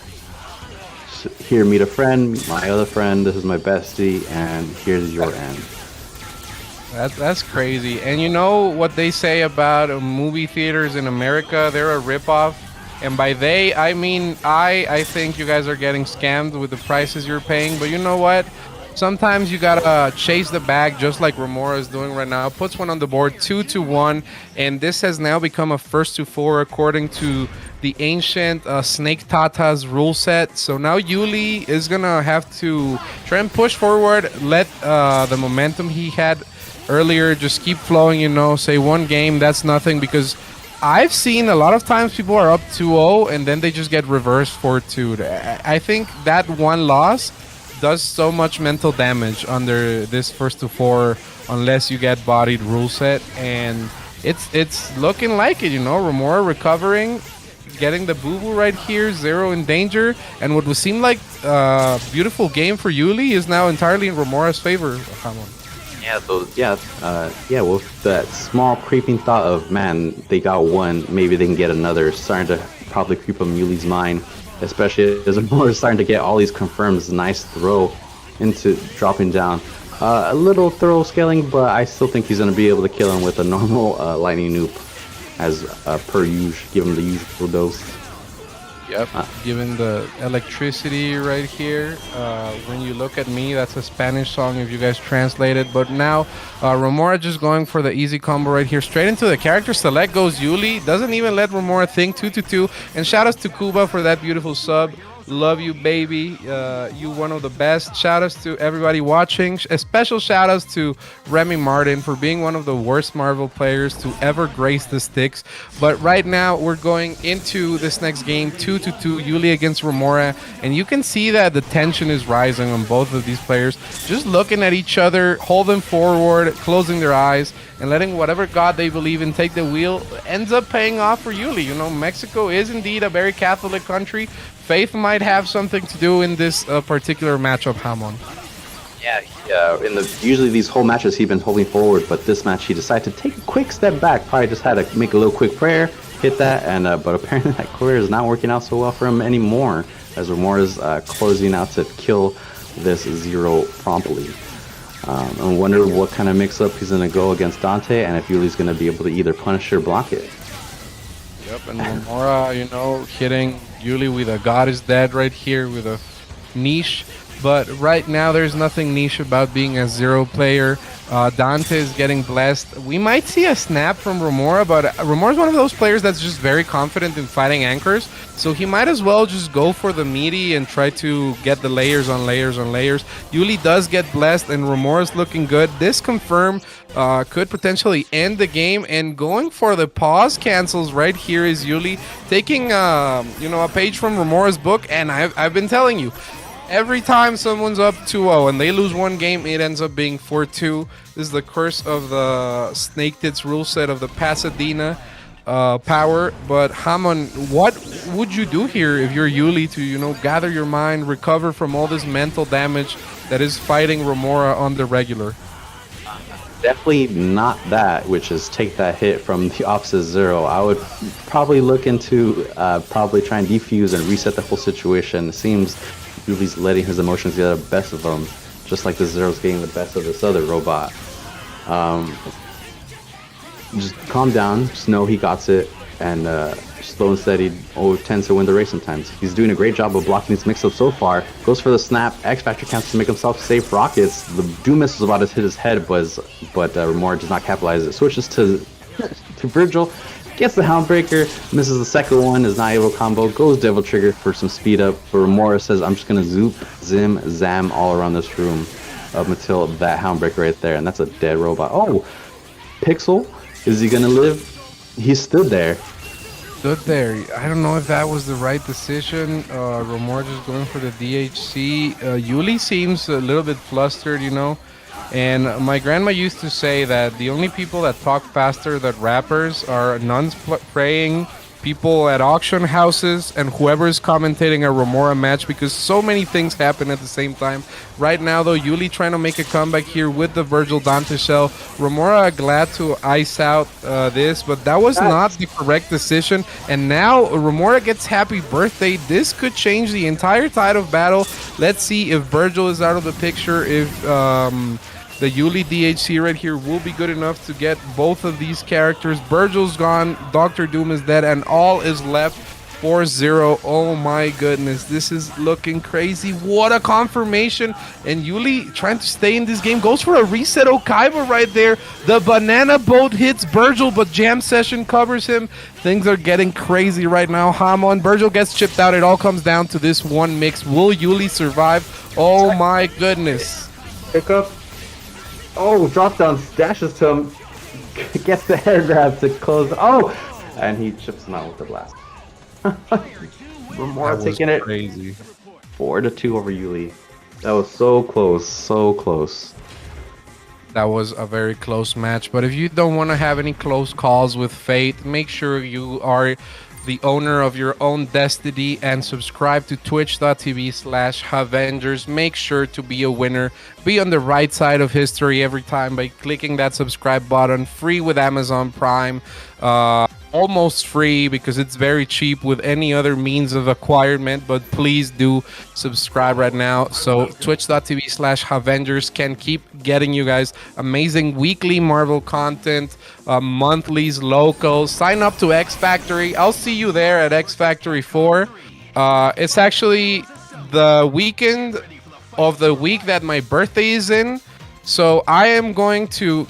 Here, meet a friend, meet my other friend, this is my bestie, and here's your end. That's crazy. And you know what they say about movie theaters in America? They're a ripoff. And by they, I mean I think you guys are getting scammed with the prices you're paying. But you know what? Sometimes you gotta chase the bag, just like Remora is doing right now. Puts one on the board, 2-1, and this has now become a first to four according to the ancient Snake Tata's rule set. So now Yuli is gonna have to try and push forward, let the momentum he had earlier just keep flowing, you know, say one game, that's nothing, because I've seen a lot of times people are up 2-0 and then they just get reversed 4-2. I think that one loss does so much mental damage under this first to four unless you get bodied rule set, and it's looking like it, you know. Remora recovering, getting the boo-boo right here, Zero in danger, and what would seem like a beautiful game for Yuli is now entirely in Remora's favor, Hamon. Yeah, with that small creeping thought of, man, they got one, maybe they can get another, starting to probably creep on Yuli's mind, especially as Remora is starting to get all these confirms. Nice throw into dropping down. A little throw scaling, but I still think he's going to be able to kill him with a normal lightning nuke, as per usual, give him the usual dose. Yep, given the electricity right here. When you look at me, that's a Spanish song if you guys translate it. But now, Remora just going for the easy combo right here. Straight into the character select goes Yuli. Doesn't even let Remora think, 2-2. And shout outs to Kuba for that beautiful sub. Love you, baby. You one of the best. Shout outs to everybody watching. A special shout outs to Remy Martin for being one of the worst Marvel players to ever grace the sticks. But right now we're going into this next game, 2-2, Yuli against Remora, and you can see that the tension is rising on both of these players. Just looking at each other, holding forward, closing their eyes, and letting whatever god they believe in take the wheel ends up paying off for Yuli. You know, Mexico is indeed a very Catholic country. Faith might have something to do in this particular matchup, Hamon. Yeah. Usually these whole matches he's been holding forward, but this match he decided to take a quick step back. Probably just had to make a little quick prayer, hit that, and but apparently that prayer is not working out so well for him anymore, as Remora is closing out to kill this Zero promptly. I wonder what kind of mix-up he's going to go against Dante, and if Yuli's going to be able to either punish or block it. Yep, and Remora, you know, hitting Yuli with a God is Dead right here with a niche. But right now, there's nothing niche about being a Zero player. Dante is getting blessed. We might see a snap from Remora, but Remora's one of those players that's just very confident in fighting anchors. So he might as well just go for the meaty and try to get the layers on layers on layers. Yuli does get blessed, and Remora's looking good. This confirm could potentially end the game. And going for the pause cancels right here is Yuli taking a page from Remora's book. And I've been telling you, every time someone's up 2-0 and they lose one game, it ends up being 4-2. This is the curse of the Snake Tits rule set of the Pasadena power. But Hamon, what would you do here if you're Yuli to, gather your mind, recover from all this mental damage that is fighting Remora on the regular? Definitely not that, which is take that hit from the opposite Zero. I would probably look into probably try and defuse and reset the whole situation. It seems Yuli's letting his emotions get the best of him, just like the Zero's getting the best of this other robot. Just calm down, just know he got it, and slow and steady tends to win the race sometimes. He's doing a great job of blocking these mix-ups so far. Goes for the snap, X-Factor counts to make himself safe rockets. The Doom missile was about to hit his head, but Remora does not capitalize it. Switches to Virgil. Gets the Houndbreaker, misses the second one, is not able to combo, goes Devil Trigger for some speed up. For Remora says, I'm just going to zoop, zim, zam all around this room up until that Houndbreaker right there, and that's a dead robot. Oh, Pixel, is he going to live? He stood there. Stood there. I don't know if that was the right decision. Remora just going for the DHC. Yuli seems a little bit flustered, And my grandma used to say that the only people that talk faster than rappers are nuns praying, people at auction houses, and whoever is commentating a Remora match, because so many things happen at the same time. Right now, though, Yuli trying to make a comeback here with the Virgil Dante shell. Remora glad to ice out this, but that was not the correct decision. And now Remora gets happy birthday. This could change the entire tide of battle. Let's see if Virgil is out of the picture, if the Yuli DHC right here will be good enough to get both of these characters. Virgil's gone, Dr. Doom is dead, and all is left 4-0. Oh my goodness, this is looking crazy. What a confirmation. And Yuli trying to stay in this game, goes for a reset Okaiba right there. The banana boat hits Virgil, but Jam Session covers him. Things are getting crazy right now. Hamon, Virgil gets chipped out. It all comes down to this one mix. Will Yuli survive? Oh my goodness. Pick up. Oh, drop down, dashes to him, gets the hair grab to close. Oh, and he chips him out with the blast. Remora taking it crazy. 4-2 over Yuli. That was so close, so close. That was a very close match. But if you don't want to have any close calls with Fate, make sure you are the owner of your own destiny and subscribe to twitch.tv/Havengers. Make sure to be a winner. Be on the right side of history every time by clicking that subscribe button. Free with Amazon Prime. Almost free because it's very cheap with any other means of acquirement, but please do subscribe right now so twitch.tv/Havengers can keep getting you guys amazing weekly Marvel content, monthlies, locals. Sign up to X Factory. I'll see you there at X Factory 4. It's actually the weekend of the week that my birthday is in, so I am going to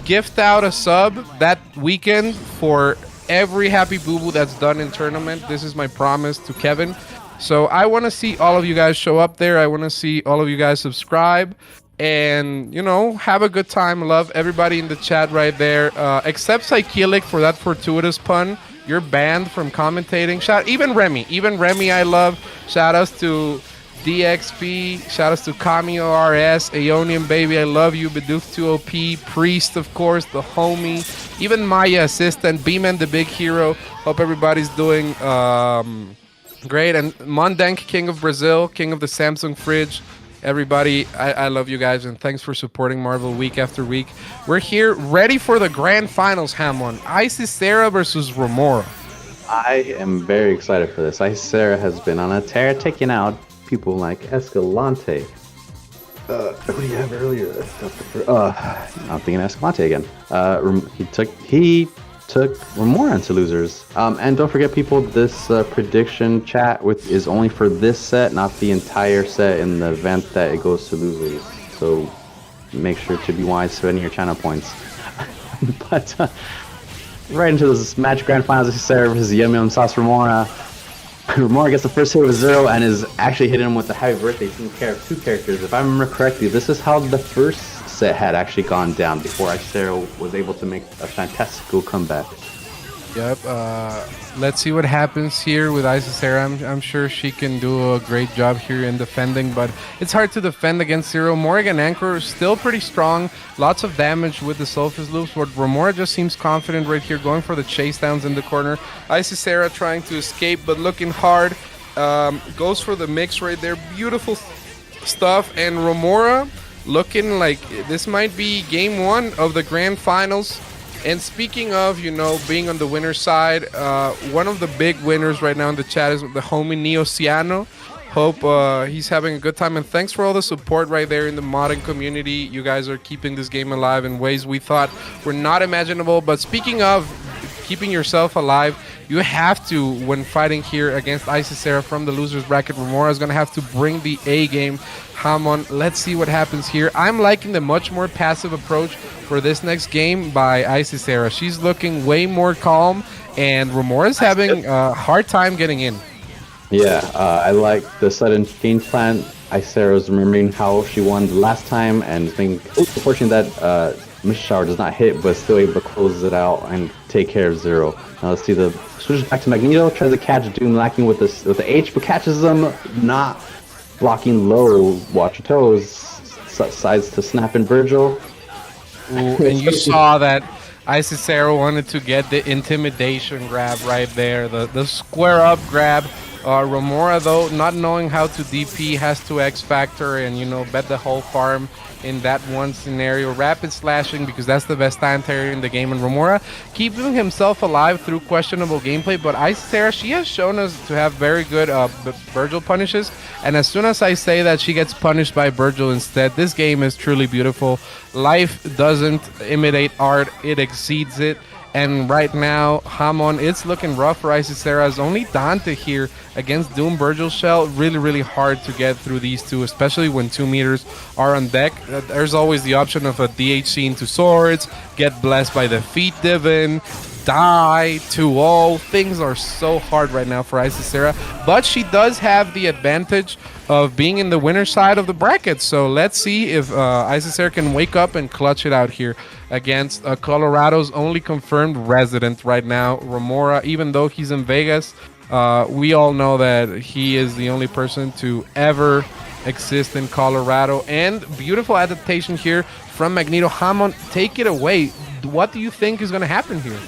gift out a sub that weekend for every Happy Boo Boo that's done in tournament. This is my promise to Kevin. So I want to see all of you guys show up there. I want to see all of you guys subscribe. And, you know, have a good time. Love everybody in the chat right there. Except Psychelic for that fortuitous pun. You're banned from commentating. Even Remy I love. Shout outs to DXP. Shout outs to Cameo RS. Aeonium Baby, I love you. Bidoof2OP. Priest, of course, the homie. Even Maya assistant. B-Man the big hero. Hope everybody's doing great. And Mondank, King of Brazil. King of the Samsung fridge. Everybody, I love you guys, and thanks for supporting Marvel week after week. We're here ready for the grand finals, Hamon. Icicera versus Remora. I am very excited for this. Icicera has been on a tear, taking out people like Escalante. Who do you have earlier? I'm thinking Escalante again. He took Remora into losers. And don't forget, people, this prediction chat is only for this set, not the entire set in the event that it goes to losers. So make sure to be wise spending your channel points. But right into this match, grand finals, Icicera versus Yum Sauce Remora. Remora gets the first hit with 0 and is actually hitting him with the happy birthday taking care of 2 characters. If I remember correctly, this is how the first set had actually gone down before Icicera was able to make a fantastical comeback. Yep. Let's see what happens here with Icicera. I'm sure she can do a great job here in defending, but it's hard to defend against Zero. Morrigan Anchor is still pretty strong. Lots of damage with the Sophist loops, but Remora just seems confident right here, going for the chase downs in the corner. Icicera trying to escape, but looking hard. Goes for the mix right there. Beautiful stuff. And Remora looking like this might be game 1 of the grand finals. And speaking of, you know, being on the winner's side, one of the big winners right now in the chat is the homie Neociano. Hope he's having a good time, and thanks for all the support right there in the modding community. You guys are keeping this game alive in ways we thought were not imaginable. But speaking of keeping yourself alive, you have to, when fighting here against Icicera from the loser's bracket, Remora is going to have to bring the A game. Hamon, let's see what happens here. I'm liking the much more passive approach for this next game by Icicera. She's looking way more calm, and Remora's having a hard time getting in. Yeah, I like the sudden game plan. Icicera was remembering how she won the last time, and think unfortunately that Missile Shower does not hit, but still able to close it out and take care of Zero. Now let's see the switches back to Magneto, tries to catch Doom lacking with the H, but catches them not blocking low. Watch your toes. Decides to snap in Virgil. Ooh, and you saw that Icicera wanted to get the intimidation grab right there, the square up grab. Remora, though, not knowing how to DP, has to X Factor and, you know, bet the whole farm in that one scenario. Rapid slashing, because that's the best anti in the game. And Remora keeping himself alive through questionable gameplay. But Icicera, she has shown us to have very good Virgil punishes. And as soon as I say that she gets punished by Virgil instead, this game is truly beautiful. Life doesn't imitate art, it exceeds it. And right now, Hamon, it's looking rough for Icicera. It's only Dante here against Doom Virgil Shell. Really, really hard to get through these two, especially when 2 meters are on deck. There's always the option of a DHC into swords, get blessed by the feet divin, die 2-0. Things are so hard right now for Icicera, but she does have the advantage of being in the winner's side of the bracket. So let's see if Icicera can wake up and clutch it out here against Colorado's only confirmed resident right now, Remora. Even though he's in Vegas, we all know that he is the only person to ever exist in Colorado. And beautiful adaptation here from Magneto. Hamon, take it away. What do you think is going to happen here?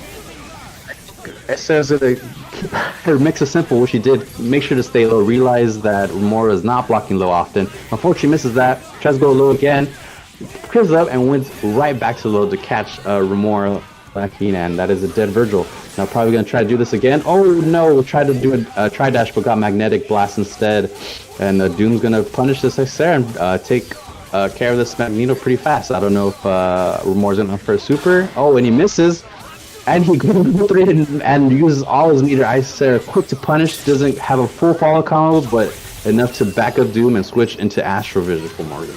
It says that her mix is simple. What she did, make sure to stay low. Realize that Remora is not blocking low often. Unfortunately, misses that. Tries to go low again. Clears up and went right back to low to catch Remora lacking, and that is a dead Virgil. Now probably going to try to do this again. Oh no, tried to do a tri-dash but got Magnetic Blast instead. And Doom's going to punish this Icicera and take care of this Magneto pretty fast. I don't know if Remora's going to for a super. Oh, and he misses. And he goes and uses all his meter. Icicera quick to punish, doesn't have a full follow combo, but enough to back up Doom and switch into Astro Vision for Morgan.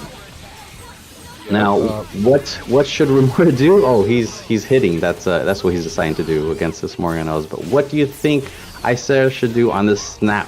Now, what should Remora do? Oh, he's hitting. That's what he's deciding to do against this Morganos. But what do you think Icicera should do on this snap?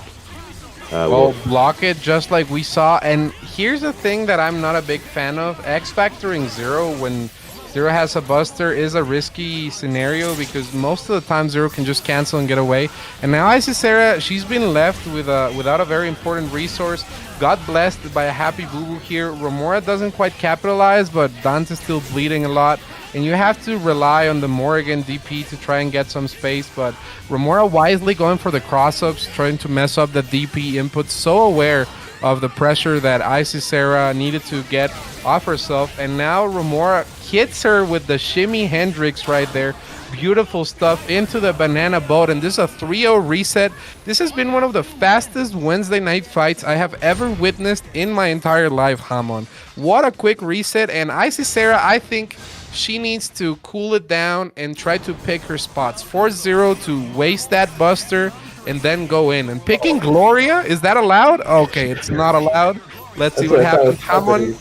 Block it just like we saw. And here's the thing that I'm not a big fan of. X factoring Zero when Zero has a Buster is a risky scenario because most of the time Zero can just cancel and get away. And now Isisera, she's been left with without a very important resource. Got blessed by a happy Boo-Boo here. Remora doesn't quite capitalize, but Dante's still bleeding a lot. And you have to rely on the Morrigan DP to try and get some space, but Remora wisely going for the cross-ups, trying to mess up the DP input, so aware of the pressure that Isisera needed to get off herself. And now Remora hits her with the Shimmy Hendrix right there. Beautiful stuff into the banana boat, and this is a 3-0 reset. This has been one of the fastest Wednesday night fights I have ever witnessed in my entire life, Hamon. What a quick reset, and Isisera, I think she needs to cool it down and try to pick her spots. Force Zero to waste that Buster and then go in. And picking Gloria, is that allowed? Okay, it's not allowed. Let's see what happens. Hamon,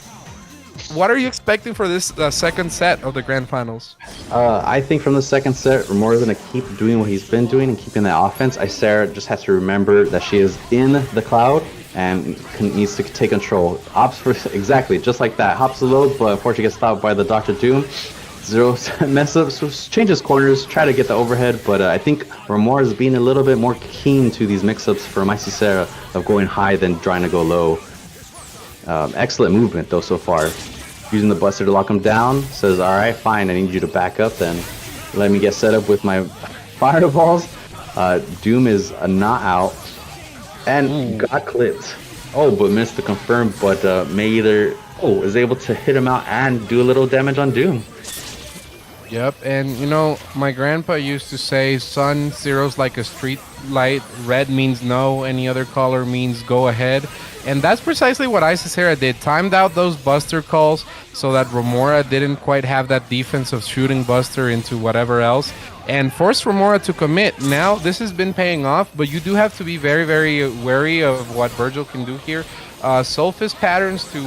what are you expecting for this second set of the Grand Finals? I think from the second set, Remora's going to keep doing what he's been doing and keeping that offense. Isera just has to remember that she is in the cloud and needs to take control. Ops for exactly just like that. Hops the load, but unfortunately gets stopped by the Dr. Doom. Zero mess up, so changes corners, try to get the overhead, but I think Remora is being a little bit more keen to these mix-ups from Isisera of going high than trying to go low. Excellent movement though so far. Using the Buster to lock him down, says, alright, fine, I need you to back up then. Let me get set up with my fireballs. Doom is not out. And got clipped. Oh, but missed the confirm, but is able to hit him out and do a little damage on Doom. Yep, and you know, my grandpa used to say, sun, zero's like a street light, red means no, any other color means go ahead. And that's precisely what Isisera did. Timed out those Buster calls so that Remora didn't quite have that defense of shooting Buster into whatever else, and forced Remora to commit. Now, this has been paying off, but you do have to be very, very wary of what Virgil can do here. Soul Fist patterns to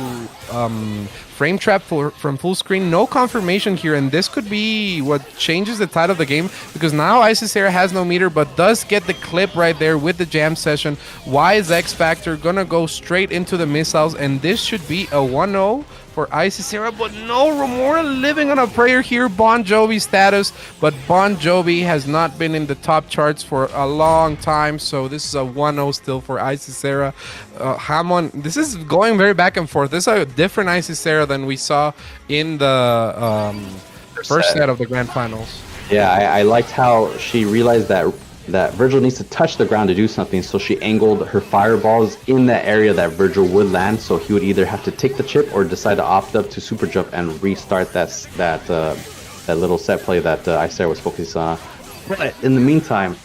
frame trap from full screen. No confirmation here, and this could be what changes the tide of the game, because now Isisera has no meter, but does get the clip right there with the jam session. Wise X Factor gonna go straight into the missiles, and this should be a 1-0 for Isisera, but no, Remora living on a prayer here. Bon Jovi status, but Bon Jovi has not been in the top charts for a long time, so this is a 1-0 still for Isisera. Hamon, this is going very back and forth. This is a different Isisera than we saw in the first set of the Grand Finals. Yeah, I liked how she realized that Virgil needs to touch the ground to do something, so she angled her fireballs in that area that Virgil would land, so he would either have to take the chip or decide to opt up to super jump and restart that little set play that Isera was focusing on. But in the meantime,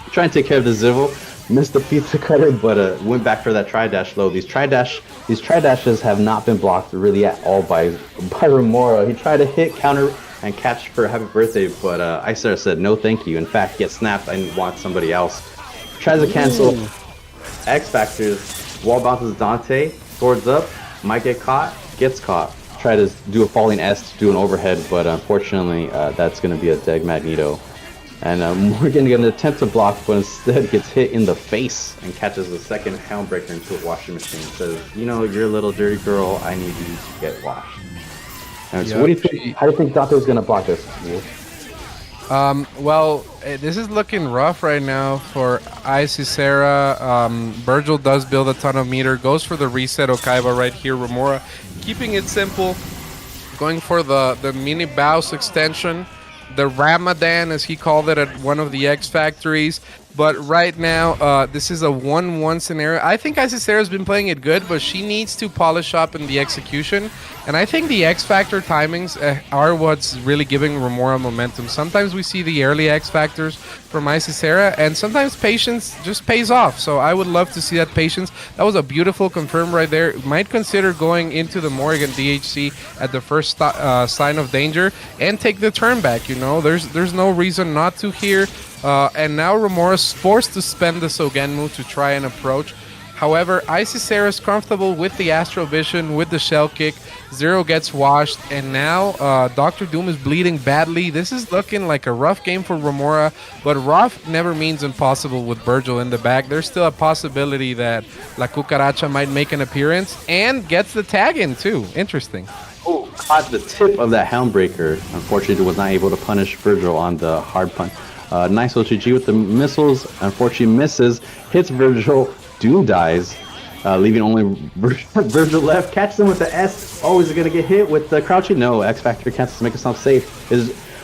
trying to take care of the Zivil, missed the pizza cutter, but went back for that tri-dash low. These tri-dashes have not been blocked really at all by Remora. He tried to hit, counter, and catch for happy birthday, but Isera said no thank you. In fact, get snapped, I want somebody else. Tries to cancel. X Factors, wall bounces Dante, swords up, might get caught, gets caught. Try to do a falling S to do an overhead, but unfortunately that's going to be a dead Magneto. And Morgan gonna attempt to block, but instead gets hit in the face and catches a second Helmbreaker into a washing machine. Says, you know, you're a little dirty girl, I need you to get washed. And so what do you think? How do you think Dante's gonna block this? Well, this is looking rough right now for Isisera. Virgil does build a ton of meter, goes for the reset Okaiba right here. Remora keeping it simple, going for the mini Baus extension, the Ramadan as he called it at one of the X factories. But right now, this is a 1-1 scenario. I think Isisera's been playing it good, but she needs to polish up in the execution. And I think the X Factor timings are what's really giving Remora momentum. Sometimes we see the early X Factors from Isisera, and sometimes patience just pays off. So I would love to see that patience. That was a beautiful confirm right there. Might consider going into the Morrigan DHC at the first sign of danger and take the turn back. You know, there's no reason not to here. And now Remora's forced to spend the Sogenmu to try and approach. However, Icy Sarah is comfortable with the Astral Vision, with the Shell Kick. Zero gets washed, and now Dr. Doom is bleeding badly. This is looking like a rough game for Remora, but rough never means impossible with Virgil in the back. There's still a possibility that La Cucaracha might make an appearance and gets the tag in too. Interesting. Oh, caught the tip of that Helmbreaker. Unfortunately, was not able to punish Virgil on the hard punch. Nice OTG with the missiles. Unfortunately, misses. Hits Virgil. Doom dies, leaving only Virgil left. Catches him with the S. Oh, is he going to get hit with the crouching? No, X Factor cancels to make himself safe.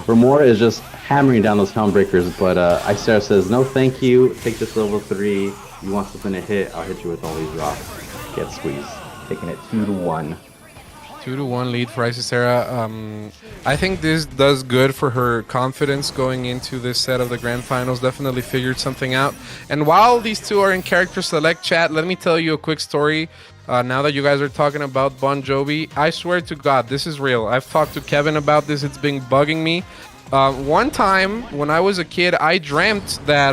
Remora is just hammering down those Helmbreakers, but Icera says, no thank you. Take this level 3. You want something to hit? I'll hit you with all these rocks. Get squeezed. Taking it 2-1. 2-1 lead for Icy Sarah. I think this does good for her confidence going into this set of the grand finals. Definitely figured something out. And while these two are in character select chat, let me tell you a quick story. Now that you guys are talking about Bon Jovi, I swear to God, this is real. I've talked to Kevin about this. It's been bugging me. One time when I was a kid, I dreamt that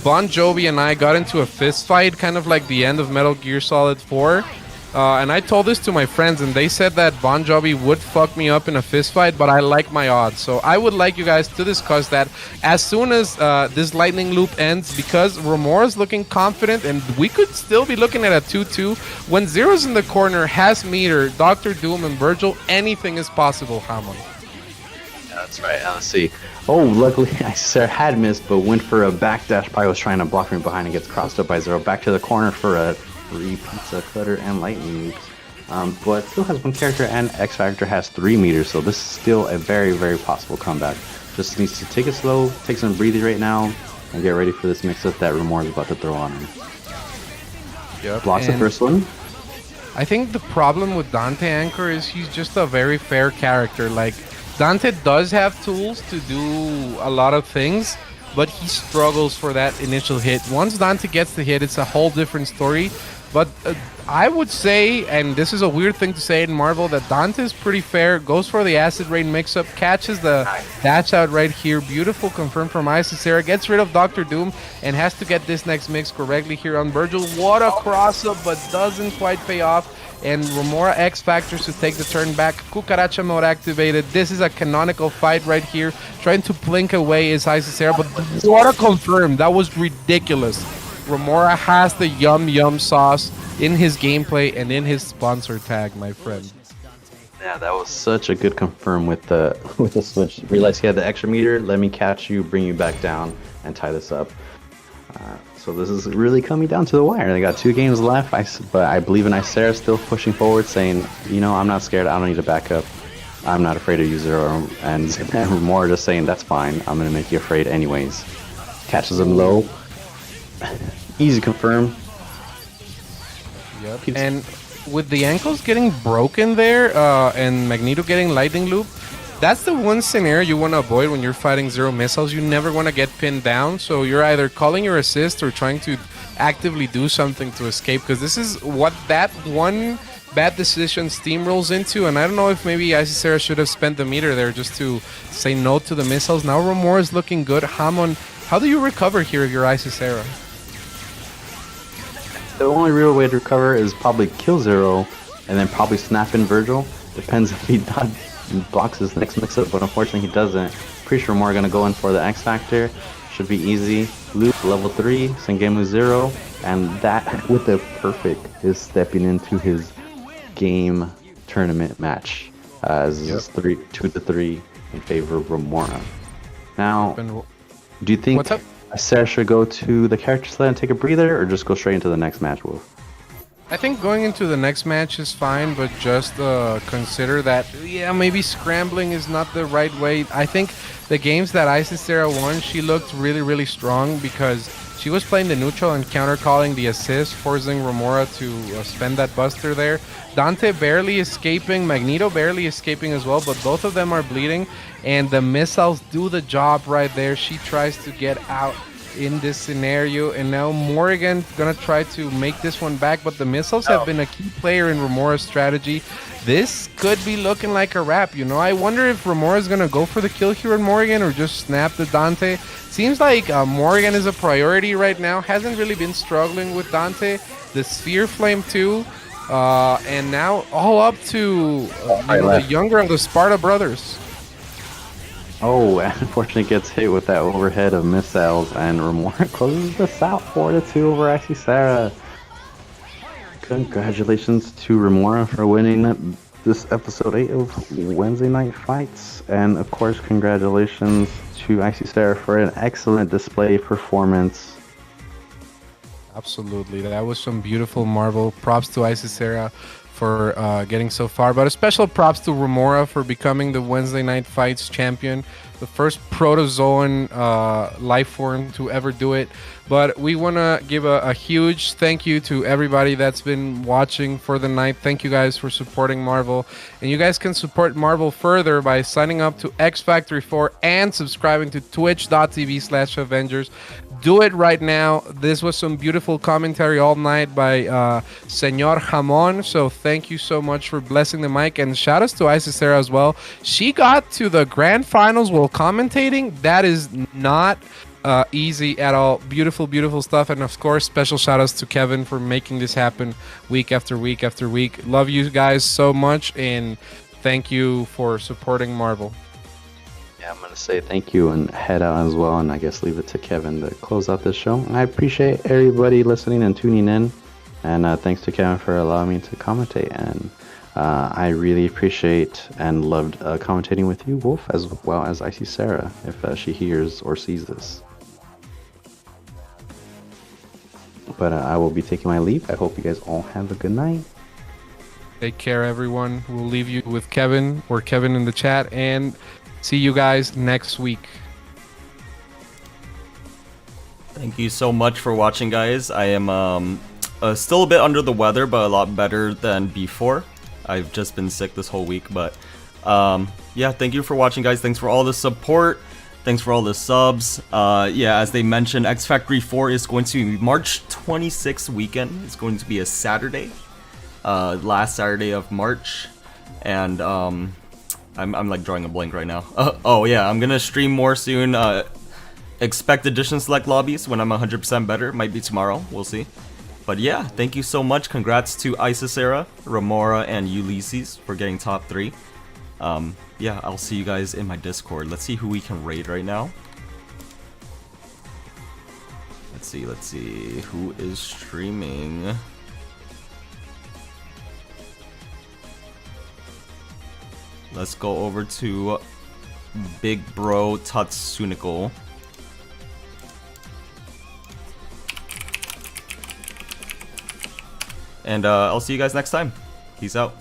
Bon Jovi and I got into a fist fight, kind of like the end of Metal Gear Solid 4. And I told this to my friends, and they said that Bon Jovi would fuck me up in a fist fight, but I like my odds. So I would like you guys to discuss that as soon as this lightning loop ends, because Remora's looking confident, and we could still be looking at a 2-2. When Zero's in the corner, has meter, Dr. Doom, and Virgil, anything is possible, Hamon. Yeah, that's right. Let's see. Oh, luckily Icera had missed, but went for a backdash. Pi was trying to block from behind and gets crossed up by Zero. Back to the corner for a free pizza cutter and lightning loops. But still has one character, and X Factor has 3 meters, so this is still a very, very possible comeback. Just needs to take it slow, take some breathing right now, and get ready for this mix-up that Remora is about to throw on him. Yep. Blocks the first one. I think the problem with Dante Anchor is he's just a very fair character. Like, Dante does have tools to do a lot of things, but he struggles for that initial hit. Once Dante gets the hit, it's a whole different story. But I would say, and this is a weird thing to say in Marvel, that Dante is pretty fair, goes for the Acid Rain mix-up, catches the dash out right here. Beautiful confirm from Icy Sarah, gets rid of Dr. Doom, and has to get this next mix correctly here on Virgil. What a cross-up, but doesn't quite pay off. And Remora X Factors to take the turn back. Cucaracha mode activated. This is a canonical fight right here. Trying to blink away is Icy Sarah, but what a confirm. That was ridiculous. Remora has the yum sauce in his gameplay and in his sponsor tag, my friend. Yeah, that was such a good confirm with the switch. Realized he had the extra meter. Let me catch you, bring you back down, and tie this up. So this is really coming down to the wire. They got 2 games left, but I believe in Icera still pushing forward, saying, you know, I'm not scared. I don't need to back up. I'm not afraid of you, Zero. And Remora just saying, that's fine. I'm going to make you afraid anyways. Catches him low. Easy confirm. Yep. And with the ankles getting broken there and Magneto getting lightning loop, that's the one scenario you want to avoid when you're fighting Zero missiles. You never want to get pinned down, so you're either calling your assist or trying to actively do something to escape, because this is what that one bad decision steamrolls into. And I don't know if maybe Icy Sarah should have spent the meter there just to say no to the missiles. Now Remora is looking good. Hamon, how do you recover here if you're Icy Sarah? The only real way to recover is probably kill Zero and then probably snap in Virgil. Depends if he blocks his next mix-up, but unfortunately he doesn't. Pretty sure more going to go in for the X Factor. Should be easy. Loop level 3, Sengemu 0, and that with the perfect is stepping into his game tournament match as 2-3 in favor of Remora. Now, do you think Sarah should go to the character sled and take a breather, or just go straight into the next match, Wolf? I think going into the next match is fine, but just consider that, maybe scrambling is not the right way. I think the games that Icy Sarah won, she looked really, really strong because she was playing the neutral and counter-calling the assist, forcing Remora to spend that buster there. Dante barely escaping, Magneto barely escaping as well, but both of them are bleeding, and the missiles do the job right there. She tries to get out in this scenario, and now Morrigan gonna try to make this one back, but the missiles have been a key player in Remora's strategy. this could be looking like a wrap. You know, I wonder if Remora is gonna go for the kill here on Morgan or just snap the Dante. Seems like Morgan is a priority right now. Hasn't really been struggling with Dante. The Sphere Flame too, and now all up to the younger of the Sparta brothers. Oh, and unfortunately gets hit with that overhead of missiles, and Remora closes this out 4-2 over Icy Sarah. Congratulations to Remora for winning this episode 8 of Wednesday Night Fights, and of course congratulations to Icy Sarah for an excellent display performance. Absolutely, that was some beautiful Marvel. Props to Icy Sarah for getting so far, but a special props to Remora for becoming the Wednesday Night Fights champion, the first protozoan life form to ever do it. But we want to give a huge thank you to everybody that's been watching for the night. Thank you guys for supporting Marvel, and you guys can support Marvel further by signing up to X Factory 4 and subscribing to twitch.tv/Avengers. Do it right now. This was some beautiful commentary all night by Senor Jamon. So thank you so much for blessing the mic, and shout outs to Icy Sarah as well. She got to the grand finals while commentating. That is not easy at all. Beautiful, beautiful stuff. And of course, special shout outs to Kevin for making this happen week after week after week. Love you guys so much, and thank you for supporting Marvel. Yeah, I'm going to say thank you and head out as well, and I guess leave it to Kevin to close out this show. I appreciate everybody listening and tuning in, and thanks to Kevin for allowing me to commentate, and I really appreciate and loved commentating with you, Wolf, as well as Icy Sarah, if she hears or sees this. But I will be taking my leave. I hope you guys all have a good night. Take care, everyone. We'll leave you with Kevin or Kevin in the chat, and see you guys next week. Thank you so much for watching, guys. I am still a bit under the weather, but a lot better than before. I've just been sick this whole week, but yeah, thank you for watching, guys. Thanks for all the support. Thanks for all the subs. Yeah, as they mentioned, X Factory 4 is going to be March 26th weekend. It's going to be a Saturday, last Saturday of March, and I'm like drawing a blank right now. Oh yeah, I'm gonna stream more soon. Expect Edition Select lobbies when I'm 100% better. Might be tomorrow, we'll see. But yeah, thank you so much. Congrats to Icy Sarah, Remora, and Ulysses for getting top 3. Yeah, I'll see you guys in my Discord. Let's see who we can raid right now. Let's see who is streaming. Let's go over to Big Bro Tatsuniko. And I'll see you guys next time. Peace out.